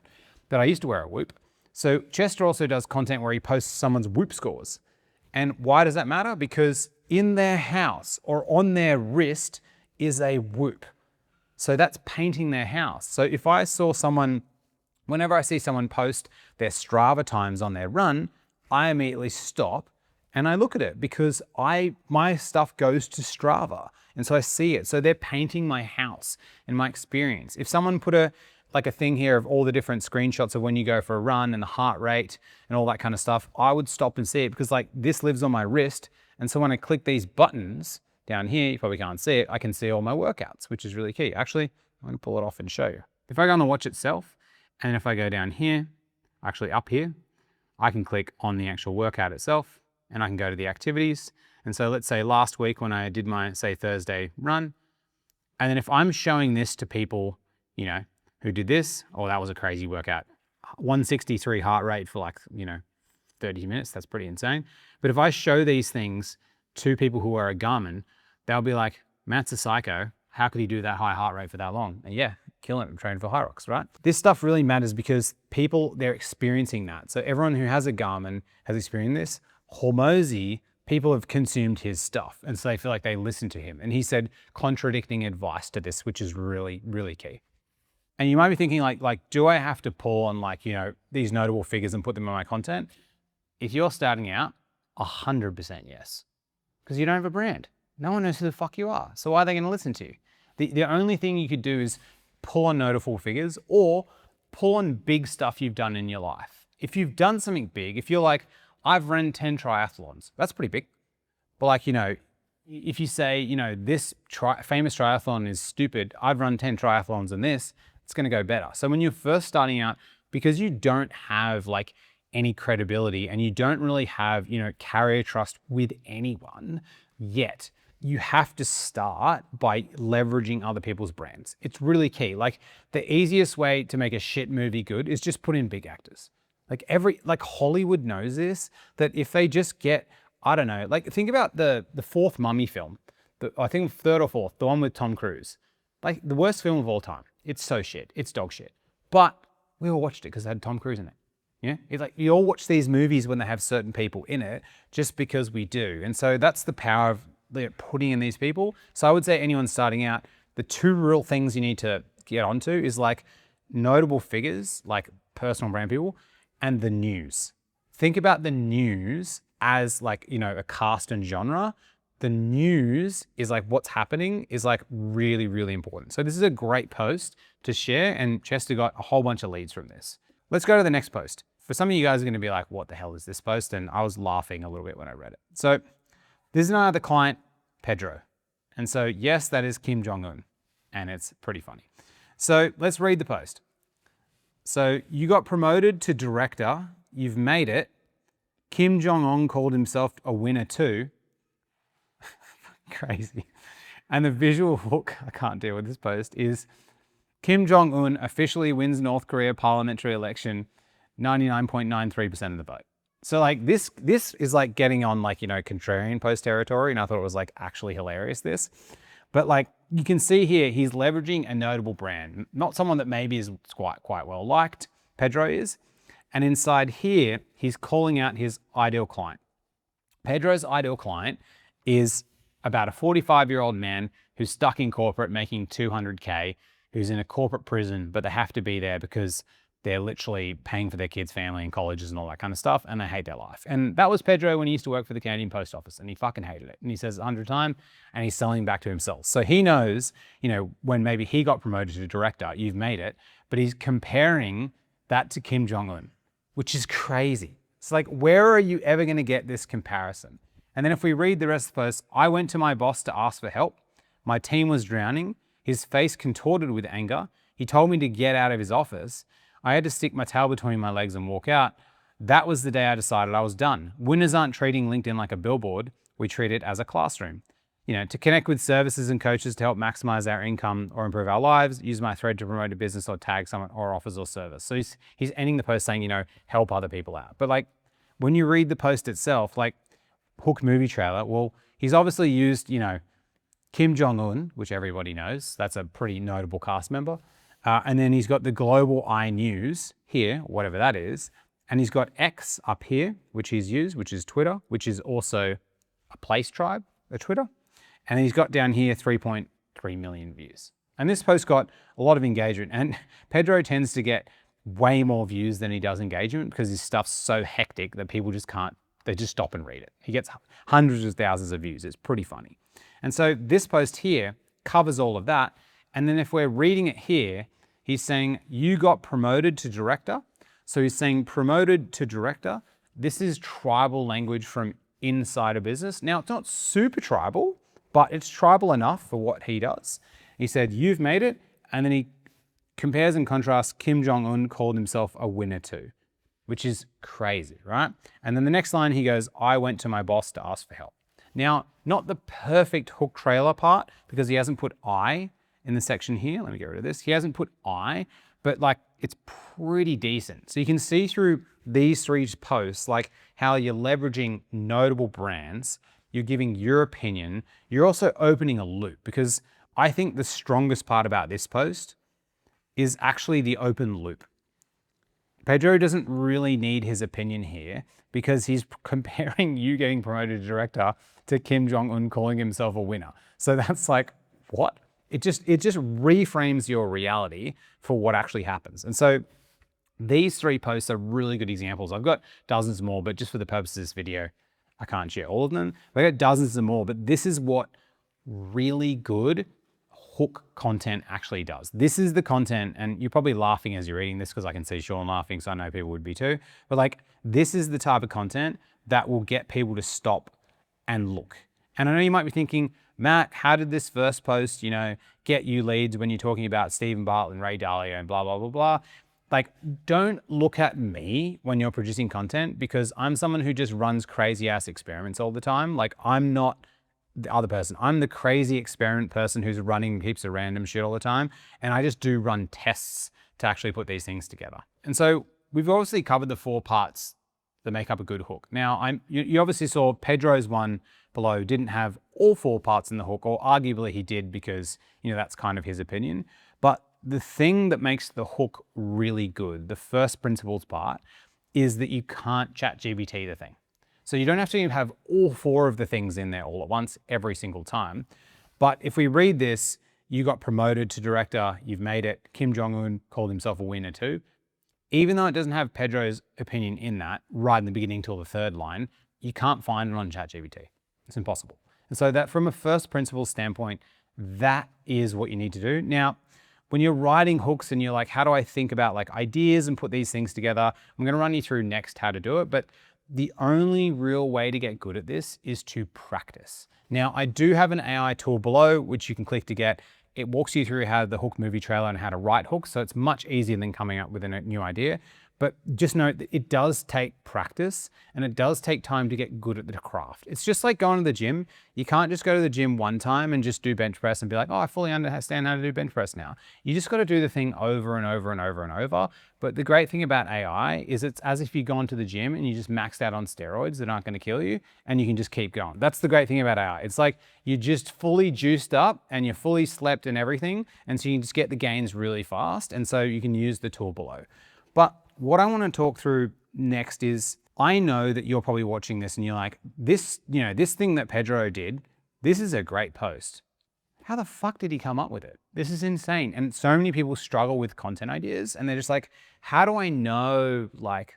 But I used to wear a Whoop. So Chester also does content where he posts someone's Whoop scores. And why does that matter? Because in their house or on their wrist is a Whoop. So that's painting their house. So if I saw someone, whenever I see someone post their Strava times on their run, I immediately stop and I look at it because my stuff goes to Strava. And so I see it. So they're painting my house and my experience. If someone put a thing here of all the different screenshots of when you go for a run and the heart rate and all that kind of stuff, I would stop and see it because like this lives on my wrist. And so when I click these buttons down here, you probably can't see it, I can see all my workouts, which is really key. Actually, I'm gonna pull it off and show you. If I go on the watch itself, and if I go down here, actually up here, I can click on the actual workout itself and I can go to the activities. And so let's say last week when I did my, say, Thursday run, and then if I'm showing this to people, you know, who did this, oh, that was a crazy workout. 163 heart rate for like, you know, 30 minutes, that's pretty insane. But if I show these things to people who wear a Garmin, they'll be like, Matt's a psycho. How could he do that high heart rate for that long? And yeah, killing it, I'm training for high rocks, right? This stuff really matters because people, they're experiencing that. So everyone who has a Garmin has experienced this. Hormozi, people have consumed his stuff. And so they feel like they listen to him. And he said contradicting advice to this, which is really, really key. And you might be thinking like, do I have to pull on like, you know, these notable figures and put them in my content? If you're starting out, 100% yes. Because you don't have a brand. No one knows who the fuck you are. So why are they gonna listen to you? The only thing you could do is pull on notable figures or pull on big stuff you've done in your life. If you've done something big, if you're like, I've run 10 triathlons, that's pretty big. But like, you know, if you say, you know, this famous triathlon is stupid, I've run 10 triathlons and this, it's gonna go better. So when you're first starting out, because you don't have like any credibility and you don't really have, you know, carrier trust with anyone yet, you have to start by leveraging other people's brands. It's really key. Like the easiest way to make a shit movie good is just put in big actors. Like Hollywood knows this, that if they just get, I don't know, like think about the fourth Mummy film. I think third or fourth, the one with Tom Cruise. Like the worst film of all time. It's so shit. It's dog shit. But we all watched it because it had Tom Cruise in it. Yeah, it's like you all watch these movies when they have certain people in it just because we do. And so that's the power of putting in these people. So I would say anyone starting out, the two real things you need to get onto is like notable figures, like personal brand people, and the news. Think about the news as like, you know, a cast and genre. The news is like what's happening is like really, really important. So this is a great post to share, and Chester got a whole bunch of leads from this. Let's go to the next post. For some of you guys are gonna be like, what the hell is this post? And I was laughing a little bit when I read it. So this is another client, Pedro. And so yes, that is Kim Jong-un, and it's pretty funny. So let's read the post. So you got promoted to director, you've made it. Kim Jong-un called himself a winner too. Crazy. And the visual hook, I can't deal with this post, is Kim Jong-un officially wins North Korea parliamentary election, 99.93% of the vote. So like this is like getting on like, you know, contrarian post territory, and I thought it was like actually hilarious this. But like you can see here, he's leveraging a notable brand, not someone that maybe is quite well liked, Pedro is. And inside here, he's calling out his ideal client. Pedro's ideal client is about a 45-year-old man who's stuck in corporate making 200K, who's in a corporate prison, but they have to be there because they're literally paying for their kids' family and colleges and all that kind of stuff, and they hate their life. And that was Pedro when he used to work for the Canadian Post Office, and he fucking hated it. And he says it 100 times, and he's selling back to himself. So he knows, you know, when maybe he got promoted to director, you've made it, but he's comparing that to Kim Jong-un, which is crazy. It's like, where are you ever gonna get this comparison? And then if we read the rest of the post, I went to my boss to ask for help. My team was drowning. His face contorted with anger. He told me to get out of his office. I had to stick my tail between my legs and walk out. That was the day I decided I was done. Winners aren't treating LinkedIn like a billboard. We treat it as a classroom. You know, to connect with services and coaches to help maximize our income or improve our lives, use my thread to promote a business or tag someone or offers or service. So he's ending the post saying, you know, help other people out. But like when you read the post itself, like Hook movie trailer, well, he's obviously used, you know, Kim Jong-un, which everybody knows. That's a pretty notable cast member. And then he's got the global eye news here, whatever that is. And he's got X up here, which he's used, which is Twitter, which is also a place tribe, a Twitter. And then he's got down here 3.3 million views. And this post got a lot of engagement. And Pedro tends to get way more views than he does engagement because his stuff's so hectic that people just can't, they just stop and read it. He gets hundreds of thousands of views. It's pretty funny. And so this post here covers all of that. And then if we're reading it here, he's saying, you got promoted to director. So he's saying promoted to director. This is tribal language from inside a business. Now, it's not super tribal, but it's tribal enough for what he does. He said, you've made it. And then he compares and contrasts Kim Jong-un called himself a winner too, which is crazy, right? And then the next line, he goes, I went to my boss to ask for help. Now, not the perfect hook trailer part because he hasn't put I in the section here. Let me get rid of this. He hasn't put I, but like it's pretty decent. So you can see through these three posts, like how you're leveraging notable brands, you're giving your opinion, you're also opening a loop because I think the strongest part about this post is actually the open loop. Pedro doesn't really need his opinion here because he's comparing you getting promoted to director to Kim Jong-un calling himself a winner. So that's like, what? It just reframes your reality for what actually happens. And so these three posts are really good examples. I've got dozens more, but just for the purpose of this video, I can't share all of them. But I've got dozens and more, but this is what really good hook content actually does. This is the content, and you're probably laughing as you're reading this because I can see Sean laughing, so I know people would be too. But like, this is the type of content that will get people to stop and look. And I know you might be thinking, Matt, how did this first post, you know, get you leads when you're talking about Steven Bartlett and Ray Dalio and blah, blah, blah, blah. Like, don't look at me when you're producing content because I'm someone who just runs crazy ass experiments all the time. Like, I'm not the other person. I'm the crazy experiment person who's running heaps of random shit all the time. And I just do run tests to actually put these things together. And so we've obviously covered the 4 parts that make up a good hook. Now, you obviously saw Pedro's one below didn't have all 4 parts in the hook, or arguably he did because, that's kind of his opinion. But the thing that makes the hook really good, the first principles part, is that you can't ChatGPT the thing. So you don't have to even have all 4 of the things in there all at once every single time. But if we read this, you got promoted to director, you've made it. Kim Jong-un called himself a winner too. Even though it doesn't have Pedro's opinion in that right in the beginning till the 3rd line, you can't find it on ChatGPT. It's impossible. And so that from a first principles standpoint, that is what you need to do. Now, when you're writing hooks and you're like, how do I think about like ideas and put these things together? I'm going to run you through next how to do it. But the only real way to get good at this is to practice. Now, I do have an AI tool below, which you can click to get. It walks you through how the hook movie trailer and how to write hooks. So it's much easier than coming up with a new idea. But just note that it does take practice and it does take time to get good at the craft. It's just like going to the gym. You can't just go to the gym one time and just do bench press and be like, oh, I fully understand how to do bench press now. You just got to do the thing over and over and over and over. But the great thing about AI is it's as if you've gone to the gym and you just maxed out on steroids that aren't going to kill you and you can just keep going. That's the great thing about AI. It's like you're just fully juiced up and you're fully slept and everything. And so you can just get the gains really fast. And so you can use the tool below. But what I want to talk through next is, I know that you're probably watching this and you're like, this thing that Pedro did, this is a great post. How the fuck did he come up with it? This is insane. And so many people struggle with content ideas and they're just like, how do I know, like,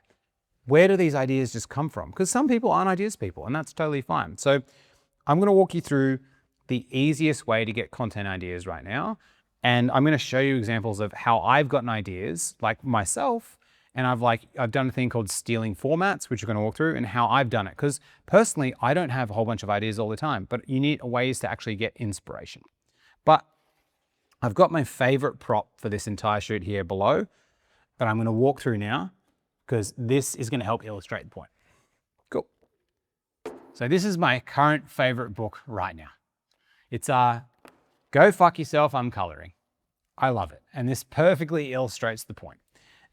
where do these ideas just come from? Because some people aren't ideas people and that's totally fine. So I'm going to walk you through the easiest way to get content ideas right now. And I'm going to show you examples of how I've gotten ideas like myself. And I've done a thing called stealing formats, which we're going to walk through, and how I've done it. Because personally, I don't have a whole bunch of ideas all the time, but you need ways to actually get inspiration. But I've got my favorite prop for this entire shoot here below that I'm going to walk through now, because this is going to help illustrate the point. Cool. So this is my current favorite book right now. It's Go Fuck Yourself, I'm Coloring. I love it. And this perfectly illustrates the point.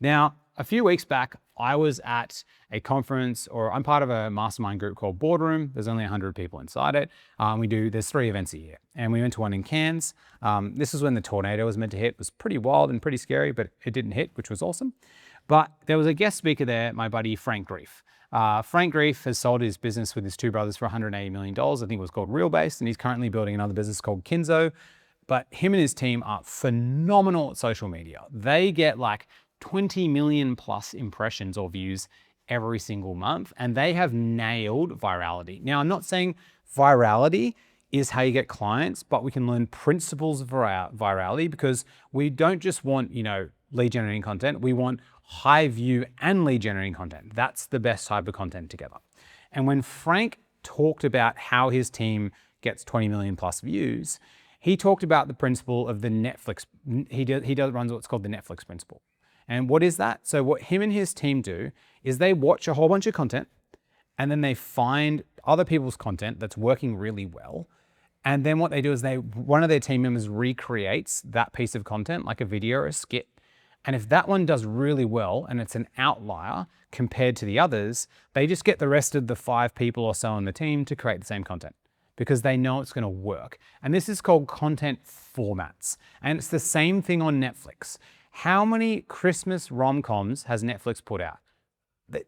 Now, a few weeks back, I was at a conference, or I'm part of a mastermind group called Boardroom. There's only 100 people inside it. There's 3 events a year. And we went to one in Cairns. This is when the tornado was meant to hit. It was pretty wild and pretty scary, but it didn't hit, which was awesome. But there was a guest speaker there, my buddy Frank Grief. Frank Grief has sold his business with his 2 brothers for $180 million. I think it was called Realbase, and he's currently building another business called Kinzo. But him and his team are phenomenal at social media. They get like 20 million plus impressions or views every single month, and they have nailed virality. Now, I'm not saying virality is how you get clients, but we can learn principles of virality, because we don't just want, lead generating content. We want high view and lead generating content. That's the best type of content together. And when Frank talked about how his team gets 20 million plus views, he talked about the principle of the Netflix. He runs what's called the Netflix principle. And what is that? So what him and his team do is they watch a whole bunch of content, and then they find other people's content that's working really well. And then what they do is one of their team members recreates that piece of content, like a video or a skit. And if that one does really well and it's an outlier compared to the others, they just get the rest of the 5 people or so on the team to create the same content, because they know it's going to work. And this is called content formats. And it's the same thing on Netflix. How many Christmas rom-coms has Netflix put out?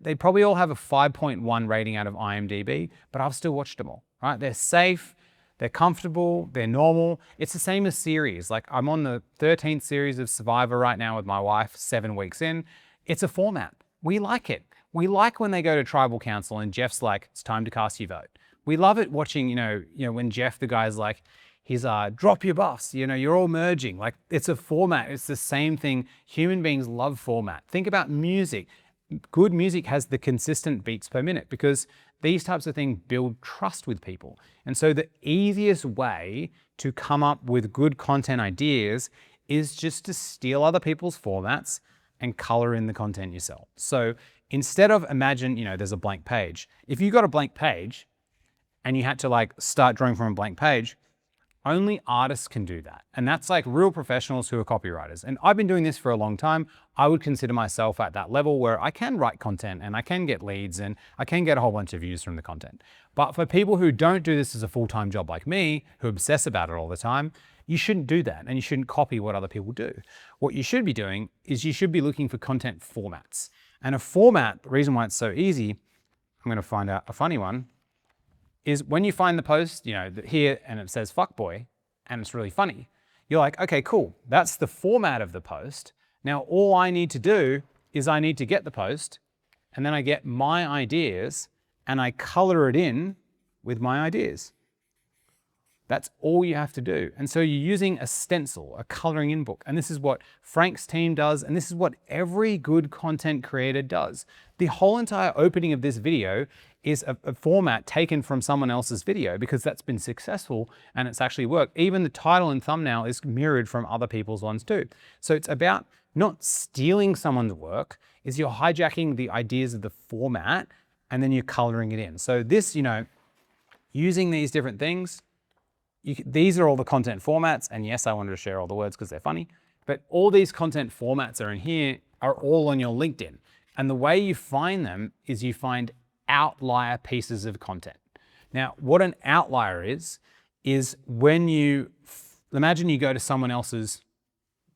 They probably all have a 5.1 rating out of IMDb, but I've still watched them all, right? They're safe, they're comfortable, they're normal. It's the same as series. Like, I'm on the 13th series of Survivor right now with my wife, 7 weeks in. It's a format. We like it. We like when they go to tribal council and Jeff's like, it's time to cast your vote. We love it watching, when Jeff, the guy's like, he's drop your buffs, you're all merging. Like, it's a format. It's the same thing. Human beings love format. Think about music. Good music has the consistent beats per minute, because these types of things build trust with people. And so the easiest way to come up with good content ideas is just to steal other people's formats and color in the content yourself. So instead of imagine, there's a blank page. If you got a blank page and you had to start drawing from a blank page, Only artists can do that. And that's like real professionals who are copywriters. And I've been doing this for a long time. I would consider myself at that level where I can write content and I can get leads and I can get a whole bunch of views from the content. But for people who don't do this as a full-time job like me, who obsess about it all the time, you shouldn't do that and you shouldn't copy what other people do. What you should be doing is you should be looking for content formats. And a format, the reason why it's so easy, I'm going to find out a funny one, is when you find the post, here and it says fuckboy and it's really funny, you're like, okay, cool. That's the format of the post. Now, all I need to do is I need to get the post and then I get my ideas and I color it in with my ideas. That's all you have to do. And so you're using a stencil, a coloring in book. And this is what Frank's team does. And this is what every good content creator does. The whole entire opening of this video is a format taken from someone else's video because that's been successful and it's actually worked. Even the title and thumbnail is mirrored from other people's ones too. So it's about not stealing someone's work, is you're hijacking the ideas of the format and then you're coloring it in. So this, using these different things, these are all the content formats. And yes, I wanted to share all the words because they're funny, but all these content formats are in here are all on your LinkedIn. And the way you find them is you find outlier pieces of content. Now, what an outlier is when imagine you go to someone else's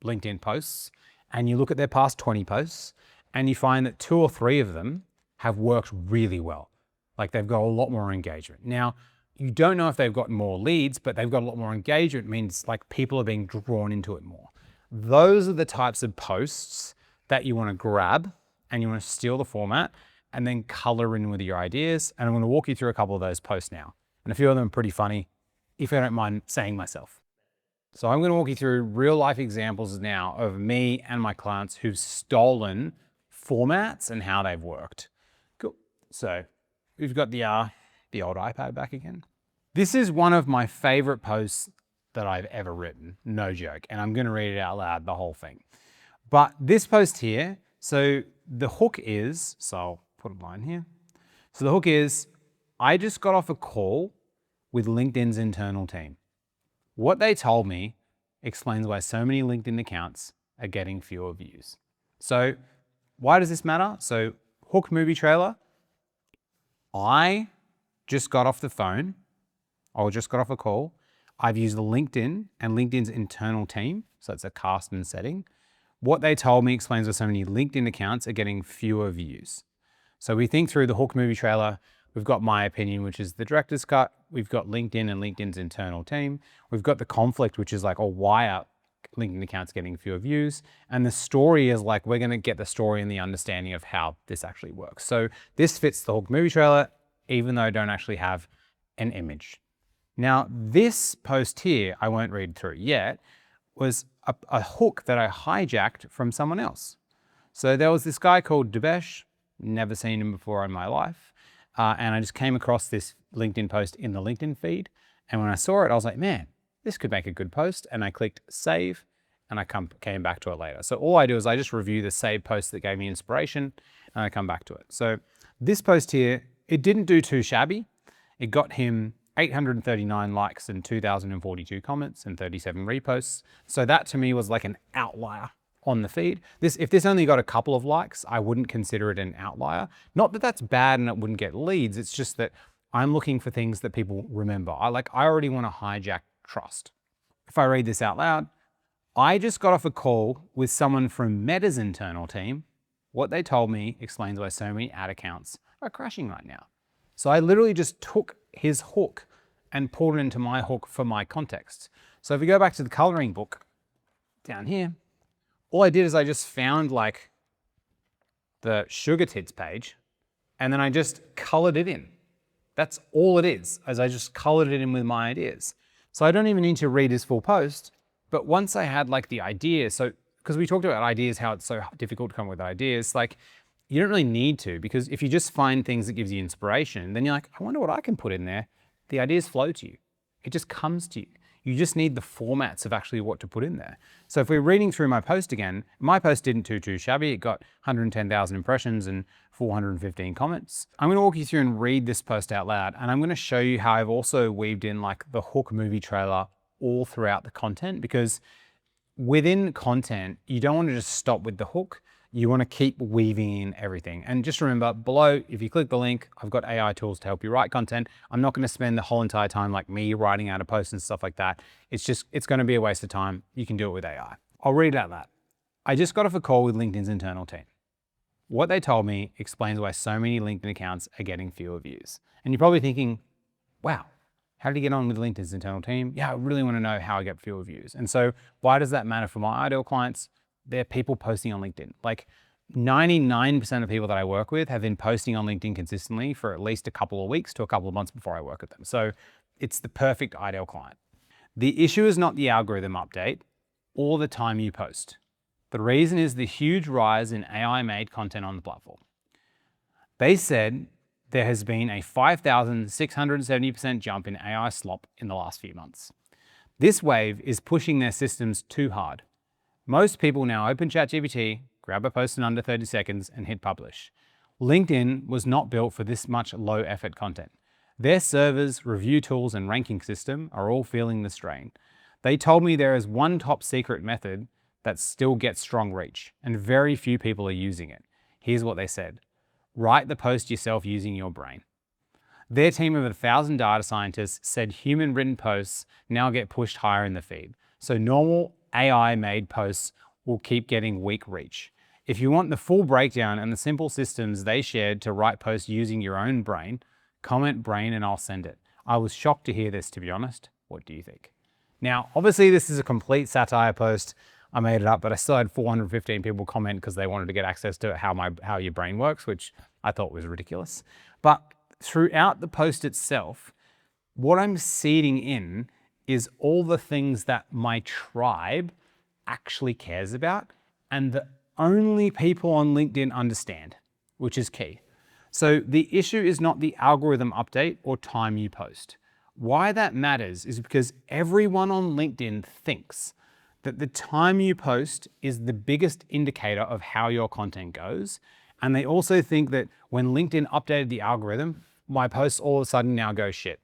LinkedIn posts and you look at their past 20 posts and you find that 2 or 3 of them have worked really well. Like they've got a lot more engagement. Now, you don't know if they've got more leads, but they've got a lot more engagement. It means like people are being drawn into it more. Those are the types of posts that you want to grab and you want to steal the format and then color in with your ideas. And I'm going to walk you through a couple of those posts now. And a few of them are pretty funny, if I don't mind saying myself. So I'm going to walk you through real life examples now of me and my clients who've stolen formats and how they've worked. Cool. So we've got the old iPad back again. This is one of my favorite posts that I've ever written, no joke. And I'm going to read it out loud, the whole thing. But this post here, so the hook is, so I'll put a line here. So the hook is, I just got off a call with LinkedIn's internal team. What they told me explains why so many LinkedIn accounts are getting fewer views. So why does this matter? So hook movie trailer, I just got off the phone, or just got off a call. I've used LinkedIn and LinkedIn's internal team, so it's a cast and setting. What they told me explains why so many LinkedIn accounts are getting fewer views. So we think through the hook movie trailer, we've got my opinion, which is the director's cut. We've got LinkedIn and LinkedIn's internal team. We've got the conflict, which is like, oh, why are LinkedIn accounts getting fewer views? And the story is like, we're gonna get the story and the understanding of how this actually works. So this fits the hook movie trailer, even though I don't actually have an image. Now, this post here, I won't read through yet, was a hook that I hijacked from someone else. So there was this guy called Debesh, never seen him before in my life. And I just came across this LinkedIn post in the LinkedIn feed. And when I saw it, I was like, man, this could make a good post. And I clicked save and I came back to it later. So all I do is I just review the saved post that gave me inspiration and I come back to it. So this post here, it didn't do too shabby. It got him 839 likes and 2,042 comments and 37 reposts. So that to me was like an outlier on the feed. If this only got a couple of likes, I wouldn't consider it an outlier. Not that that's bad and it wouldn't get leads. It's just that I'm looking for things that people remember. I already want to hijack trust. If I read this out loud, I just got off a call with someone from Meta's internal team. What they told me explains why so many ad accounts are crashing right now. So I literally just took his hook and pulled it into my hook for my context. So if we go back to the coloring book down here, all I did is I just found like the sugar tits page and then I just colored it in. That's all it is, as I just colored it in with my ideas. So I don't even need to read his full post, but once I had like the idea, so because we talked about ideas, how it's so difficult to come up with ideas, like you don't really need to, because if you just find things that gives you inspiration, then you're like, I wonder what I can put in there. The ideas flow to you. It just comes to you. You just need the formats of actually what to put in there. So if we're reading through my post again, my post didn't do too shabby. It got 110,000 impressions and 415 comments. I'm gonna walk you through and read this post out loud, and I'm gonna show you how I've also weaved in like the hook movie trailer all throughout the content, because within content, you don't want to just stop with the hook. You want to keep weaving in everything. And just remember below, if you click the link, I've got AI tools to help you write content. I'm not going to spend the whole entire time like me writing out a post and stuff like that. It's going to be a waste of time. You can do it with AI. I'll read out that. I just got off a call with LinkedIn's internal team. What they told me explains why so many LinkedIn accounts are getting fewer views. And you're probably thinking, wow, how did you get on with LinkedIn's internal team? Yeah, I really want to know how I get fewer views. And so why does that matter for my ideal clients? They're people posting on LinkedIn. Like 99% of people that I work with have been posting on LinkedIn consistently for at least a couple of weeks to a couple of months before I work with them. So it's the perfect ideal client. The issue is not the algorithm update or the time you post. The reason is the huge rise in AI-made content on the platform. They said there has been a 5,670% jump in AI slop in the last few months. This wave is pushing their systems too hard. Most people now open ChatGPT, grab a post in under 30 seconds and hit publish. LinkedIn was not built for this much low effort content. Their servers, review tools and ranking system are all feeling the strain. They told me there is one top secret method that still gets strong reach and very few people are using it. Here's what they said. Write the post yourself using your brain. Their team of 1,000 data scientists said human written posts now get pushed higher in the feed. So normal AI-made posts will keep getting weak reach. If you want the full breakdown and the simple systems they shared to write posts using your own brain, comment brain and I'll send it. I was shocked to hear this, to be honest. What do you think? Now, obviously this is a complete satire post. I made it up, but I still had 415 people comment because they wanted to get access to how your brain works, which I thought was ridiculous. But throughout the post itself, what I'm seeding in is all the things that my tribe actually cares about and the only people on LinkedIn understand, which is key. So the issue is not the algorithm update or time you post. Why that matters is because everyone on LinkedIn thinks that the time you post is the biggest indicator of how your content goes. And they also think that when LinkedIn updated the algorithm, my posts all of a sudden now go shit.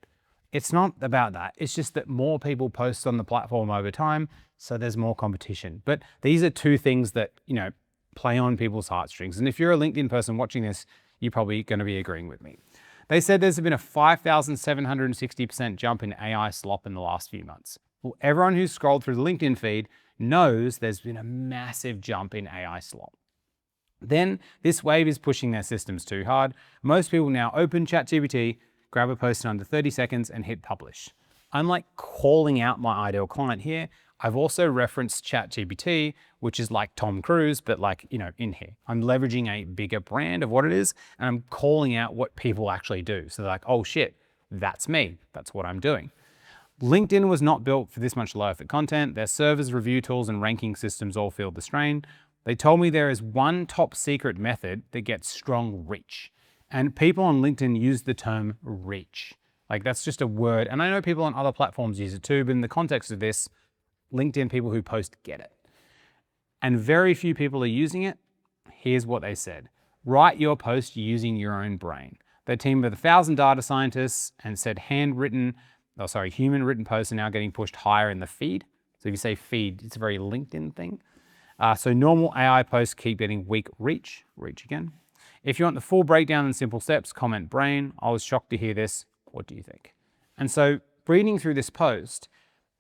It's not about that. It's just that more people post on the platform over time, so there's more competition. But these are two things that, play on people's heartstrings. And if you're a LinkedIn person watching this, you're probably going to be agreeing with me. They said there's been a 5,760% jump in AI slop in the last few months. Well, everyone who's scrolled through the LinkedIn feed knows there's been a massive jump in AI slop. Then this wave is pushing their systems too hard. Most people now open ChatGPT, grab a post in under 30 seconds and hit publish. I'm like calling out my ideal client here. I've also referenced ChatGPT, which is like Tom Cruise, but in here. I'm leveraging a bigger brand of what it is, and I'm calling out what people actually do. So they're like, oh shit, that's me. That's what I'm doing. LinkedIn was not built for this much low effort content. Their servers, review tools, and ranking systems all feel the strain. They told me there is one top secret method that gets strong reach. And people on LinkedIn use the term reach. Like that's just a word. And I know people on other platforms use it too, but in the context of this, LinkedIn people who post get it. And very few people are using it. Here's what they said. Write your post using your own brain. Their team of 1,000 data scientists and said human written posts are now getting pushed higher in the feed. So if you say feed, it's a very LinkedIn thing. So normal AI posts keep getting weak reach again. If you want the full breakdown and simple steps, comment brain. I was shocked to hear this. What do you think? And so reading through this post,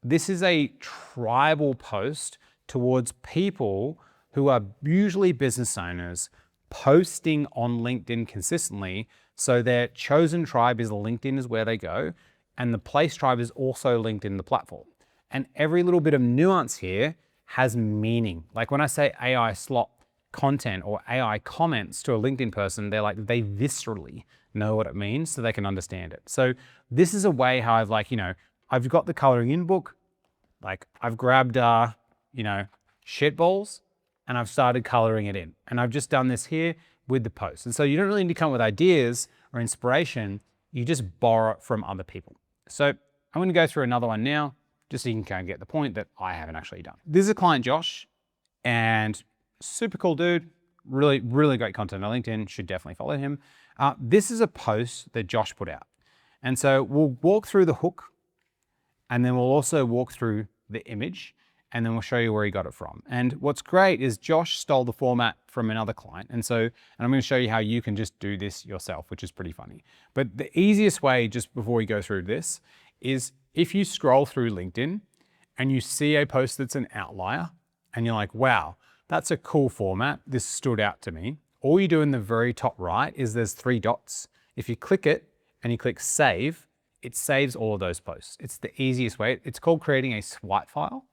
this is a tribal post towards people who are usually business owners posting on LinkedIn consistently. So their chosen tribe is LinkedIn is where they go. And the place tribe is also LinkedIn, the platform. And every little bit of nuance here has meaning. Like when I say AI slop content or AI comments to a LinkedIn person, they viscerally know what it means so they can understand it. So this is a way how I've got the coloring in book, I've grabbed, shit balls and I've started coloring it in. And I've just done this here with the post. And so you don't really need to come up with ideas or inspiration. You just borrow it from other people. So I'm going to go through another one now, just so you can kind of get the point that I haven't actually done. This is a client, Josh, and super cool dude. Really, really great content on LinkedIn. Should definitely follow him. This is a post that Josh put out. And so we'll walk through the hook And then we'll also walk through the image, and then we'll show you where he got it from. And what's great is Josh stole the format from another client. And I'm going to show you how you can just do this yourself, which is pretty funny. But the easiest way, just before we go through this, is if you scroll through LinkedIn and you see a post that's an outlier and you're like, wow, that's a cool format. This stood out to me. All you do in the very top right is there's 3 dots. If you click it and you click save, it saves all of those posts. It's the easiest way. It's called creating a swipe file.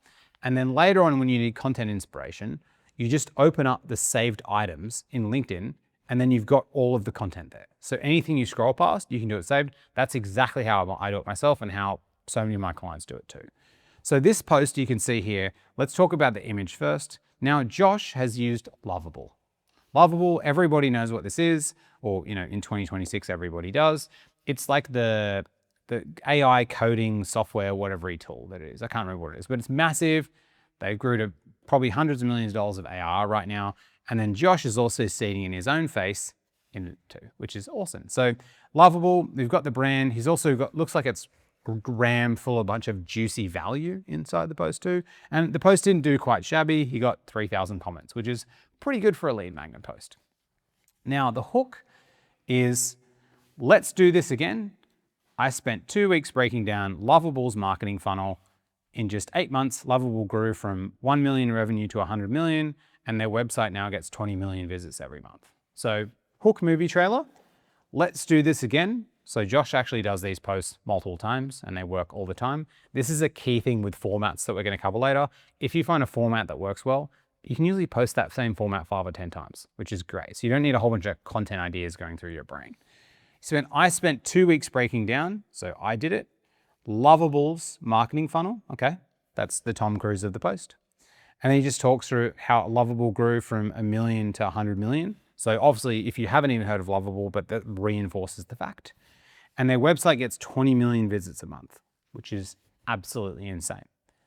And then later on, when you need content inspiration, you just open up the saved items in LinkedIn, and then you've got all of the content there. So anything you scroll past, you can do it saved. That's exactly how I do it myself and how so many of my clients do it too. So this post you can see here, let's talk about the image first. Now, Josh has used Lovable. Lovable, everybody knows what this is, or in 2026, everybody does. It's like the AI coding software, whatever tool that it is. I can't remember what it is, but it's massive. They grew to probably hundreds of millions of dollars of AR right now. And then Josh is also seeing in his own face in it too, which is awesome. So Lovable, we've got the brand. He's also got, looks like it's rammed full of a bunch of juicy value inside the post too. And the post didn't do quite shabby. He got 3,000 comments, which is pretty good for a lead magnet post. Now the hook is, let's do this again. I spent 2 weeks breaking down Lovable's marketing funnel. In just 8 months, Lovable grew from 1 million revenue to 100 million, and their website now gets 20 million visits every month. So hook movie trailer, let's do this again. So Josh actually does these posts multiple times and they work all the time. This is a key thing with formats that we're going to cover later. If you find a format that works well, you can usually post that same format 5 or 10 times, which is great. So you don't need a whole bunch of content ideas going through your brain. I spent 2 weeks breaking down, so I did it. Lovable's marketing funnel, okay? That's the Tom Cruise of the post. And then he just talks through how Lovable grew from 1 million to 100 million. So obviously, if you haven't even heard of Lovable, but that reinforces the fact. And their website gets 20 million visits a month, which is absolutely insane.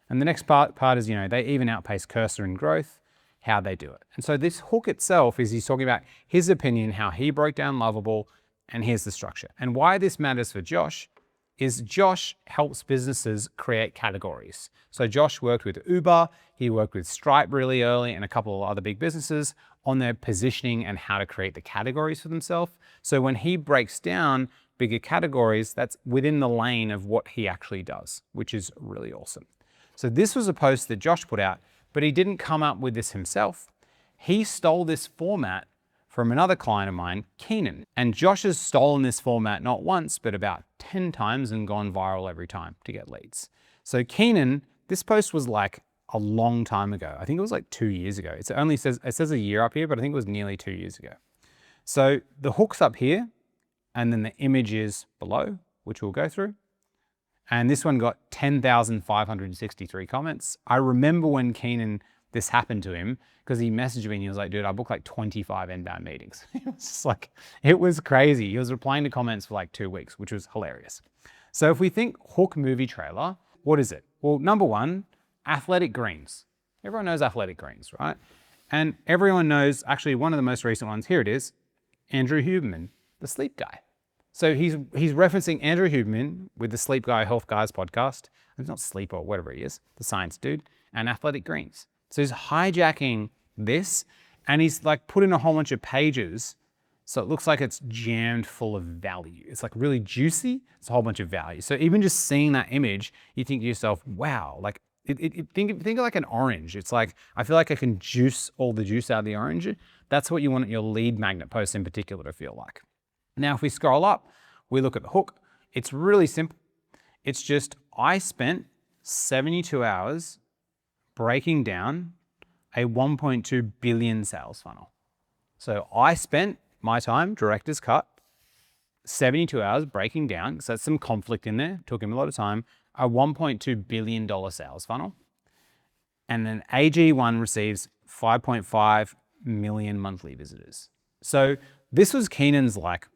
And the next part is, they even outpace Cursor in growth, how they do it. And so this hook itself is he's talking about his opinion, how he broke down Lovable, and here's the structure. And why this matters for Josh is Josh helps businesses create categories. So Josh worked with Uber, he worked with Stripe really early and a couple of other big businesses on their positioning and how to create the categories for themselves. So when he breaks down bigger categories, that's within the lane of what he actually does, which is really awesome. So this was a post that Josh put out, but he didn't come up with this himself. He stole this format from another client of mine, Keenan. And Josh has stolen this format not once, but about 10 times and gone viral every time to get leads. So Keenan, this post was like a long time ago. I think it was like 2 years ago. It says a year up here, but I think it was nearly 2 years ago. So the hook's up here, and then the image is below, which we'll go through. And this one got 10,563 comments. I remember when Keenan, this happened to him, because he messaged me and he was like, dude, I booked like 25 inbound meetings. It was just like, it was crazy. He was replying to comments for like 2 weeks, which was hilarious. So if we think hook movie trailer, what is it? Well, number one, athletic greens. Everyone knows athletic greens, right? And everyone knows, actually one of the most recent ones, here it is, Andrew Huberman, the sleep guy. So he's referencing Andrew Huberman with the Sleep Guy Health Guys podcast. It's not sleep or whatever he is, the science dude, and athletic greens. So he's hijacking this and he's like put in a whole bunch of pages. So it looks like it's jammed full of value. It's like really juicy. It's a whole bunch of value. So even just seeing that image, you think to yourself, wow, like think of like an orange. It's like, I feel like I can juice all the juice out of the orange. That's what you want your lead magnet post in particular to feel like. Now, if we scroll up, we look at the hook. It's really simple. It's just, I spent 72 hours breaking down a 1.2 billion sales funnel. So I spent my time, director's cut, 72 hours breaking down, because that's some conflict in there, took him a lot of time, a $1.2 billion sales funnel. And then AG1 receives 5.5 million monthly visitors. So this was Keenan's like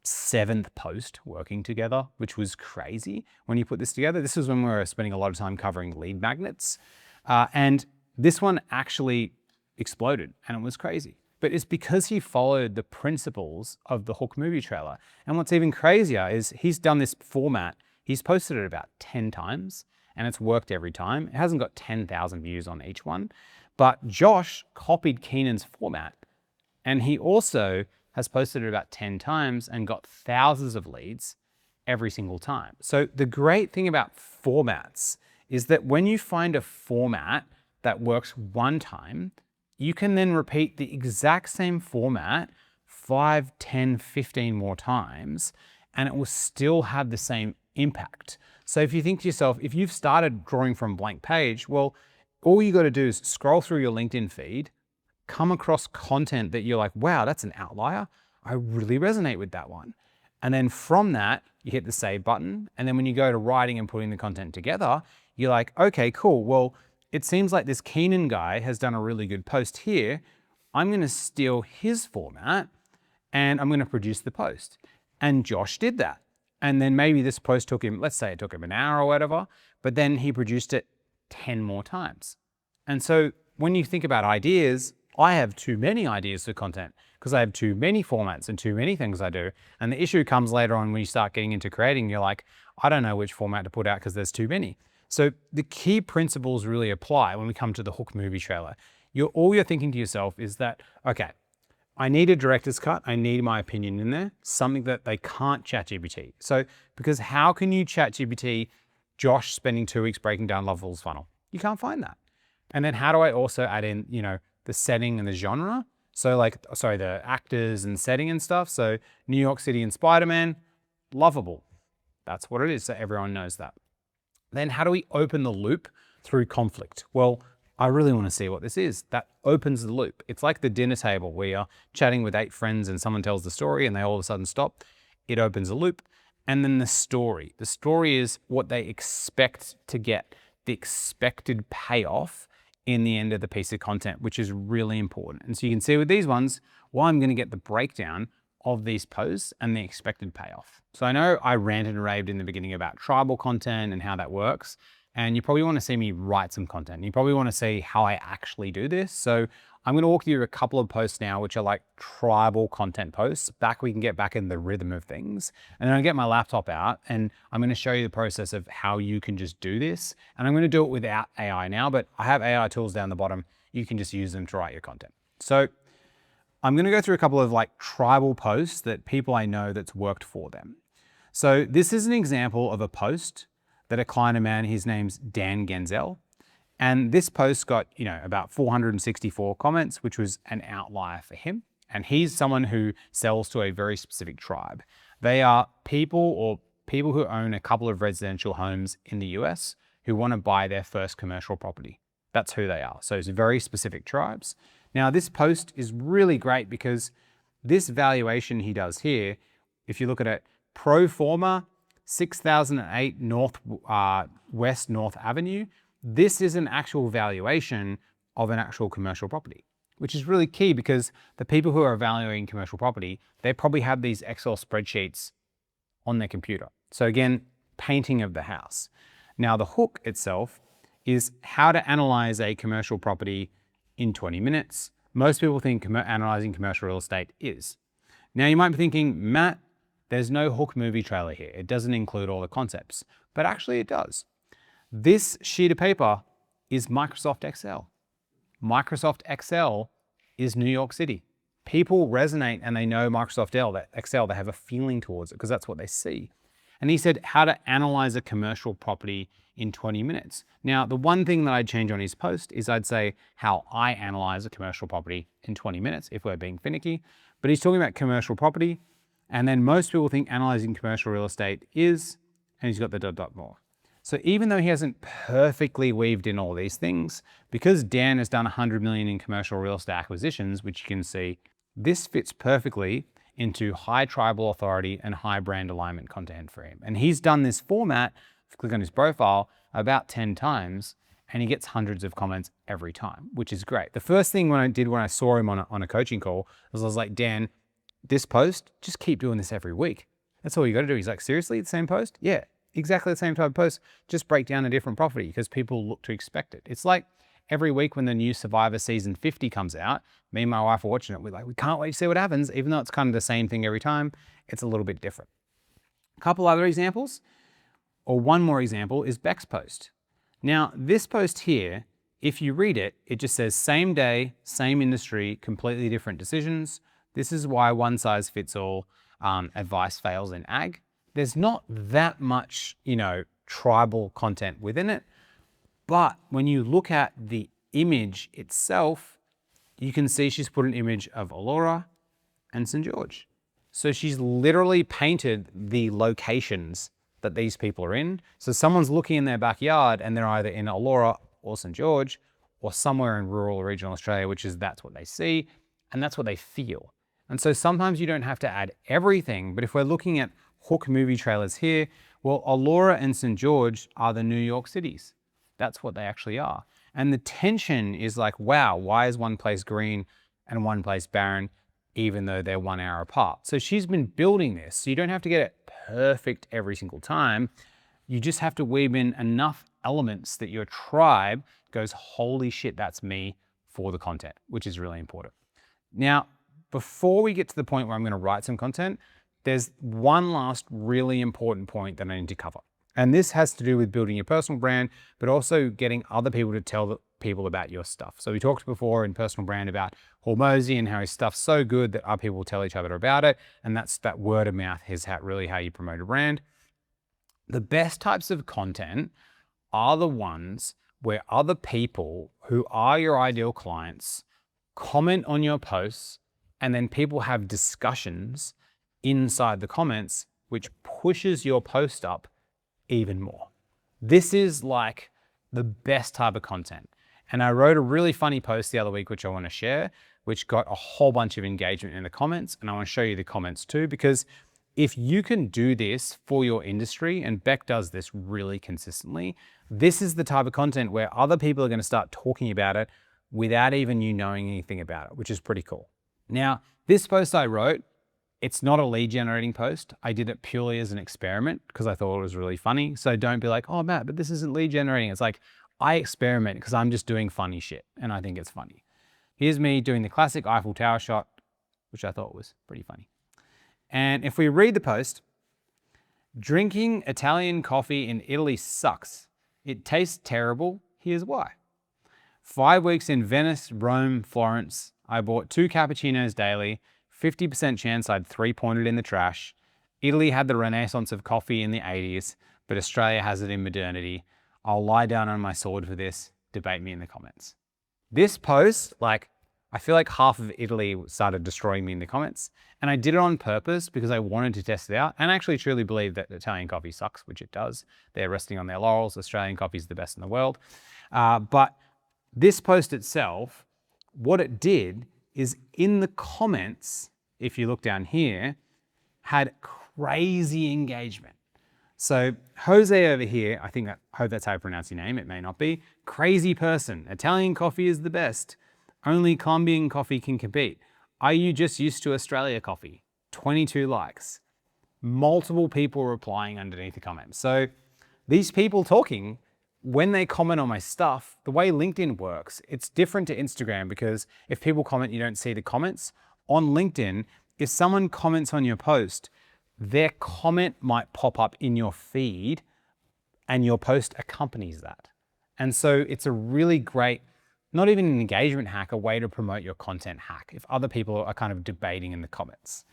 7th post working together, which was crazy when you put this together. This is when we were spending a lot of time covering lead magnets. And this one actually exploded and it was crazy. But it's because he followed the principles of the hook movie trailer. And what's even crazier is he's done this format He's posted it about 10 times and it's worked every time. It hasn't got 10,000 views on each one, but Josh copied Keenan's format and he also has posted it about 10 times and got thousands of leads every single time. So the great thing about formats is that when you find a format that works one time, you can then repeat the exact same format 5, 10, 15 more times, and it will still have the same impact. So if you think to yourself, if you've started drawing from a blank page, well, all you got to do is scroll through your LinkedIn feed, come across content that you're like, wow, that's an outlier. I really resonate with that one. And then from that, you hit the save button. And then when you go to writing and putting the content together, you're like, okay, cool. Well, it seems like this Keenan guy has done a really good post here. I'm going to steal his format and I'm going to produce the post. And Josh did that. And then maybe this post took him, let's say it took him an hour or whatever, but then he produced it 10 more times. And so when you think about ideas, I have too many ideas for content because I have too many formats and too many things I do. And the issue comes later on when you start getting into creating, you're like, I don't know which format to put out because there's too many. So the key principles really apply when we come to the hook movie trailer. All you're thinking to yourself is that, okay, I need a director's cut. I need my opinion in there, something that they can't ChatGPT. So, because how can you ChatGPT Josh spending 2 weeks breaking down Lovell's funnel? You can't find that. And then how do I also add in, the setting and the genre? So the actors and setting and stuff. So New York City and Spider-Man, lovable. That's what it is. So everyone knows that. Then how do we open the loop through conflict? Well, I really want to see what this is. That opens the loop. It's like the dinner table where you're chatting with 8 friends and someone tells the story and they all of a sudden stop. It opens a loop. And then the story. The story is what they expect to get, the expected payoff in the end of the piece of content, which is really important. And so you can see with these ones, I'm going to get the breakdown of these posts and the expected payoff. So I know I ranted and raved in the beginning about tribal content and how that works. And you probably want to see me write some content. You probably want to see how I actually do this. So I'm going to walk you through a couple of posts now, which are like tribal content posts. We can get back in the rhythm of things. And then I get my laptop out and I'm going to show you the process of how you can just do this. And I'm going to do it without AI now, but I have AI tools down the bottom. You can just use them to write your content. So I'm going to go through a couple of like tribal posts that people I know that's worked for them. So this is an example of a post that a client of mine, his name's Dan Genzel. And this post got, about 464 comments, which was an outlier for him. And he's someone who sells to a very specific tribe. They are people who own a couple of residential homes in the US who want to buy their first commercial property. That's who they are. So it's very specific tribes. Now this post is really great because this valuation he does here, if you look at it, pro forma, 6008 West North Avenue. This is an actual valuation of an actual commercial property, which is really key because the people who are valuing commercial property, they probably have these Excel spreadsheets on their computer. So again, painting of the house. Now the hook itself is how to analyze a commercial property in 20 minutes. Most people think analyzing commercial real estate is. Now you might be thinking, Matt, there's no hook movie trailer here. It doesn't include all the concepts, but actually it does. This sheet of paper is Microsoft Excel. Microsoft Excel is New York City. People resonate and they know Microsoft Excel, they have a feeling towards it because that's what they see. And he said how to analyze a commercial property in 20 minutes. Now, the one thing that I'd change on his post is I'd say how I analyze a commercial property in 20 minutes if we're being finicky. But he's talking about commercial property. And then most people think analyzing commercial real estate is, and he's got the ... more. So even though he hasn't perfectly weaved in all these things, because Dan has done 100 million in commercial real estate acquisitions, which you can see, this fits perfectly into high tribal authority and high brand alignment content for him. And he's done this format, if you click on his profile, about 10 times, and he gets hundreds of comments every time, which is great. The first thing when I saw him on a coaching call was I was like, Dan, this post, just keep doing this every week. That's all you got to do. He's like, seriously, the same post? Yeah, exactly the same type of post. Just break down a different property because people look to expect it. It's like every week when the new Survivor season 50 comes out, me and my wife are watching it. We're like, we can't wait to see what happens. Even though it's kind of the same thing every time, it's a little bit different. A couple other examples. Or one more example is Beck's post. Now, this post here, if you read it, it just says same day, same industry, completely different decisions. This is why one size fits all advice fails in ag. There's not that much, tribal content within it. But when you look at the image itself, you can see she's put an image of Allura and St. George. So she's literally painted the locations that these people are in. So someone's looking in their backyard and they're either in Allura or St. George or somewhere in rural or regional Australia, that's what they see and that's what they feel. And so sometimes you don't have to add everything, but if we're looking at Hook movie trailers here, well, Allura and St. George are the New York cities. That's what they actually are. And the tension is like, wow, why is one place green and one place barren, even though they're 1 hour apart? So she's been building this. So you don't have to get it perfect every single time. You just have to weave in enough elements that your tribe goes, holy shit, that's me for the content, which is really important. Now, before we get to the point where I'm going to write some content, there's one last really important point that I need to cover. And this has to do with building your personal brand, but also getting other people to tell people about your stuff. So we talked before in personal brand about Hormozi and how his stuff's so good that other people will tell each other about it. And that word of mouth is really how you promote a brand. The best types of content are the ones where other people who are your ideal clients comment on your posts, and then people have discussions inside the comments, which pushes your post up even more. This is like the best type of content. And I wrote a really funny post the other week, which I want to share, which got a whole bunch of engagement in the comments. And I want to show you the comments too, because if you can do this for your industry, and Beck does this really consistently, this is the type of content where other people are going to start talking about it without even you knowing anything about it, which is pretty cool. Now, this post I wrote, it's not a lead generating post. I did it purely as an experiment because I thought it was really funny. So don't be like, oh, Matt, but this isn't lead generating. It's like, I experiment because I'm just doing funny shit and I think it's funny. Here's me doing the classic Eiffel Tower shot, which I thought was pretty funny. And if we read the post, drinking Italian coffee in Italy sucks. It tastes terrible. Here's why. 5 weeks in Venice, Rome, Florence. I bought 2 cappuccinos daily. 50% chance I'd 3-pointed in the trash. Italy had the renaissance of coffee in the 80s, but Australia has it in modernity. I'll lie down on my sword for this. Debate me in the comments. This post, I feel like half of Italy started destroying me in the comments, and I did it on purpose because I wanted to test it out and actually truly believe that Italian coffee sucks, which it does. They're resting on their laurels. Australian coffee is the best in the world. But this post itself, what it did is in the comments, if you look down here, had crazy engagement. So Jose over here, I hope that's how I pronounce your name, it may not be. Crazy person, Italian coffee is the best. Only Colombian coffee can compete. Are you just used to Australia coffee? 22 likes. Multiple people replying underneath the comments. So these people talking, when they comment on my stuff, the way LinkedIn works, it's different to Instagram because if people comment, you don't see the comments. On LinkedIn, if someone comments on your post, their comment might pop up in your feed and your post accompanies that. And so it's a really great, not even an engagement hack, a way to promote your content hack if other people are kind of debating in the comments.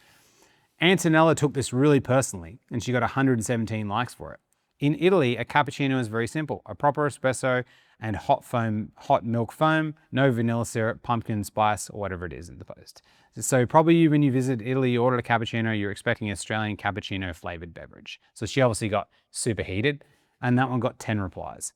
Antonella took this really personally and she got 117 likes for it. In Italy, a cappuccino is very simple, a proper espresso and hot milk foam, no vanilla syrup, pumpkin spice, or whatever it is in the post. So probably when you visit Italy, you ordered a cappuccino, you're expecting an Australian cappuccino flavored beverage. So she obviously got super heated and that one got 10 replies.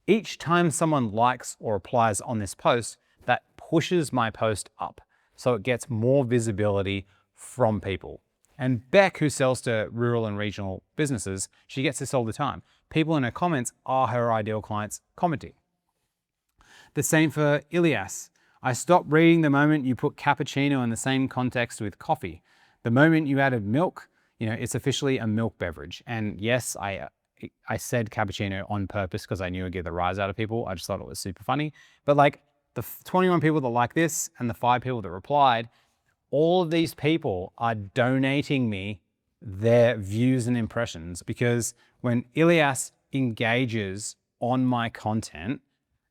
Each time someone likes or replies on this post, that pushes my post up. So it gets more visibility from people. And Beck, who sells to rural and regional businesses, she gets this all the time. People in her comments are her ideal clients commenting. The same for Ilias. I stopped reading the moment you put cappuccino in the same context with coffee. The moment you added milk, it's officially a milk beverage. And yes, I said cappuccino on purpose because I knew it'd get the rise out of people. I just thought it was super funny. But the 21 people that like this and the 5 people that replied, all of these people are donating me their views and impressions, because when Ilias engages on my content,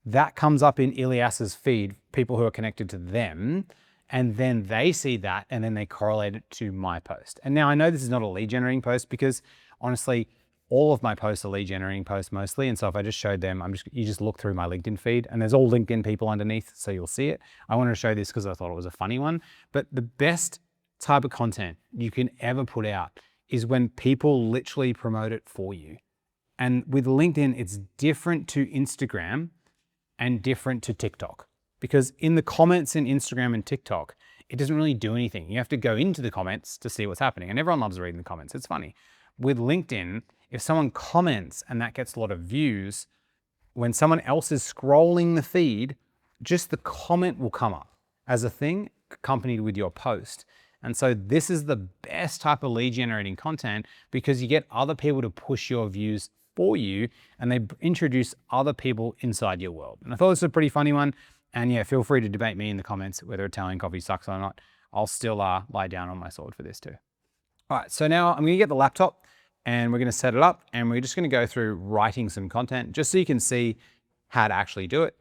that comes up in Ilias's feed, people who are connected to them, and then they see that and then they correlate it to my post. And now I know this is not a lead generating post because honestly, all of my posts are lead generating posts mostly. And so if I just showed them, you just look through my LinkedIn feed and there's all LinkedIn people underneath, so you'll see it. I wanted to show this because I thought it was a funny one, but the best type of content you can ever put out is when people literally promote it for you. And with LinkedIn, it's different to Instagram and different to TikTok, because in the comments in Instagram and TikTok, it doesn't really do anything. You have to go into the comments to see what's happening, and everyone loves reading the comments. It's funny. With LinkedIn, if someone comments and that gets a lot of views, when someone else is scrolling the feed, just the comment will come up as a thing accompanied with your post. And so this is the best type of lead generating content because you get other people to push your views for you and they introduce other people inside your world. And I thought this was a pretty funny one. And yeah, feel free to debate me in the comments whether Italian coffee sucks or not. I'll still lie down on my sword for this too. All right, so now I'm gonna get the laptop and we're gonna set it up and we're just gonna go through writing some content just so you can see how to actually do it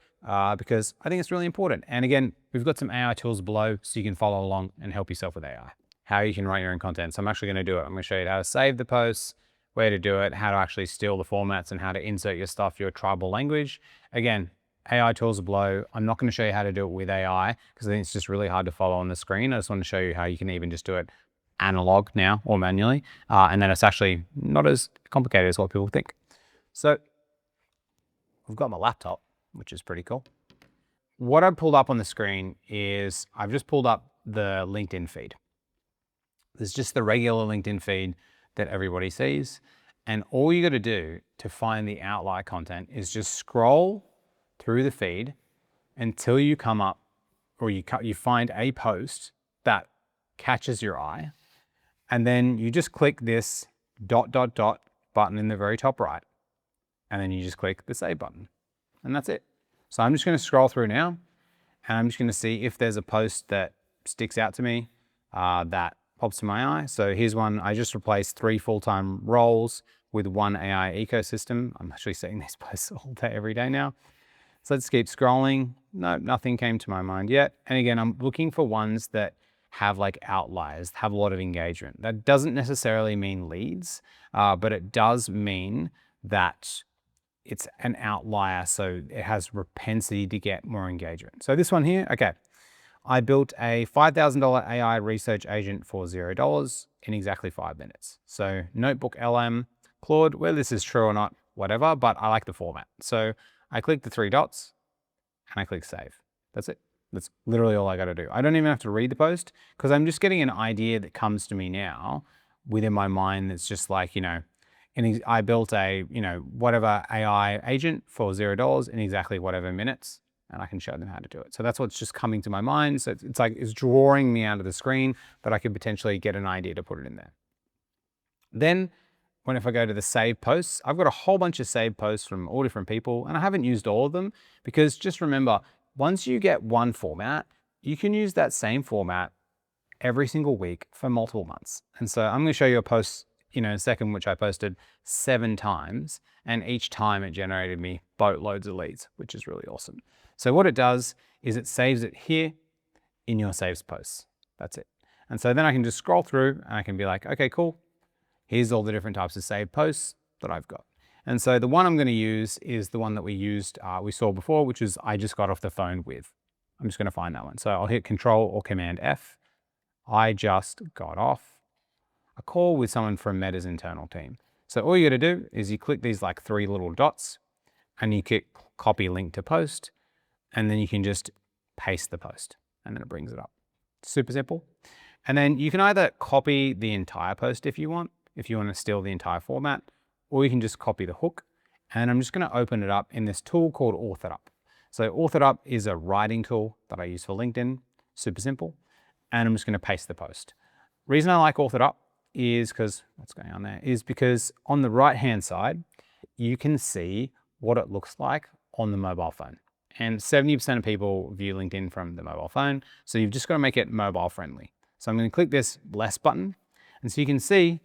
because I think it's really important. And again, we've got some AI tools below so you can follow along and help yourself with AI, how you can write your own content. So I'm actually gonna do it. I'm gonna show you how to save the posts, where to do it, how to actually steal the formats and how to insert your stuff, your tribal language. Again, AI tools are below. I'm not gonna show you how to do it with AI because I think it's just really hard to follow on the screen. I just want to show you how you can even just do it analog now or manually. And then it's actually not as complicated as what people think. So I've got my laptop, which is pretty cool. What I pulled up on the screen is I've just pulled up the LinkedIn feed. There's just the regular LinkedIn feed that everybody sees. And all you got to do to find the outlier content is just scroll through the feed until you come up or you find a post that catches your eye. And then you just click this ... button in the very top right. And then you just click the save button. And that's it. So I'm just going to scroll through now and I'm just going to see if there's a post that sticks out to me that pops to my eye. So here's one. I just replaced 3 full-time roles with 1 AI ecosystem. I'm actually seeing these posts all day, every day now. So let's keep scrolling. No, nothing came to my mind yet. And again, I'm looking for ones that have like outliers, have a lot of engagement. That doesn't necessarily mean leads, but it does mean that it's an outlier. So it has propensity to get more engagement. So this one here, okay. I built a $5,000 AI research agent for $0 in exactly 5 minutes. So Notebook LM, Claude, whether this is true or not, whatever, but I like the format. So I click the 3 dots and I click save. That's it. That's literally all I got to do. I don't even have to read the post because I'm just getting an idea that comes to me now within my mind that's just like, you know, I built a, you know, whatever AI agent for $0 in exactly whatever minutes. And I can show them how to do it. So that's what's just coming to my mind. So it's like, it's drawing me out of the screen, but I could potentially get an idea to put it in there. Then if I go to the save posts, I've got a whole bunch of saved posts from all different people and I haven't used all of them because just remember, once you get one format, you can use that same format every single week for multiple months. And so I'm gonna show you a post, you know, in a second, which I posted 7 times and each time it generated me boatloads of leads, which is really awesome. So what it does is it saves it here in your saves posts. That's it. And so then I can just scroll through and I can be like, okay, cool. Here's all the different types of saved posts that I've got. And so the one I'm going to use is the one that we saw before, which is I just got off the phone with. I'm just going to find that one. So I'll hit Control or Command F. I just got off a call with someone from Meta's internal team. So all you got to do is you click these like 3 little dots and you click copy link to post. And then you can just paste the post and then it brings it up. Super simple. And then you can either copy the entire post if you want to steal the entire format, or you can just copy the hook. And I'm just going to open it up in this tool called Author Up. So Author Up is a writing tool that I use for LinkedIn, super simple. And I'm just going to paste the post. Reason I like Author Up is because, what's going on there, is because on the right-hand side, you can see what it looks like on the mobile phone. And 70% of people view LinkedIn from the mobile phone. So you've just got to make it mobile friendly. So I'm going to click this less button. And so you can see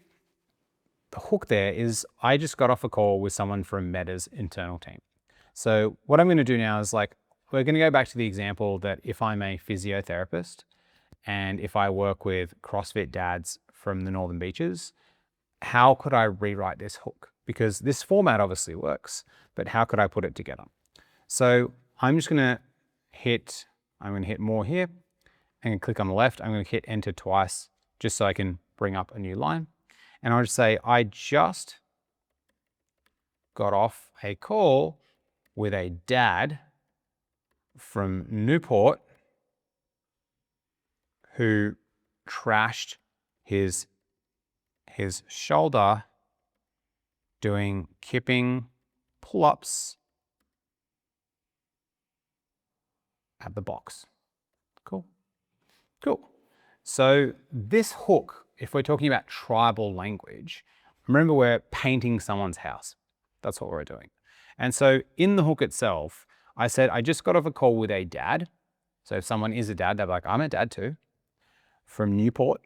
the hook there is I just got off a call with someone from Meta's internal team. So what I'm going to do now is like, we're going to go back to the example that if I'm a physiotherapist and if I work with CrossFit dads from the Northern Beaches, how could I rewrite this hook? Because this format obviously works, but how could I put it together? So I'm just going to hit more here and click on the left. I'm going to hit enter twice just so I can bring up a new line. And I'll just say, I just got off a call with a dad from Newport who trashed his shoulder doing kipping pull-ups at the box. Cool. Cool. So this hook, if we're talking about tribal language, remember we're painting someone's house. That's what we're doing. And so in the hook itself, I said, I just got off a call with a dad. So if someone is a dad, they're like, I'm a dad too, from Newport.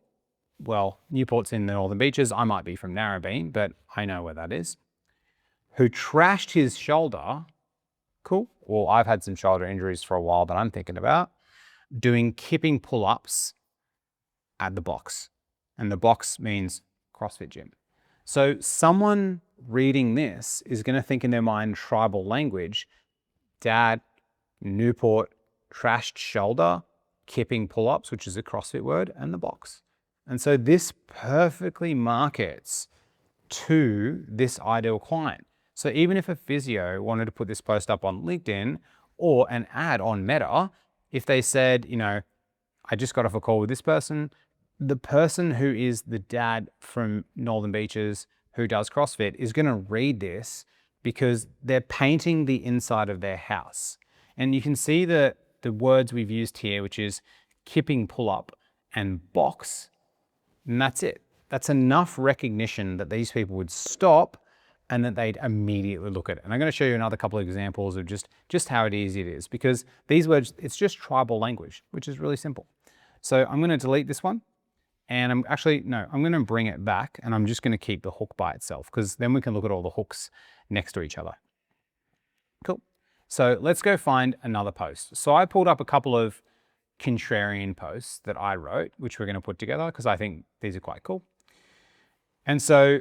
Well, Newport's in the Northern Beaches. I might be from Narrabeen, but I know where that is. Who trashed his shoulder. Cool. Well, I've had some shoulder injuries for a while that I'm thinking about. Doing kipping pull-ups at the box. And the box means CrossFit gym. So someone reading this is going to think in their mind tribal language, dad, Newport, trashed shoulder, kipping pull-ups, which is a CrossFit word, and the box. And so this perfectly markets to this ideal client. So even if a physio wanted to put this post up on LinkedIn or an ad on Meta, if they said, you know, I just got off a call with this person, the person who is the dad from Northern Beaches who does CrossFit is going to read this because they're painting the inside of their house. And you can see the words we've used here, which is kipping pull-up and box, and that's it. That's enough recognition that these people would stop and that they'd immediately look at it. And I'm going to show you another couple of examples of just how easy it is, because these words, it's just tribal language, which is really simple. So I'm going to delete this one. And I'm going to bring it back and I'm just going to keep the hook by itself because then we can look at all the hooks next to each other. Cool. So let's go find another post. So I pulled up a couple of contrarian posts that I wrote, which we're going to put together because I think these are quite cool. And so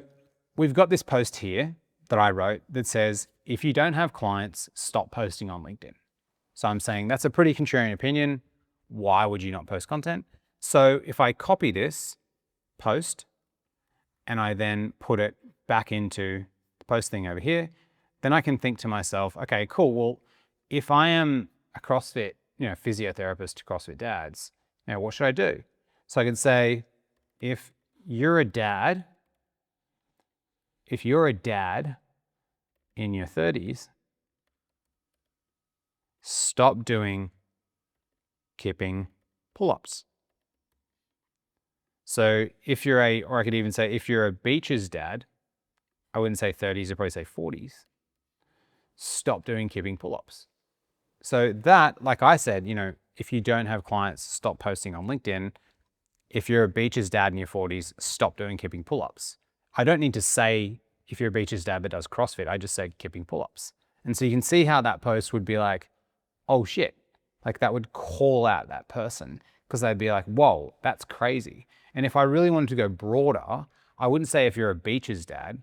we've got this post here that I wrote that says, if you don't have clients, stop posting on LinkedIn. So I'm saying that's a pretty contrarian opinion. Why would you not post content? So if I copy this post and I then put it back into the post thing over here, then I can think to myself, okay, cool. Well, if I am a CrossFit, physiotherapist to CrossFit dads, now what should I do? So I can say, if you're a dad in your 30s, stop doing kipping pull-ups. So or I could even say, if you're a beaches dad, I wouldn't say 30s, I'd probably say 40s. Stop doing kipping pull-ups. So that, like I said, if you don't have clients, stop posting on LinkedIn. If you're a beaches dad in your 40s, stop doing kipping pull-ups. I don't need to say, if you're a beaches dad that does CrossFit, I just say kipping pull-ups. And so you can see how that post would be like, oh shit, like that would call out that person because they'd be like, whoa, that's crazy. And if I really wanted to go broader, I wouldn't say if you're a beaches dad,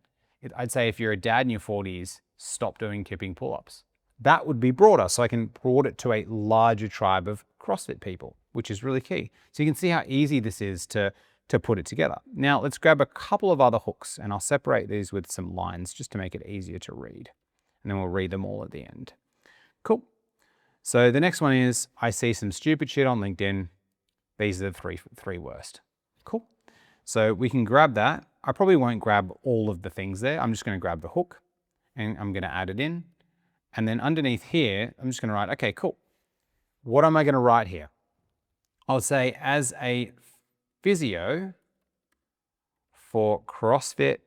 I'd say if you're a dad in your 40s, stop doing kipping pull-ups. That would be broader, so I can broaden it to a larger tribe of CrossFit people, which is really key. So you can see how easy this is to put it together. Now let's grab a couple of other hooks and I'll separate these with some lines just to make it easier to read. And then we'll read them all at the end. Cool. So the next one is, I see some stupid shit on LinkedIn. These are the three worst. Cool. So we can grab that. I probably won't grab all of the things there. I'm just going to grab the hook and I'm going to add it in. And then underneath here, I'm just going to write, okay, cool. What am I going to write here? I'll say, as a physio for CrossFit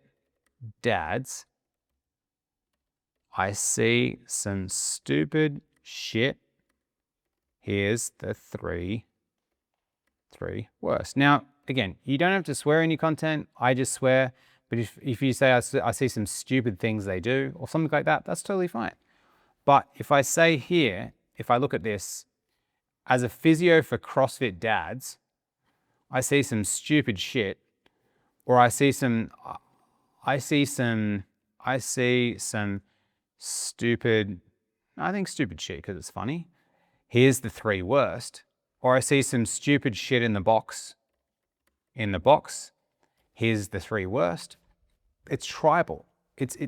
dads, I see some stupid shit. Here's the three worst. Now, again, you don't have to swear in your content. I just swear, But if you say, I see some stupid things they do or something like that, that's totally fine. But if I say here, if I look at this, as a physio for CrossFit dads, I see some stupid shit, or I see some stupid, I think stupid shit because it's funny. Here's the 3 worst. Or I see some stupid shit in the box. Here's the 3 worst. It's tribal.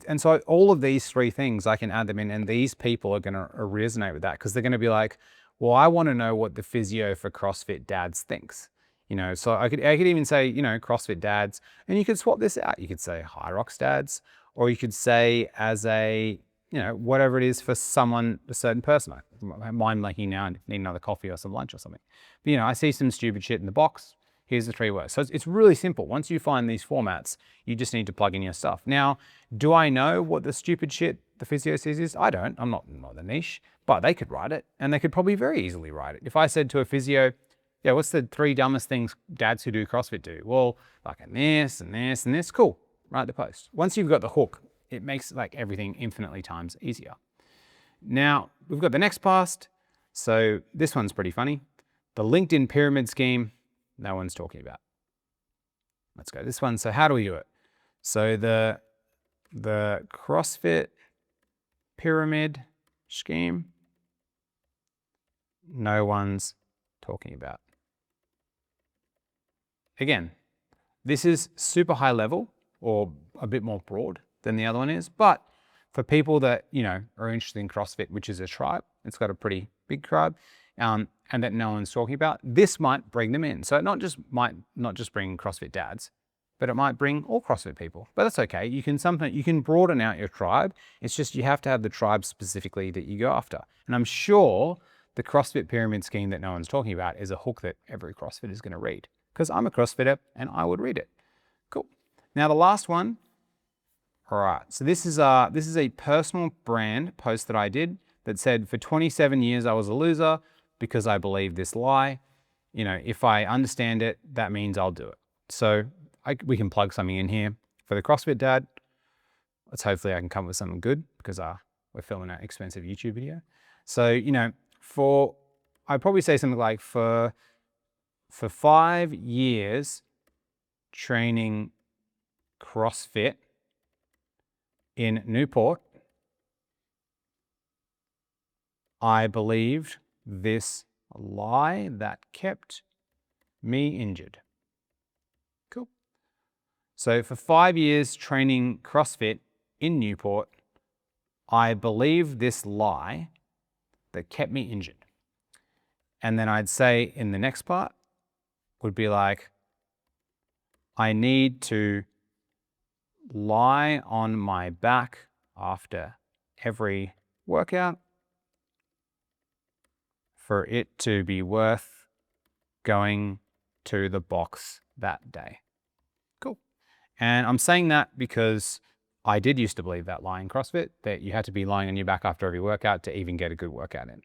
And so all of these 3 things, I can add them in, and these people are going to resonate with that because they're going to be like, well, I want to know what the physio for CrossFit dads thinks. So I could even say, CrossFit dads, and you could swap this out. You could say High Rocks dads, or you could say as a, whatever it is for someone, a certain person. I'm blanking now and need another coffee or some lunch or something. But, I see some stupid shit in the box. Here's the 3 words. So it's really simple. Once you find these formats, you just need to plug in your stuff. Now, do I know what the stupid shit the physio says is? I don't. I'm not the niche, but they could write it, and they could probably very easily write it. If I said to a physio, yeah, what's the 3 dumbest things dads who do CrossFit do? Well, fucking this and this and this. Cool. Write the post. Once you've got the hook, it makes like everything infinitely times easier. Now, we've got the next past. So this one's pretty funny. The LinkedIn pyramid scheme, no one's talking about. Let's go this one. So how do we do it? So the CrossFit pyramid scheme, no one's talking about. Again, this is super high level or a bit more broad than the other one is, but for people that, are interested in CrossFit, which is a tribe, it's got a pretty big tribe, and that no one's talking about, this might bring them in. So it might not just bring CrossFit dads, but it might bring all CrossFit people. But that's okay. You can broaden out your tribe. It's just you have to have the tribe specifically that you go after. And I'm sure the CrossFit pyramid scheme that no one's talking about is a hook that every CrossFit is going to read, because I'm a CrossFitter and I would read it. Cool. Now the last one. All right. So this is a personal brand post that I did that said, for 27 years I was a loser because I believed this lie. If I understand it, that means I'll do it. So we can plug something in here for the CrossFit dad. Hopefully I can come up with something good because we're filming an expensive YouTube video. So, I'd probably say something like for 5 years training CrossFit in Newport, I believed this lie that kept me injured. Cool. So for 5 years training CrossFit in Newport, I believed this lie that kept me injured. And then I'd say in the next part would be like, I need to lie on my back after every workout for it to be worth going to the box that day. Cool. And I'm saying that because I did used to believe that lie in CrossFit, that you had to be lying on your back after every workout to even get a good workout in.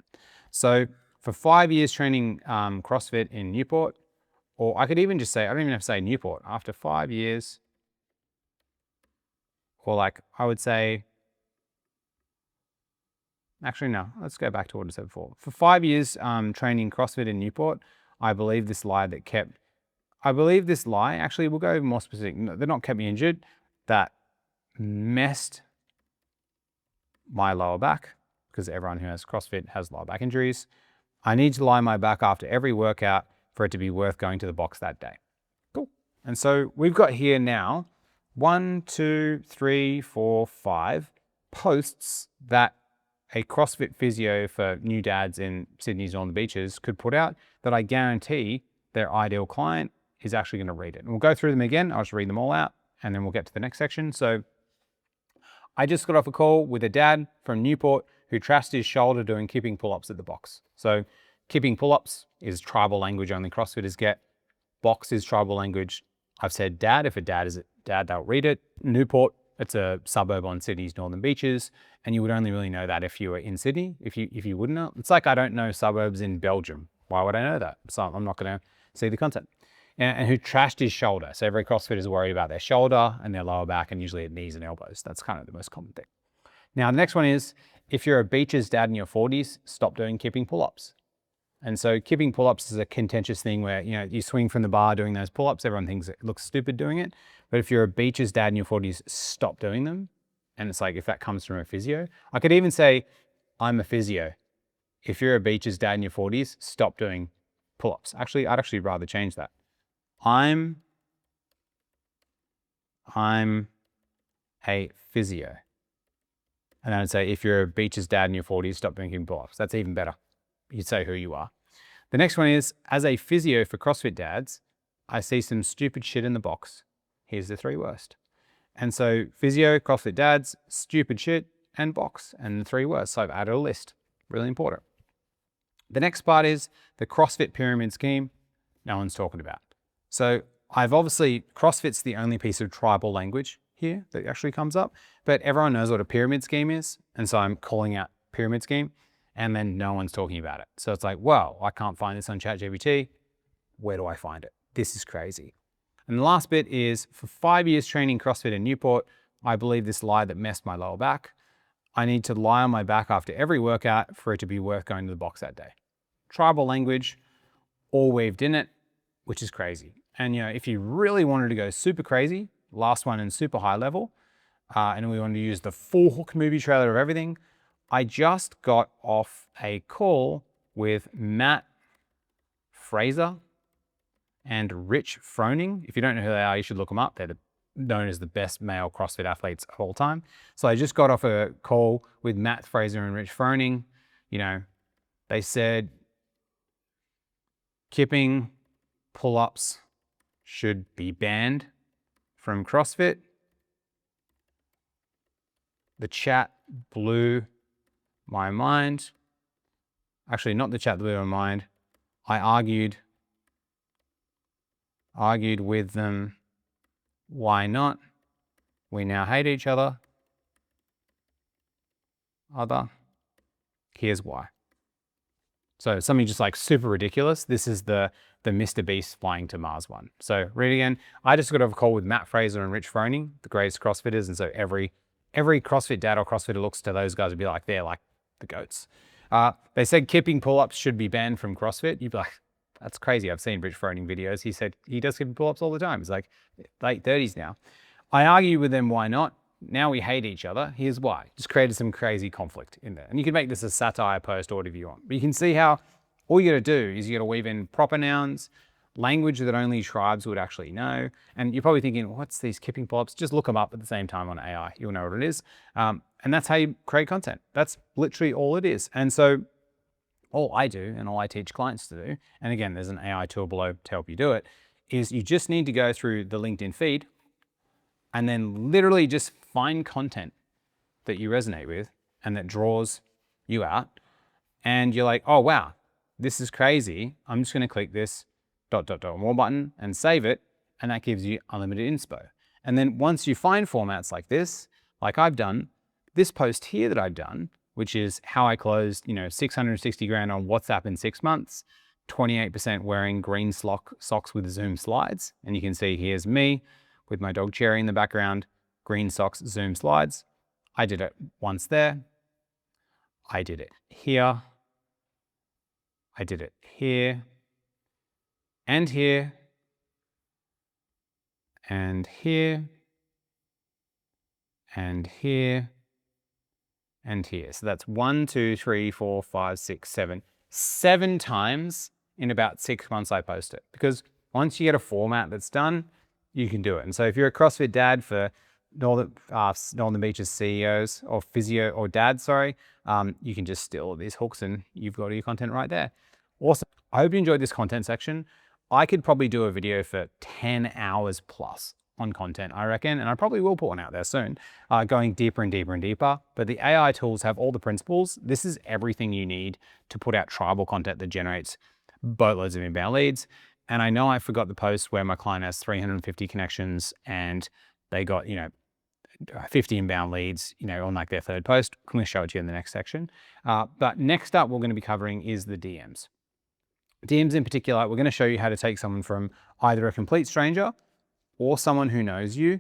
So for 5 years training CrossFit in Newport, or I could even just say, I don't even have to say Newport, after 5 years, or like I would say, actually no, let's go back to what I said before. For 5 years training CrossFit in Newport, I believe this lie, actually we'll go even more specific, they're not kept me injured, that messed my lower back, because everyone who has CrossFit has lower back injuries. I need to lie on my back after every workout for it to be worth going to the box that day. Cool. And so we've got here now 1, 2, 3, 4, 5 posts that a CrossFit physio for new dads in Sydney's Northern Beaches could put out that I guarantee their ideal client is actually going to read it. And we'll go through them again. I'll just read them all out and then we'll get to the next section. So I just got off a call with a dad from Newport who trashed his shoulder doing kipping pull-ups at the box. So kipping pull-ups is tribal language only CrossFitters get. Box is tribal language. I've said dad. If a dad is a dad, they'll read it. Newport, it's a suburb on Sydney's Northern Beaches, and you would only really know that if you were in Sydney. If you wouldn't know, it's like I don't know suburbs in Belgium. Why would I know that? So I'm not going to see the content. and who trashed his shoulder. So every CrossFitter is worried about their shoulder and their lower back, and usually at knees and elbows. That's kind of the most common thing. Now, the next one is, if you're a beacher's dad in your 40s, stop doing kipping pull-ups. And so kipping pull-ups is a contentious thing where, you swing from the bar doing those pull-ups. Everyone thinks it looks stupid doing it. But if you're a beacher's dad in your 40s, stop doing them. And it's like, if that comes from a physio, I could even say, I'm a physio. If you're a beacher's dad in your 40s, stop doing pull-ups. Actually, I'd actually rather change that. I'm a physio. And then I'd say, if you're a beacher's dad in your 40s, stop doing kipping pull-ups. That's even better. You'd say who you are. The next one is, as a physio for CrossFit dads, I see some stupid shit in the box. Here's the 3 worst. And so physio, CrossFit dads, stupid shit, and box, and the 3 worst. So I've added a list. Really important. The next part is the CrossFit pyramid scheme no one's talking about. So CrossFit's the only piece of tribal language here that actually comes up, but everyone knows what a pyramid scheme is. And so I'm calling out pyramid scheme, and then no one's talking about it. So it's like, well, I can't find this on ChatGPT. Where do I find it? This is crazy. And the last bit is, for 5 years training CrossFit in Newport, I believe this lie that messed my lower back. I need to lie on my back after every workout for it to be worth going to the box that day. Tribal language, all weaved in it, which is crazy. And if you really wanted to go super crazy, last one and super high level, and we wanted to use the full hook movie trailer of everything, I just got off a call with Matt Fraser and Rich Froning. If you don't know who they are, you should look them up. They're known as the best male CrossFit athletes of all time. So I just got off a call with Matt Fraser and Rich Froning. They said kipping pull-ups should be banned from CrossFit. The chat blew my mind. Actually, not the chat blew my mind. I argued with them. Why not? We now hate each other. Here's why. So something just like super ridiculous. This is the Mr. Beast flying to Mars one. So read again. I just got off a call with Matt Fraser and Rich Froning, the greatest CrossFitters. And so every CrossFit dad or CrossFitter looks to those guys and be like, they're like the goats. They said kipping pull-ups should be banned from CrossFit. You'd be like, that's crazy. I've seen Rich Froning videos. He said he does kipping pull-ups all the time. He's like late 30s now. I argue with them, why not? Now we hate each other. Here's why. Just created some crazy conflict in there. And you can make this a satire post or whatever you want. But you can see how all you got to do is you got to weave in proper nouns, language that only tribes would actually know. And you're probably thinking, what's these kipping pull-ups? Just look them up at the same time on AI. You'll know what it is. And that's how you create content. That's literally all it is. And so all I do and all I teach clients to do, and again, there's an AI tool below to help you do it, is you just need to go through the LinkedIn feed and then literally just find content that you resonate with and that draws you out. And you're like, oh, wow, this is crazy. I'm just going to click this ... more button and save it. And that gives you unlimited inspo. And then once you find formats like this, like I've done, this post here that I've done, which is how I closed, 660 grand on WhatsApp in 6 months, 28% wearing green socks with Zoom slides. And you can see here's me with my dog Cherry in the background, green socks, Zoom slides. I did it once there. I did it here. I did it here and here and here and here and here. So that's 1, 2, 3, 4, 5, 6, 7. 7 times in about 6 months I post it. Because once you get a format that's done, you can do it. And so if you're a CrossFit dad for Northern Beaches CEOs or physio or dad, you can just steal all these hooks and you've got your content right there. Awesome. I hope you enjoyed this content section. I could probably do a video for 10 hours plus on content, I reckon, and I probably will put one out there soon, going deeper and deeper and deeper. But the AI tools have all the principles. This is everything you need to put out tribal content that generates boatloads of inbound leads. And I know I forgot the post where my client has 350 connections and they got, 50 inbound leads, on like their third post. I'm going to show it to you in the next section. But next up, we're going to be covering is the DMs. DMs in particular, we're going to show you how to take someone from either a complete stranger or someone who knows you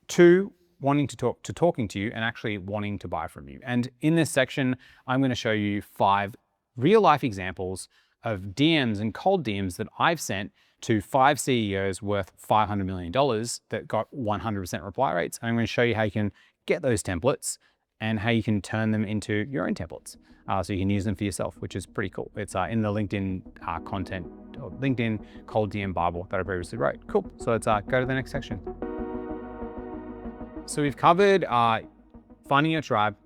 to wanting to talk to talking to you and actually wanting to buy from you. And in this section, I'm going to show you 5 real life examples of DMs and cold DMs that I've sent to 5 CEOs worth $500 million that got 100% reply rates. And I'm going to show you how you can get those templates and how you can turn them into your own templates. So you can use them for yourself, which is pretty cool. It's in the LinkedIn content, or LinkedIn cold DM Bible that I previously wrote. Cool. So let's go to the next section. So we've covered finding your tribe,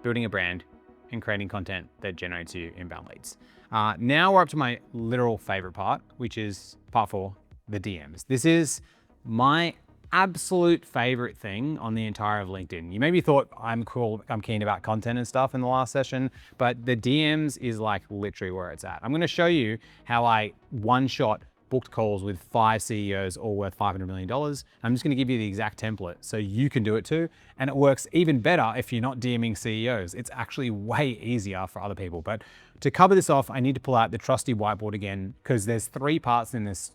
building a brand, and creating content that generates you inbound leads. Now we're up to my literal favorite part, which is part 4, the DMs. This is my absolute favorite thing on the entire of LinkedIn. You maybe thought I'm keen about content and stuff in the last session, but the DMs is like literally where it's at. I'm going to show you how I one-shot booked calls with 5 CEOs all worth $500 million. I'm just going to give you the exact template so you can do it too. And it works even better if you're not DMing CEOs. It's actually way easier for other people. But to cover this off, I need to pull out the trusty whiteboard again, because there's 3 parts in this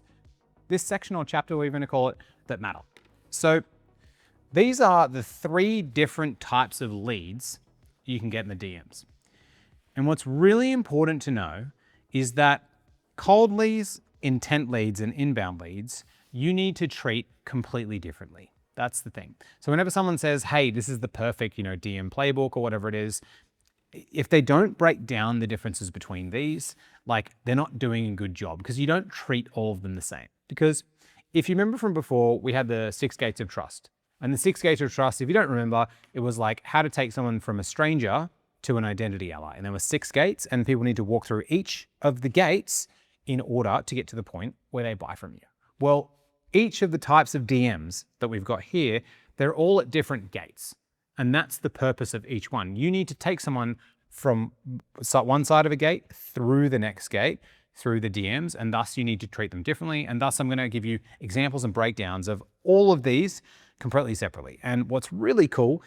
section or chapter, we're going to call it, that matter. So these are the 3 different types of leads you can get in the DMs. And what's really important to know is that cold leads, intent leads, and inbound leads, you need to treat completely differently. That's the thing. So whenever someone says, hey, this is the perfect, DM playbook or whatever it is, if they don't break down the differences between these, like, they're not doing a good job, because you don't treat all of them the same. Because if you remember from before, we had the 6 gates of trust. And the 6 gates of trust, if you don't remember, it was like how to take someone from a stranger to an identity ally. And there were 6 gates, and people need to walk through each of the gates in order to get to the point where they buy from you. Well, each of the types of DMs that we've got here, they're all at different gates. And that's the purpose of each one. You need to take someone from one side of a gate through the next gate, through the DMs, and thus you need to treat them differently. And thus I'm going to give you examples and breakdowns of all of these completely separately. And what's really cool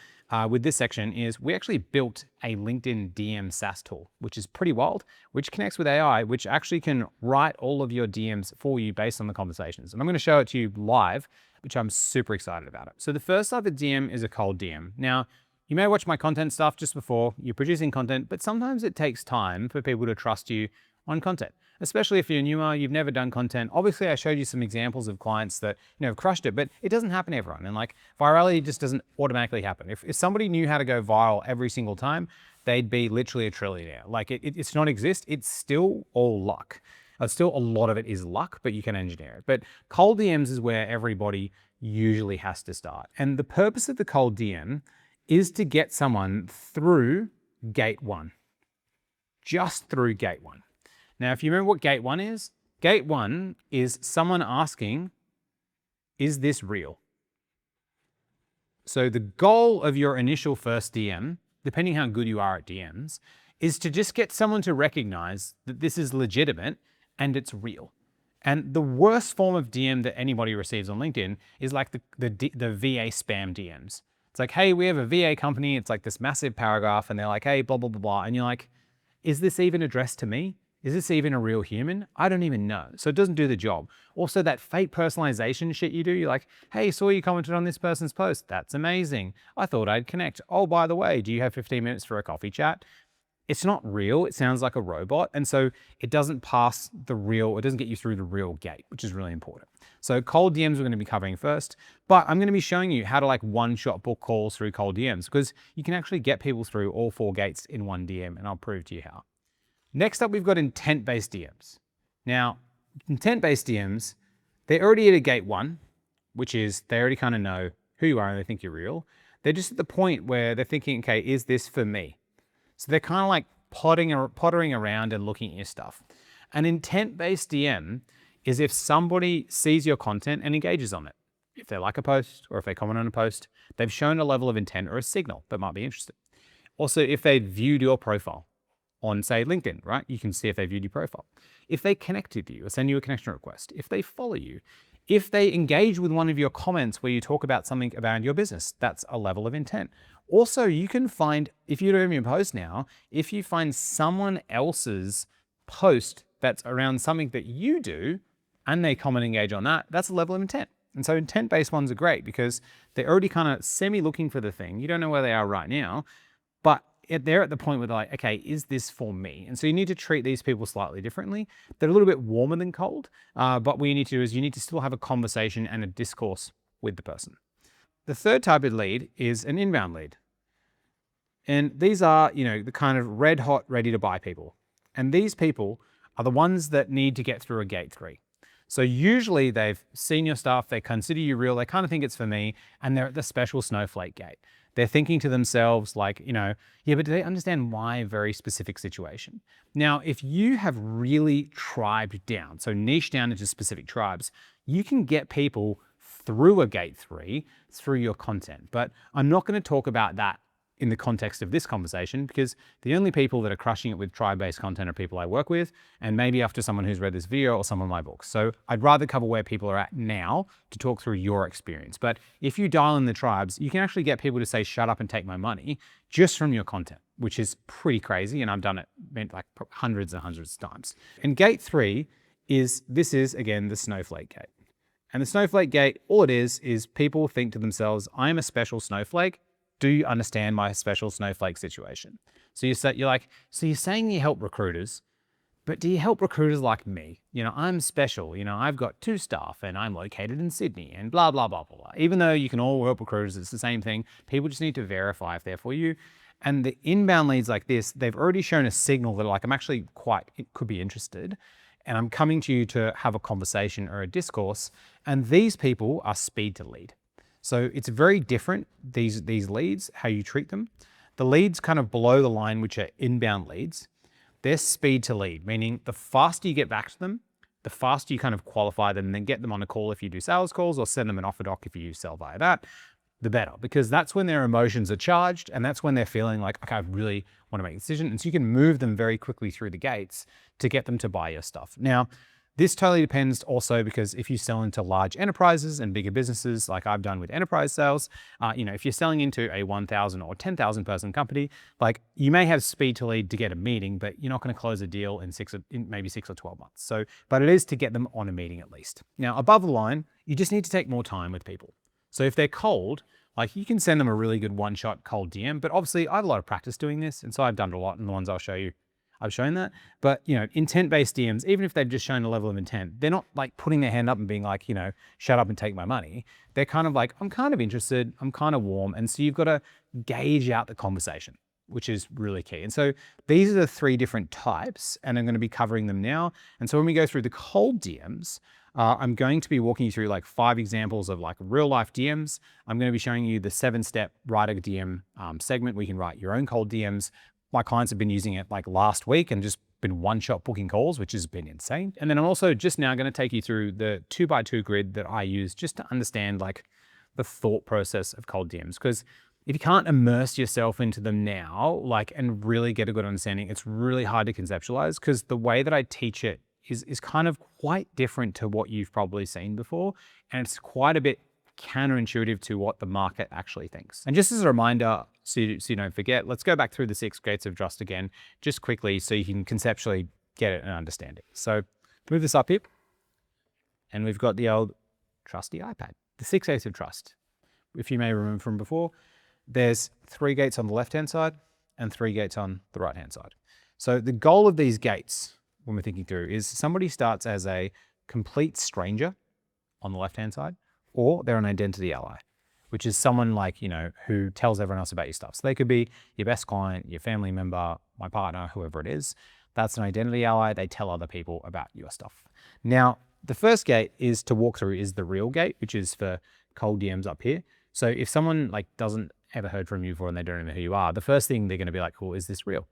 with this section is we actually built a LinkedIn DM SaaS tool, which is pretty wild, which connects with AI, which actually can write all of your DMs for you based on the conversations. And I'm going to show it to you live, which I'm super excited about it. So the first type of DM is a cold DM. Now, you may watch my content stuff just before you're producing content, but sometimes it takes time for people to trust you on content, especially if you're newer, you've never done content. Obviously, I showed you some examples of clients that have crushed it, but it doesn't happen to everyone. And like, virality just doesn't automatically happen. If somebody knew how to go viral every single time, they'd be literally a trillionaire. Like, it's not exist. It's still all luck. Still, a lot of it is luck, but you can engineer it. But cold DMs is where everybody usually has to start. And the purpose of the cold DM is to get someone through gate 1, just through gate 1. Now, if you remember what gate 1 is someone asking, is this real? So the goal of your initial first DM, depending how good you are at DMs, is to just get someone to recognize that this is legitimate and it's real. And the worst form of DM that anybody receives on LinkedIn is like the VA spam DMs. It's like, hey, we have a VA company. It's like this massive paragraph and they're like, hey, blah, blah, blah, blah. And you're like, is this even addressed to me? Is this even a real human? I don't even know. So it doesn't do the job. Also, that fake personalization shit you do, you're like, hey, saw you commented on this person's post. That's amazing. I thought I'd connect. Oh, by the way, do you have 15 minutes for a coffee chat? It's not real. It sounds like a robot. And so it doesn't pass the real, it doesn't get you through the real gate, which is really important. So cold DMs we're going to be covering first, but I'm going to be showing you how to like one-shot book calls through cold DMs, because you can actually get people through all 4 gates in one DM, and I'll prove to you how. Next up, we've got intent-based DMs. Now, intent-based DMs, they're already at a gate 1, which is they already kind of know who you are and they think you're real. They're just at the point where they're thinking, okay, is this for me? So they're kind of like pottering around and looking at your stuff. An intent-based DM is if somebody sees your content and engages on it. If they like a post or if they comment on a post, they've shown a level of intent or a signal that might be interested. Also, if they viewed your profile on, say, LinkedIn, right? You can see if they viewed your profile. If they connected you or send you a connection request, if they follow you, if they engage with one of your comments where you talk about something about your business, that's a level of intent. Also, you can find, if you don't even post now, if you find someone else's post that's around something that you do and they comment and engage on that, that's a level of intent. And so intent-based ones are great because they're already kind of semi-looking for the thing. You don't know where they are right now, but they're at the point where they're like, okay, is this for me? And so you need to treat these people slightly differently. They're a little bit warmer than cold, but what you need to do is you need to still have a conversation and a discourse with the person. The third type of lead is an inbound lead. And these are, the kind of red hot, ready to buy people. And these people are the ones that need to get through a gate 3. So usually they've seen your stuff, they consider you real, they kind of think it's for me, and they're at the special snowflake gate. They're thinking to themselves like, yeah, but do they understand why very specific situation? Now, if you have really tribed down, so niche down into specific tribes, you can get people through a gate 3 through your content. But I'm not going to talk about that in the context of this conversation, because the only people that are crushing it with tribe-based content are people I work with, and maybe after someone who's read this video or some of my books. So I'd rather cover where people are at now to talk through your experience. But if you dial in the tribes, you can actually get people to say, shut up and take my money just from your content, which is pretty crazy. And I've done it like hundreds and hundreds of times. And gate 3 is again, the snowflake gate. And the snowflake gate, all it is people think to themselves, I am a special snowflake. Do you understand my special snowflake situation? So you're like, so you're saying you help recruiters, but do you help recruiters like me? I'm special, I've got 2 staff and I'm located in Sydney and blah, blah, blah, blah, blah. Even though you can all help recruiters, it's the same thing. People just need to verify if they're for you. And the inbound leads like this, they've already shown a signal that like, it could be interested. And I'm coming to you to have a conversation or a discourse. And these people are speed to lead. So it's very different, these leads, how you treat them. The leads kind of below the line, which are inbound leads, they're speed to lead, meaning the faster you get back to them, the faster you kind of qualify them and then get them on a call if you do sales calls or send them an offer doc if you sell via that, the better, because that's when their emotions are charged and that's when they're feeling like, okay, I really want to make a decision. And so you can move them very quickly through the gates to get them to buy your stuff. Now, this totally depends also because if you sell into large enterprises and bigger businesses like I've done with enterprise sales, if you're selling into a 1,000 or 10,000 person company, like you may have speed to lead to get a meeting, but you're not going to close a deal in maybe 6 or 12 months. So, but it is to get them on a meeting at least. Now, above the line, you just need to take more time with people. So if they're cold, like you can send them a really good one-shot cold DM, but obviously I have a lot of practice doing this. And so I've done it a lot in the ones I'll show you. I've shown that, but intent-based DMs, even if they've just shown a level of intent, they're not like putting their hand up and being like, shut up and take my money. They're kind of like, I'm kind of interested, I'm kind of warm. And so you've got to gauge out the conversation, which is really key. And so these are the 3 different types and I'm going to be covering them now. And so when we go through the cold DMs, I'm going to be walking you through like 5 examples of like real life DMs. I'm going to be showing you the 7-step write a DM segment where you can write your own cold DMs. My clients have been using it like last week and just been one-shot booking calls, which has been insane. And then I'm also just now going to take you through the 2x2 grid that I use just to understand like the thought process of cold DMs. Because if you can't immerse yourself into them now, like, and really get a good understanding, it's really hard to conceptualize because the way that I teach it is kind of quite different to what you've probably seen before. And it's quite a bit counterintuitive to what the market actually thinks. And just as a reminder, so you don't forget, let's go back through the 6 gates of trust again, just quickly so you can conceptually get it and understand it. So move this up here and we've got the old trusty iPad. The 6 gates of trust. If you may remember from before, there's 3 gates on the left-hand side and 3 gates on the right-hand side. So the goal of these gates, when we're thinking through, is somebody starts as a complete stranger on the left-hand side, or they're an identity ally, which is someone like, who tells everyone else about your stuff. So they could be your best client, your family member, my partner, whoever it is. That's an identity ally. They tell other people about your stuff. Now, the first gate is to walk through is the real gate, which is for cold DMs up here. So if someone like doesn't ever heard from you before and they don't know who you are, the first thing they're going to be like, cool, is this real?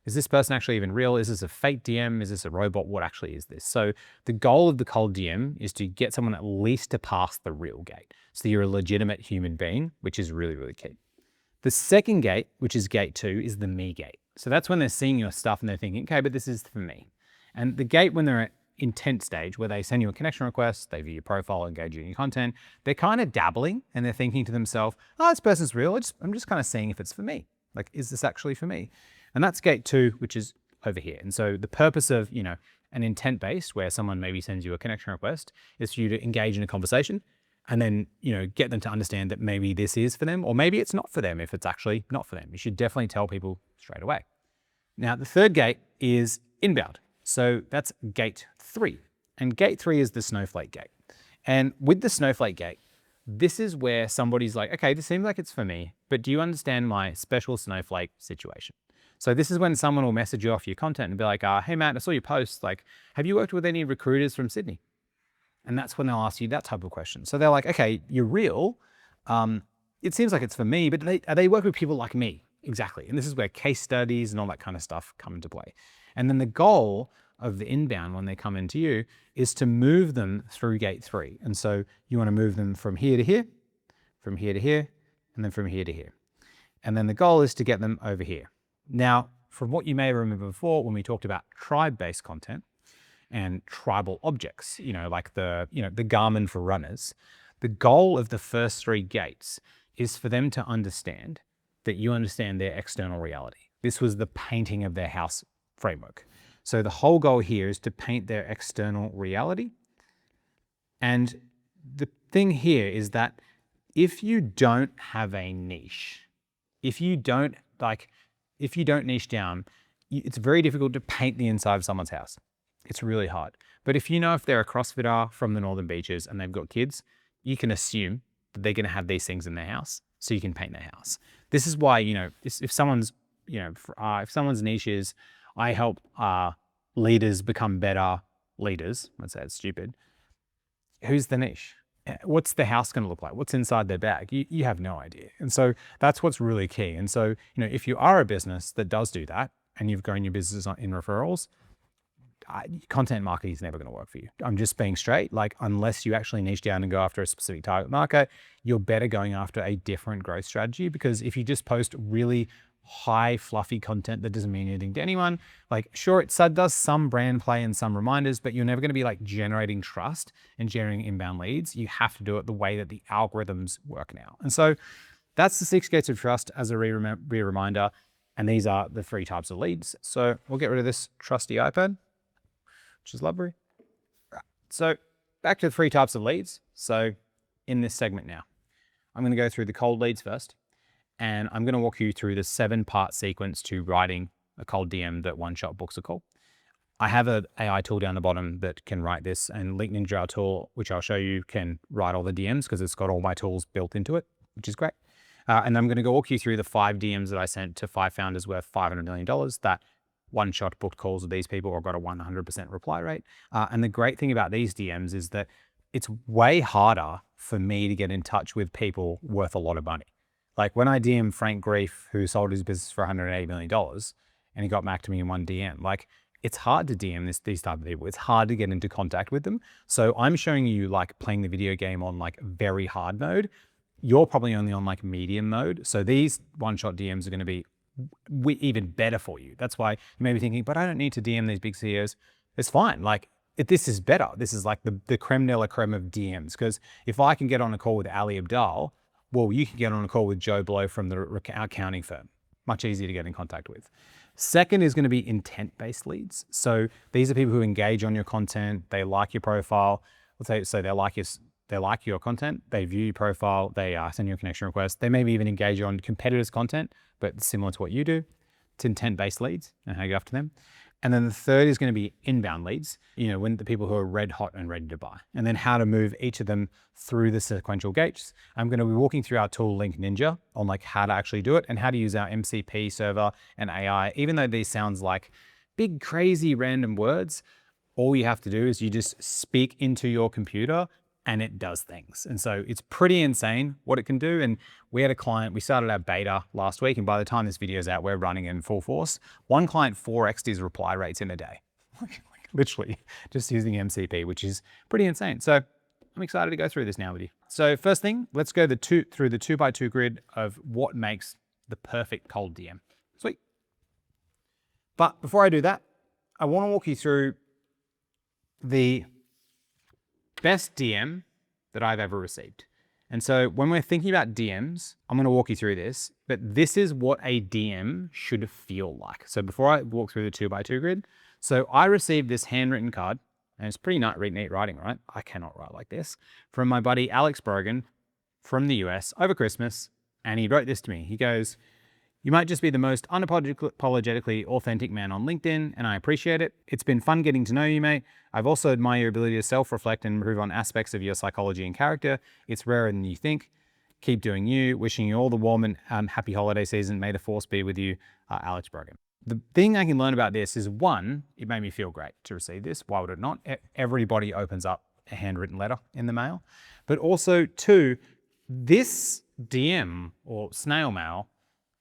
Is this person actually even real? Is this a fake DM? Is this a robot? What actually is this? So the goal of the cold DM is to get someone at least to pass the real gate. So you're a legitimate human being, which is really, really key. The second gate, which is gate 2, is the me gate. So that's when they're seeing your stuff and they're thinking, okay, but this is for me. And the gate when they're at intent stage, where they send you a connection request, they view your profile, engage in your content, they're kind of dabbling and they're thinking to themselves, oh, this person's real. I'm just kind of seeing if it's for me. Like, is this actually for me? And that's gate 2, which is over here. And so the purpose of, An intent-based, where someone maybe sends you a connection request, is for you to engage in a conversation and then, get them to understand that maybe this is for them, or maybe it's not for them if it's actually not for them. You should definitely tell people straight away. Now, the third gate is inbound. So that's gate 3. And gate 3 is the snowflake gate. And with the snowflake gate, this is where somebody's like, okay, this seems like it's for me, but do you understand my special snowflake situation? So this is when someone will message you off your content and be like, hey, Matt, I saw your post. Like, have you worked with any recruiters from Sydney? And that's when they'll ask you that type of question. So they're like, okay, you're real. It seems like it's for me, but are they working with people like me? Exactly. And this is where case studies and all that kind of stuff come into play. And then the goal of the inbound when they come into you is to move them through gate 3. And so you want to move them from here to here, from here to here, and then from here to here. And then the goal is to get them over here. Now, from what you may remember before when we talked about tribe-based content and tribal objects, like the Garmin for runners, the goal of the first 3 gates is for them to understand that you understand their external reality. This was the painting of their house framework. So the whole goal here is to paint their external reality. And the thing here is that if you don't have a niche, if you don't niche down, it's very difficult to paint the inside of someone's house. It's really hard. But if they're a CrossFitter from the Northern Beaches and they've got kids, you can assume that they're going to have these things in their house, so you can paint their house. This is why, if someone's niche is, I help leaders become better leaders, let's say it's stupid, who's the niche? What's the house going to look like? What's inside their bag? You have no idea. And so that's what's really key. And so, if you are a business that does do that and you've grown your business in referrals, content marketing is never going to work for you. I'm just being straight. Like, unless you actually niche down and go after a specific target market, you're better going after a different growth strategy. Because if you just post really high fluffy content that doesn't mean anything to anyone, like, sure, it does some brand play and some reminders, but you're never going to be like generating trust and generating inbound leads. You have to do it the way that the algorithms work now. And so that's the 6 gates of trust as a reminder. And these are the 3 types of leads. So we'll get rid of this trusty iPad, which is lovely. So back to the 3 types of leads. So in this segment now, I'm going to go through the cold leads first, and I'm going to walk you through the 7-part sequence to writing a cold DM that one-shot books a call. I have an AI tool down the bottom that can write this, and Link Ninja, our tool, which I'll show you, can write all the DMs because it's got all my tools built into it, which is great. And I'm going to go walk you through the 5 DMs that I sent to 5 founders worth $500 million that one-shot booked calls with these people or got a 100% reply rate. And the great thing about these DMs is that it's way harder for me to get in touch with people worth a lot of money. Like when I DM Frank Grief, who sold his business for $180 million, and he got back to me in one DM, like, it's hard to DM these type of people. It's hard to get into contact with them. So I'm showing you like playing the video game on like very hard mode. You're probably only on like medium mode. So these one-shot DMs are going to be even better for you. That's why you may be thinking, but I don't need to DM these big CEOs. It's fine. Like, this is better. This is like the creme de la creme of DMs. Because if I can get on a call with Ali Abdaal, well, you can get on a call with Joe Blow from the accounting firm. Much easier to get in contact with. Second is going to be intent-based leads. So these are people who engage on your content. They like your profile. Let's say, so they like your content. They view your profile. They send you a connection request. They maybe even engage on competitors' content, but similar to what you do. It's intent-based leads and how you go after them. And then the third is going to be inbound leads, when the people who are red hot and ready to buy, and then how to move each of them through the sequential gates. I'm going to be walking through our tool Link Ninja on like how to actually do it and how to use our MCP server and AI. Even though these sounds like big, crazy, random words, all you have to do is you just speak into your computer and it does things. And so it's pretty insane what it can do. And we had a client, we started our beta last week, and by the time this video is out, we're running in full force. One client 4x'd his reply rates in a day, literally just using MCP, which is pretty insane. So I'm excited to go through this now with you. So first thing, let's go through the 2x2 grid of what makes the perfect cold DM. Sweet. But before I do that, I want to walk you through the best DM that I've ever received. And so when we're thinking about DMs, I'm going to walk you through this, but this is what a DM should feel like. So before I walk through the 2x2 grid, So I received this handwritten card, and it's pretty neat writing, right? I cannot write like this, from my buddy Alex Brogan from the US over Christmas. And he wrote this to me. He goes, "You might just be the most unapologetically authentic man on LinkedIn, and I appreciate it. It's been fun getting to know you, mate. I've also admired your ability to self-reflect and improve on aspects of your psychology and character. It's rarer than you think. Keep doing you. Wishing you all the warm and happy holiday season. May the force be with you, Alex Brogan." The thing I can learn about this is, one, it made me feel great to receive this. Why would it not? Everybody opens up a handwritten letter in the mail. But also, two, this DM or snail mail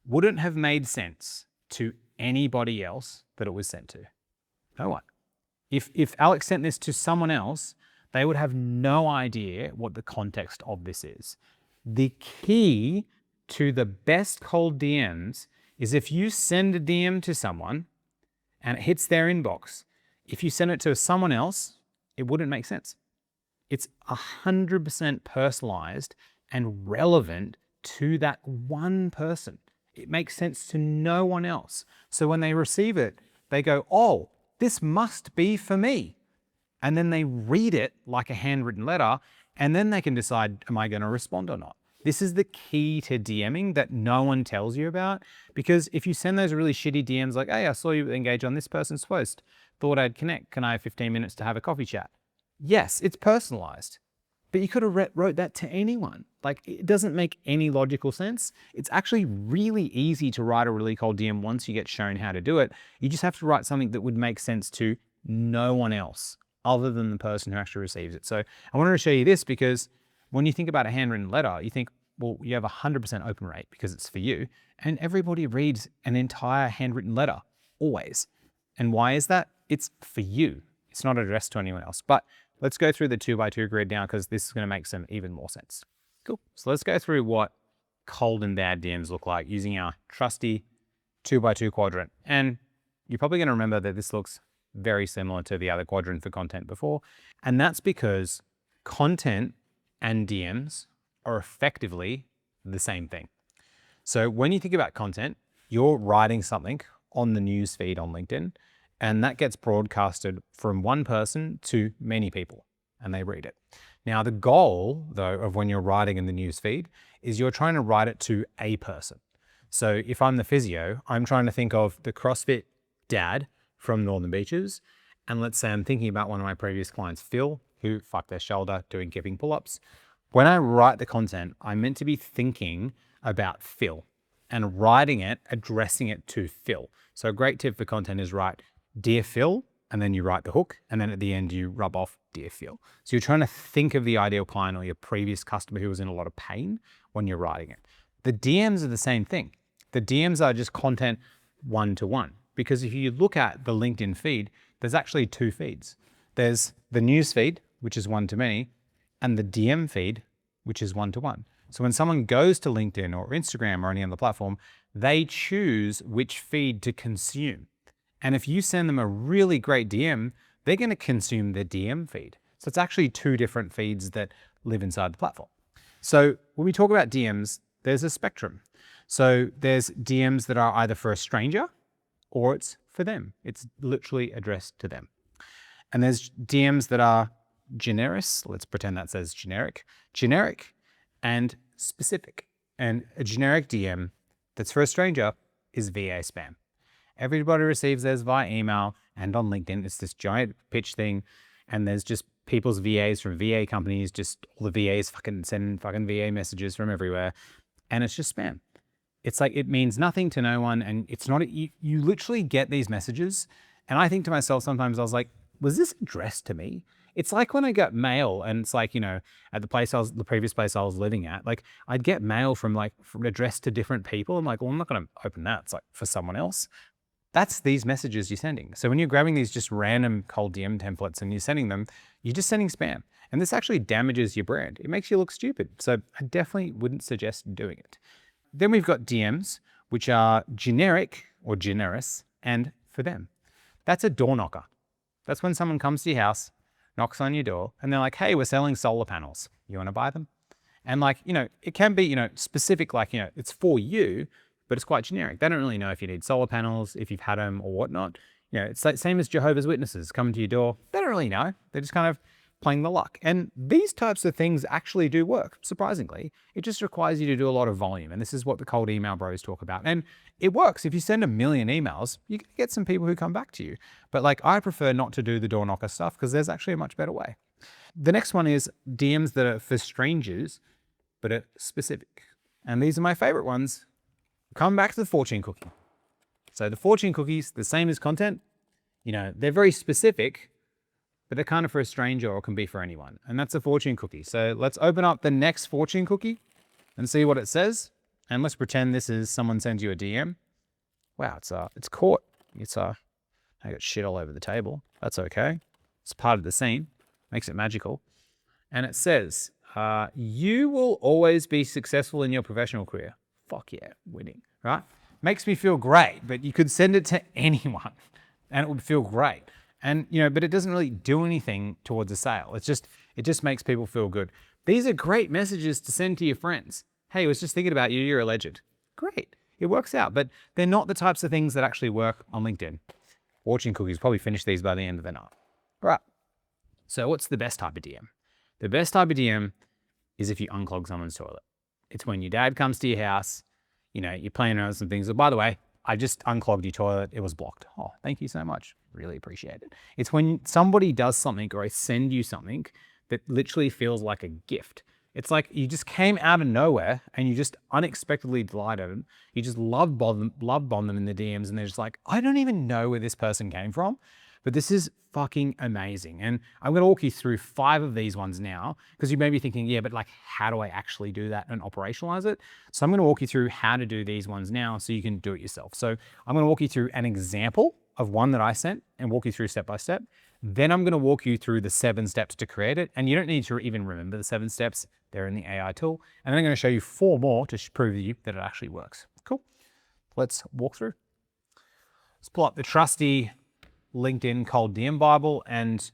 wouldn't have made sense to anybody else that it was sent to. No one. If Alex sent this to someone else, they would have no idea what the context of this is. The key to the best cold DMs is if you send a DM to someone and it hits their inbox, if you send it to someone else, it wouldn't make sense. It's 100% personalized and relevant to that one person. It makes sense to no one else. So when they receive it, they go, "Oh, this must be for me." And then they read it like a handwritten letter, and then they can decide, am I going to respond or not? This is the key to DMing that no one tells you about, because if you send those really shitty DMs like, "Hey, I saw you engage on this person's post. Thought I'd connect. Can I have 15 minutes to have a coffee chat?" Yes, it's personalized, but you could have wrote that to anyone. Like, it doesn't make any logical sense. It's actually really easy to write a really cold DM once you get shown how to do it. You just have to write something that would make sense to no one else other than the person who actually receives it. So I wanted to show you this because when you think about a handwritten letter, you think, well, you have a 100% open rate because it's for you, and everybody reads an entire handwritten letter, always. And why is that? It's for you. It's not addressed to anyone else. But let's go through the 2x2 grid now, because this is going to make some even more sense. Cool. So let's go through what cold and bad DMs look like using our trusty 2x2 quadrant. And you're probably going to remember that this looks very similar to the other quadrant for content before. And that's because content and DMs are effectively the same thing. So when you think about content, you're writing something on the news feed on LinkedIn, and that gets broadcasted from one person to many people, and they read it. Now, the goal, though, of when you're writing in the news feed is you're trying to write it to a person. So if I'm the physio, I'm trying to think of the CrossFit dad from Northern Beaches, and let's say I'm thinking about one of my previous clients, Phil, who fucked their shoulder doing giving pull-ups. When I write the content, I'm meant to be thinking about Phil and writing it, addressing it to Phil. So a great tip for content is write "Dear Phil," and then you write the hook, and then at the end you rub off "Dear Phil." So you're trying to think of the ideal client or your previous customer who was in a lot of pain when you're writing it. The DMs are the same thing. The DMs are just content one-to-one, because if you look at the LinkedIn feed, there's actually two feeds. There's the news feed, which is one-to-many, and the DM feed, which is one-to-one. So when someone goes to LinkedIn or Instagram or any other platform, they choose which feed to consume. And if you send them a really great DM, they're going to consume the DM feed. So it's actually two different feeds that live inside the platform. So when we talk about DMs, there's a spectrum. So there's DMs that are either for a stranger or it's for them. It's literally addressed to them. And there's DMs that are generis, let's pretend that says generic, and specific. And a generic DM that's for a stranger is VA spam. Everybody receives theirs via email and on LinkedIn. It's this giant pitch thing, and there's just people's VAs from VA companies, just all the VAs fucking sending fucking VA messages from everywhere, and it's just spam. It's like, it means nothing to no one, and it's not, you literally get these messages, and I think to myself sometimes, I was like, was this addressed to me? It's like when I got mail, and it's like, you know, at the previous place I was living at, like I'd get mail from addressed to different people. I'm like, well, I'm not going to open that. It's like for someone else. That's these messages you're sending. So when you're grabbing these just random cold DM templates and you're sending them, you're just sending spam. And this actually damages your brand. It makes you look stupid. So I definitely wouldn't suggest doing it. Then we've got DMs, which are generic or generis and for them. That's a door knocker. That's when someone comes to your house, knocks on your door, and they're like, hey, we're selling solar panels. You want to buy them? And like, you know, it can be, you know, specific, like, you know, it's for you, but it's quite generic. They don't really know if you need solar panels, if you've had them or whatnot. You know, it's like same as Jehovah's Witnesses coming to your door. They don't really know. They're just kind of playing the luck. And these types of things actually do work, surprisingly. It just requires you to do a lot of volume. And this is what the cold email bros talk about. And it works. If you send 1 million emails, you can get some people who come back to you. But like, I prefer not to do the door knocker stuff because there's actually a much better way. The next one is DMs that are for strangers, but are specific. And these are my favorite ones. Come back to the fortune cookie. So the fortune cookies, the same as content, you know, they're very specific, but they're kind of for a stranger or can be for anyone. And that's a fortune cookie. So let's open up the next fortune cookie and see what it says. And let's pretend this is someone sends you a DM. Wow, it's caught. I got shit all over the table. That's okay. It's part of the scene. Makes it magical. And it says, you will always be successful in your professional career. Fuck yeah, winning, right? Makes me feel great, but you could send it to anyone and it would feel great. And, you know, but it doesn't really do anything towards a sale. It just makes people feel good. These are great messages to send to your friends. Hey, I was just thinking about you. You're a legend. Great. It works out, but they're not the types of things that actually work on LinkedIn. Fortune cookies, probably finish these by the end of the night. All right. So what's the best type of DM? The best type of DM is if you unclog someone's toilet. It's when your dad comes to your house, you know, you're playing around with some things. By the way, I just unclogged your toilet. It was blocked. Oh, thank you so much. Really appreciate it. It's when somebody does something or I send you something that literally feels like a gift. It's like you just came out of nowhere and you just unexpectedly delighted them. You just love bomb them in the DMs and they're just like, I don't even know where this person came from, but this is fucking amazing. And I'm going to walk you through 5 of these ones now because you may be thinking, yeah, but like, how do I actually do that and operationalize it? So I'm going to walk you through how to do these ones now so you can do it yourself. So I'm going to walk you through an example of one that I sent and walk you through step by step. Then I'm going to walk you through the 7 steps to create it. And you don't need to even remember the 7 steps. They're in the AI tool. And then I'm going to show you 4 more to prove to you that it actually works. Cool. Let's walk through. Let's pull up the trusty LinkedIn Cold DM Bible, and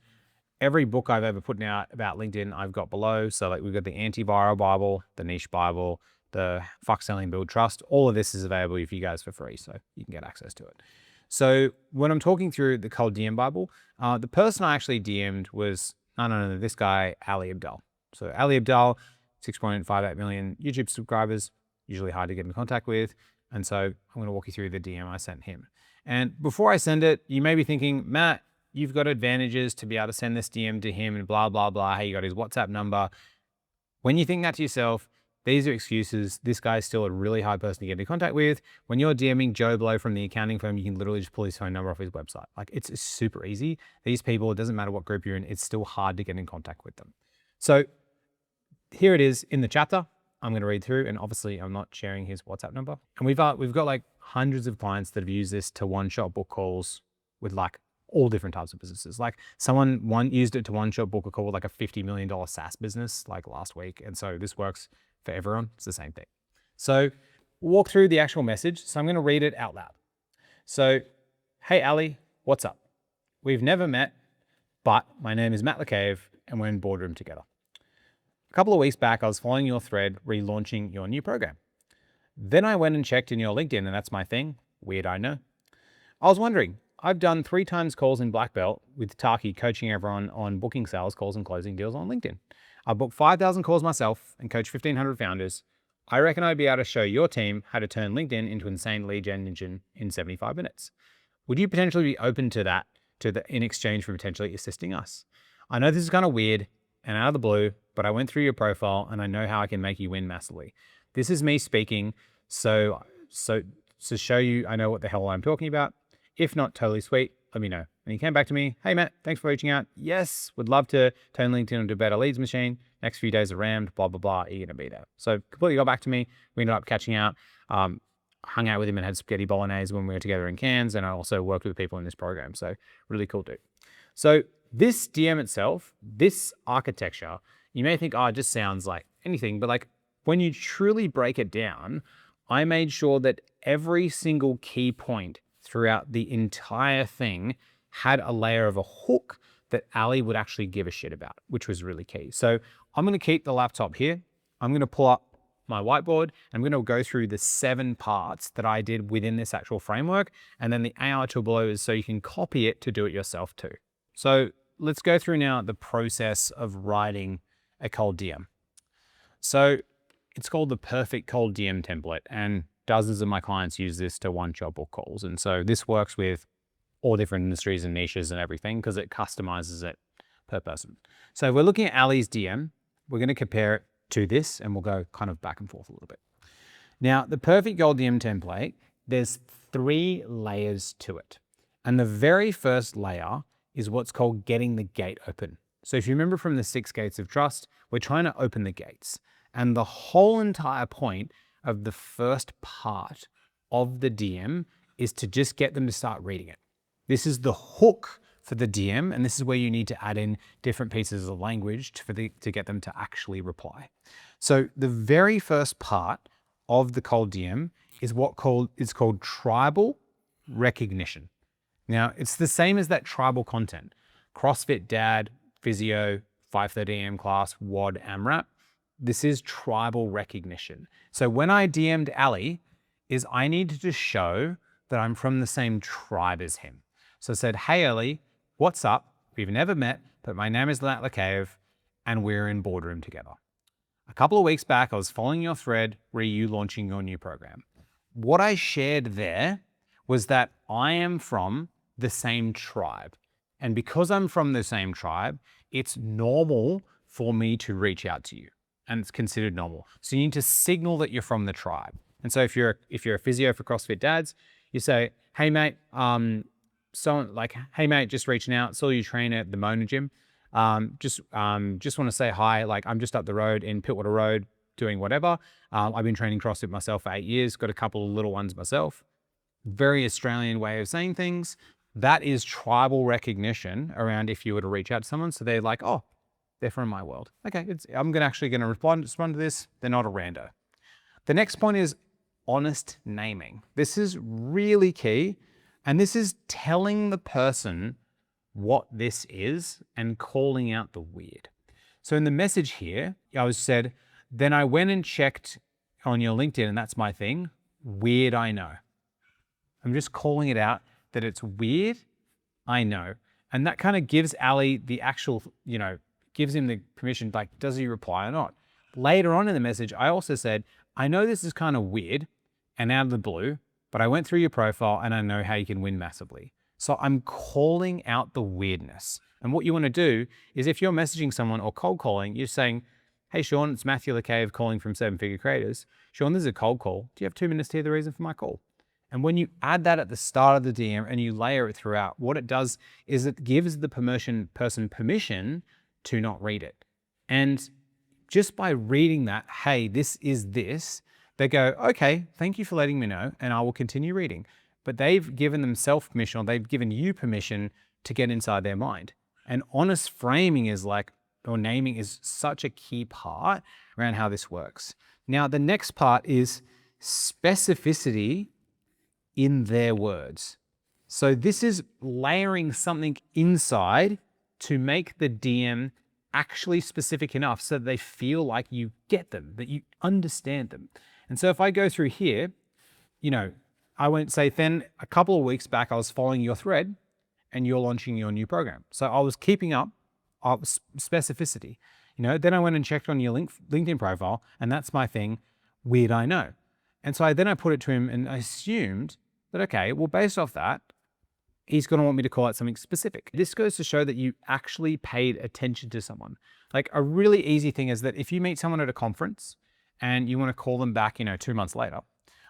every book I've ever put out about LinkedIn I've got below. So like we've got the Antiviral Bible, the Niche Bible, the Fuck Selling Build Trust. All of this is available for you guys for free, so you can get access to it. So when I'm talking through the Cold DM Bible, the person I actually DM'd was none other than this guy, Ali Abdaal. So Ali Abdaal, 6.58 million YouTube subscribers, usually hard to get in contact with. And so I'm going to walk you through the DM I sent him. And before I send it, you may be thinking, Matt, you've got advantages to be able to send this DM to him and blah, blah, blah. Hey, you got his WhatsApp number. When you think that to yourself, these are excuses. This guy's still a really hard person to get in contact with. When you're DMing Joe Blow from the accounting firm, you can literally just pull his phone number off his website. Like it's super easy. These people, it doesn't matter what group you're in, it's still hard to get in contact with them. So here it is in the chapter. I'm going to read through, and obviously I'm not sharing his WhatsApp number. And we've got like hundreds of clients that have used this to one-shot book calls with like all different types of businesses. Like someone used it to one-shot book a call with like a $50 million SaaS business like last week. And so this works for everyone. It's the same thing. So walk through the actual message. So I'm going to read it out loud. So, hey, Ali, what's up? We've never met, but my name is Matt LeCave and we're in boardroom together. A couple of weeks back, I was following your thread relaunching your new program. Then I went and checked in your LinkedIn, and that's my thing. Weird, I know. I was wondering, I've done 3 times calls in Black Belt with Taki coaching everyone on booking sales calls and closing deals on LinkedIn. I booked 5,000 calls myself and coached 1,500 founders. I reckon I'd be able to show your team how to turn LinkedIn into an insane lead gen engine in 75 minutes. Would you potentially be open to that in exchange for potentially assisting us? I know this is kind of weird and out of the blue, but I went through your profile and I know how I can make you win massively. This is me speaking, so show you I know what the hell I'm talking about. If not, totally sweet, let me know. And he came back to me, hey Matt, thanks for reaching out. Yes, would love to turn LinkedIn into a better leads machine. Next few days are rammed, blah, blah, blah, are you gonna be there? So completely got back to me. We ended up catching out, hung out with him and had spaghetti bolognese when we were together in Cairns. And I also worked with people in this program. So really cool dude. So this DM itself, this architecture, you may think, oh, it just sounds like anything, but like when you truly break it down, I made sure that every single key point throughout the entire thing had a layer of a hook that Ali would actually give a shit about, which was really key. So I'm going to keep the laptop here. I'm going to pull up my whiteboard. I'm going to go through the 7 parts that I did within this actual framework. And then the AI tool below is so you can copy it to do it yourself too. So let's go through now the process of writing a cold DM. So it's called the perfect cold DM template, and dozens of my clients use this to one-shot book calls. And so this works with all different industries and niches and everything because it customizes it per person. So if we're looking at Ali's DM, we're going to compare it to this, and we'll go kind of back and forth a little bit. Now, the perfect cold DM template, there's 3 layers to it. And the very first layer is what's called getting the gate open. So if you remember from the 6 gates of trust, we're trying to open the gates. And the whole entire point of the first part of the DM is to just get them to start reading it. This is the hook for the DM, and this is where you need to add in different pieces of language to get them to actually reply. So the very first part of the cold DM is called tribal recognition. Now, it's the same as that tribal content. CrossFit Dad, Physio, 5:30 AM class, WOD, AMRAP. This is tribal recognition. So when I DM'd Ali, I needed to show that I'm from the same tribe as him. So I said, hey Ali, what's up? We've never met, but my name is Nat Lakayev, and we're in boardroom together. A couple of weeks back, I was following your thread where you launching your new program. What I shared there was that I am from the same tribe. And because I'm from the same tribe, it's normal for me to reach out to you. And it's considered normal. So you need to signal that you're from the tribe. And so if you're a physio for CrossFit Dads, you say, hey mate, hey mate, just reaching out, saw you train at the Mona gym. Just want to say hi, like I'm just up the road in Pittwater Road doing whatever. I've been training CrossFit myself for 8 years, got a couple of little ones myself. Very Australian way of saying things. That is tribal recognition around if you were to reach out to someone. So they're like, oh, they're from my world. Okay, I'm actually going to respond to this. They're not a rando. The next point is honest naming. This is really key. And this is telling the person what this is and calling out the weird. So in the message here, I said, then I went and checked on your LinkedIn, and that's my thing. Weird, I know. I'm just calling it out that it's weird, I know. And that kind of gives Ali the actual, gives him the permission, like, does he reply or not? Later on in the message, I also said, I know this is kind of weird and out of the blue, but I went through your profile and I know how you can win massively. So I'm calling out the weirdness. And what you want to do is if you're messaging someone or cold calling, you're saying, hey, Sean, it's Matthew Lakayev calling from 7 Figure Creators. Sean, this is a cold call. Do you have 2 minutes to hear the reason for my call? And when you add that at the start of the DM and you layer it throughout, what it does is it gives the person permission to not read it. And just by reading that, hey, this is this, they go, okay, thank you for letting me know, and I will continue reading. But they've given themselves permission, or they've given you permission to get inside their mind. And honest framing is naming is such a key part around how this works. Now, the next part is specificity in their words. So this is layering something inside to make the DM actually specific enough so that they feel like you get them, that you understand them. And so if I go through here, I won't say, then a couple of weeks back, I was following your thread and you're launching your new program. So I was keeping up specificity. Then I went and checked on your LinkedIn profile, and that's my thing, weird, I know. And so I put it to him and I assumed that, okay, well, based off that, he's going to want me to call out something specific. This goes to show that you actually paid attention to someone. Like a really easy thing is that if you meet someone at a conference and you want to call them back, 2 months later,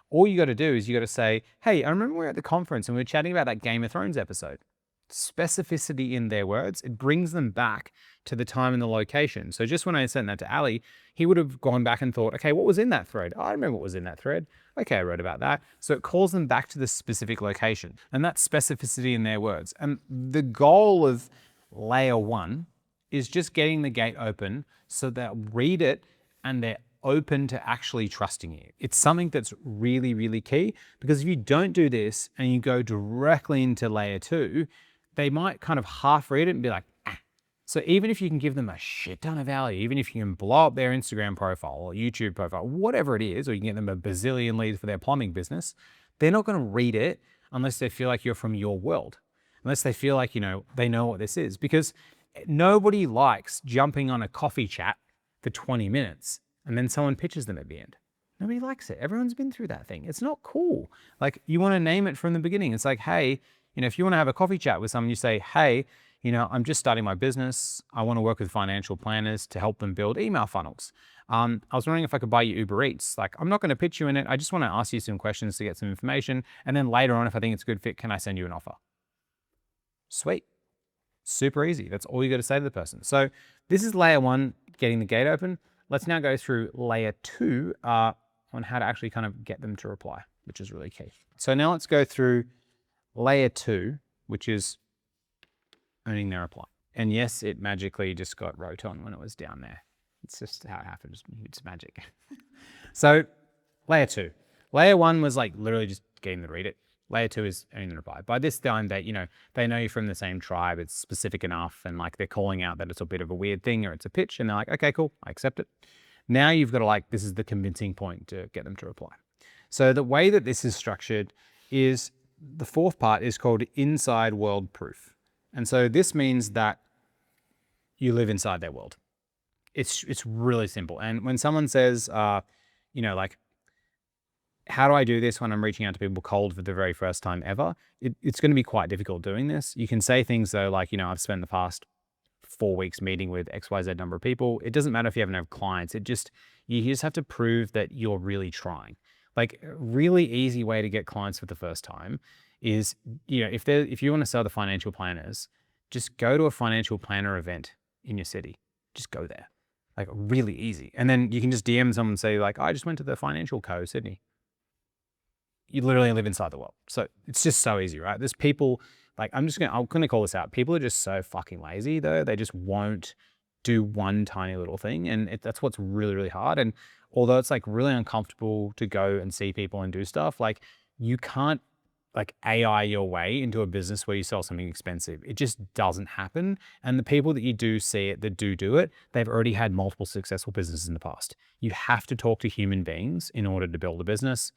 all you got to do is you got to say, hey, I remember we were at the conference and we were chatting about that Game of Thrones episode. Specificity in their words, it brings them back to the time and the location. So just when I sent that to Ali, he would have gone back and thought, okay, what was in that thread? I remember what was in that thread. Okay, I wrote about that. So it calls them back to the specific location, and that's specificity in their words. And the goal of layer 1 is just getting the gate open so they'll read it and they're open to actually trusting you. It's something that's really, really key, because if you don't do this and you go directly into layer 2, they might kind of half read it and be like, So even if you can give them a shit ton of value, even if you can blow up their Instagram profile or YouTube profile, whatever it is, or you can get them a bazillion leads for their plumbing business, they're not going to read it unless they feel like you're from your world, unless they feel like, they know what this is. Because nobody likes jumping on a coffee chat for 20 minutes and then someone pitches them at the end. Nobody likes it. Everyone's been through that thing. It's not cool. Like, you want to name it from the beginning. It's like, hey, if you want to have a coffee chat with someone, you say, hey, I'm just starting my business. I want to work with financial planners to help them build email funnels. I was wondering if I could buy you Uber Eats. Like, I'm not going to pitch you in it. I just want to ask you some questions to get some information. And then later on, if I think it's a good fit, can I send you an offer? Sweet. Super easy. That's all you got to say to the person. So this is layer 1, getting the gate open. Let's now go through layer 2 on how to actually kind of get them to reply, which is really key. So now let's go through layer 2, which is earning their reply. And yes, it magically just got wrote on when it was down there. It's just how it happens. It's magic. So layer 2. Layer 1 was like literally just getting them to read it. Layer 2 is earning the reply. By this time, they know you from the same tribe. It's specific enough, and like they're calling out that it's a bit of a weird thing or it's a pitch, and they're like, okay, cool, I accept it. Now you've got to this is the convincing point to get them to reply. So the way that this is structured is the 4th part is called inside world proof. And so this means that you live inside their world. It's really simple. And when someone says, like, how do I do this when I'm reaching out to people cold for the very first time ever? It's going to be quite difficult doing this. You can say things though, like, I've spent the past 4 weeks meeting with XYZ number of people. It doesn't matter if you have no clients. You just have to prove that you're really trying. Like, a really easy way to get clients for the first time is, if you want to sell to financial planners, just go to a financial planner event in your city. Just go there. Like, really easy. And then you can just DM someone and say, like, I just went to the Financial Co. Sydney. You literally live inside the world. So it's just so easy, right? There's people, like, I'm going to call this out. People are just so fucking lazy though. They just won't do one tiny little thing. And that's what's really, really hard. And although it's like really uncomfortable to go and see people and do stuff, like, you can't like AI your way into a business where you sell something expensive. It just doesn't happen. And the people that you do see it, that do it, they've already had multiple successful businesses in the past. You have to talk to human beings in order to build a business.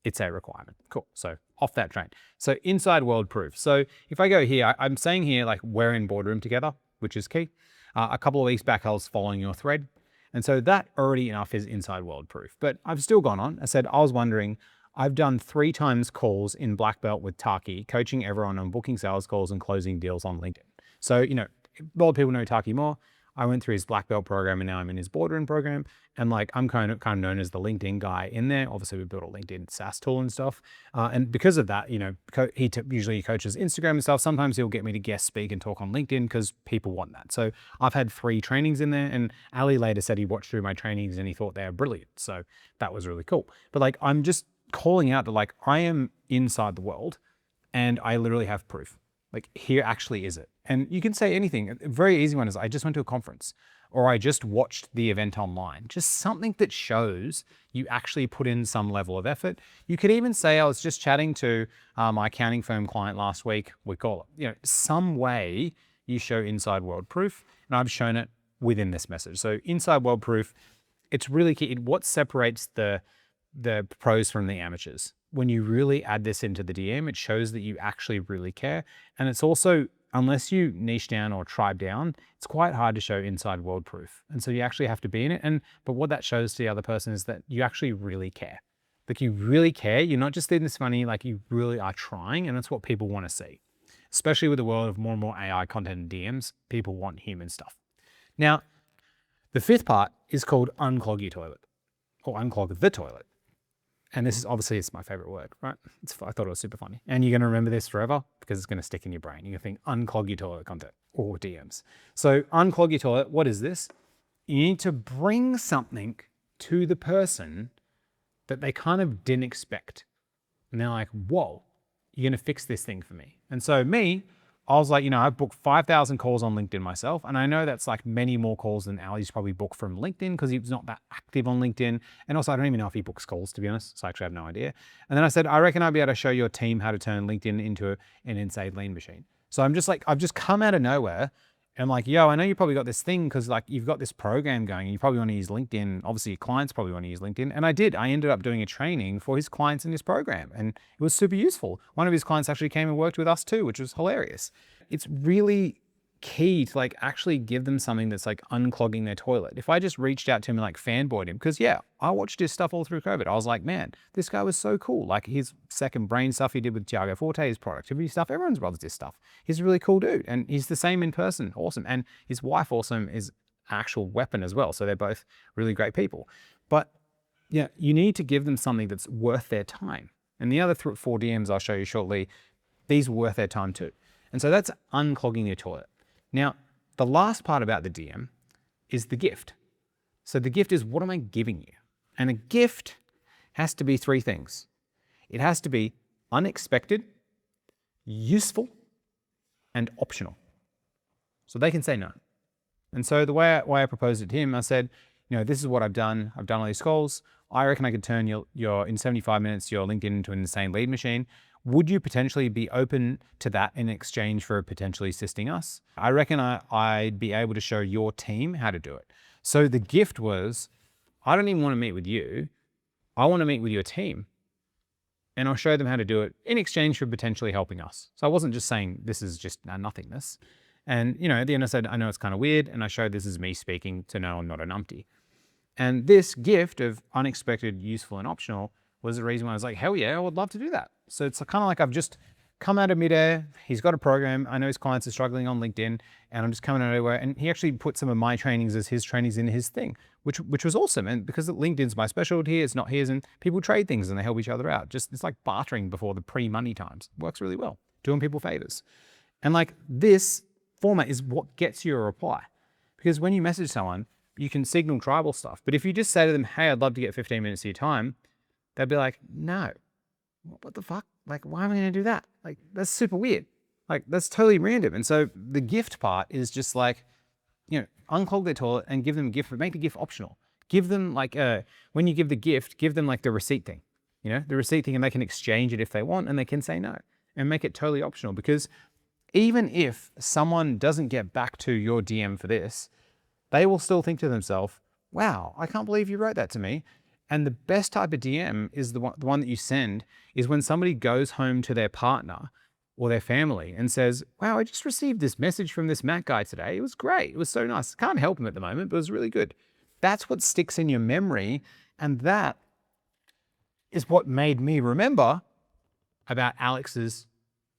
It's a requirement. Cool. So off that train. So inside world proof. So if I go here, I'm saying here, like, we're in boardroom together, which is key. A couple of weeks back, I was following your thread. And so that already enough is inside world proof. But I've still gone on. I said, I was wondering, I've done 3 times calls in black belt with Taki, coaching everyone on booking sales calls and closing deals on LinkedIn. So, a lot of people know Taki more. I went through his black belt program and now I'm in his boardroom program. And like, I'm kind of known as the LinkedIn guy in there. Obviously we built a LinkedIn SaaS tool and stuff. And because of that, he usually coaches Instagram and stuff. Sometimes he'll get me to guest speak and talk on LinkedIn because people want that. So I've had 3 trainings in there, and Ali later said he watched through my trainings and he thought they were brilliant. So that was really cool. But like, I'm just calling out that, like, I am inside the world and I literally have proof. Like, here actually is it. And you can say anything. A very easy one is, I just went to a conference, or I just watched the event online. Just something that shows you actually put in some level of effort. You could even say, I was just chatting to my accounting firm client last week. We call it, some way you show inside world proof. And I've shown it within this message. So inside world proof, it's really key. What separates the pros from the amateurs? When you really add this into the DM, it shows that you actually really care. And it's also, unless you niche down or tribe down, it's quite hard to show inside world proof. And so you actually have to be in it. But what that shows to the other person is that you actually really care. Like, you really care. You're not just in this funny, like, you really are trying. And that's what people want to see. Especially with the world of more and more AI content and DMs, people want human stuff. Now, the 5th part is called unclog your toilet, or unclog the toilet. And this is obviously, it's my favorite word, right? I thought it was super funny. And you're going to remember this forever because it's going to stick in your brain. You're going to think unclog your toilet content or DMs. So unclog your toilet, what is this? You need to bring something to the person that they kind of didn't expect. And they're like, whoa, you're going to fix this thing for me. And so I was like, I've booked 5,000 calls on LinkedIn myself. And I know that's like many more calls than Ali's probably booked from LinkedIn because he's not that active on LinkedIn. And also, I don't even know if he books calls, to be honest. So I actually have no idea. And then I said, I reckon I'll be able to show your team how to turn LinkedIn into an insane lean machine. So I'm just like, I've just come out of nowhere And like, yo, I know you probably got this thing because like you've got this program going and you probably want to use LinkedIn. Obviously your clients probably want to use LinkedIn. And I did. I ended up doing a training for his clients in his program and it was super useful. One of his clients actually came and worked with us too, which was hilarious. It's really key to like actually give them something that's like unclogging their toilet. If I just reached out to him and like fanboyed him, because yeah, I watched his stuff all through COVID. I was like, man, this guy was so cool. Like his second brain stuff he did with Tiago Forte, his productivity stuff, everyone's loves this stuff. He's a really cool dude and he's the same in person. Awesome. And his wife also is an actual weapon as well. So they're both really great people. But yeah, you need to give them something that's worth their time. And the other 4 DMs I'll show you shortly, these are worth their time too. And so that's unclogging your toilet. Now, the last part about the DM is the gift. So the gift is, what am I giving you? And a gift has to be 3 things. It has to be unexpected, useful, and optional. So they can say no. And so the way I proposed it to him, I said, you know, this is what I've done. I've done all these goals. I reckon I could turn your in 75 minutes, your LinkedIn into an insane lead machine. Would you potentially be open to that in exchange for potentially assisting us? I reckon I'd be able to show your team how to do it. So the gift was, I don't even want to meet with you. I want to meet with your team and I'll show them how to do it in exchange for potentially helping us. So I wasn't just saying this is just nothingness. And you know, at the end I said, I know it's kind of weird. And I showed this is me speaking to no, I'm not a numpty. And this gift of unexpected, useful, and optional was the reason why I was like, hell yeah, I would love to do that. So it's kind of like I've just come out of midair. He's got a program. I know his clients are struggling on LinkedIn and I'm just coming out of nowhere. And he actually put some of my trainings as his trainings in his thing, which was awesome. And because LinkedIn's my specialty, it's not his, and people trade things and they help each other out. Just, it's like bartering before the pre-money times. It works really well, doing people favors. And like this format is what gets you a reply. Because when you message someone, you can signal tribal stuff. But if you just say to them, hey, I'd love to get 15 minutes of your time, they'd be like, no, what the fuck? Like, why am I going to do that? Like, that's super weird. Like, that's totally random. And so the gift part is just like, you know, unclog their toilet and give them a gift, but make the gift optional. Give them like, when you give the gift, give them like the receipt thing, you know, the receipt thing, and they can exchange it if they want and they can say no and make it totally optional. Because even if someone doesn't get back to your DM for this, they will still think to themselves, wow, I can't believe you wrote that to me. And the best type of DM is the one that you send is when somebody goes home to their partner or their family and says, wow, I just received this message from this Matt guy today. It was great. It was so nice. Can't help him at the moment, but it was really good. That's what sticks in your memory. And that is what made me remember about Alex's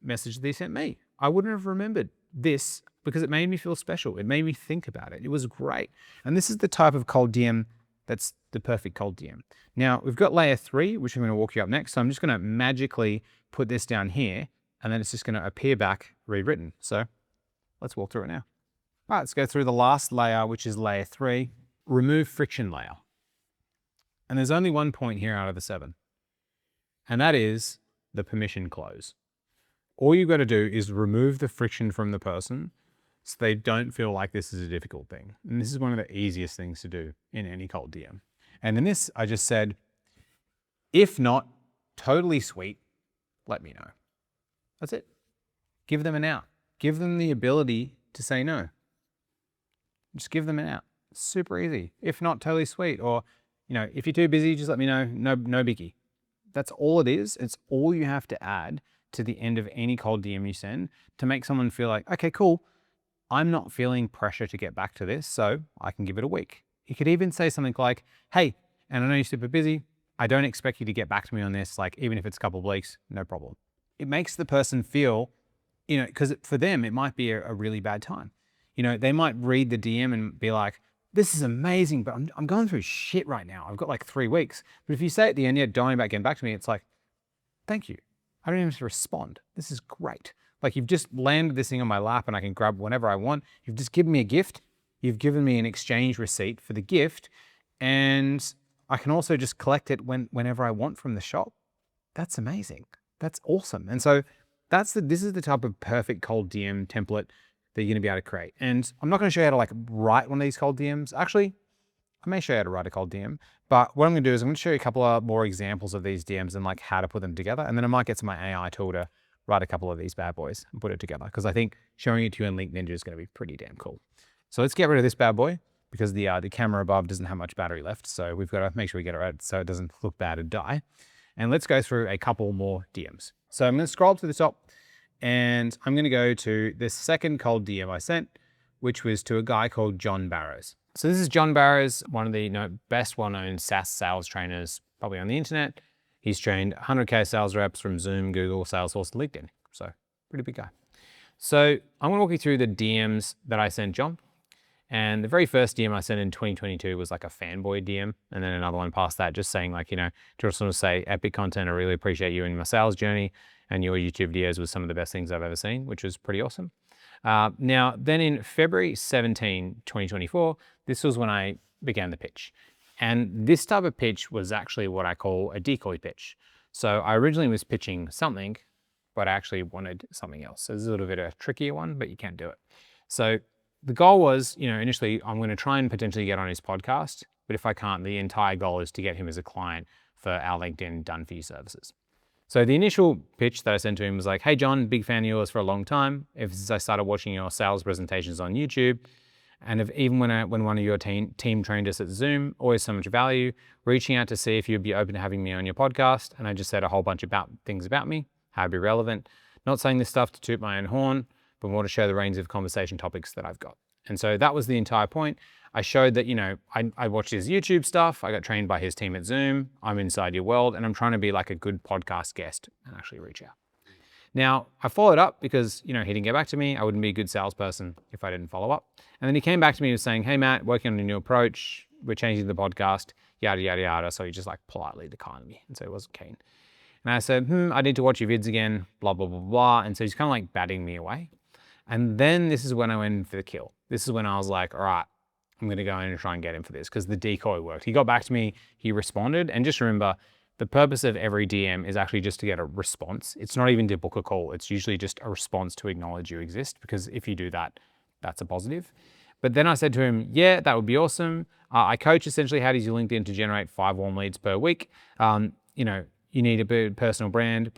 message that he sent me. I wouldn't have remembered this because it made me feel special. It made me think about it. It was great. And this is the type of cold DM that's the perfect cold DM. Now, we've got layer 3, which I'm going to walk you up next. So I'm just going to magically put this down here, and then it's just going to appear back rewritten. So let's walk through it now. All right, let's go through the last layer, which is layer 3, remove friction layer. And there's only one point here out of the 7, and that is the permission close. All you've got to do is remove the friction from the person so they don't feel like this is a difficult thing. And this is one of the easiest things to do in any cold DM. And in this, I just said, if not totally sweet, let me know. That's it. Give them an out. Give them the ability to say no. Just give them an out. It's super easy. If not totally sweet, or, you know, if you're too busy, just let me know. No biggie. That's all it is. It's all you have to add to the end of any cold DM you send to make someone feel like, okay, cool. I'm not feeling pressure to get back to this, so I can give it a week. You could even say something like, hey, and I know you're super busy. I don't expect you to get back to me on this. Like, even if it's a couple of weeks, no problem. It makes the person feel, you know, because for them, it might be a really bad time. You know, they might read the DM and be like, this is amazing, but I'm going through shit right now. I've got like 3 weeks. But if you say at the end, yeah, don't worry about getting back to me, it's like, thank you. I don't even have to respond. This is great. Like, you've just landed this thing on my lap and I can grab whenever I want. You've just given me a gift. You've given me an exchange receipt for the gift. And I can also just collect it whenever I want from the shop. That's amazing. That's awesome. And so this is the type of perfect cold DM template that you're going to be able to create. And I'm not going to show you how to like write one of these cold DMs. Actually, I may show you how to write a cold DM, but what I'm going to do is I'm going to show you a couple of more examples of these DMs and like how to put them together. And then I might get to my AI tool to write a couple of these bad boys and put it together, because I think showing it to you in Link Ninja is going to be pretty damn cool. So let's get rid of this bad boy, because the camera above doesn't have much battery left. So we've got to make sure we get it right so it doesn't look bad and die. And let's go through a couple more DMs. So I'm going to scroll to the top, and I'm going to go to the second cold DM I sent, which was to a guy called John Barrows. So this is John Barrows, one of the best well-known SaaS sales trainers probably on the internet. He's trained 100K sales reps from Zoom, Google, Salesforce, and LinkedIn. So pretty big guy. So I'm going to walk you through the DMs that I sent John. And the very first DM I sent in 2022 was like a fanboy DM. And then another one past that, just saying like, just sort of say, epic content. I really appreciate you in my sales journey, and your YouTube videos was some of the best things I've ever seen, which was pretty awesome. Now, then in February 17, 2024, this was when I began the pitch. And this type of pitch was actually what I call a decoy pitch. So I originally was pitching something, but I actually wanted something else. So this is a little bit of a trickier one, but you can do it. So the goal was, initially I'm going to try and potentially get on his podcast, but if I can't, the entire goal is to get him as a client for our LinkedIn done for you services. So the initial pitch that I sent to him was like, hey John, big fan of yours for a long time. Ever since I started watching your sales presentations on YouTube, and even when one of your team trained us at Zoom, always so much value, reaching out to see if you'd be open to having me on your podcast. And I just said a whole bunch about things about me, how I'd be relevant. Not saying this stuff to toot my own horn, but more to show the range of conversation topics that I've got. And so that was the entire point. I showed that, I watched his YouTube stuff. I got trained by his team at Zoom. I'm inside your world, and I'm trying to be like a good podcast guest and actually reach out. Now, I followed up because, he didn't get back to me. I wouldn't be a good salesperson if I didn't follow up. And then he came back to me and was saying, hey, Matt, working on a new approach. We're changing the podcast, yada, yada, yada. So he just like politely declined me. And so he wasn't keen. And I said, I need to watch your vids again, blah, blah, blah, blah. And so he's kind of like batting me away. And then this is when I went for the kill. This is when I was like, all right, I'm going to go in and try and get him for this, because the decoy worked. He got back to me, he responded. And just remember, the purpose of every DM is actually just to get a response. It's not even to book a call. It's usually just a response to acknowledge you exist, because if you do that, that's a positive. But then I said to him, yeah, that would be awesome. I coach essentially how to use LinkedIn to generate 5 warm leads per week. You need a bit personal brand,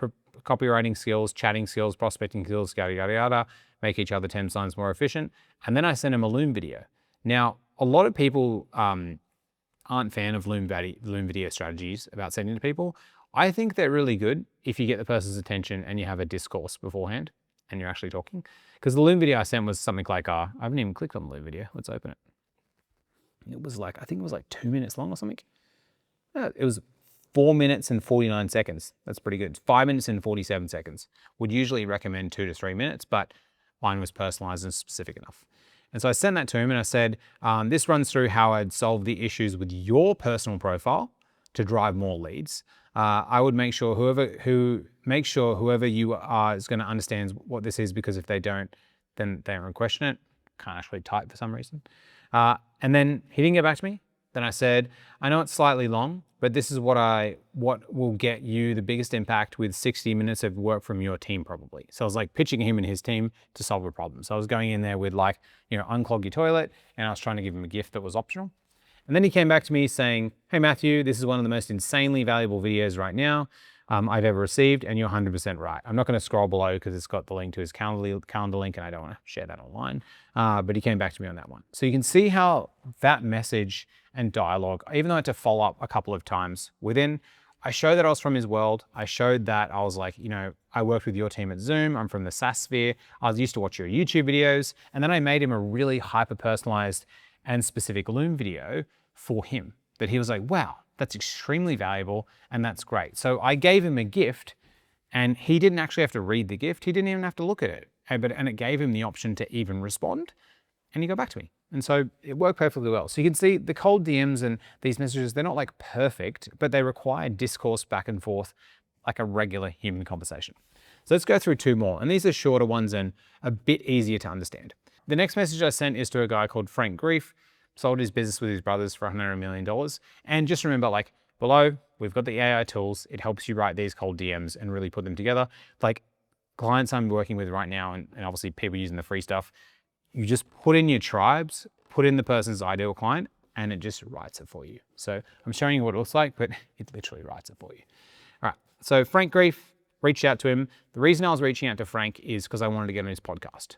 copywriting skills, chatting skills, prospecting skills, yada, yada, yada, make each other 10 times more efficient. And then I sent him a Loom video. Now, a lot of people aren't fan of Loom video strategies about sending to people. I think they're really good if you get the person's attention and you have a discourse beforehand and you're actually talking. Because the Loom video I sent was something like, I haven't even clicked on the Loom video. Let's open it. It was like, I think it was like 2 minutes long or something. It was 4 minutes and 49 seconds. That's pretty good. 5 minutes and 47 seconds. Would usually recommend 2 to 3 minutes, but mine was personalized and specific enough. And so I sent that to him and I said, this runs through how I'd solve the issues with your personal profile to drive more leads. I would make sure whoever you are is going to understand what this is, because if they don't, then they won't question it. Can't actually type for some reason. And then he didn't get back to me. Then I said, I know it's slightly long, but this is what will get you the biggest impact with 60 minutes of work from your team probably. So I was like pitching him and his team to solve a problem. So I was going in there with like, unclog your toilet, and I was trying to give him a gift that was optional. And then he came back to me saying, hey Matthew, this is one of the most insanely valuable videos right now I've ever received, and you're 100% right. I'm not going to scroll below because it's got the link to his calendar link, and I don't want to share that online. But he came back to me on that one. So you can see how that message and dialogue, even though I had to follow up a couple of times within, I showed that I was from his world. I showed that I was like, I worked with your team at Zoom. I'm from the SaaS sphere. I was used to watch your YouTube videos. And then I made him a really hyper-personalized and specific Loom video for him that he was like, wow, that's extremely valuable and that's great. So I gave him a gift, and he didn't actually have to read the gift. He didn't even have to look at it. And it gave him the option to even respond, and he got back to me. And so it worked perfectly well. So you can see the cold DMs and these messages, they're not like perfect, but they require discourse back and forth like a regular human conversation. So let's go through 2 more. And these are shorter ones and a bit easier to understand. The next message I sent is to a guy called Frank Grief. Sold his business with his brothers for $100 million. And just remember, like below, we've got the AI tools. It helps you write these cold DMs and really put them together. Like clients I'm working with right now, and obviously people using the free stuff, you just put in your tribes, put in the person's ideal client, and it just writes it for you. So I'm showing you what it looks like, but it literally writes it for you. All right, so Frank Grief reached out to him. The reason I was reaching out to Frank is because I wanted to get on his podcast.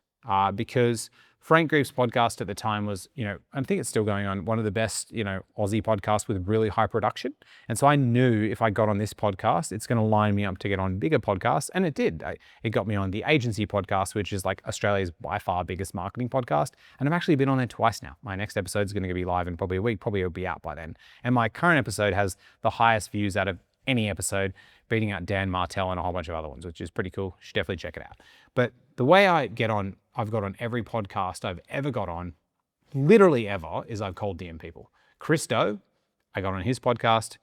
Because Frank Grief's podcast at the time was, I think it's still going on, one of the best, Aussie podcasts with really high production. And so I knew if I got on this podcast, it's going to line me up to get on bigger podcasts. And it did. It got me on the Agency podcast, which is like Australia's by far biggest marketing podcast. And I've actually been on there twice now. My next episode is going to be live in probably a week. Probably it'll be out by then. And my current episode has the highest views out of any episode, beating out Dan Martell and a whole bunch of other ones, which is pretty cool. You should definitely check it out. But the way I get on, I've got on every podcast I've ever got on, literally ever, is I've cold DM people. Chris Doe, I got on his podcast.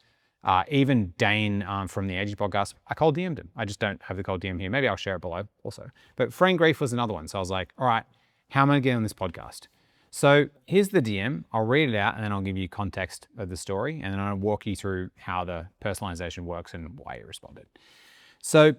Even Dane from the Aging podcast, I cold DM'd him. I just don't have the cold DM here. Maybe I'll share it below also. But Frank Grief was another one. So I was like, all right, how am I going to get on this podcast? So here's the DM. I'll read it out and then I'll give you context of the story and then I'll walk you through how the personalization works and why you responded. So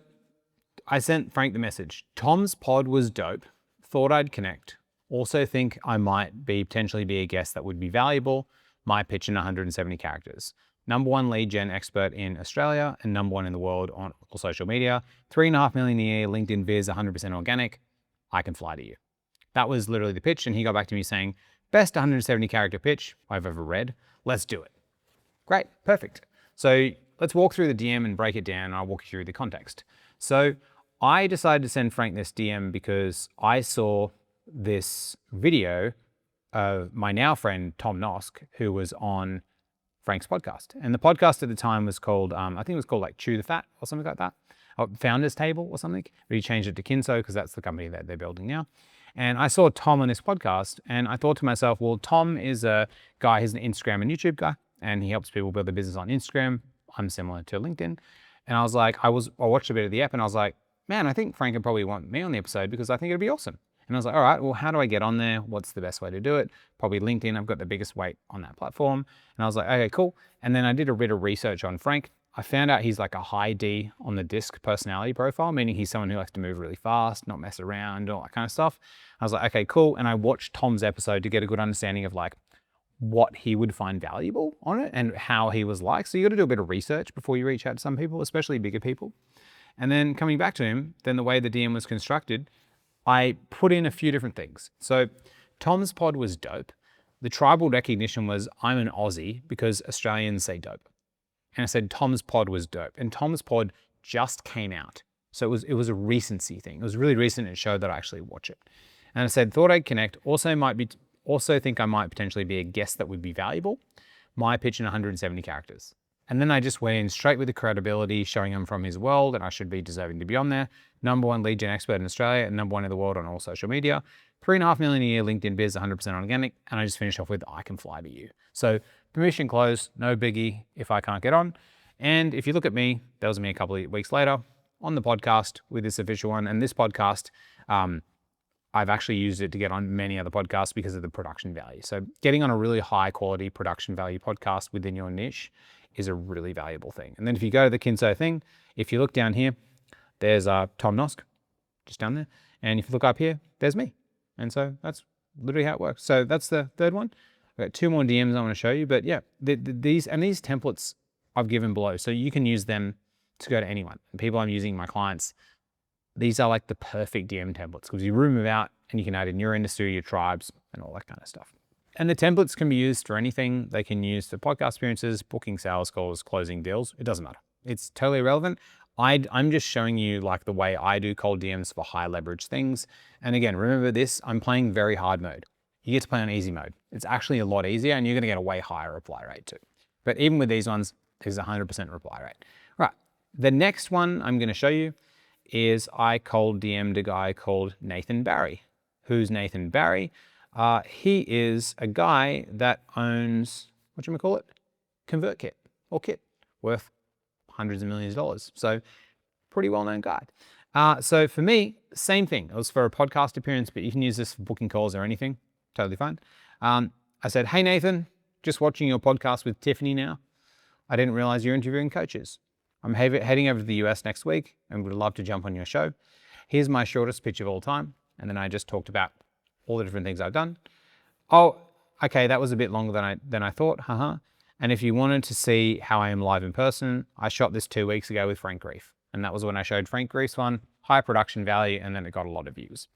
I sent Frank the message. Tom's pod was dope. Thought I'd connect. Also think I might potentially be a guest that would be valuable. My pitch in 170 characters. #1 lead gen expert in Australia and #1 in the world on all social media. 3.5 million a year, LinkedIn viz, 100% organic. I can fly to you. That was literally the pitch. And he got back to me saying, best 170 character pitch I've ever read. Let's do it. Great, perfect. So let's walk through the DM and break it down. And I'll walk you through the context. So I decided to send Frank this DM because I saw this video of my now friend, Tom Nosk, who was on Frank's podcast. And the podcast at the time was called, I think it was called like Chew the Fat or something like that. Or Founders Table or something. But he changed it to Kinso because that's the company that they're building now. And I saw Tom on this podcast and I thought to myself, well, Tom is a guy, he's an Instagram and YouTube guy, and he helps people build their business on Instagram. I'm similar to LinkedIn. And I was like, I watched a bit of the app and I was like, man, I think Frank would probably want me on the episode because I think it'd be awesome. And I was like, all right, well, how do I get on there? What's the best way to do it? Probably LinkedIn. I've got the biggest weight on that platform. And I was like, okay, cool. And then I did a bit of research on Frank. I found out he's like a high D on the disc personality profile, meaning he's someone who likes to move really fast, not mess around, all that kind of stuff. I was like, okay, cool. And I watched Tom's episode to get a good understanding of like what he would find valuable on it and how he was like. So you got to do a bit of research before you reach out to some people, especially bigger people. And then coming back to him, then the way the DM was constructed, I put in a few different things. So Tom's pod was dope. The tribal recognition was I'm an Aussie because Australians say dope. And I said Tom's pod was dope. And Tom's pod just came out. So it was a recency thing. It was really recent and it showed that I actually watch it. And I said, thought I'd connect. Also think I might potentially be a guest that would be valuable. My pitch in 170 characters. And then I just went in straight with the credibility, showing him from his world and I should be deserving to be on there. #1 lead gen expert in Australia and #1 in the world on all social media. 3.5 million a year, LinkedIn biz, 100% organic. And I just finished off with I can fly to you. So permission closed, no biggie if I can't get on. And if you look at me, that was me a couple of weeks later on the podcast with this official one. And this podcast, I've actually used it to get on many other podcasts because of the production value. So getting on a really high quality production value podcast within your niche is a really valuable thing. And then if you go to the Kinso thing, if you look down here, there's Tom Nosk, just down there. And if you look up here, there's me. And so that's literally how it works. So that's the third one. I've got 2 more DMs I want to show you, but yeah, these templates I've given below, so you can use them to go to anyone. And people I'm using, my clients, these are like the perfect DM templates because you room them out and you can add in your industry, your tribes, and all that kind of stuff. And the templates can be used for anything. They can use for podcast appearances, booking sales calls, closing deals. It doesn't matter. It's totally irrelevant. I'm just showing you like the way I do cold DMs for high leverage things. And again, remember this, I'm playing very hard mode. You get to play on easy mode. It's actually a lot easier and you're gonna get a way higher reply rate too. But even with these ones, there's 100% reply rate. Right, the next one I'm gonna show you is I cold DM'd a guy called Nathan Barry. Who's Nathan Barry? He is a guy that owns, ConvertKit or Kit, worth hundreds of millions of dollars. So pretty well-known guy. So for me, same thing. It was for a podcast appearance, but you can use this for booking calls or anything. Totally fine. I said, hey, Nathan, just watching your podcast with Tiffany now. I didn't realize you're interviewing coaches. I'm heading over to the US next week and would love to jump on your show. Here's my shortest pitch of all time. And then I just talked about all the different things I've done. Oh, okay, that was a bit longer than I thought, haha. And if you wanted to see how I am live in person, I shot this 2 weeks ago with Frank Grief. And that was when I showed Frank Grease one, high production value, and then it got a lot of views.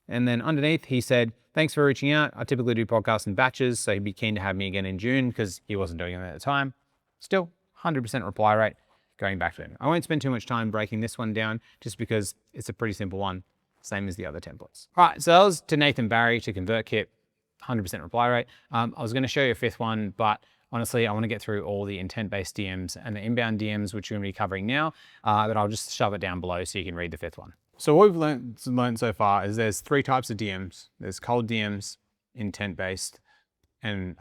And then underneath he said, thanks for reaching out. I typically do podcasts in batches, so he'd be keen to have me again in June because he wasn't doing it at the time. Still 100% reply rate, going back to him. I won't spend too much time breaking this one down just because it's a pretty simple one, same as the other templates. All right, so that was to Nathan Barry to ConvertKit, 100% reply rate. I was gonna show you a fifth one, but honestly, I wanna get through all the intent-based DMs and the inbound DMs, which we're gonna be covering now, but I'll just shove it down below so you can read the fifth one. So what we've learned so far is there's 3 types of DMs. There's cold DMs, intent-based, and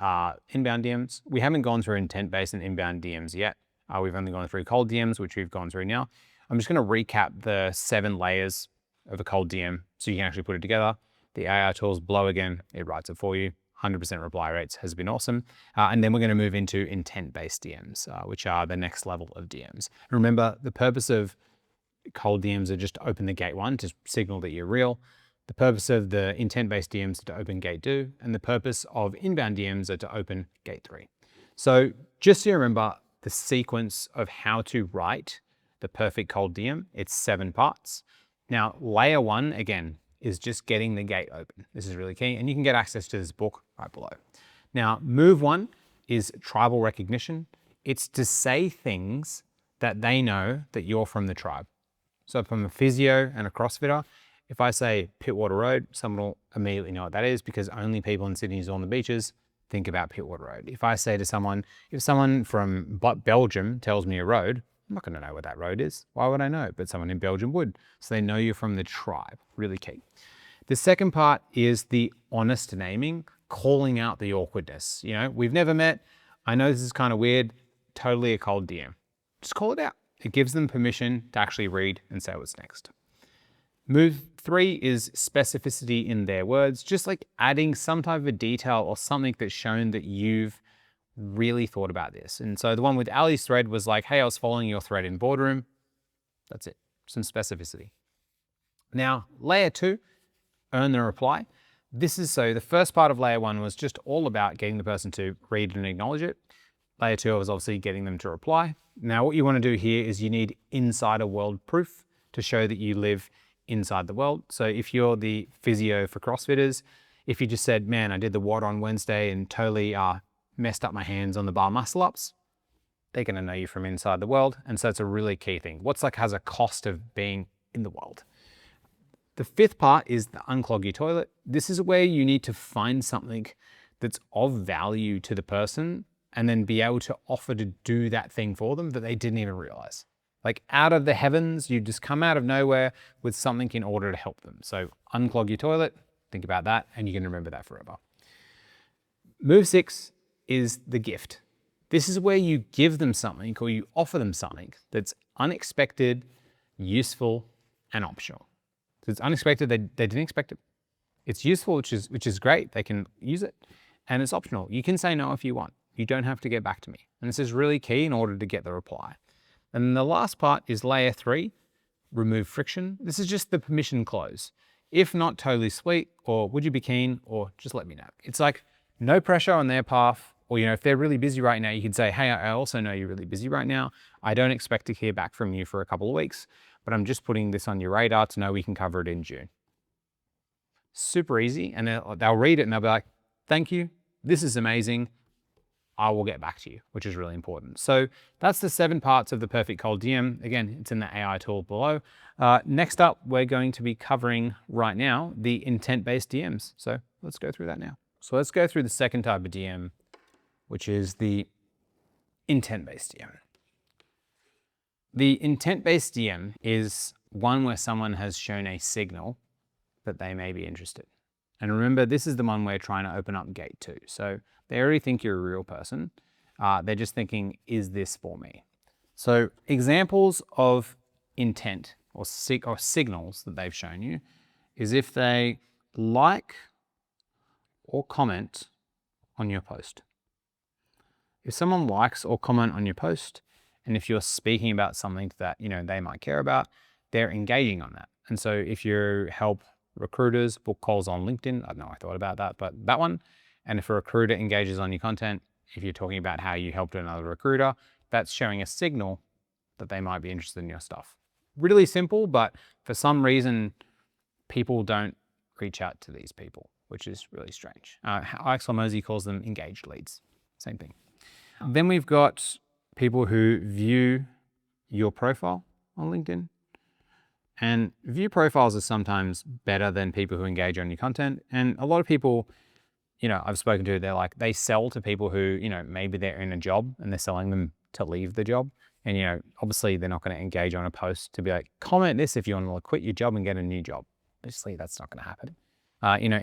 inbound DMs. We haven't gone through intent-based and inbound DMs yet. We've only gone through cold DMs, which we've gone through now. I'm just gonna recap the 7 layers of a cold DM so you can actually put it together. The AI tools below again, it writes it for you. 100% reply rates has been awesome. And then we're gonna move into intent-based DMs, which are the next level of DMs. Remember, the purpose of cold DMs are just to open the gate 1 to signal that you're real. The purpose of the intent-based DMs is to open gate 2, and the purpose of inbound DMs are to open gate 3. So just so you remember the sequence of how to write the perfect cold DM, it's 7 parts. Now, layer 1, again, is just getting the gate open. This is really key, and you can get access to this book right below. Now, move 1 is tribal recognition. It's to say things that they know that you're from the tribe. So if I'm a physio and a CrossFitter, if I say Pittwater Road, someone will immediately know what that is because only people in Sydney who on the beaches think about Pittwater Road. If I say to someone, if someone from Belgium tells me a road, I'm not gonna know what that road is. Why would I know? But someone in Belgium would. So they know you're from the tribe, really key. The second part is the honest naming, calling out the awkwardness. You know, we've never met. I know this is kind of weird, totally a cold DM. Just call it out. It gives them permission to actually read and say what's next. Move 3 is specificity in their words, just like adding some type of a detail or something that's shown that you've really thought about this. And so the one with Ali's thread was like, hey, I was following your thread in boardroom. That's it, some specificity. Now, layer 2, earn the reply. This is so the first part of layer 1 was just all about getting the person to read and acknowledge it. Layer 2 was obviously getting them to reply. Now, what you want to do here is you need insider world proof to show that you live inside the world. So if you're the physio for CrossFitters, if you just said, man, I did the WOD on Wednesday and totally messed up my hands on the bar muscle ups, they're going to know you from inside the world. And so it's a really key thing. What's like has a cost of being in the world. The 5th part is the unclog your toilet. This is where you need to find something that's of value to the person and then be able to offer to do that thing for them that they didn't even realize. Like out of the heavens, you just come out of nowhere with something in order to help them. So unclog your toilet, think about that, and you're gonna remember that forever. Move 6 is the gift. This is where you give them something or you offer them something that's unexpected, useful, and optional. So it's unexpected, they didn't expect it. It's useful, which is great, they can use it, and it's optional. You can say no if you want. You don't have to get back to me. And this is really key in order to get the reply. And then the last part is layer 3, remove friction. This is just the permission close. If not, totally sweet, or would you be keen, or just let me know. It's like no pressure on their path, or if they're really busy right now, you can say, hey, I also know you're really busy right now. I don't expect to hear back from you for a couple of weeks, but I'm just putting this on your radar to know we can cover it in June. Super easy, and they'll read it and they'll be like, thank you, this is amazing. I will get back to you, which is really important. So that's the 7 parts of the perfect cold DM. Again, it's in the AI tool below. Next up, we're going to be covering right now the intent-based DMs. So let's go through that now. So let's go through the second type of DM, which is the intent-based DM. The intent-based DM is one where someone has shown a signal that they may be interested. And remember, this is the one we're trying to open up gate 2. So they already think you're a real person. They're just thinking, is this for me? So examples of intent or signals that they've shown you is if they like or comment on your post. If someone likes or comment on your post, and if you're speaking about something that they might care about, they're engaging on that. And so if you help recruiters book calls on LinkedIn, I don't know, I thought about that, but that one. And if a recruiter engages on your content, if you're talking about how you helped another recruiter, that's showing a signal that they might be interested in your stuff. really simple, but for some reason, people don't reach out to these people, which is really strange. Alex Hormozi calls them engaged leads. Same thing. Then we've got people who view your profile on LinkedIn. And view profiles are sometimes better than people who engage on your content. And a lot of people, I've spoken to, they're like, they sell to people who, maybe they're in a job and they're selling them to leave the job. And, obviously they're not going to engage on a post to be like, comment this if you want to quit your job and get a new job. Obviously that's not going to happen.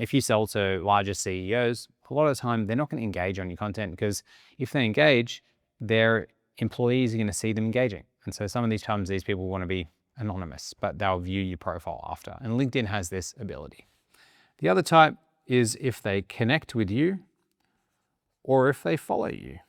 If you sell to larger CEOs, a lot of the time they're not going to engage on your content, because if they engage, their employees are going to see them engaging. And so some of these times these people want to be anonymous, but they'll view your profile after. And LinkedIn has this ability. The other type is if they connect with you or if they follow you.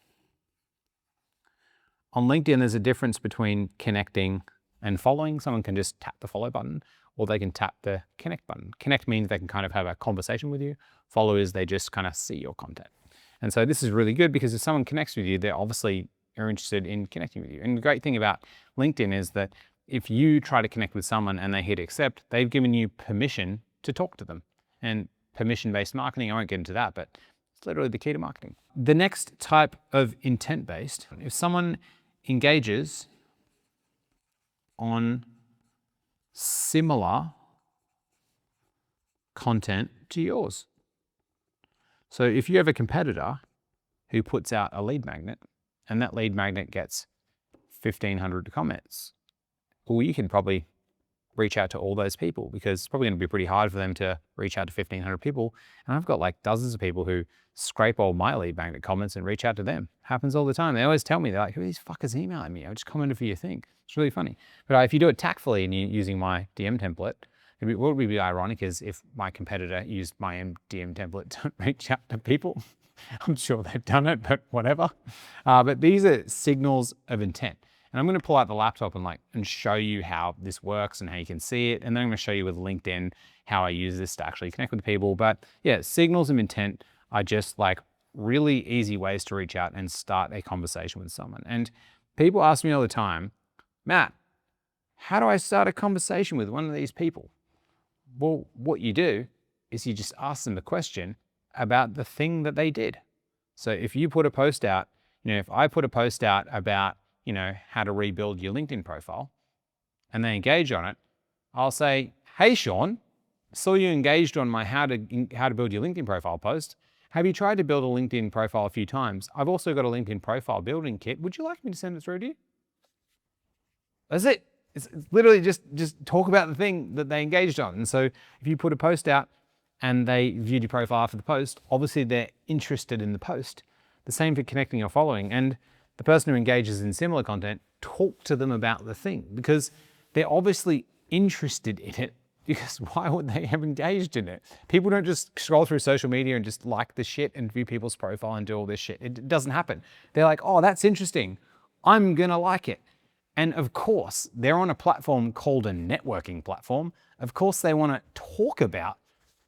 On LinkedIn, there's a difference between connecting and following. Someone can just tap the follow button, or they can tap the connect button. Connect means they can kind of have a conversation with you. Follow is they just kind of see your content. And so this is really good, because if someone connects with you, they're obviously are interested in connecting with you. And the great thing about LinkedIn is that if you try to connect with someone and they hit accept, they've given you permission to talk to them. And permission-based marketing, I won't get into that, but it's literally the key to marketing. The next type of intent-based, if someone engages on similar content to yours. So if you have a competitor who puts out a lead magnet and that lead magnet gets 1,500 comments, well, you can probably reach out to all those people, because it's probably going to be pretty hard for them to reach out to 1,500 people. And I've got like dozens of people who scrape all my lead magnet comments and reach out to them. Happens all the time. They always tell me, they're like, who are these fuckers emailing me? I just commented for your thing. It's really funny. But if you do it tactfully and you're using my DM template, what would be ironic is if my competitor used my DM template to reach out to people. I'm sure they've done it, but whatever. But these are signals of intent. And I'm going to pull out the laptop and show you how this works and how you can see it. And then I'm going to show you with LinkedIn how I use this to actually connect with people. But yeah, signals of intent are just like really easy ways to reach out and start a conversation with someone. And people ask me all the time, Matt, how do I start a conversation with one of these people? Well, what you do is you just ask them a question about the thing that they did. So if you put a post out, if I put a post out about, how to rebuild your LinkedIn profile, and they engage on it, I'll say, hey, Sean, saw you engaged on my how to build your LinkedIn profile post. Have you tried to build a LinkedIn profile a few times? I've also got a LinkedIn profile building kit. Would you like me to send it through to you? That's it. It's literally just talk about the thing that they engaged on. And so if you put a post out and they viewed your profile after the post, obviously they're interested in the post. The same for connecting or following. And the person who engages in similar content, talk to them about the thing, because they're obviously interested in it, because why would they have engaged in it? People don't just scroll through social media and just like the shit and view people's profile and do all this shit. It doesn't happen. They're like, oh, that's interesting. I'm gonna like it. And of course, they're on a platform called a networking platform. Of course, they wanna talk about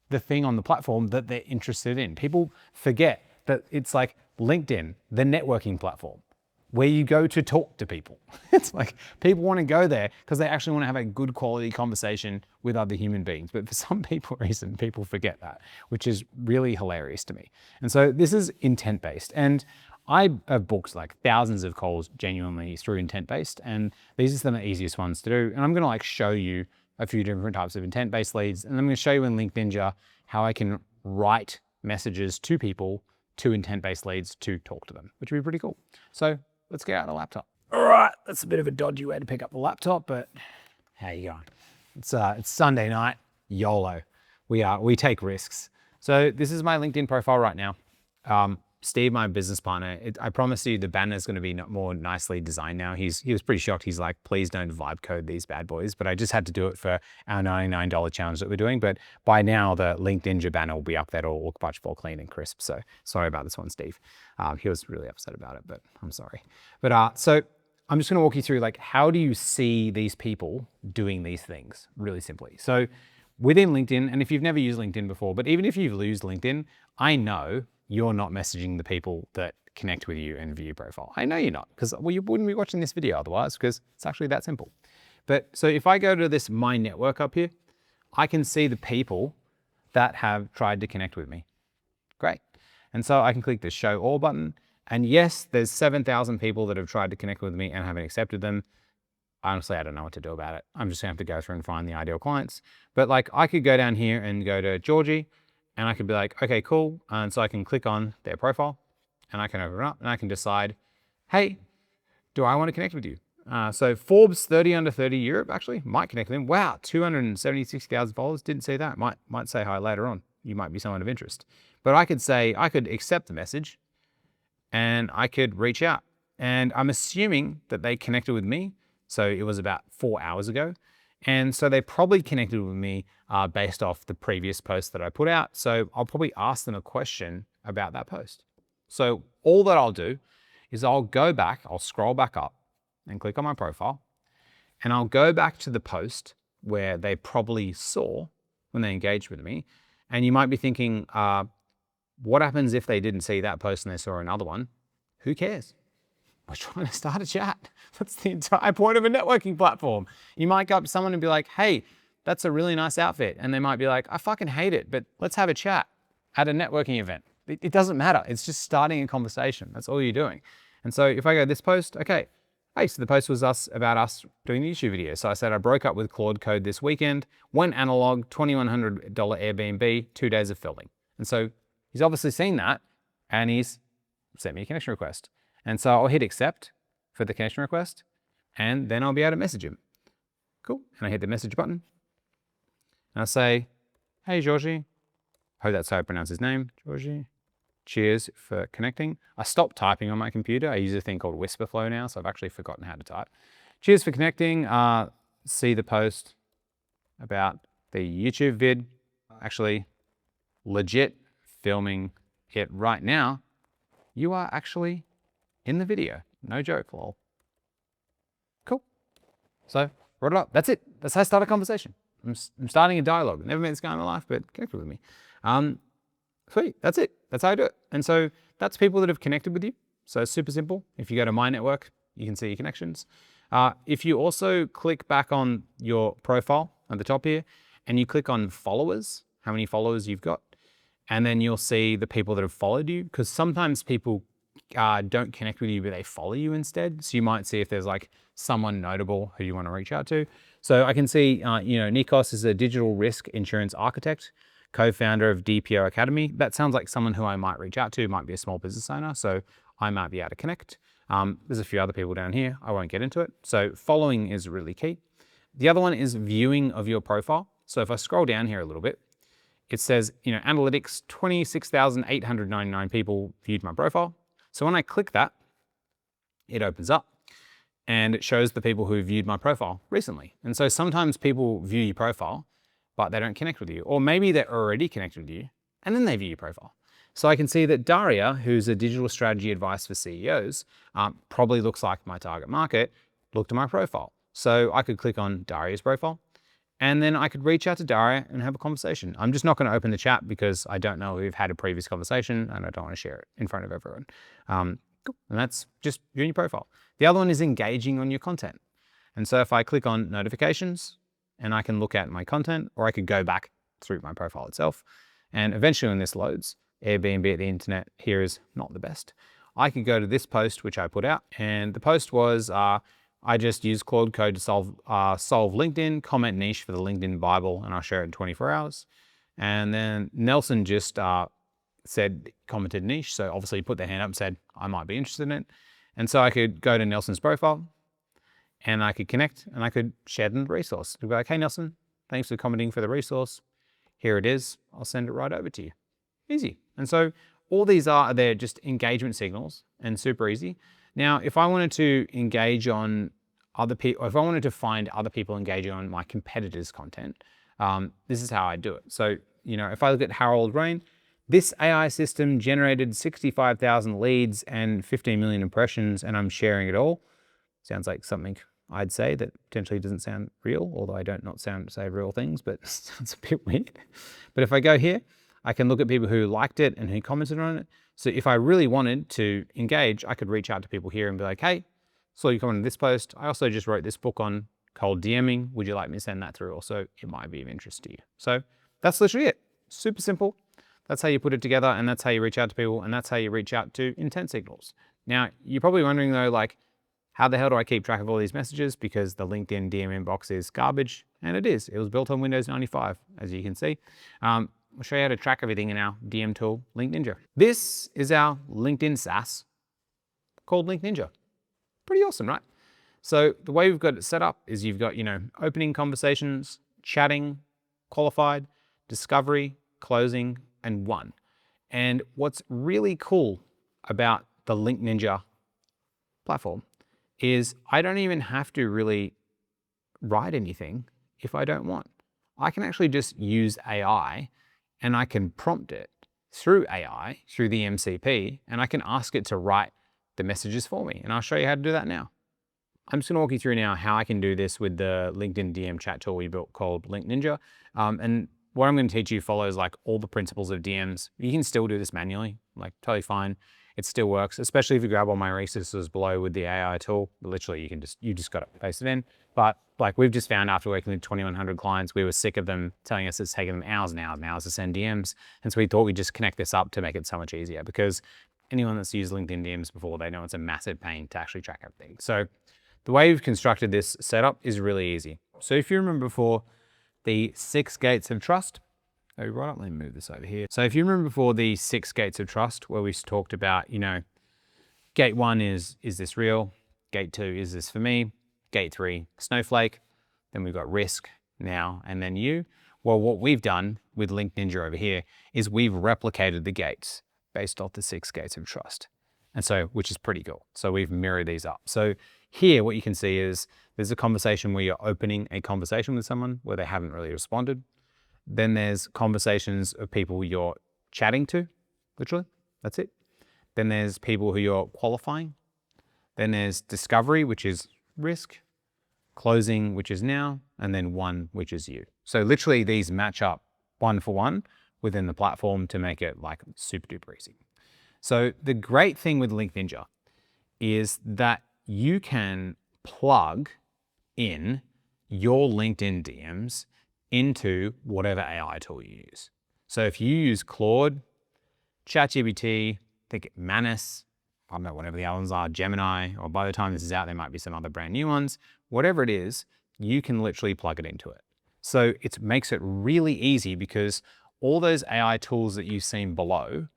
the thing on the platform that they're interested in. People forget that it's like LinkedIn, the networking platform, where you go to talk to people. It's like people want to go there because they actually want to have a good quality conversation with other human beings. But for some reason, people forget that, which is really hilarious to me. And so this is intent-based. And I have booked like thousands of calls genuinely through intent-based. And these are some of the easiest ones to do. And I'm going to show you a few different types of intent-based leads. And I'm going to show you in Link Ninja how I can write messages to people, to intent-based leads, to talk to them, which would be pretty cool. So let's get out the laptop. All right, that's a bit of a dodgy way to pick up the laptop, but how you going? It's Sunday night, YOLO. We take risks. So this is my LinkedIn profile right now. Steve, my business partner, I promise you the banner is going to be more nicely designed now. He was pretty shocked. He's like, please don't vibe code these bad boys. But I just had to do it for our $99 challenge that we're doing. But by now, the Link Ninja banner will be up there. It'll look much more clean and crisp. So sorry about this one, Steve. He was really upset about it, but I'm sorry. But so I'm just going to walk you through how do you see these people doing these things really simply. So within LinkedIn, and if you've never used LinkedIn before, but even if you've used LinkedIn, I know you're not messaging the people that connect with you and view your profile. I know you're not, because you wouldn't be watching this video otherwise, because it's actually that simple. But so if I go to this My Network up here, I can see the people that have tried to connect with me. Great. And so I can click the Show All button. And yes, there's 7,000 people that have tried to connect with me and haven't accepted them. Honestly, I don't know what to do about it. I'm just gonna have to go through and find the ideal clients. But like I could go down here and go to Georgie and I could be like, okay, cool. And so I can click on their profile and I can open it up and I can decide, hey, do I want to connect with you? So Forbes 30 under 30 Europe actually might connect with them. Wow, 276,000 followers. Didn't see that. Might say hi later on. You might be someone of interest. But I could say, I could accept the message and I could reach out. And I'm assuming that they connected with me. So it was about 4 hours ago. And so they probably connected with me based off the previous post that I put out. So I'll probably ask them a question about that post. So all that I'll do is I'll go back, I'll scroll back up and click on my profile, and I'll go back to the post where they probably saw when they engaged with me. And you might be thinking, what happens if they didn't see that post and they saw another one? Who cares? We're trying to start a chat. That's the entire point of a networking platform. You might go up to someone and be like, hey, that's a really nice outfit. And they might be like, I fucking hate it, but let's have a chat at a networking event. It doesn't matter. It's just starting a conversation. That's all you're doing. And so if I go this post, okay, hey, so the post was about us doing the YouTube video. So I said I broke up with Claude Code this weekend, went analog, $2,100 Airbnb, 2 days of filming. And so he's obviously seen that and he's sent me a connection request. And so I'll hit accept for the connection request and then I'll be able to message him. Cool. And I hit the message button and I say, hey, Georgie. Hope that's how I pronounce his name, Georgie. Cheers for connecting. I stopped typing on my computer. I use a thing called Whisperflow now, so I've actually forgotten how to type. Cheers for connecting. See the post about the YouTube vid. Actually, legit filming it right now. You are actually in the video. No joke, lol. Cool. So, wrote it up. That's it. That's how I start a conversation. I'm starting a dialogue. Never met this guy in my life, but connect with me. Sweet, that's it. That's how I do it. And so that's people that have connected with you. So it's super simple. If you go to My Network, you can see your connections. If you also click back on your profile at the top here, and you click on followers, how many followers you've got, and then you'll see the people that have followed you, because sometimes people don't connect with you, but they follow you instead. So you might see if there's like someone notable who you want to reach out to. So I can see, Nikos is a digital risk insurance architect, co-founder of DPO Academy. That sounds like someone who I might reach out to, might be a small business owner, so I might be able to connect. There's a few other people down here. I won't get into it. So following is really key. The other one is viewing of your profile. So if I scroll down here a little bit, it says, analytics, 26,899 people viewed my profile. So when I click that, it opens up and it shows the people who viewed my profile recently. And so sometimes people view your profile, but they don't connect with you. Or maybe they're already connected with you and then they view your profile. So I can see that Daria, who's a digital strategy advice for CEOs, probably looks like my target market, looked at my profile. So I could click on Daria's profile and then I could reach out to Daria and have a conversation. I'm just not gonna open the chat because I don't know if we've had a previous conversation and I don't wanna share it in front of everyone. Cool. And that's just viewing your profile. The other one is engaging on your content. And so if I click on notifications, and I can look at my content, or I could go back through my profile itself. And eventually when this loads, Airbnb at the internet here is not the best. I could go to this post, which I put out, and the post was, I just used Claude Code to solve LinkedIn, comment niche for the LinkedIn Bible, and I'll share it in 24 hours. And then Nelson just commented niche. So obviously he put their hand up and said, I might be interested in it. And so I could go to Nelson's profile, and I could connect and I could share them the resource. I'd be like, hey Nelson, thanks for commenting for the resource. Here it is. I'll send it right over to you. Easy. And so all these they're just engagement signals and super easy. Now, if I wanted to engage on other people, if I wanted to find other people engaging on my competitors' content, this is how I do it. So, if I look at Harold Rain, this AI system generated 65,000 leads and 15 million impressions, and I'm sharing it all. Sounds like something I'd say that potentially doesn't sound real, although I don't not say real things, but sounds a bit weird. But if I go here, I can look at people who liked it and who commented on it. So if I really wanted to engage, I could reach out to people here and be like, hey, saw you commented on this post. I also just wrote this book on cold DMing. Would you like me to send that through? Also, it might be of interest to you. So that's literally it. Super simple. That's how you put it together, and that's how you reach out to people, and that's how you reach out to intent signals. Now, you're probably wondering though, like, how the hell do I keep track of all these messages? Because the LinkedIn DM inbox is garbage, and it is. It was built on Windows 95, as you can see. I'll show you how to track everything in our DM tool, Link Ninja. This is our LinkedIn SaaS called Link Ninja. Pretty awesome, right? So the way we've got it set up is you've got, opening conversations, chatting, qualified, discovery, closing, and won. And what's really cool about the Link Ninja platform is I don't even have to really write anything if I don't want. I can actually just use AI, and I can prompt it through AI, through the MCP, and I can ask it to write the messages for me. And I'll show you how to do that now. I'm just gonna walk you through now how I can do this with the LinkedIn DM chat tool we built called Link Ninja. And what I'm gonna teach you follows like all the principles of DMs. You can still do this manually, like totally fine. It still works, especially if you grab all my resources below with the AI tool. Literally, you just got to paste it in. But like we've just found after working with 2,100 clients, we were sick of them telling us it's taking them hours and hours and hours to send DMs. And so we thought we'd just connect this up to make it so much easier, because anyone that's used LinkedIn DMs before, they know it's a massive pain to actually track everything. So the way we've constructed this setup is really easy. So if you remember before, the 6 gates of trust. Oh, right up, let me move this over here. So if you remember before, the 6 gates of trust, where we talked about, gate 1 is this real? Gate 2, is this for me? Gate 3, snowflake. Then we've got risk now, and then you. Well, what we've done with Link Ninja over here is we've replicated the gates based off the 6 gates of trust. And so, which is pretty cool. So we've mirrored these up. So here, what you can see is there's a conversation where you're opening a conversation with someone where they haven't really responded. Then there's conversations of people you're chatting to, literally, that's it. Then there's people who you're qualifying. Then there's discovery, which is risk, closing, which is now, and then one, which is you. So literally these match up 1 for 1 within the platform to make it like super duper easy. So the great thing with Link Ninja is that you can plug in your LinkedIn DMs into whatever AI tool you use. So if you use Claude, ChatGPT, I think Manus, I don't know, whatever the other ones are, Gemini, or by the time this is out, there might be some other brand new ones. Whatever it is, you can literally plug it into it. So it makes it really easy, because all those AI tools that you've seen below,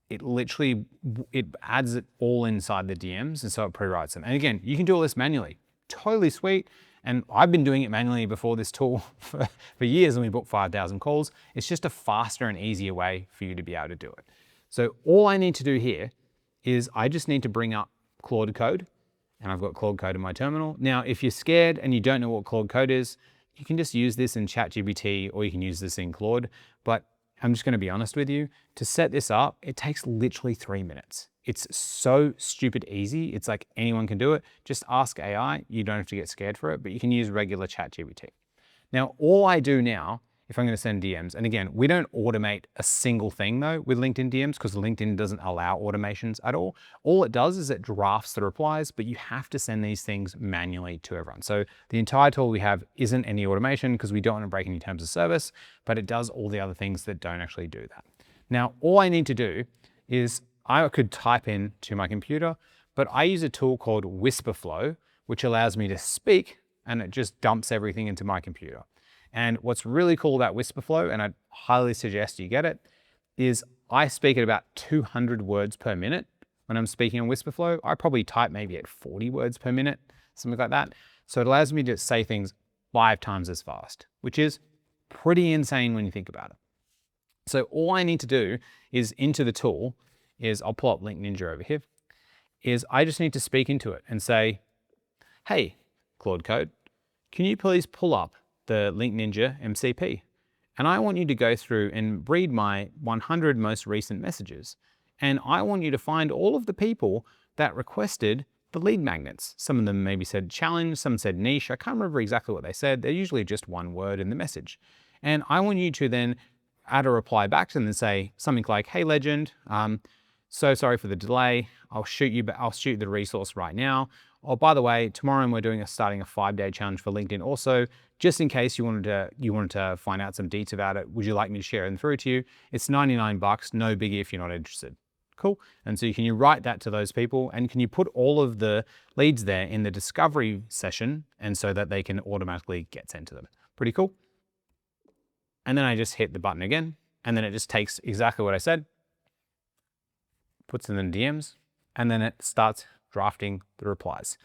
it adds it all inside the DMs, and so it pre-writes them. And again, you can do all this manually. Totally sweet. And I've been doing it manually before this tool for years, and we booked 5,000 calls. It's just a faster and easier way for you to be able to do it. So all I need to do here is I just need to bring up Claude Code, and I've got Claude Code in my terminal. Now, if you're scared and you don't know what Claude Code is, you can just use this in ChatGPT, or you can use this in Claude. But I'm just gonna be honest with you, to set this up, it takes literally 3 minutes. It's so stupid easy. It's like anyone can do it. Just ask AI. You don't have to get scared for it, but you can use regular ChatGPT. Now, all I do now, if I'm going to send DMs, and again, we don't automate a single thing though with LinkedIn DMs, because LinkedIn doesn't allow automations at all. All it does is it drafts the replies, but you have to send these things manually to everyone. So the entire tool we have isn't any automation, because we don't want to break any terms of service, but it does all the other things that don't actually do that. Now, all I need to do is I could type in to my computer, but I use a tool called Whisperflow, which allows me to speak, and it just dumps everything into my computer. And what's really cool about Whisperflow, and I highly suggest you get it, is I speak at about 200 words per minute when I'm speaking on Whisperflow. I probably type maybe at 40 words per minute, something like that. So it allows me to say things 5 times as fast, which is pretty insane when you think about it. So all I need to do is into the tool, I'll pull up Link Ninja over here, I just need to speak into it and say, hey, Claude Code, can you please pull up the Link Ninja MCP? And I want you to go through and read my 100 most recent messages. And I want you to find all of the people that requested the lead magnets. Some of them maybe said challenge, some said niche. I can't remember exactly what they said. They're usually just one word in the message. And I want you to then add a reply back to them and say something like, hey legend, so sorry for the delay. I'll shoot you the resource right now. Oh, by the way, tomorrow we're starting a 5-day challenge for LinkedIn also, just in case you wanted to find out some deets about it. Would you like me to share them through to you? It's 99 bucks, no biggie if you're not interested. Cool. And so can you write that to those people, and can you put all of the leads there in the discovery session, and so that they can automatically get sent to them. Pretty cool. And then I just hit the button again, and then it just takes exactly what I said, puts in the DMs, and then it starts drafting the replies.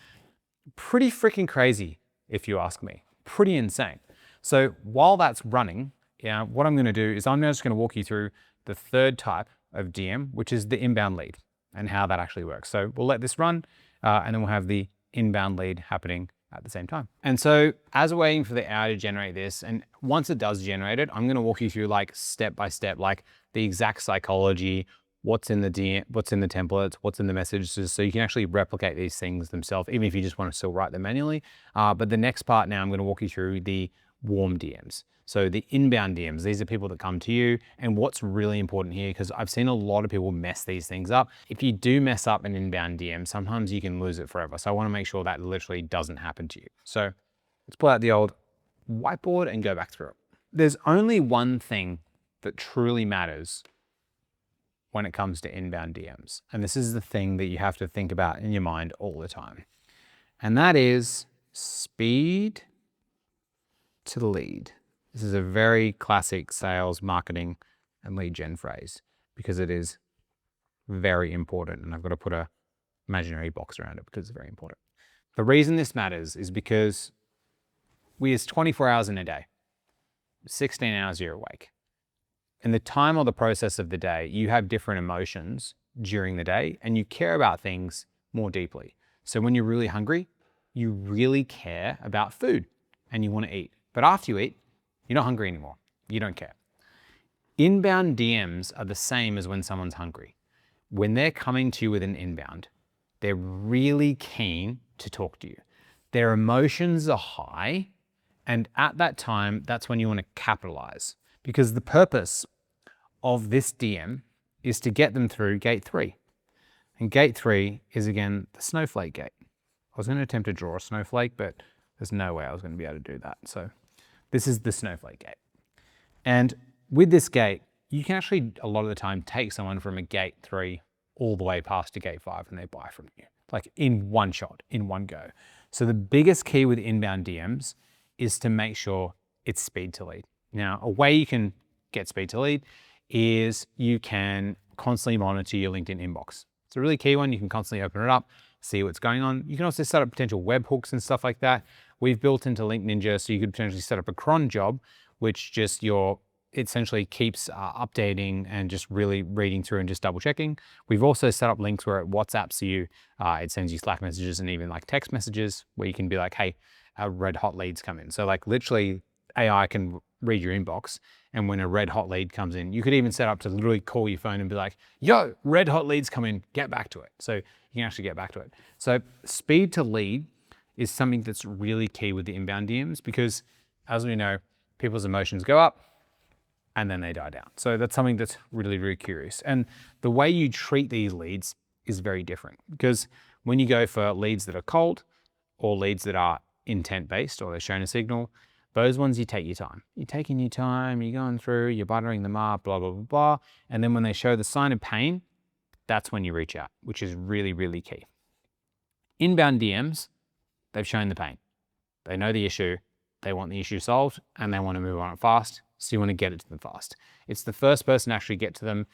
Pretty freaking crazy, if you ask me. Pretty insane. So while that's running, what I'm going to do is I'm just going to walk you through the third type of DM, which is the inbound lead, and how that actually works. So we'll let this run, and then we'll have the inbound lead happening at the same time. And so as we're waiting for the AI to generate this, and once it does generate it, I'm going to walk you through like step by step, like the exact psychology, what's in the DM, what's in the templates, what's in the messages, so you can actually replicate these things themselves, even if you just want to still write them manually. But the next part now, I'm going to walk you through the warm DMs. So the inbound DMs, these are people that come to you, and what's really important here, because I've seen a lot of people mess these things up. If you do mess up an inbound DM, sometimes you can lose it forever. So I want to make sure that literally doesn't happen to you. So let's pull out the old whiteboard and go back through it. There's only one thing that truly matters when it comes to inbound DMs. And this is the thing that you have to think about in your mind all the time. And that is speed to lead. This is a very classic sales, marketing, and lead gen phrase, because it is very important. And I've got to put a imaginary box around it because it's very important. The reason this matters is because we use 24 hours in a day, 16 hours you're awake. In the time or the process of the day, you have different emotions during the day, and you care about things more deeply. So when you're really hungry, you really care about food and you want to eat. But after you eat, you're not hungry anymore. You don't care. Inbound DMs are the same as when someone's hungry. When they're coming to you with an inbound, they're really keen to talk to you. Their emotions are high, and at that time, that's when you want to capitalize. Because the purpose of this DM is to get them through gate 3. And gate 3 is, again, the snowflake gate. I was going to attempt to draw a snowflake, but there's no way I was going to be able to do that. So this is the snowflake gate. And with this gate, you can actually, a lot of the time, take someone from a gate 3 all the way past to gate 5 and they buy from you, like in one shot, in one go. So the biggest key with inbound DMs is to make sure it's speed to lead. Now, a way you can get speed to lead is you can constantly monitor your LinkedIn inbox. It's a really key one. You can constantly open it up, see what's going on. You can also set up potential webhooks and stuff like that. We've built into Link Ninja, so you could potentially set up a cron job, which just essentially keeps updating and just really reading through and just double checking. We've also set up links where it WhatsApps you, it sends you Slack messages and even like text messages where you can be like, hey, red hot leads come in. So like literally AI can read your inbox, and when a red hot lead comes in, you could even set up to literally call your phone and be like, yo, red hot leads come in, get back to it. So you can actually get back to it. So speed to lead is something that's really key with the inbound DMs, because as we know, people's emotions go up and then they die down. So that's something that's really, really curious. And the way you treat these leads is very different, because when you go for leads that are cold or leads that are intent-based or they're showing a signal, those ones you take your time. You're taking your time, you're going through, you're buttering them up, blah, blah, blah, blah. And then when they show the sign of pain, that's when you reach out, which is really, really key. Inbound DMs, they've shown the pain. They know the issue, they want the issue solved, and they want to move on it fast, so you want to get it to them fast. It's the first person to actually get to them,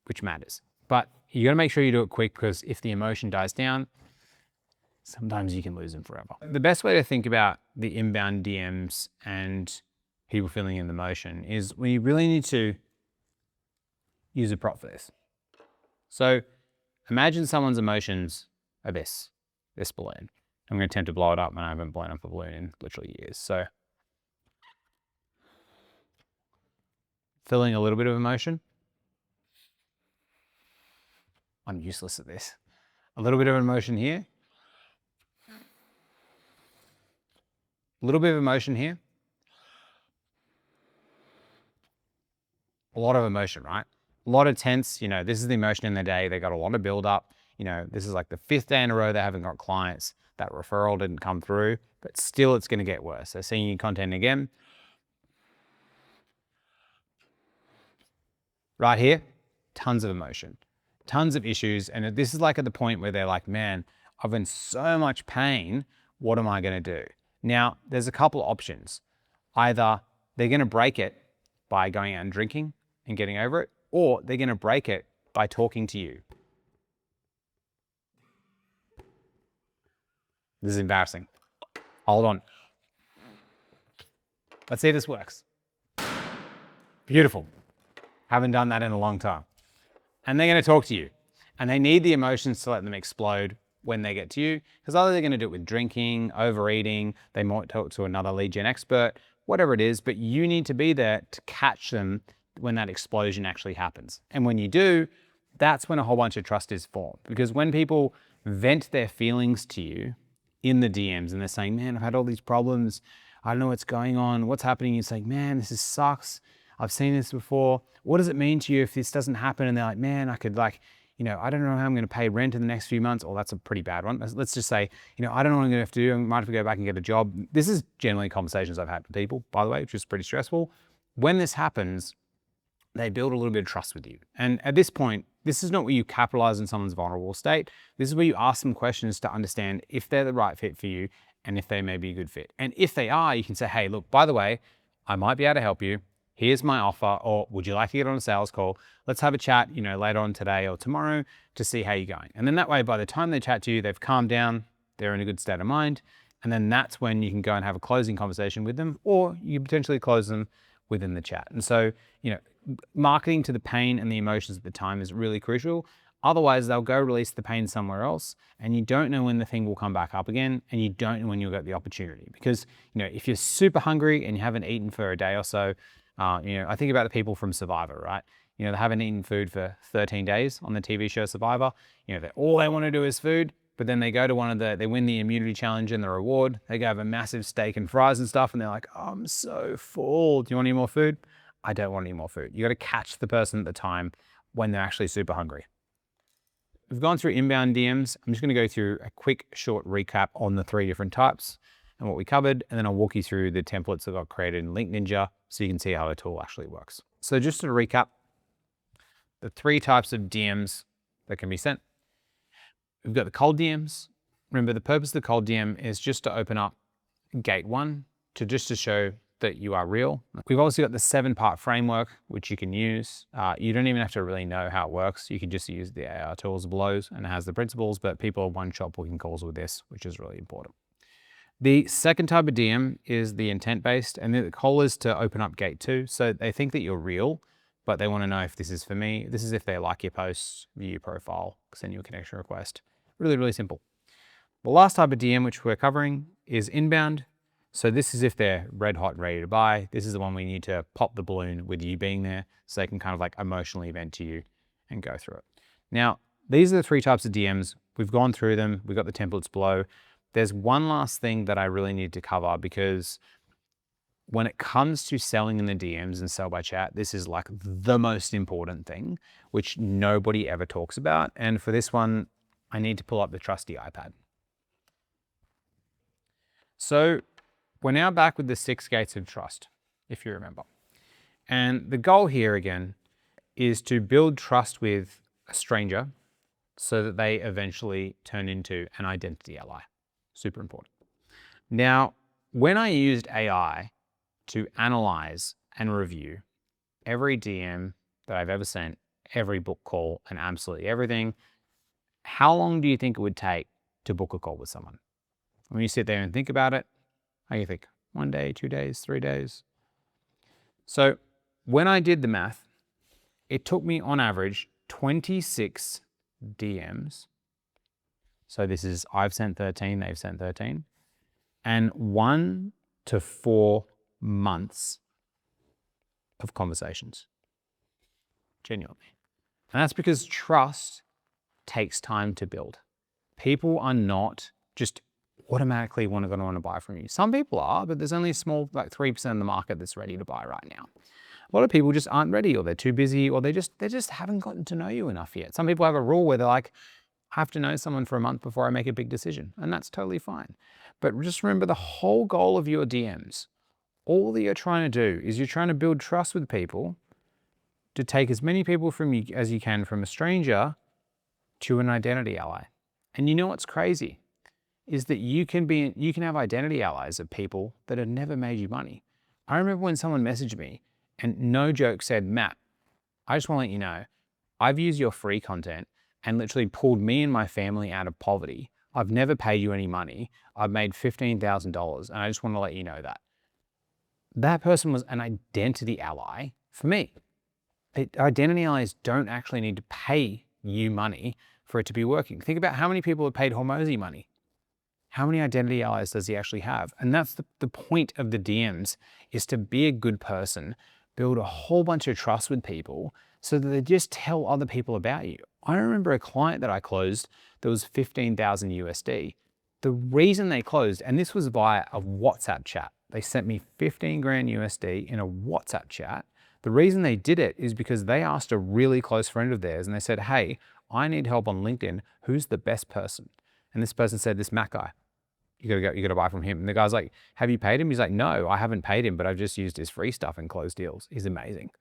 which matters. But you got to make sure you do it quick, because if the emotion dies down, sometimes you can lose them forever. The best way to think about the inbound DMs and people feeling in the motion is we really need to use a prop for this. So imagine someone's emotions are this balloon. I'm going to attempt to blow it up, and I haven't blown up a balloon in literally years. So feeling a little bit of emotion. I'm useless at this. A little bit of emotion here. A little bit of emotion here. A lot of emotion, right? A lot of tense, this is the emotion in the day. They got a lot of build up. You know, this is like the 5th day in a row they haven't got clients. That referral didn't come through, but still it's going to get worse. They're seeing your content again. Right here, tons of emotion, tons of issues. And this is like at the point where they're like, man, I've been in so much pain. What am I going to do? Now, there's a couple of options. Either they're going to break it by going out and drinking and getting over it, or they're going to break it by talking to you. This is embarrassing. Hold on. Let's see if this works. Beautiful. Haven't done that in a long time. And they're going to talk to you. And they need the emotions to let them explode when they get to you. Because either they're going to do it with drinking, overeating, they might talk to another lead gen expert, whatever it is, but you need to be there to catch them when that explosion actually happens. And when you do, that's when a whole bunch of trust is formed. Because when people vent their feelings to you in the DMs and they're saying, man, I've had all these problems. I don't know what's going on. What's happening? You're saying, man, this sucks. I've seen this before. What does it mean to you if this doesn't happen? And they're like, man, I could I don't know how I'm going to pay rent in the next few months. Oh, that's a pretty bad one. Let's just say, I don't know what I'm going to have to do. I might have to go back and get a job. This is generally conversations I've had with people, by the way, which is pretty stressful. When this happens, they build a little bit of trust with you. And at this point, this is not where you capitalize on someone's vulnerable state. This is where you ask them questions to understand if they're the right fit for you and if they may be a good fit. And if they are, you can say, hey, look, by the way, I might be able to help you. Here's my offer, or would you like to get on a sales call? Let's have a chat, later on today or tomorrow to see how you're going. And then that way, by the time they chat to you, they've calmed down, they're in a good state of mind. And then that's when you can go and have a closing conversation with them, or you potentially close them within the chat. And so, marketing to the pain and the emotions at the time is really crucial. Otherwise, they'll go release the pain somewhere else, and you don't know when the thing will come back up again, and you don't know when you'll get the opportunity. Because, if you're super hungry and you haven't eaten for a day or so, I think about the people from Survivor, right? They haven't eaten food for 13 days on the TV show Survivor. All they want to do is food, but then they go to they win the immunity challenge and the reward. They go have a massive steak and fries and stuff, and they're like, oh, I'm so full. Do you want any more food? I don't want any more food. You got to catch the person at the time when they're actually super hungry. We've gone through inbound DMs. I'm just going to go through a quick, short recap on the 3 different types and what we covered, and then I'll walk you through the templates that got created in Link Ninja so you can see how the tool actually works. So just to recap, the 3 types of DMs that can be sent. We've got the cold DMs. Remember, the purpose of the cold DM is just to open up gate 1 to show that you are real. We've also got the 7-part framework, which you can use. You don't even have to really know how it works. You can just use the AI tools below, and it has the principles, but people are one-shot booking calls with this, which is really important. The second type of DM is the intent-based, and the goal is to open up gate 2. So they think that you're real, but they want to know if this is for me. This is if they like your posts, view your profile, send you a connection request. Really, really simple. The last type of DM, which we're covering, is inbound. So this is if they're red hot and ready to buy. This is the one we need to pop the balloon with you being there so they can kind of emotionally vent to you and go through it. Now, these are the 3 types of DMs. We've gone through them. We've got the templates below. There's one last thing that I really need to cover, because when it comes to selling in the DMs and sell by chat, this is the most important thing, which nobody ever talks about. And for this one, I need to pull up the trusty iPad. So we're now back with the 6 gates of trust, if you remember. And the goal here again is to build trust with a stranger so that they eventually turn into an identity ally. Super important. Now, when I used AI to analyze and review every DM that I've ever sent, every book call, and absolutely everything, how long do you think it would take to book a call with someone? When you sit there and think about it, how do you think? 1 day, 2 days, 3 days? So when I did the math, it took me on average 26 DMs. So this is, I've sent 13, they've sent 13, and 1 to 4 months of conversations, genuinely. And that's because trust takes time to build. People are not just automatically want to buy from you. Some people are, but there's only a small, 3% of the market that's ready to buy right now. A lot of people just aren't ready, or they're too busy, or they just haven't gotten to know you enough yet. Some people have a rule where they're like, I have to know someone for a month before I make a big decision, and that's totally fine. But just remember, the whole goal of your DMs, all that you're trying to do is you're trying to build trust with people to take as many people from you as you can, from a stranger to an identity ally. And you know what's crazy is that you can have identity allies of people that have never made you money. I remember when someone messaged me and no joke said, Matt, I just want to let you know, I've used your free content and literally pulled me and my family out of poverty. I've never paid you any money. I've made $15,000 and I just want to let you know that. That person was an identity ally for me. Identity allies don't actually need to pay you money for it to be working. Think about how many people have paid Hormozi money. How many identity allies does he actually have? And that's the point of the DMs, is to be a good person, build a whole bunch of trust with people so that they just tell other people about you. I remember a client that I closed that was 15,000 USD. The reason they closed, and this was via a WhatsApp chat, they sent me 15 grand USD in a WhatsApp chat. The reason they did it is because they asked a really close friend of theirs and they said, hey, I need help on LinkedIn. Who's the best person? And this person said, this Matt guy. You gotta buy from him. And the guy's like, have you paid him? He's like, no, I haven't paid him, but I've just used his free stuff and closed deals. He's amazing.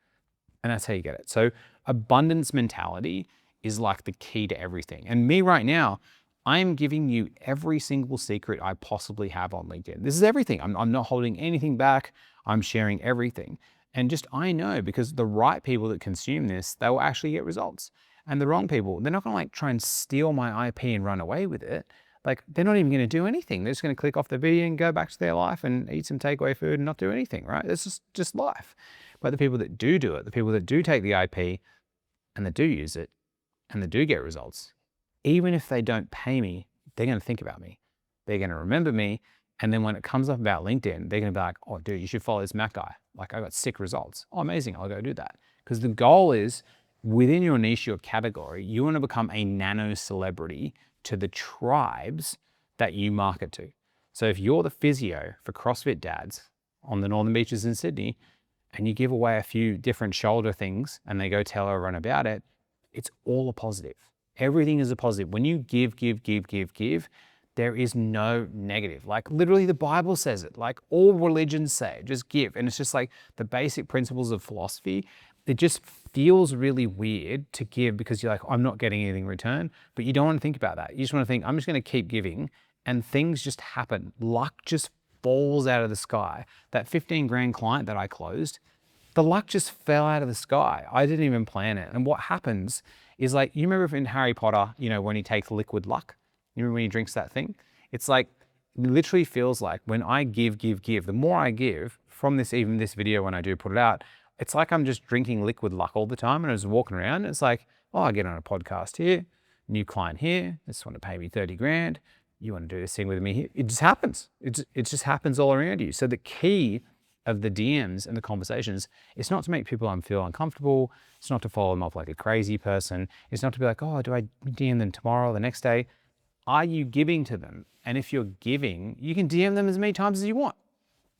And that's how you get it. So abundance mentality is like the key to everything. And me right now, I'm giving you every single secret I possibly have on LinkedIn. This is everything. I'm not holding anything back. I'm sharing everything. And just, I know, because the right people that consume this, they will actually get results. And the wrong people, they're not gonna like try and steal my IP and run away with it. Like, they're not even gonna do anything. They're just gonna click off the video and go back to their life and eat some takeaway food and not do anything, right? It's just life. But the people that do it, the people that do take the IP and that do use it and that do get results, even if they don't pay me, they're gonna think about me. They're gonna remember me. And then when it comes up about LinkedIn, they're gonna be like, oh dude, you should follow this Matt guy. Like, I got sick results. Oh, amazing, I'll go do that. Because the goal is, within your niche, your category, you wanna become a nano celebrity to the tribes that you market to. So if you're the physio for CrossFit dads on the Northern Beaches in Sydney, and you give away a few different shoulder things and they go tell everyone about it, it's all a positive. Everything is a positive. When you give, there is no negative. Like, literally the Bible says it, like all religions say, just give. And it's just like the basic principles of philosophy. It just feels really weird to give because you're like, I'm not getting anything in return, but you don't want to think about that. You just want to think, I'm just going to keep giving, and things just happen. Luck just falls out of the sky. That 15 grand client that I closed, the luck just fell out of the sky. I didn't even plan it. And what happens is, like, you remember in Harry Potter, you know, when he takes liquid luck, you remember when he drinks that thing? It's like, it literally feels like when I give, the more I give from this, even this video, when I do put it out, it's like I'm just drinking liquid luck all the time. And I was walking around, it's like, oh, I get on a podcast here, new client here, they just want to pay me 30 grand. You want to do this thing with me here? It just happens. It just happens all around you. So the key of the DMs and the conversations, it's not to make people feel uncomfortable. It's not to follow them up like a crazy person. It's not to be like, oh, do I DM them tomorrow or the next day? Are you giving to them? And if you're giving, you can DM them as many times as you want.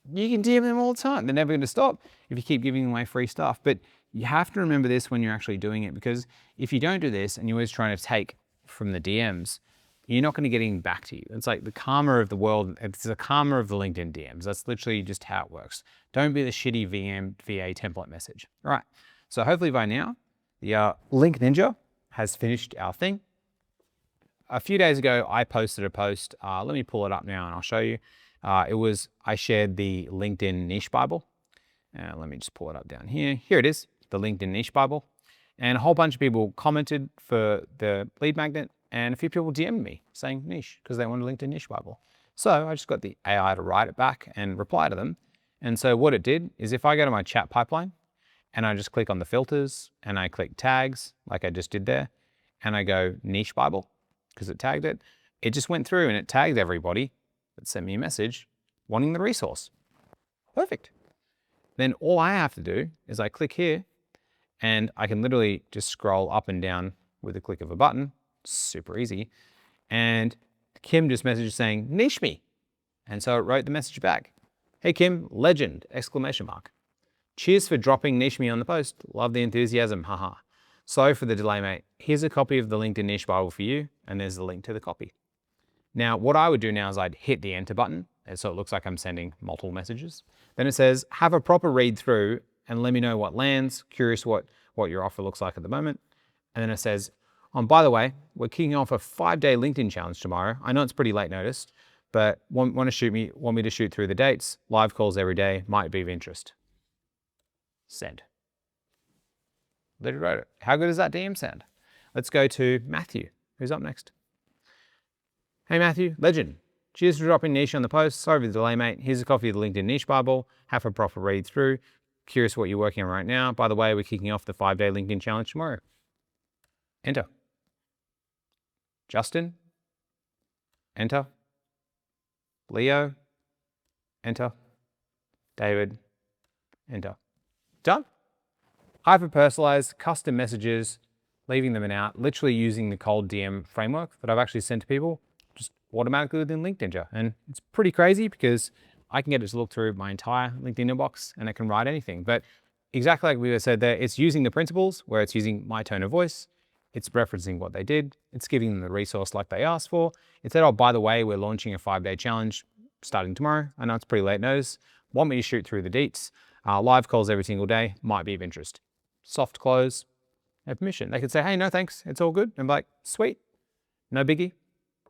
You can DM them all the time. They're never going to stop if you keep giving away free stuff. But you have to remember this when you're actually doing it, because if you don't do this and you're always trying to take from the DMs, you're not going to get anything back to you. It's like the karma of the world. It's the karma of the LinkedIn DMs. That's literally just how it works. Don't be the shitty VA template message. All right. So hopefully by now, the Link Ninja has finished our thing. A few days ago, I posted a post. Let me pull it up now and I'll show you. I shared the LinkedIn Niche Bible. Let me just pull it up down here. Here it is, the LinkedIn Niche Bible. And a whole bunch of people commented for the lead magnet, and a few people DM'd me saying niche because they wanted a LinkedIn Niche Bible. So I just got the AI to write it back and reply to them. And so what it did is, if I go to my chat pipeline and I just click on the filters and I click tags like I just did there, and I go Niche Bible because it tagged it, it just went through and it tagged everybody that sent me a message wanting the resource. Perfect. Then all I have to do is I click here and I can literally just scroll up and down with a click of a button. Super easy. And Kim just messaged saying, niche me. And so it wrote the message back. Hey Kim, legend, exclamation mark. Cheers for dropping niche me on the post. Love the enthusiasm, haha. So for the delay, mate, here's a copy of the LinkedIn Niche Bible for you, and there's the link to the copy. Now, what I would do now is I'd hit the enter button, and so it looks like I'm sending multiple messages. Then it says, have a proper read through and let me know what lands. Curious what your offer looks like at the moment. And then it says, by the way, we're kicking off a 5-day LinkedIn challenge tomorrow. I know it's pretty late notice, but want me to shoot through the dates. Live calls every day might be of interest. Send. Literally wrote it. How good does that DM sound? Let's go to Matthew, who's up next. Hey Matthew, legend. Cheers for dropping niche on the post. Sorry for the delay, mate. Here's a copy of the LinkedIn Niche Bible. Have a proper read through. Curious what you're working on right now. By the way, we're kicking off the 5-day LinkedIn challenge tomorrow. Enter. Justin. Enter. Leo. Enter. David. Enter. Done. Hyper-personalized custom messages, leaving them out, literally using the cold DM framework that I've actually sent to people, just automatically within LinkedIn. And it's pretty crazy because I can get it to look through my entire LinkedIn inbox and it can write anything. But exactly like we said there, it's using the principles where it's using my tone of voice, it's referencing what they did, it's giving them the resource like they asked for. It said, oh, by the way, we're launching a 5-day challenge starting tomorrow. I know it's pretty late notice. Want me to shoot through the deets. Live calls every single day, might be of interest. Soft close, no permission. They could say, hey, no thanks, it's all good. And I'm like, sweet, no biggie,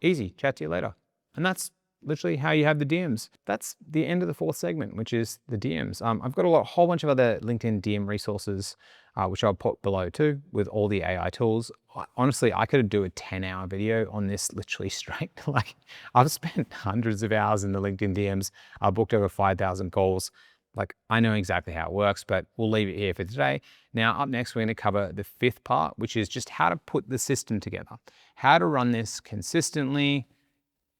easy, chat to you later. And that's literally how you have the DMs. That's the end of the 4th segment, which is the DMs. I've got a whole bunch of other LinkedIn DM resources, which I'll put below too, with all the AI tools. Honestly, I could do a 10-hour video on this literally straight. Like, I've spent hundreds of hours in the LinkedIn DMs. I've booked over 5,000 calls. Like, I know exactly how it works, but we'll leave it here for today. Now, up next, we're going to cover the 5th part, which is just how to put the system together, how to run this consistently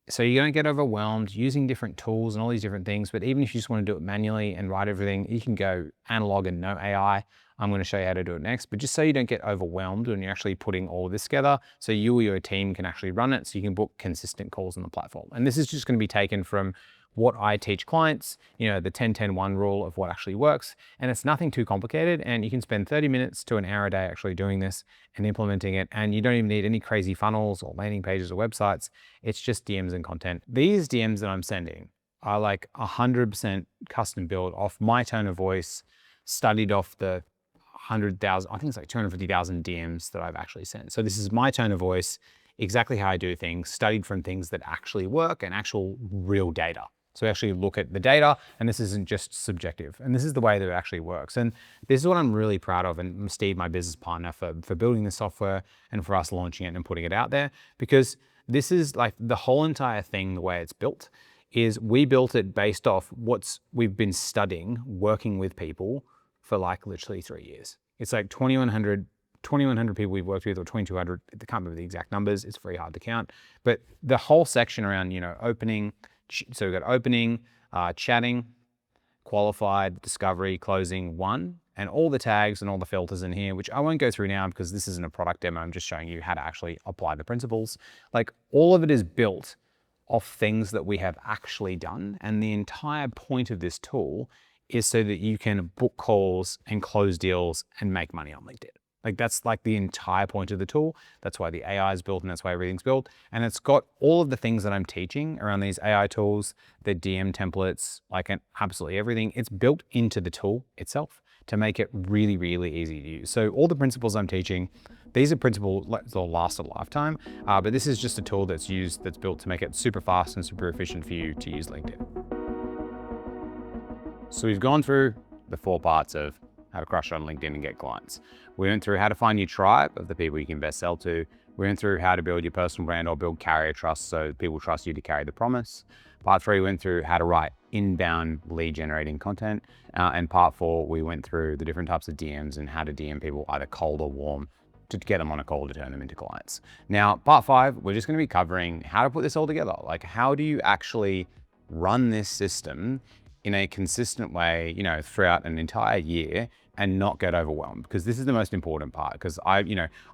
so you don't get overwhelmed using different tools and all these different things. But even if you just want to do it manually and write everything, you can go analog and no AI. I'm going to show you how to do it next, but just so you don't get overwhelmed when you're actually putting all of this together, so you or your team can actually run it, so you can book consistent calls on the platform. And this is just going to be taken from what I teach clients, the 10-10-1 rule of what actually works. And it's nothing too complicated. And you can spend 30 minutes to an hour a day actually doing this and implementing it. And you don't even need any crazy funnels or landing pages or websites. It's just DMs and content. These DMs that I'm sending are like 100% custom built off my tone of voice, studied off the 100,000, I think it's like 250,000 DMs that I've actually sent. So this is my tone of voice, exactly how I do things, studied from things that actually work and actual real data. So we actually look at the data, and this isn't just subjective. And this is the way that it actually works. And this is what I'm really proud of, and Steve, my business partner, for building the software and for us launching it and putting it out there. Because this is like the whole entire thing, the way it's built, is we built it based off we've been studying, working with people for like literally 3 years. It's like 2,100 people we've worked with, or 2,200, I can't remember the exact numbers, it's very hard to count. But the whole section around, opening, so we've got opening, chatting, qualified, discovery, closing, won, and all the tags and all the filters in here, which I won't go through now because this isn't a product demo. I'm just showing you how to actually apply the principles. Like, all of it is built off things that we have actually done. And the entire point of this tool is so that you can book calls and close deals and make money on LinkedIn. Like, that's like the entire point of the tool. That's why the AI is built, and that's why everything's built. And it's got all of the things that I'm teaching around these AI tools, the DM templates, like absolutely everything. It's built into the tool itself to make it really, really easy to use. So all the principles I'm teaching, these are principles that'll last a lifetime, but this is just a tool that's built to make it super fast and super efficient for you to use LinkedIn. So we've gone through the 4 parts of how to crush it on LinkedIn and get clients. We went through how to find your tribe of the people you can best sell to. We went through how to build your personal brand or build carrier trust so people trust you to carry the promise. Part 3, we went through how to write inbound lead generating content. And part 4, we went through the different types of DMs and how to DM people either cold or warm to get them on a call to turn them into clients. Now, part 5, we're just going to be covering how to put this all together. Like, how do you actually run this system in a consistent way, throughout an entire year and not get overwhelmed? Because this is the most important part. Because I've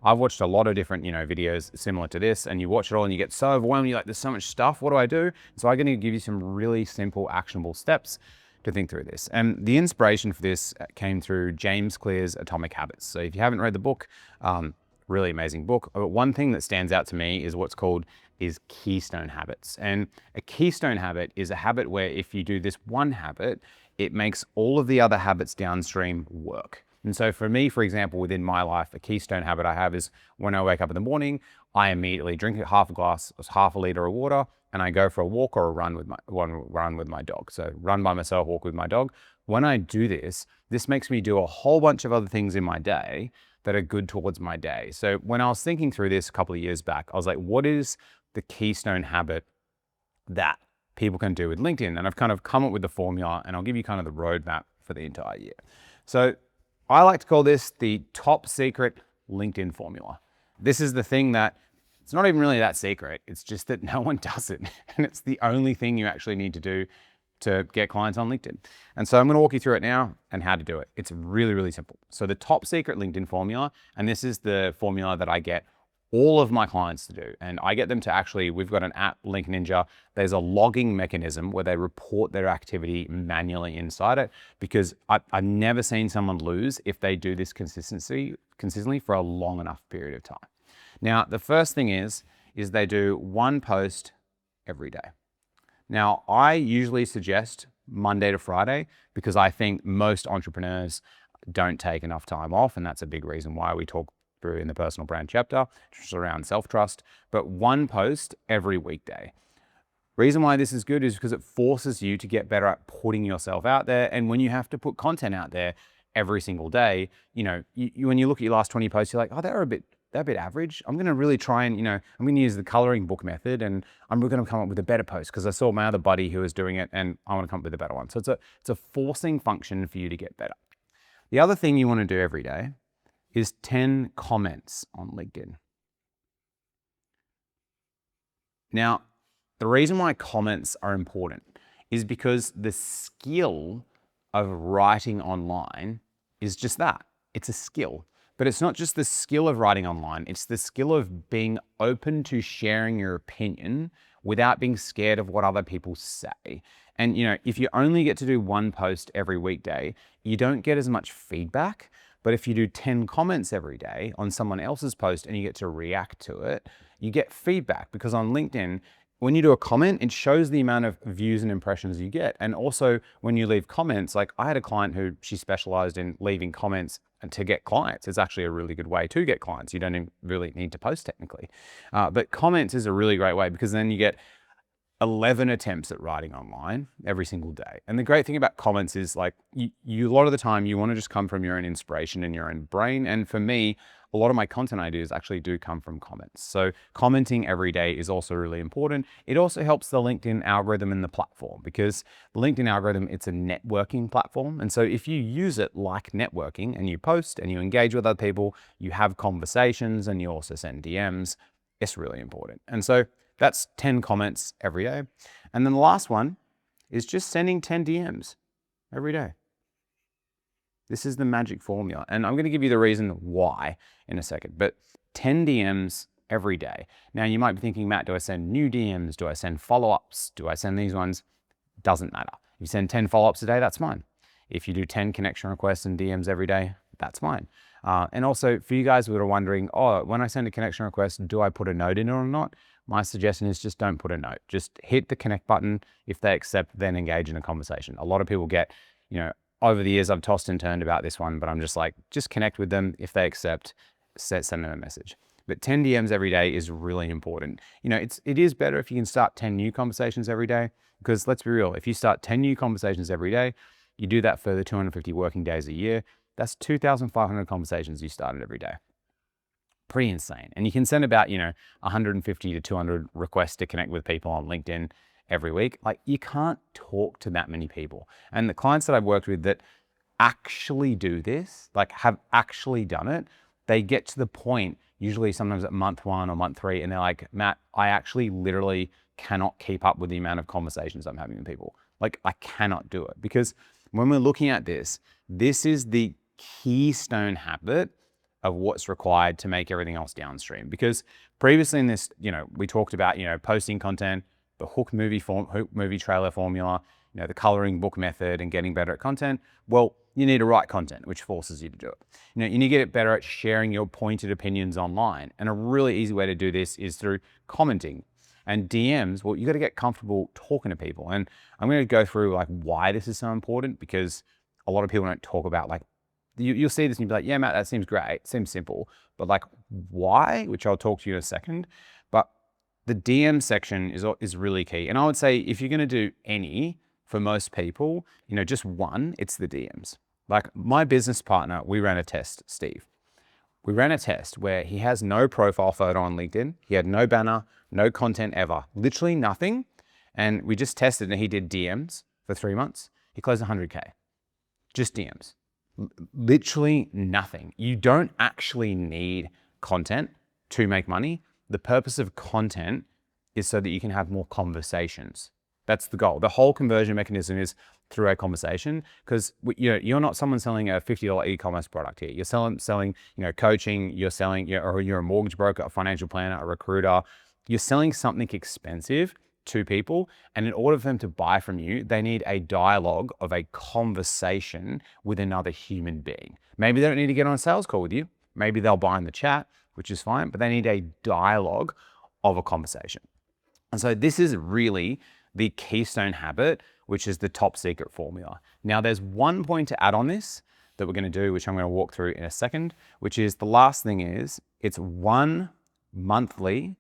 watched a lot of different, videos similar to this, and you watch it all and you get so overwhelmed. You're like, there's so much stuff. What do I do? So I'm going to give you some really simple, actionable steps. to think through this. And the inspiration for this came through James Clear's Atomic Habits. So if you haven't read the book, really amazing book. But one thing that stands out to me is what's called keystone habits. And a keystone habit is a habit where if you do this one habit, it makes all of the other habits downstream work. And so for me, for example, within my life, a keystone habit I have is when I wake up in the morning, I immediately drink half a liter of water, and I go for a walk or a run with my dog. So run by myself, walk with my dog. When I do this, this makes me do a whole bunch of other things in my day that are good towards my day. So when I was thinking through this a couple of years back, I was like, what is the keystone habit that people can do with LinkedIn? And I've kind of come up with the formula, and I'll give you kind of the roadmap for the entire year. So I like to call this the top secret LinkedIn formula. This is the thing that it's not even really that secret. It's just that no one does it. And it's the only thing you actually need to do to get clients on LinkedIn. And so I'm going to walk you through it now and how to do it. It's really, really simple. So the top secret LinkedIn formula, and this is the formula that I get all of my clients to do. And I get them to actually, we've got an app, Link Ninja. There's a logging mechanism where they report their activity manually inside it, because I've never seen someone lose if they do this consistently for a long enough period of time. Now, the first thing is they do one post every day. Now, I usually suggest Monday to Friday because I think most entrepreneurs don't take enough time off, and that's a big reason why we talk through in the personal brand chapter, which is around self-trust, but one post every weekday. Reason why this is good is because it forces you to get better at putting yourself out there. And when you have to put content out there every single day, you know, when you look at your last 20 posts, you're like, oh, they're a bit average. I'm going to really try and, I'm going to use the coloring book method, and I'm going to come up with a better post because I saw my other buddy who was doing it and I want to come up with a better one. So it's a forcing function for you to get better. The other thing you want to do every day is 10 comments on LinkedIn. Now, the reason why comments are important is because the skill of writing online is just that. It's a skill. But it's not just the skill of writing online, it's the skill of being open to sharing your opinion without being scared of what other people say. And if you only get to do one post every weekday, you don't get as much feedback. But if you do 10 comments every day on someone else's post and you get to react to it, you get feedback, because on LinkedIn, when you do a comment, it shows the amount of views and impressions you get. And also when you leave comments, like I had a client who she specialized in leaving comments and to get clients. It's actually a really good way to get clients. You don't even really need to post technically. But comments is a really great way, because then you get 11 attempts at writing online every single day. And the great thing about comments is like you a lot of the time you want to just come from your own inspiration and your own brain. And for me, a lot of my content ideas actually do come from comments. So commenting every day is also really important. It also helps the LinkedIn algorithm in the platform, because the LinkedIn algorithm, it's a networking platform. And so if you use it like networking and you post and you engage with other people, you have conversations and you also send DMs, it's really important. And so that's 10 comments every day. And then the last one is just sending 10 DMs every day. This is the magic formula. And I'm going to give you the reason why in a second, but 10 DMs every day. Now you might be thinking, Matt, do I send new DMs? Do I send follow-ups? Do I send these ones? Doesn't matter. If you send 10 follow-ups a day, that's fine. If you do 10 connection requests and DMs every day, that's fine. And also for you guys who are wondering, oh, when I send a connection request, do I put a note in it or not? My suggestion is just don't put a note. Just hit the connect button. If they accept, then engage in a conversation. A lot of people get, over the years, I've tossed and turned about this one, but I'm just like, just connect with them. If they accept, send them a message. But 10 DMs every day is really important. It is better if you can start 10 new conversations every day, because let's be real, if you start 10 new conversations every day, you do that for the 250 working days a year, that's 2,500 conversations you started every day. Pretty insane. And you can send about, 150 to 200 requests to connect with people on LinkedIn every week. Like, you can't talk to that many people. And the clients that I've worked with that actually do this, like have actually done it, they get to the point, usually sometimes at month 1 or month 3, and they're like, Matt, I actually literally cannot keep up with the amount of conversations I'm having with people. Like, I cannot do it. Because when we're looking at this is the keystone habit of what's required to make everything else downstream. Because previously in this, we talked about, posting content, the hook movie trailer formula, the coloring book method and getting better at content? Well, you need to write content, which forces you to do it. You need to get better at sharing your pointed opinions online. And a really easy way to do this is through commenting. And DMs, well, you got to get comfortable talking to people. And I'm going to go through like why this is so important, because a lot of people don't talk about like, you'll see this and you'll be like, yeah, Matt, that seems great. Seems simple. But like why, which I'll talk to you in a second. But the DM section is really key. And I would say if you're going to do any, for most people, just one, it's the DMs. Like my business partner, we ran a test, Steve. We ran a test where he has no profile photo on LinkedIn. He had no banner, no content ever, literally nothing. And we just tested and he did DMs for 3 months. He closed 100K, just DMs, literally nothing. You don't actually need content to make money. The purpose of content is so that you can have more conversations. That's the goal. The whole conversion mechanism is through a conversation, because you're not someone selling a $50 e-commerce product here. You're selling coaching. You're selling, or you're a mortgage broker, a financial planner, a recruiter. You're selling something expensive to people, and in order for them to buy from you, they need a dialogue of a conversation with another human being. Maybe they don't need to get on a sales call with you. Maybe they'll buy in the chat, which is fine, but they need a dialogue of a conversation. And so this is really the keystone habit, which is the top secret formula. Now, there's one point to add on this that we're going to do, which I'm going to walk through in a second, which is the last thing is it's one monthly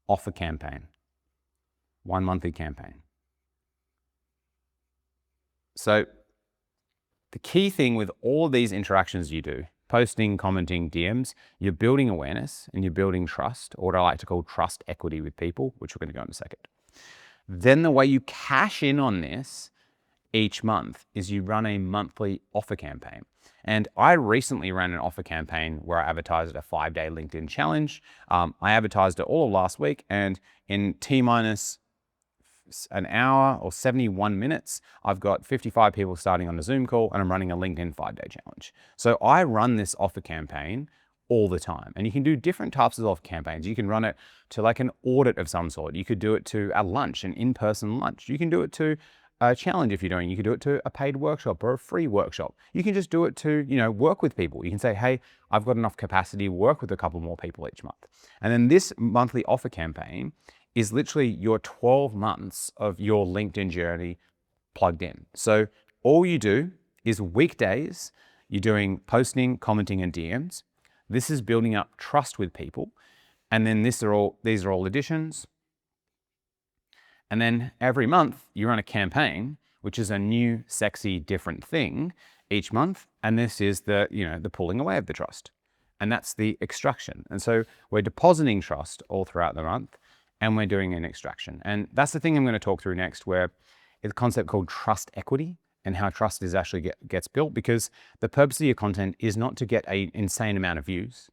offer campaign. One monthly campaign. So the key thing with all of these interactions you do, posting, commenting, DMs, you're building awareness and you're building trust, or what I like to call trust equity with people, which we're going to go in a second. Then the way you cash in on this each month is you run a monthly offer campaign. And I recently ran an offer campaign where I advertised a 5-day LinkedIn challenge. I advertised it all of last week, and in T-minus an hour or 71 minutes, I've got 55 people starting on a Zoom call, and I'm running a LinkedIn 5-day challenge. So I run this offer campaign all the time. And you can do different types of offer campaigns. You can run it to like an audit of some sort. You could do it to a lunch, an in-person lunch. You can do it to a challenge if you're doing. You could do it to a paid workshop or a free workshop. You can just do it to, work with people. You can say, hey, I've got enough capacity to work with a couple more people each month. And then this monthly offer campaign is literally your 12 months of your LinkedIn journey plugged in. So all you do is weekdays, you're doing posting, commenting, and DMs. This is building up trust with people. And then these are all additions. And then every month you run a campaign, which is a new, sexy, different thing each month. And this is the pulling away of the trust. And that's the extraction. And so we're depositing trust all throughout the month, and we're doing an extraction. And that's the thing I'm going to talk through next, where it's a concept called trust equity, and how trust is actually gets built, because the purpose of your content is not to get an insane amount of views.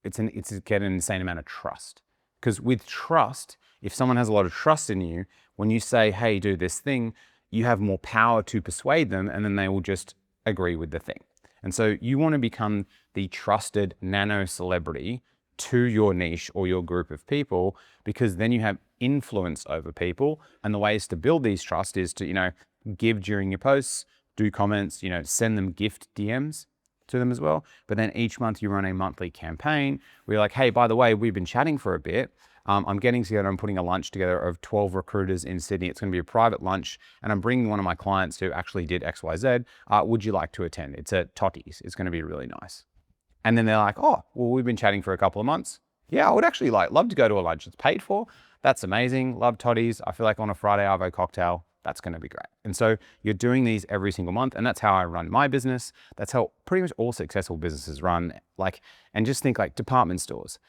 It's to get an insane amount of trust. Because with trust, if someone has a lot of trust in you, when you say, hey, do this thing, you have more power to persuade them, and then they will just agree with the thing. And so you want to become the trusted nano celebrity to your niche or your group of people, because then you have influence over people. And the ways to build these trust is to, give during your posts, do comments, send them gift DMs to them as well. But then each month you run a monthly campaign where you're like, hey, by the way, we've been chatting for a bit. I'm getting together, I'm putting a lunch together of 12 recruiters in Sydney. It's going to be a private lunch, and I'm bringing one of my clients who actually did XYZ. Would you like to attend? It's at Totti's. It's going to be really nice. And then they're like, oh, well, we've been chatting for a couple of months. Yeah, I would actually love to go to a lunch. It's paid for. That's amazing. Love Totti's. I feel like on a Friday I have a cocktail. That's going to be great. And so you're doing these every single month, and that's how I run my business. That's how pretty much all successful businesses run. And just think like department stores,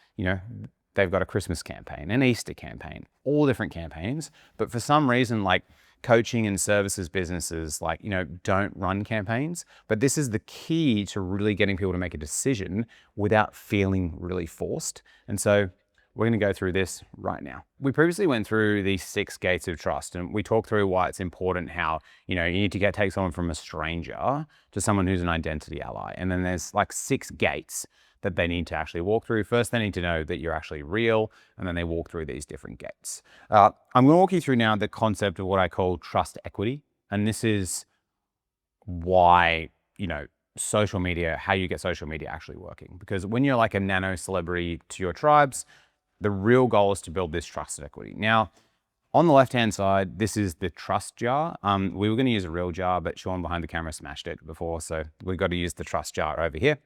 they've got a Christmas campaign, an Easter campaign, all different campaigns. But for some reason, like coaching and services businesses, don't run campaigns. But this is the key to really getting people to make a decision without feeling really forced. And so we're going to go through this right now. We previously went through the 6 gates of trust, and we talked through why it's important, how, you need to take someone from a stranger to someone who's an identity ally. And then there's like 6 gates that they need to actually walk through. First, they need to know that you're actually real, and then they walk through these different gates. I'm going to walk you through now the concept of what I call trust equity. And this is why, social media, how you get social media actually working. Because when you're like a nano celebrity to your tribes, the real goal is to build this trust equity. Now, on the left-hand side, this is the trust jar. We were going to use a real jar, but Sean behind the camera smashed it before, so we've got to use the trust jar over here.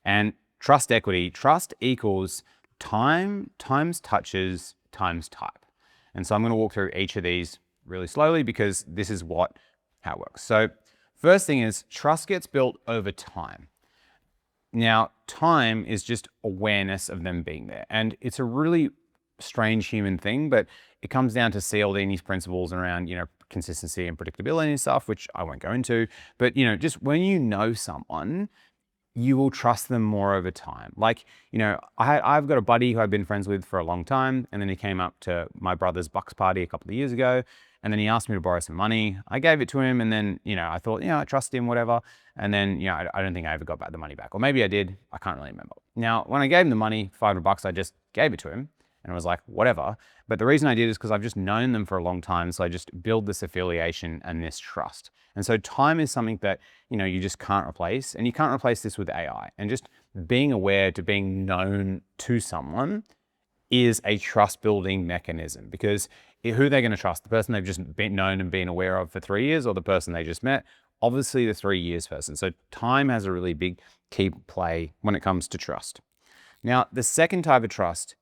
And trust equity, trust equals time times touches times type. And so I'm going to walk through each of these really slowly because this is how it works. So first thing is trust gets built over time. Now, time is just awareness of them being there. And it's a really strange human thing, but it comes down to Cialdini's principles around, consistency and predictability and stuff, which I won't go into. But, just when you know someone, you will trust them more over time. Like, I've got a buddy who I've been friends with for a long time, and then he came up to my brother's Bucks party a couple of years ago, and then he asked me to borrow some money. I gave it to him, and then, I thought, I trust him, whatever. And then, I don't think I ever got back the money back. Or maybe I did, I can't really remember. Now, when I gave him the money, $500, I just gave it to him, and I was like, whatever. But the reason I did is because I've just known them for a long time. So I just build this affiliation and this trust. And so time is something that, you just can't replace. And you can't replace this with AI. And just being aware to being known to someone is a trust building mechanism, because who they're going to trust, the person they've just been known and been aware of for 3 years, or the person they just met? Obviously the 3 years person. So time has a really big key play when it comes to trust. Now, the second type of trust,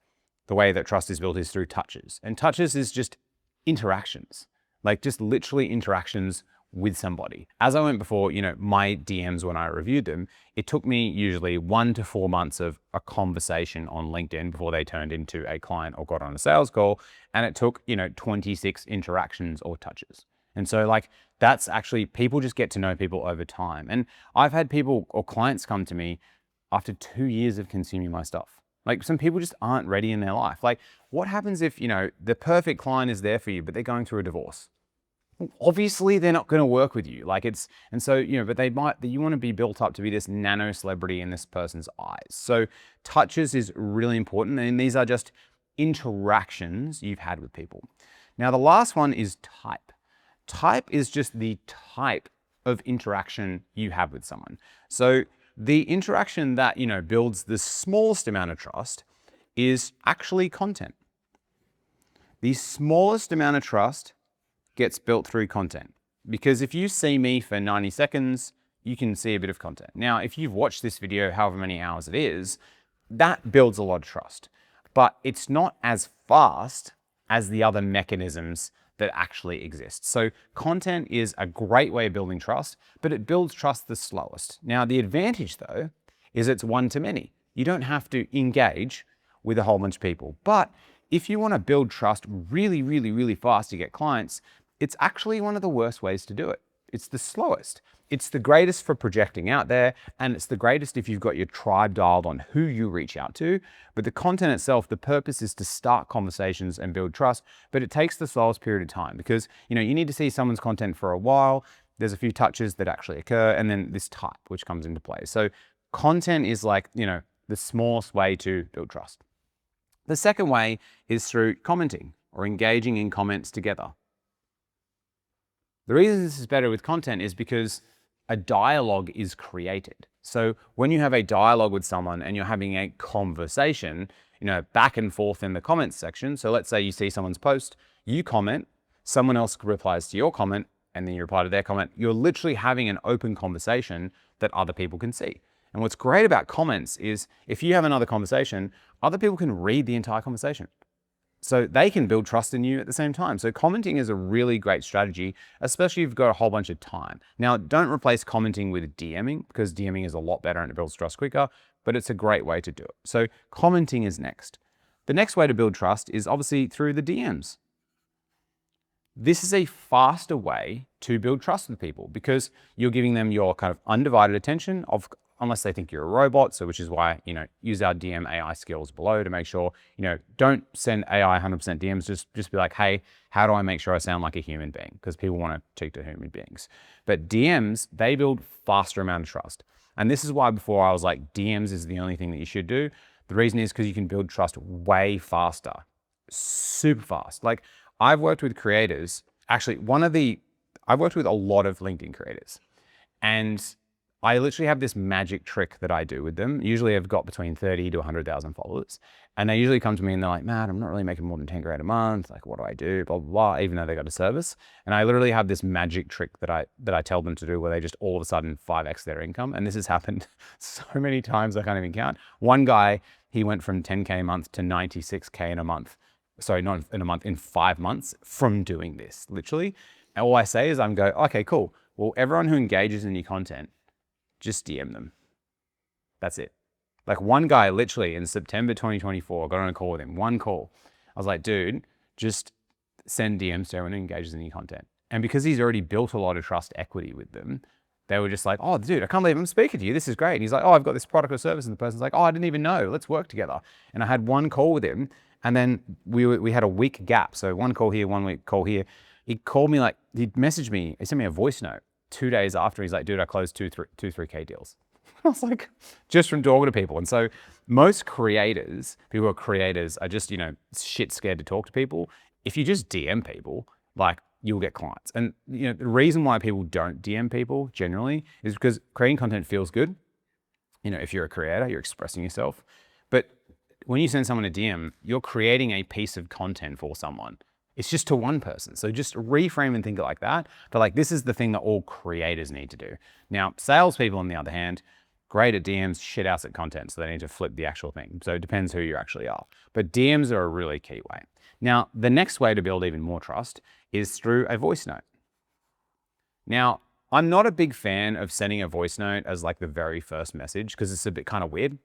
the way that trust is built is through touches. And touches is just interactions, like just literally interactions with somebody. As I went before, my DMs when I reviewed them, it took me usually 1 to 4 months of a conversation on LinkedIn before they turned into a client or got on a sales call. And it took, 26 interactions or touches. And so that's actually, people just get to know people over time. And I've had people or clients come to me after 2 years of consuming my stuff. Like, some people just aren't ready in their life. Like, what happens if, the perfect client is there for you, but they're going through a divorce? Well, obviously, they're not going to work with you. But you want to be built up to be this nano celebrity in this person's eyes. So touches is really important. And these are just interactions you've had with people. Now, the last one is type. Type is just the type of interaction you have with someone. So the interaction that, builds the smallest amount of trust is actually content. The smallest amount of trust gets built through content. Because if you see me for 90 seconds, you can see a bit of content. Now, if you've watched this video, however many hours it is, that builds a lot of trust. But it's not as fast as the other mechanisms that actually exist. So content is a great way of building trust, but it builds trust the slowest. Now, the advantage though, is it's one to many. You don't have to engage with a whole bunch of people. But if you want to build trust really, really, really fast to get clients, it's actually one of the worst ways to do it. It's the slowest. It's the greatest for projecting out there, and it's the greatest if you've got your tribe dialed on who you reach out to. But the content itself, the purpose is to start conversations and build trust, but it takes the slowest period of time because, you need to see someone's content for a while. There's a few touches that actually occur, and then this type, which comes into play. So content is the smallest way to build trust. The second way is through commenting or engaging in comments together. The reason this is better with content is because a dialogue is created. So when you have a dialogue with someone and you're having a conversation, back and forth in the comments section. So let's say you see someone's post, you comment, someone else replies to your comment, and then you reply to their comment. You're literally having an open conversation that other people can see. And what's great about comments is if you have another conversation, other people can read the entire conversation. So they can build trust in you at the same time. So commenting is a really great strategy, especially if you've got a whole bunch of time. Now, don't replace commenting with DMing because DMing is a lot better and it builds trust quicker, but it's a great way to do it. So commenting is next. The next way to build trust is obviously through the DMs. This is a faster way to build trust with people because you're giving them your kind of undivided attention unless they think you're a robot. So which is why, use our DM AI skills below to make sure, don't send AI 100% DMs. Just be like, hey, how do I make sure I sound like a human being? Because people want to talk to human beings. But DMs, they build faster amount of trust. And this is why before I was like, DMs is the only thing that you should do. The reason is because you can build trust way faster, super fast. Like I've worked with creators, actually I've worked with a lot of LinkedIn creators, and I literally have this magic trick that I do with them. Usually I've got between 30 to 100,000 followers, and they usually come to me and they're like, "Matt, I'm not really making more than 10 grand a month. Like, what do I do? Blah, blah, blah," even though they got a service. And I literally have this magic trick that I tell them to do where they just all of a sudden 5x their income. And this has happened so many times I can't even count. One guy, he went from 10K a month to 96K in a month. Sorry, not in a month, in 5 months from doing this, literally. And all I say is okay, cool. Well, everyone who engages in your content, just DM them. That's it. Like one guy literally in September 2024, I got on a call with him, one call. I was like, dude, just send DMs to everyone who engages in your content. And because he's already built a lot of trust equity with them, they were just like, "Oh, dude, I can't believe I'm speaking to you. This is great." And he's like, "Oh, I've got this product or service." And the person's like, "Oh, I didn't even know. Let's work together." And I had one call with him, and then we had a week gap. So one call here, 1 week call here. He called me, like, he messaged me, he sent me a voice note 2 days after. He's like, "Dude, I closed 3K deals." I was like, just from talking to people. And so most creators, people who are creators, are just, shit scared to talk to people. If you just DM people, like, you'll get clients. And the reason why people don't DM people generally is because creating content feels good. If you're a creator, you're expressing yourself. But when you send someone a DM, you're creating a piece of content for someone. It's just to one person. So just reframe and think it like that. But like, this is the thing that all creators need to do. Now, salespeople, on the other hand, great at DMs, shit house at content. So they need to flip the actual thing. So it depends who you actually are. But DMs are a really key way. Now, the next way to build even more trust is through a voice note. Now, I'm not a big fan of sending a voice note as like the very first message because it's a bit kind of weird.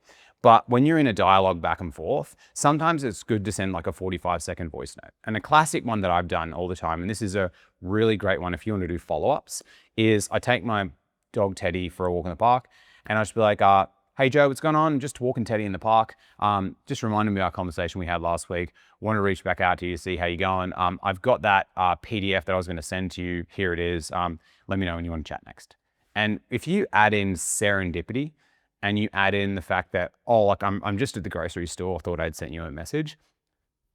But when you're in a dialogue back and forth, sometimes it's good to send like a 45-second voice note. And a classic one that I've done all the time, and this is a really great one if you want to do follow-ups, is I take my dog Teddy for a walk in the park, and I just be like, "Hey Joe, what's going on? Just walking Teddy in the park. Just reminding me of our conversation we had last week. Want to reach back out to you to see how you're going. I've got that PDF that I was going to send to you. Here it is. Let me know when you want to chat next." And if you add in serendipity and you add in the fact that, "Oh, like I'm just at the grocery store, thought I'd sent you a message,"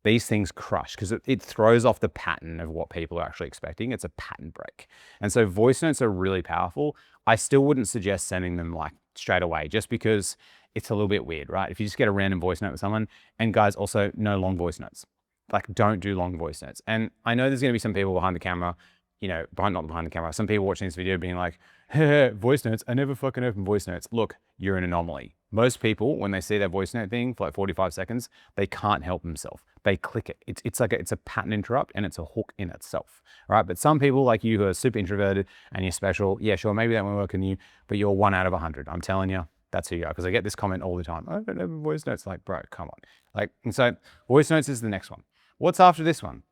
these things crush because it throws off the pattern of what people are actually expecting. It's a pattern break. And so voice notes are really powerful. I still wouldn't suggest sending them like straight away just because it's a little bit weird, right? If you just get a random voice note with someone, and guys, also no long voice notes. Like, don't do long voice notes. And I know there's going to be some people behind the camera, not behind the camera, some people watching this video being like, "Hey, voice notes, I never fucking open voice notes." Look, you're an anomaly. Most people, when they see their voice note thing for like 45 seconds, they can't help themselves. They click it. It's a pattern interrupt, and it's a hook in itself, right? But some people like you who are super introverted and you're special, yeah, sure, maybe that won't work on you, but you're 1 out of 100. I'm telling you, that's who you are. Because I get this comment all the time. "I don't have voice notes." Like, bro, come on. Like, and so voice notes is the next one. What's after this one?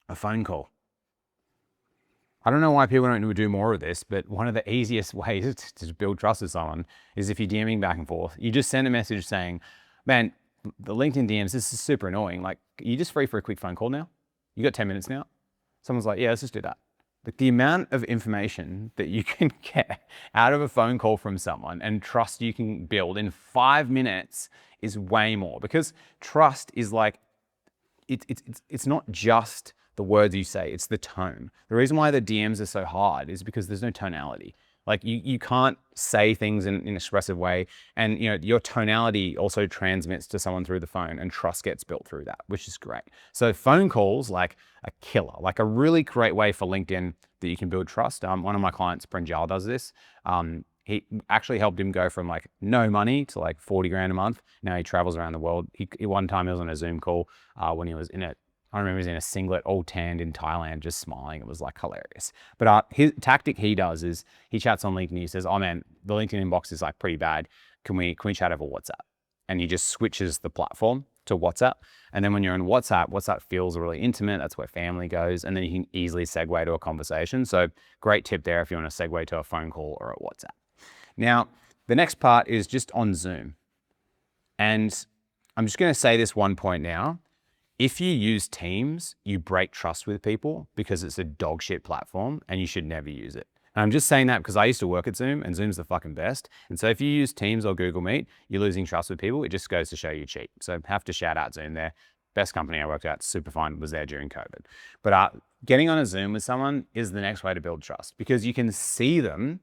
A phone call. I don't know why people don't do more of this, but one of the easiest ways to build trust with someone is if you're DMing back and forth. You just send a message saying, "Man, the LinkedIn DMs, this is super annoying. Like, are you just free for a quick phone call now? You got 10 minutes now?" Someone's like, "Yeah, let's just do that." Like, the amount of information that you can get out of a phone call from someone and trust you can build in 5 minutes is way more, because trust is like, it's not just the words you say, it's the tone. The reason why the DMs are so hard is because there's no tonality. Like, you can't say things in an expressive way, and your tonality also transmits to someone through the phone, and trust gets built through that, which is great. So phone calls, like, a killer, like a really great way for LinkedIn that you can build trust. One of my clients, Pranjal, does this. He actually helped him go from like no money to like 40 grand a month. Now he travels around the world. One time he was on a Zoom call when he was I remember he was in a singlet, all tanned in Thailand, just smiling. It was like hilarious. But his tactic he does is he chats on LinkedIn. He says, "Oh man, the LinkedIn inbox is like pretty bad. Can we chat over WhatsApp?" And he just switches the platform to WhatsApp. And then when you're in WhatsApp feels really intimate. That's where family goes. And then you can easily segue to a conversation. So great tip there if you want to segue to a phone call or a WhatsApp. Now, the next part is just on Zoom. And I'm just going to say this one point now. If you use Teams, you break trust with people because it's a dog shit platform and you should never use it. And I'm just saying that because I used to work at Zoom and Zoom's the fucking best. And so if you use Teams or Google Meet, you're losing trust with people. It just goes to show you cheap. So have to shout out Zoom there. Best company I worked at, super fine, was there during COVID. But getting on a Zoom with someone is the next way to build trust because you can see them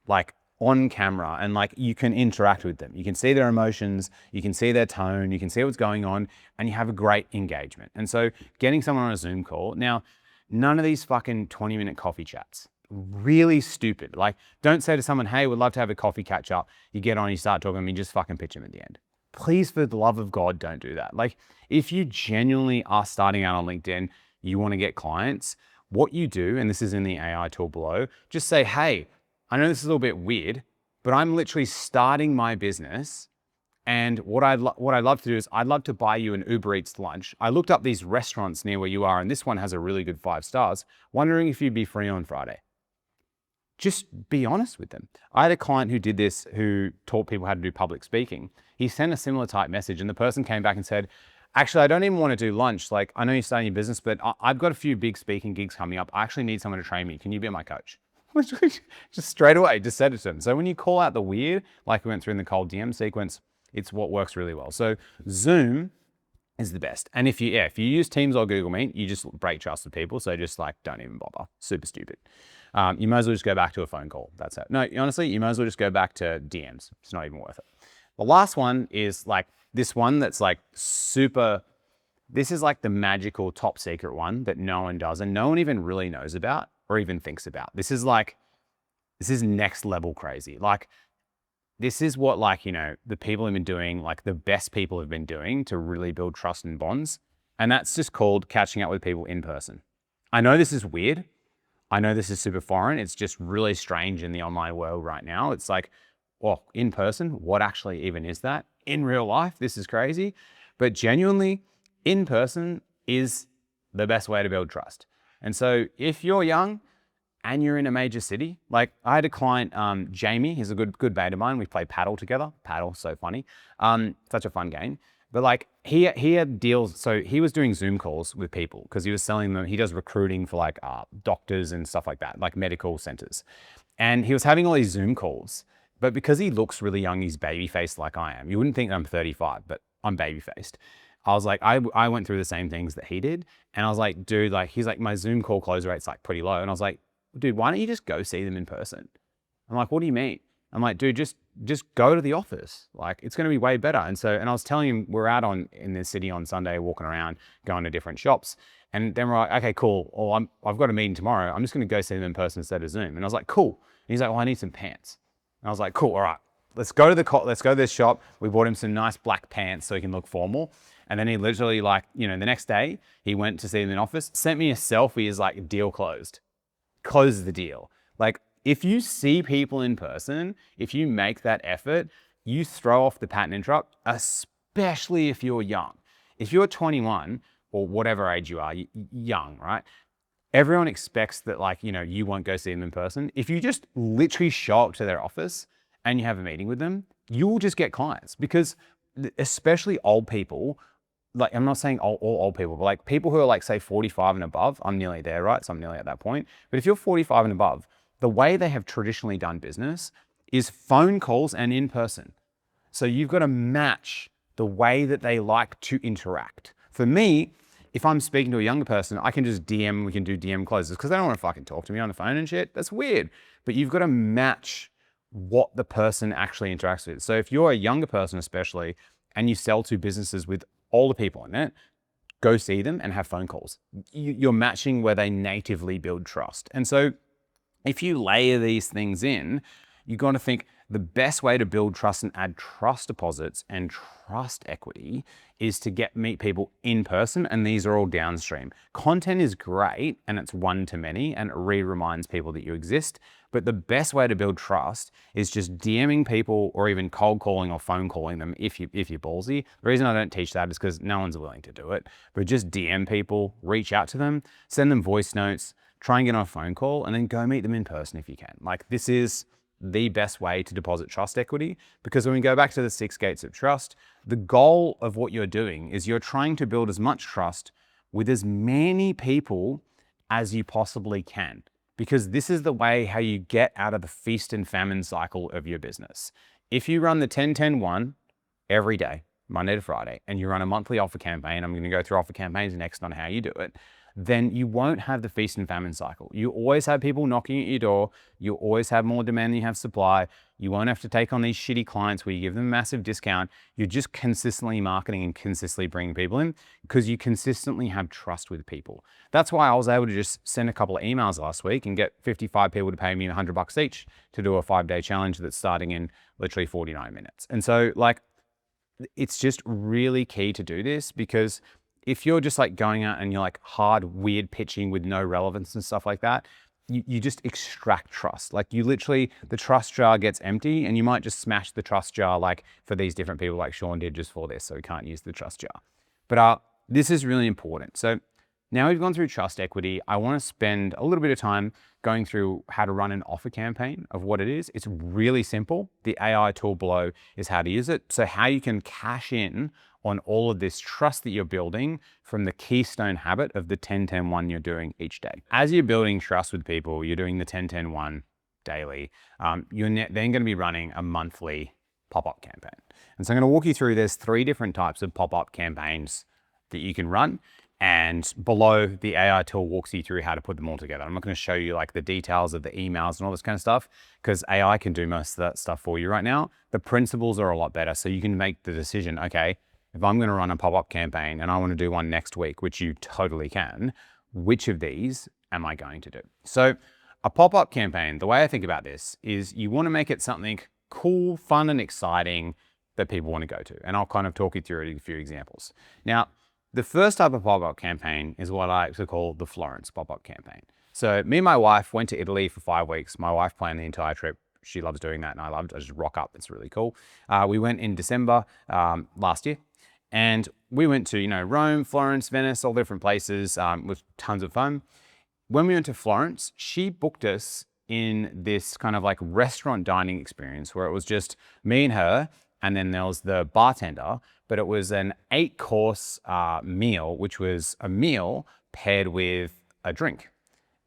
like on camera and like you can interact with them. You can see their emotions, you can see their tone, you can see what's going on, and you have a great engagement. And so getting someone on a Zoom call, now, none of these fucking 20-minute coffee chats. Really stupid. Like, don't say to someone, hey, we'd love to have a coffee catch up. You get on, you start talking, and you just fucking pitch them at the end. Please, for the love of God, don't do that. Like, if you genuinely are starting out on LinkedIn, you want to get clients, what you do, and this is in the AI tool below, just say, hey, I know this is a little bit weird, but I'm literally starting my business. And what I'd love to do is I'd love to buy you an Uber Eats lunch. I looked up these restaurants near where you are, and this one has a really good 5 stars. Wondering if you'd be free on Friday. Just be honest with them. I had a client who did this, who taught people how to do public speaking. He sent a similar type message and the person came back and said, actually, I don't even want to do lunch. Like, I know you're starting your business, but I've got a few big speaking gigs coming up. I actually need someone to train me. Can you be my coach? Just straight away, just said it to them. So when you call out the weird, like we went through in the cold DM sequence, it's what works really well. So Zoom is the best. And if you use Teams or Google Meet, you just break trust with people. So just like, don't even bother. Super stupid. You might as well just go back to a phone call. That's it. No, honestly, you might as well just go back to DMs. It's not even worth it. The last one is like this one that's like super, this is like the magical top secret one that no one does and no one even really knows about or even thinks about. This is next level crazy. Like, this is what, like, you know, the people have been doing, like the best people have been doing to really build trust and bonds. And that's just called catching up with people in person. I know this is weird. I know this is super foreign. It's just really strange in the online world right now. It's like, well, in person, what actually even is that? In real life, this is crazy. But genuinely, in person is the best way to build trust. And so if you're young and you're in a major city, like I had a client, Jamie, he's a good mate of mine. We play paddle together. Paddle, so funny. Such a fun game. But like he had deals, so he was doing Zoom calls with people because he was selling them. He does recruiting for like doctors and stuff like that, like medical centers. And he was having all these Zoom calls, but because he looks really young, he's baby-faced like I am. You wouldn't think I'm 35, but I'm baby-faced. I was like, I went through the same things that he did. And I was like, dude, like, he's like, my Zoom call close rate's like pretty low. And I was like, dude, why don't you just go see them in person? I'm like, what do you mean? I'm like, dude, just go to the office. Like, it's going to be way better. And I was telling him, we're out in the city on Sunday, walking around, going to different shops. And then we're like, okay, cool. Well, I've got a meeting tomorrow. I'm just going to go see them in person instead of Zoom. And I was like, cool. And he's like, well, I need some pants. And I was like, cool. All right, let's go to this shop. We bought him some nice black pants so he can look formal. And then he literally, like, you know, the next day he went to see them in office, sent me a selfie as like, deal closed. Close the deal. Like, if you see people in person, if you make that effort, you throw off the pattern interrupt, especially if you're young. If you're 21 or whatever age you are, young, right? Everyone expects that, like, you know, you won't go see them in person. If you just literally show up to their office and you have a meeting with them, you will just get clients, because especially old people, like, I'm not saying all old people, but like people who are like, say 45 and above, I'm nearly there, right? So I'm nearly at that point. But if you're 45 and above, the way they have traditionally done business is phone calls and in person. So you've got to match the way that they like to interact. For me, if I'm speaking to a younger person, I can just DM, we can do DM closes because they don't want to fucking talk to me on the phone and shit. That's weird. But you've got to match what the person actually interacts with. So if you're a younger person especially, and you sell to businesses with older people in it, go see them and have phone calls. You're matching where they natively build trust. And so if you layer these things in, you got to think the best way to build trust and add trust deposits and trust equity is to meet people in person, and these are all downstream. Content is great and it's one to many and it reminds people that you exist, but the best way to build trust is just DMing people or even cold calling or phone calling them if you're ballsy. The reason I don't teach that is because no one's willing to do it, but just DM people, reach out to them, send them voice notes, try and get on a phone call, and then go meet them in person if you can. Like, this is the best way to deposit trust equity, because when we go back to the 6 gates of trust, the goal of what you're doing is you're trying to build as much trust with as many people as you possibly can. because this is the way how you get out of the feast and famine cycle of your business. If you run the 10-10-1 every day, Monday to Friday, and you run a monthly offer campaign, I'm going to go through offer campaigns next on how you do it, then you won't have the feast and famine cycle. You always have people knocking at your door. You always have more demand than you have supply. You won't have to take on these shitty clients where you give them a massive discount. You're just consistently marketing and consistently bringing people in because you consistently have trust with people. That's why I was able to just send a couple of emails last week and get 55 people to pay me $100 each to do a 5-day challenge that's starting in literally 49 minutes. And so like, it's just really key to do this, because if you're just like going out and you're like hard, weird pitching with no relevance and stuff like that, you just extract trust. Like you literally, the trust jar gets empty and you might just smash the trust jar like for these different people like Sean did just for this, so we can't use the trust jar. But this is really important. So now we've gone through trust equity, I want to spend a little bit of time going through how to run an offer campaign of what it is. It's really simple. The AI tool below is how to use it. So how you can cash in on all of this trust that you're building from the keystone habit of the 10-10-1 you're doing each day. As you're building trust with people, you're doing the 10-10-1 daily. You're then going to be running a monthly pop-up campaign. And so I'm going to walk you through, there's 3 different types of pop-up campaigns that you can run. And below, the AI tool walks you through how to put them all together. I'm not going to show you like the details of the emails and all this kind of stuff, because AI can do most of that stuff for you right now. The principles are a lot better. So you can make the decision, okay, if I'm going to run a pop-up campaign and I want to do one next week, which you totally can, which of these am I going to do? So a pop-up campaign, the way I think about this is you want to make it something cool, fun, and exciting that people want to go to. And I'll kind of talk you through a few examples. Now, the first type of pop-up campaign is what I like to call the Florence pop-up campaign. So me and my wife went to Italy for 5 weeks. My wife planned the entire trip. She loves doing that and I just rock up. It's really cool. We went in December last year, and we went to, Rome, Florence, Venice, all different places with tons of fun. When we went to Florence, she booked us in this kind of like restaurant dining experience where it was just me and her, and then there was the bartender, but it was an 8-course meal, which was a meal paired with a drink.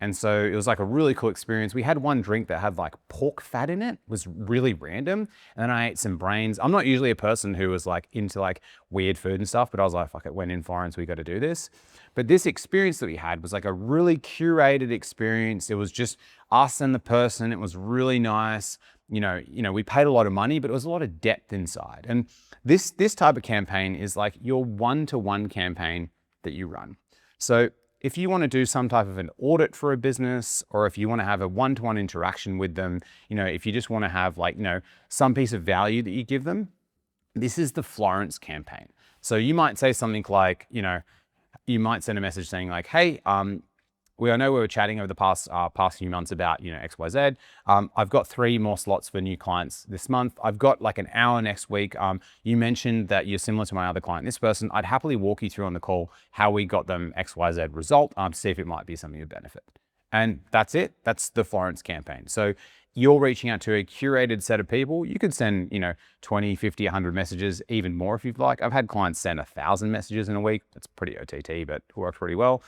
And so it was like a really cool experience. We had one drink that had like pork fat in it. It was really random. And then I ate some brains. I'm not usually a person who was like into like weird food and stuff, but I was like, fuck it, when in Florence, we got to do this. But this experience that we had was like a really curated experience. It was just us and the person. It was really nice. We paid a lot of money, but it was a lot of depth inside. And this type of campaign is like your one-to-one campaign that you run. So if you want to do some type of an audit for a business, or if you want to have a one-to-one interaction with them, if you just want to have like, some piece of value that you give them, this is the Florence campaign. So you might say something like, you might send a message saying like, hey, I know we were chatting over the past few months about, X, Y, Z. I've got 3 more slots for new clients this month. I've got like an hour next week. You mentioned that you're similar to my other client, this person. I'd happily walk you through on the call how we got them X, Y, Z result, see if it might be something of benefit. And that's it. That's the Florence campaign. So you're reaching out to a curated set of people. You could send, 20, 50, 100 messages, even more if you'd like. I've had clients send 1,000 messages in a week. That's pretty OTT, but it works pretty well.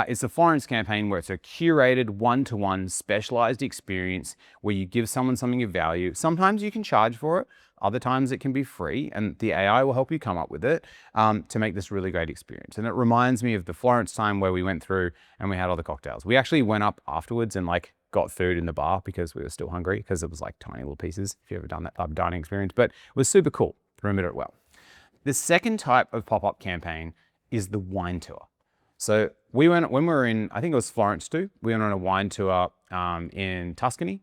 It's a Florence campaign where it's a curated one-to-one specialized experience where you give someone something of value. Sometimes you can charge for it. Other times it can be free, and the AI will help you come up with it to make this really great experience. And it reminds me of the Florence time where we went through and we had all the cocktails. We actually went up afterwards and like got food in the bar because we were still hungry, because it was like tiny little pieces, if you've ever done that type of dining experience, but it was super cool. Remember it well. The second type of pop-up campaign is the wine tour. So when we were in, I think it was Florence too, we went on a wine tour in Tuscany.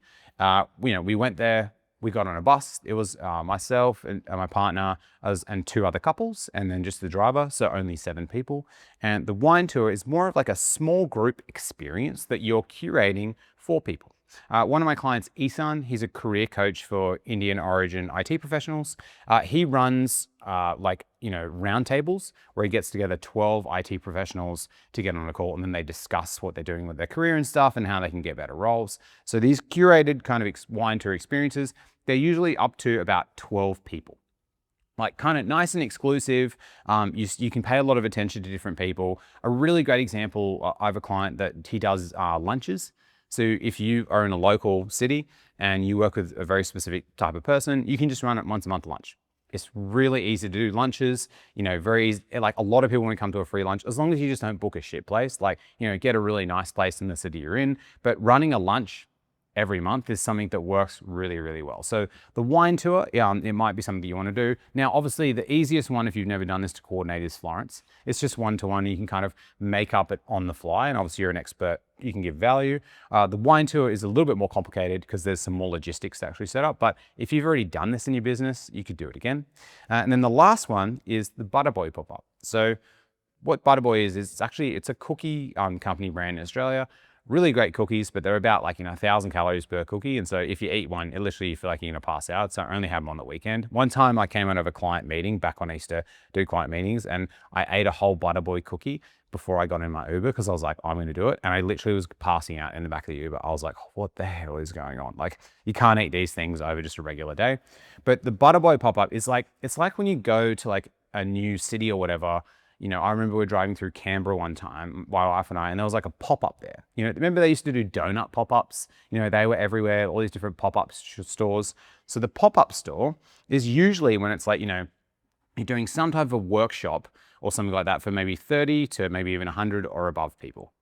We went there, we got on a bus. It was myself and my partner and 2 other couples, and then just the driver, so only 7 people. And the wine tour is more of like a small group experience that you're curating for people. One of my clients, Isan, he's a career coach for Indian origin IT professionals. He runs roundtables where he gets together 12 IT professionals to get on a call, and then they discuss what they're doing with their career and stuff and how they can get better roles. So these curated kind of wine tour experiences, they're usually up to about 12 people. Like kind of nice and exclusive. You can pay a lot of attention to different people. A really great example, I have a client that he does lunches. So if you are in a local city and you work with a very specific type of person, you can just run it once a month lunch. It's really easy to do lunches, very easy. Like a lot of people want to come to a free lunch, as long as you just don't book a shit place, like, get a really nice place in the city you're in. But running a lunch every month is something that works really, really well. So the wine tour, it might be something that you want to do. Now, obviously the easiest one, if you've never done this to coordinate, is Florence. It's just one-to-one. You can kind of make up it on the fly. And obviously you're an expert, you can give value. The wine tour is a little bit more complicated because there's some more logistics to actually set up. But if you've already done this in your business, you could do it again. And then the last one is the Butterboy pop-up. So what Butterboy is it's a cookie company brand in Australia. Really great cookies, but they're about 1,000 calories per cookie. And so if you eat one, it literally you feel like you're gonna pass out. So I only have them on the weekend. One time I came out of a client meeting back when I used to do client meetings, and I ate a whole Butterboy cookie before I got in my Uber because I was like, I'm gonna do it. And I literally was passing out in the back of the Uber. I was like, what the hell is going on? Like, you can't eat these things over just a regular day. But the Butterboy pop-up is it's like when you go to a new city or whatever. I remember we were driving through Canberra one time, my wife and I, and there was a pop-up there. Remember they used to do donut pop-ups? They were everywhere, all these different pop-up stores. So the pop-up store is usually when it's you're doing some type of a workshop or something like that for maybe 30 to maybe even 100 or above people.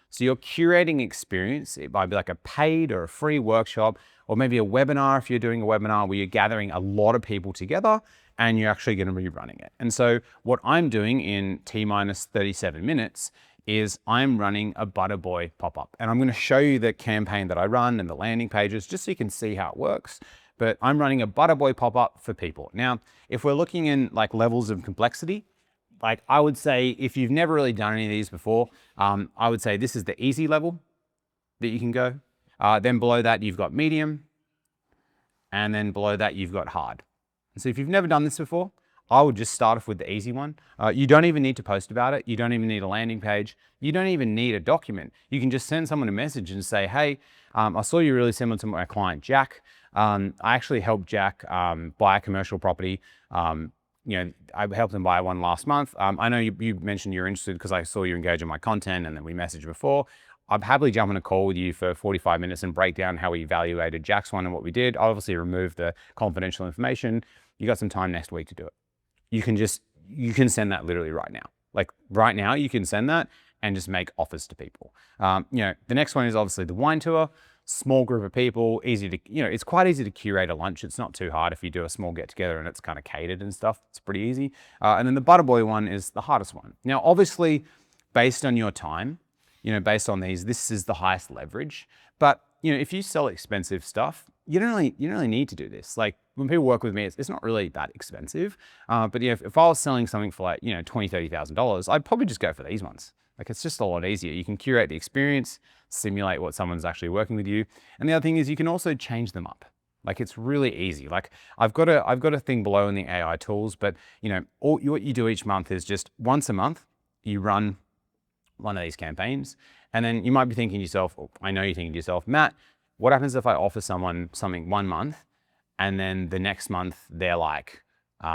So you're curating experience. It might be a paid or a free workshop, or maybe a webinar if you're doing a webinar where you're gathering a lot of people together and you're actually going to be running it. And so what I'm doing in T-minus 37 minutes is I'm running a Butterboy pop-up. And I'm going to show you the campaign that I run and the landing pages just so you can see how it works. But I'm running a Butterboy pop-up for people. Now, if we're looking in levels of complexity, I would say if you've never really done any of these before, I would say this is the easy level that you can go. Then below that, you've got medium. And then below that, you've got hard. And so if you've never done this before, I would just start off with the easy one. You don't even need to post about it. You don't even need a landing page. You don't even need a document. You can just send someone a message and say, hey, I saw you really similar to my client, Jack. I actually helped Jack buy a commercial property. I helped him buy one last month. I know you mentioned you're interested because I saw you engage in my content and then we messaged before. I'd happily jump on a call with you for 45 minutes and break down how we evaluated Jack's one and what we did. Obviously remove the confidential information. You got some time next week to do it. You can send that literally right now. Right now you can send that and just make offers to people. The next one is obviously the wine tour. Small group of people, easy to, it's quite easy to curate a lunch. It's not too hard if you do a small get together and it's kind of catered and stuff. It's pretty easy. And then the Butterboy one is the hardest one. Now, obviously, based on your time, based on these, this is the highest leverage. But, if you sell expensive stuff, you don't really need to do this. When people work with me, it's not really that expensive. But if I was selling something for $20,000, $30,000, I'd probably just go for these ones. It's just a lot easier. You can curate the experience, simulate what someone's actually working with you. And the other thing is you can also change them up. It's really easy. I've got a thing below in the AI tools, but what you do each month is just once a month, you run one of these campaigns. And then you might be thinking to yourself, or I know you're thinking to yourself, Matt, what happens if I offer someone something 1 month and then the next month they're like, no,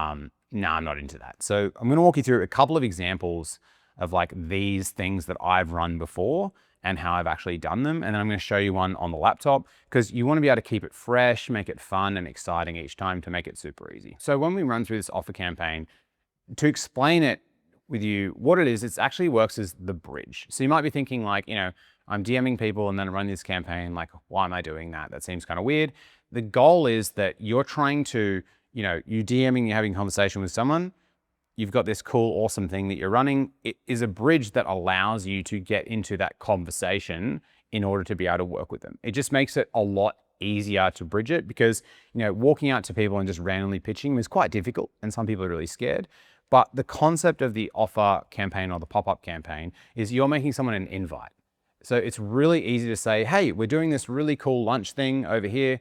I'm not into that. So I'm going to walk you through a couple of examples of these things that I've run before and how I've actually done them. And then I'm going to show you one on the laptop because you want to be able to keep it fresh, make it fun and exciting each time to make it super easy. So when we run through this offer campaign, to explain it with you, what it is, it actually works as the bridge. So you might be thinking I'm DMing people and then I run this campaign, why am I doing that? That seems kind of weird. The goal is that you're trying to, you DMing, you're having a conversation with someone, you've got this cool, awesome thing that you're running. It is a bridge that allows you to get into that conversation in order to be able to work with them. It just makes it a lot easier to bridge it because, walking out to people and just randomly pitching is quite difficult and some people are really scared. But the concept of the offer campaign or the pop-up campaign is you're making someone an invite. So it's really easy to say, hey, we're doing this really cool lunch thing over here.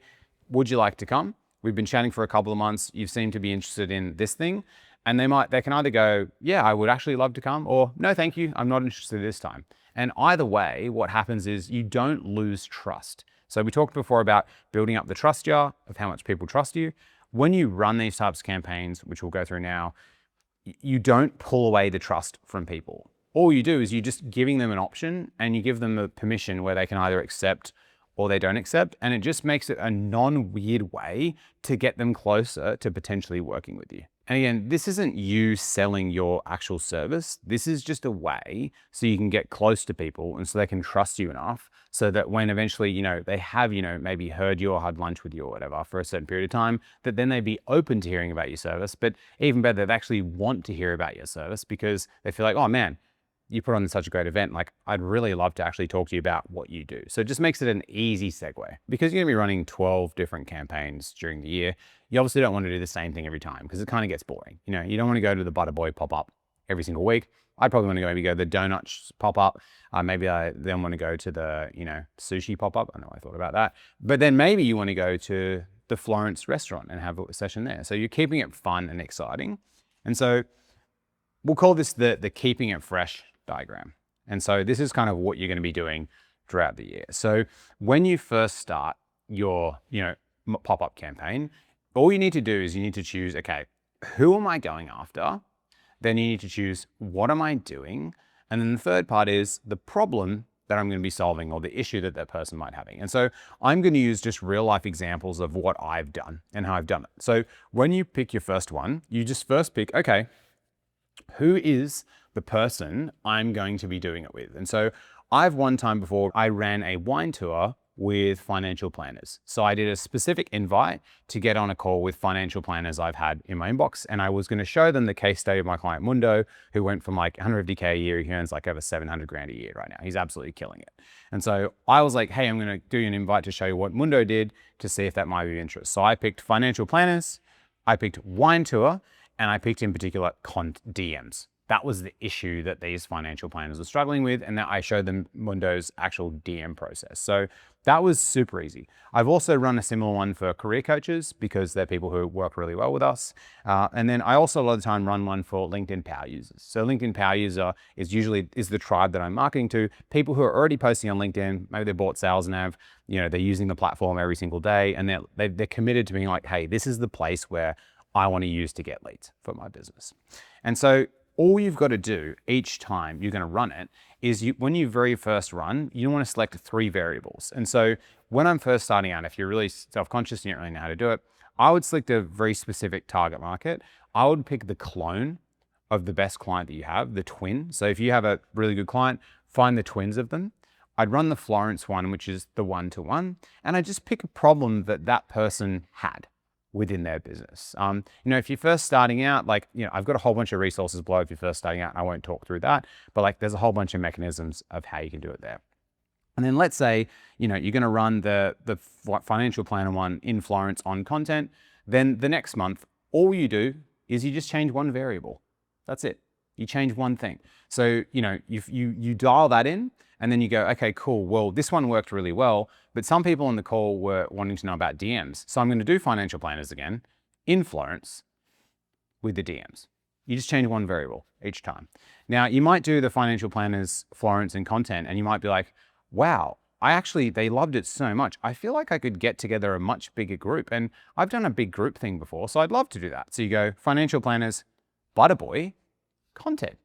Would you like to come? We've been chatting for a couple of months. You seem to be interested in this thing. And they can either go, yeah, I would actually love to come, or no, thank you, I'm not interested this time. And either way, what happens is you don't lose trust. So we talked before about building up the trust jar of how much people trust you. When you run these types of campaigns, which we'll go through now, you don't pull away the trust from people. All you do is you're just giving them an option and you give them a permission where they can either accept or they don't accept. And it just makes it a non-weird way to get them closer to potentially working with you. And again, this isn't you selling your actual service. This is just a way so you can get close to people and so they can trust you enough so that when eventually, they have, maybe heard you or had lunch with you or whatever for a certain period of time, that then they'd be open to hearing about your service. But even better, they actually want to hear about your service because they feel like, oh man, you put on such a great event. Like, I'd really love to actually talk to you about what you do. So it just makes it an easy segue. Because you're gonna be running 12 different campaigns during the year, you obviously don't want to do the same thing every time because it kind of gets boring. You don't want to go to the Butterboy pop-up every single week. I'd probably want to maybe go to the donuts pop-up. Maybe I then want to go to the, sushi pop-up. I know I thought about that. But then maybe you want to go to the Florence restaurant and have a session there. So you're keeping it fun and exciting. And so we'll call this the keeping it fresh diagram. And so this is kind of what you're going to be doing throughout the year. So when you first start your, pop-up campaign, all you need to do is you need to choose, okay, who am I going after? Then you need to choose, what am I doing? And then the third part is the problem that I'm going to be solving or the issue that person might having. And so I'm going to use just real life examples of what I've done and how I've done it. So when you pick your first one, you just first pick, okay, who is the person I'm going to be doing it with? And so I've one time before, I ran a wine tour with financial planners. So I did a specific invite to get on a call with financial planners I've had in my inbox. And I was going to show them the case study of my client Mundo, who went from like 150K a year. He earns like over 700 grand a year right now. He's absolutely killing it. And so I was like, hey, I'm going to do an invite to show you what Mundo did to see if that might be of interest. So I picked financial planners, I picked wine tour, and I picked in particular DMs. That was the issue that these financial planners were struggling with, and that I showed them Mundo's actual DM process. So that was super easy. I've also run a similar one for career coaches because they're people who work really well with us. And then I also a lot of the time run one for LinkedIn Power Users. So LinkedIn Power User is the tribe that I'm marketing to, people who are already posting on LinkedIn. Maybe they bought Sales Nav, they're using the platform every single day, and they're committed to being like, hey, this is the place where I want to use to get leads for my business. And so all you've got to do each time you're going to run it is when you very first run, you want to select 3 variables. And so when I'm first starting out, if you're really self-conscious and you don't really know how to do it, I would select a very specific target market. I would pick the clone of the best client that you have, the twin. So if you have a really good client, find the twins of them. I'd run the Florence one, which is the one-to-one, and I just pick a problem that person had within their business. If you're first starting out, I've got a whole bunch of resources below if you're first starting out. I won't talk through that, but there's a whole bunch of mechanisms of how you can do it there. And then let's say, you're going to run the financial planner one in Florence on content. Then the next month, all you do is you just change one variable. That's it. You change one thing. So, you dial that in and then you go, okay, cool. Well, this one worked really well, but some people on the call were wanting to know about DMs. So I'm going to do financial planners again in Florence with the DMs. You just change one variable each time. Now you might do the financial planners, Florence and content, and you might be like, wow, they loved it so much. I feel like I could get together a much bigger group, and I've done a big group thing before, so I'd love to do that. So you go financial planners, Butterboy, content.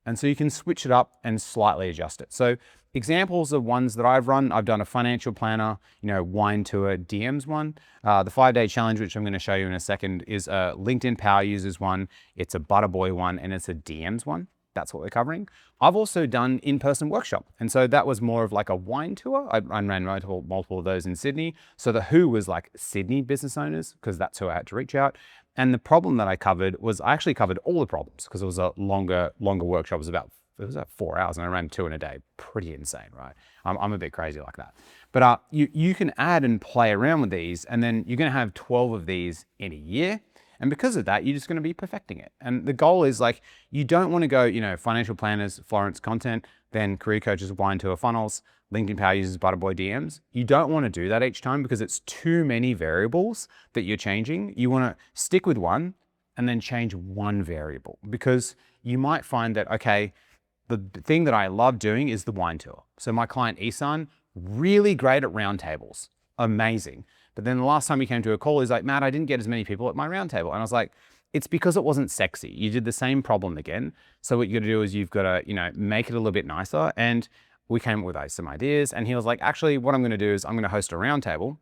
And so you can switch it up and slightly adjust it. So examples of ones that I've run, I've done a financial planner, wine tour DMs one. The 5-day challenge, which I'm going to show you in a second, is a LinkedIn Power Users one. It's a Butterboy one, and it's a DMs one. That's what we're covering. I've also done in-person workshop. And so that was more of like a wine tour. I ran multiple of those in Sydney. So the who was like Sydney business owners, because that's who I had to reach out. And the problem that I covered was I actually covered all the problems because it was a longer workshop. It was about 4 hours and I ran 2 in a day. Pretty insane, right? I'm a bit crazy like that. But you can add and play around with these, and then you're going to have 12 of these in a year. And because of that, you're just going to be perfecting it. And the goal is you don't want to go, financial planners, Florence content, then career coaches, wine tour funnels, LinkedIn Power Users, Butterboy DMs. You don't want to do that each time because it's too many variables that you're changing. You want to stick with one and then change one variable, because you might find that, okay, the thing that I love doing is the wine tour. So my client Isan, really great at roundtables, amazing. But then the last time he came to a call, he's like, Matt, I didn't get as many people at my roundtable. And I was like, it's because it wasn't sexy. You did the same problem again. So what you got to do is you've got to, make it a little bit nicer. And we came up with some ideas, and he was like, actually, what I'm going to do is I'm going to host a roundtable,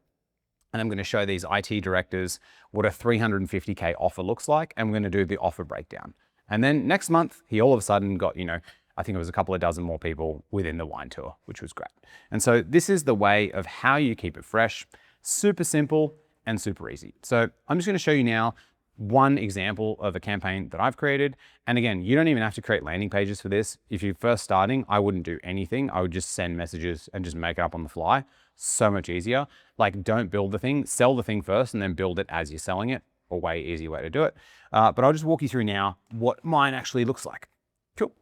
and I'm going to show these IT directors what a 350K offer looks like, and we're going to do the offer breakdown. And then next month, he all of a sudden got, I think it was a couple of dozen more people within the wine tour, which was great. And so this is the way of how you keep it fresh, super simple and super easy. So I'm just going to show you now one example of a campaign that I've created. And again, you don't even have to create landing pages for this. If you're first starting, I wouldn't do anything. I would just send messages and just make it up on the fly. So much easier. Like, don't build the thing, sell the thing first and then build it as you're selling it. A way easier way to do it. But I'll just walk you through now what mine actually looks like. Cool.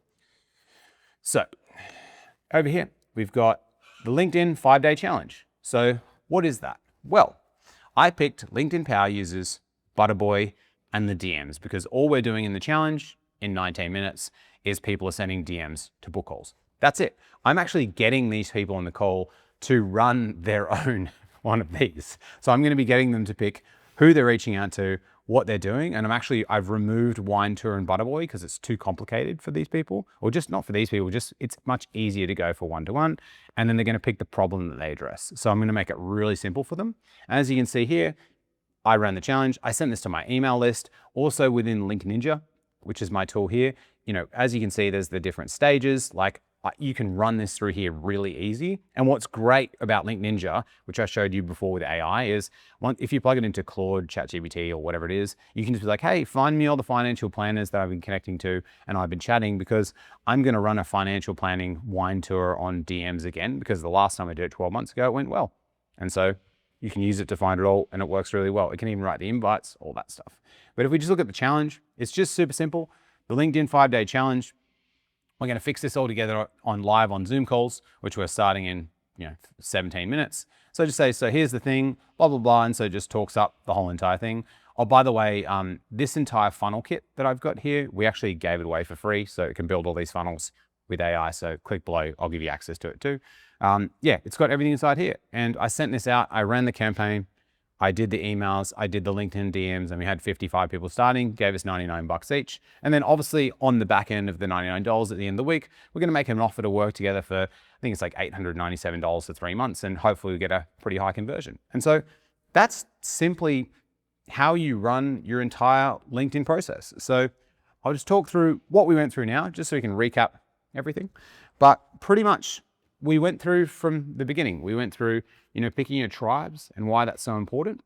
So over here, we've got the LinkedIn 5-day challenge. So what is that? Well, I picked LinkedIn Power Users, Butterboy, and the DMs, because all we're doing in the challenge in 19 minutes is people are sending DMs to book calls. That's it. I'm actually getting these people on the call to run their own one of these. So I'm going to be getting them to pick who they're reaching out to, what they're doing. And I've removed Wine Tour and Butterboy because it's too complicated for these people, or just not for these people, just it's much easier to go for one-to-one. And then they're going to pick the problem that they address. So I'm going to make it really simple for them. As you can see here, I ran the challenge. I sent this to my email list, also within Link Ninja, which is my tool here. As you can see, there's the different stages. Like, you can run this through here really easy. And what's great about Link Ninja, which I showed you before with AI, is if you plug it into Claude, ChatGPT, or whatever it is, you can just be like, hey, find me all the financial planners that I've been connecting to and I've been chatting, because I'm going to run a financial planning wine tour on DMs again, because the last time I did it 12 months ago, it went well. And so you can use it to find it all, and it works really well. It can even write the invites, all that stuff. But if we just look at the challenge, it's just super simple. The LinkedIn 5-day challenge, we're going to fix this all together live on Zoom calls, which we're starting in 17 minutes. So just say, so here's the thing, blah, blah, blah. And so it just talks up the whole entire thing. Oh, by the way, this entire funnel kit that I've got here, we actually gave it away for free. So it can build all these funnels with AI. So click below, I'll give you access to it too. Yeah, it's got everything inside here. And I sent this out, I ran the campaign, I did the emails, I did the LinkedIn DMs, and we had 55 people starting, gave us 99 bucks each. And then obviously on the back end of the $99 at the end of the week, we're going to make an offer to work together for, I think it's like $897 for 3 months, and hopefully we get a pretty high conversion. And so that's simply how you run your entire LinkedIn process. So I'll just talk through what we went through now, just so we can recap everything. But pretty much we went through from the beginning. We went through, picking your tribes and why that's so important.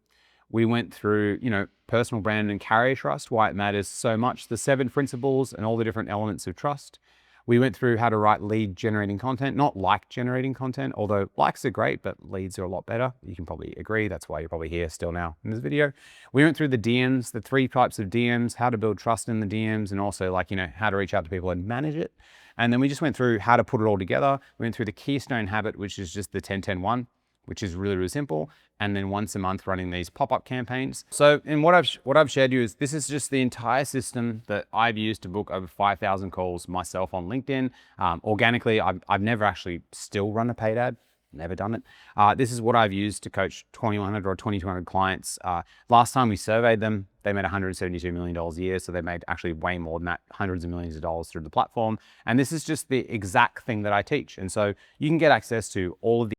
We went through, personal brand and carrier trust, why it matters so much, the 7 principles and all the different elements of trust. We went through how to write lead generating content, not like generating content, although likes are great, but leads are a lot better. You can probably agree. That's why you're probably here still now in this video. We went through the DMs, the 3 types of DMs, how to build trust in the DMs, and also how to reach out to people and manage it. And then we just went through how to put it all together. We went through the keystone habit, which is just the 10-10-1, which is really, really simple. And then once a month running these pop-up campaigns. So, and what I've shared you is this is just the entire system that I've used to book over 5,000 calls myself on LinkedIn. Organically, I've never actually still run a paid ad. Never done it. This is what I've used to coach 2,100 or 2,200 clients. Last time we surveyed them, they made $172 million a year. So they made actually way more than that, hundreds of millions of dollars through the platform. And this is just the exact thing that I teach. And so you can get access to all of the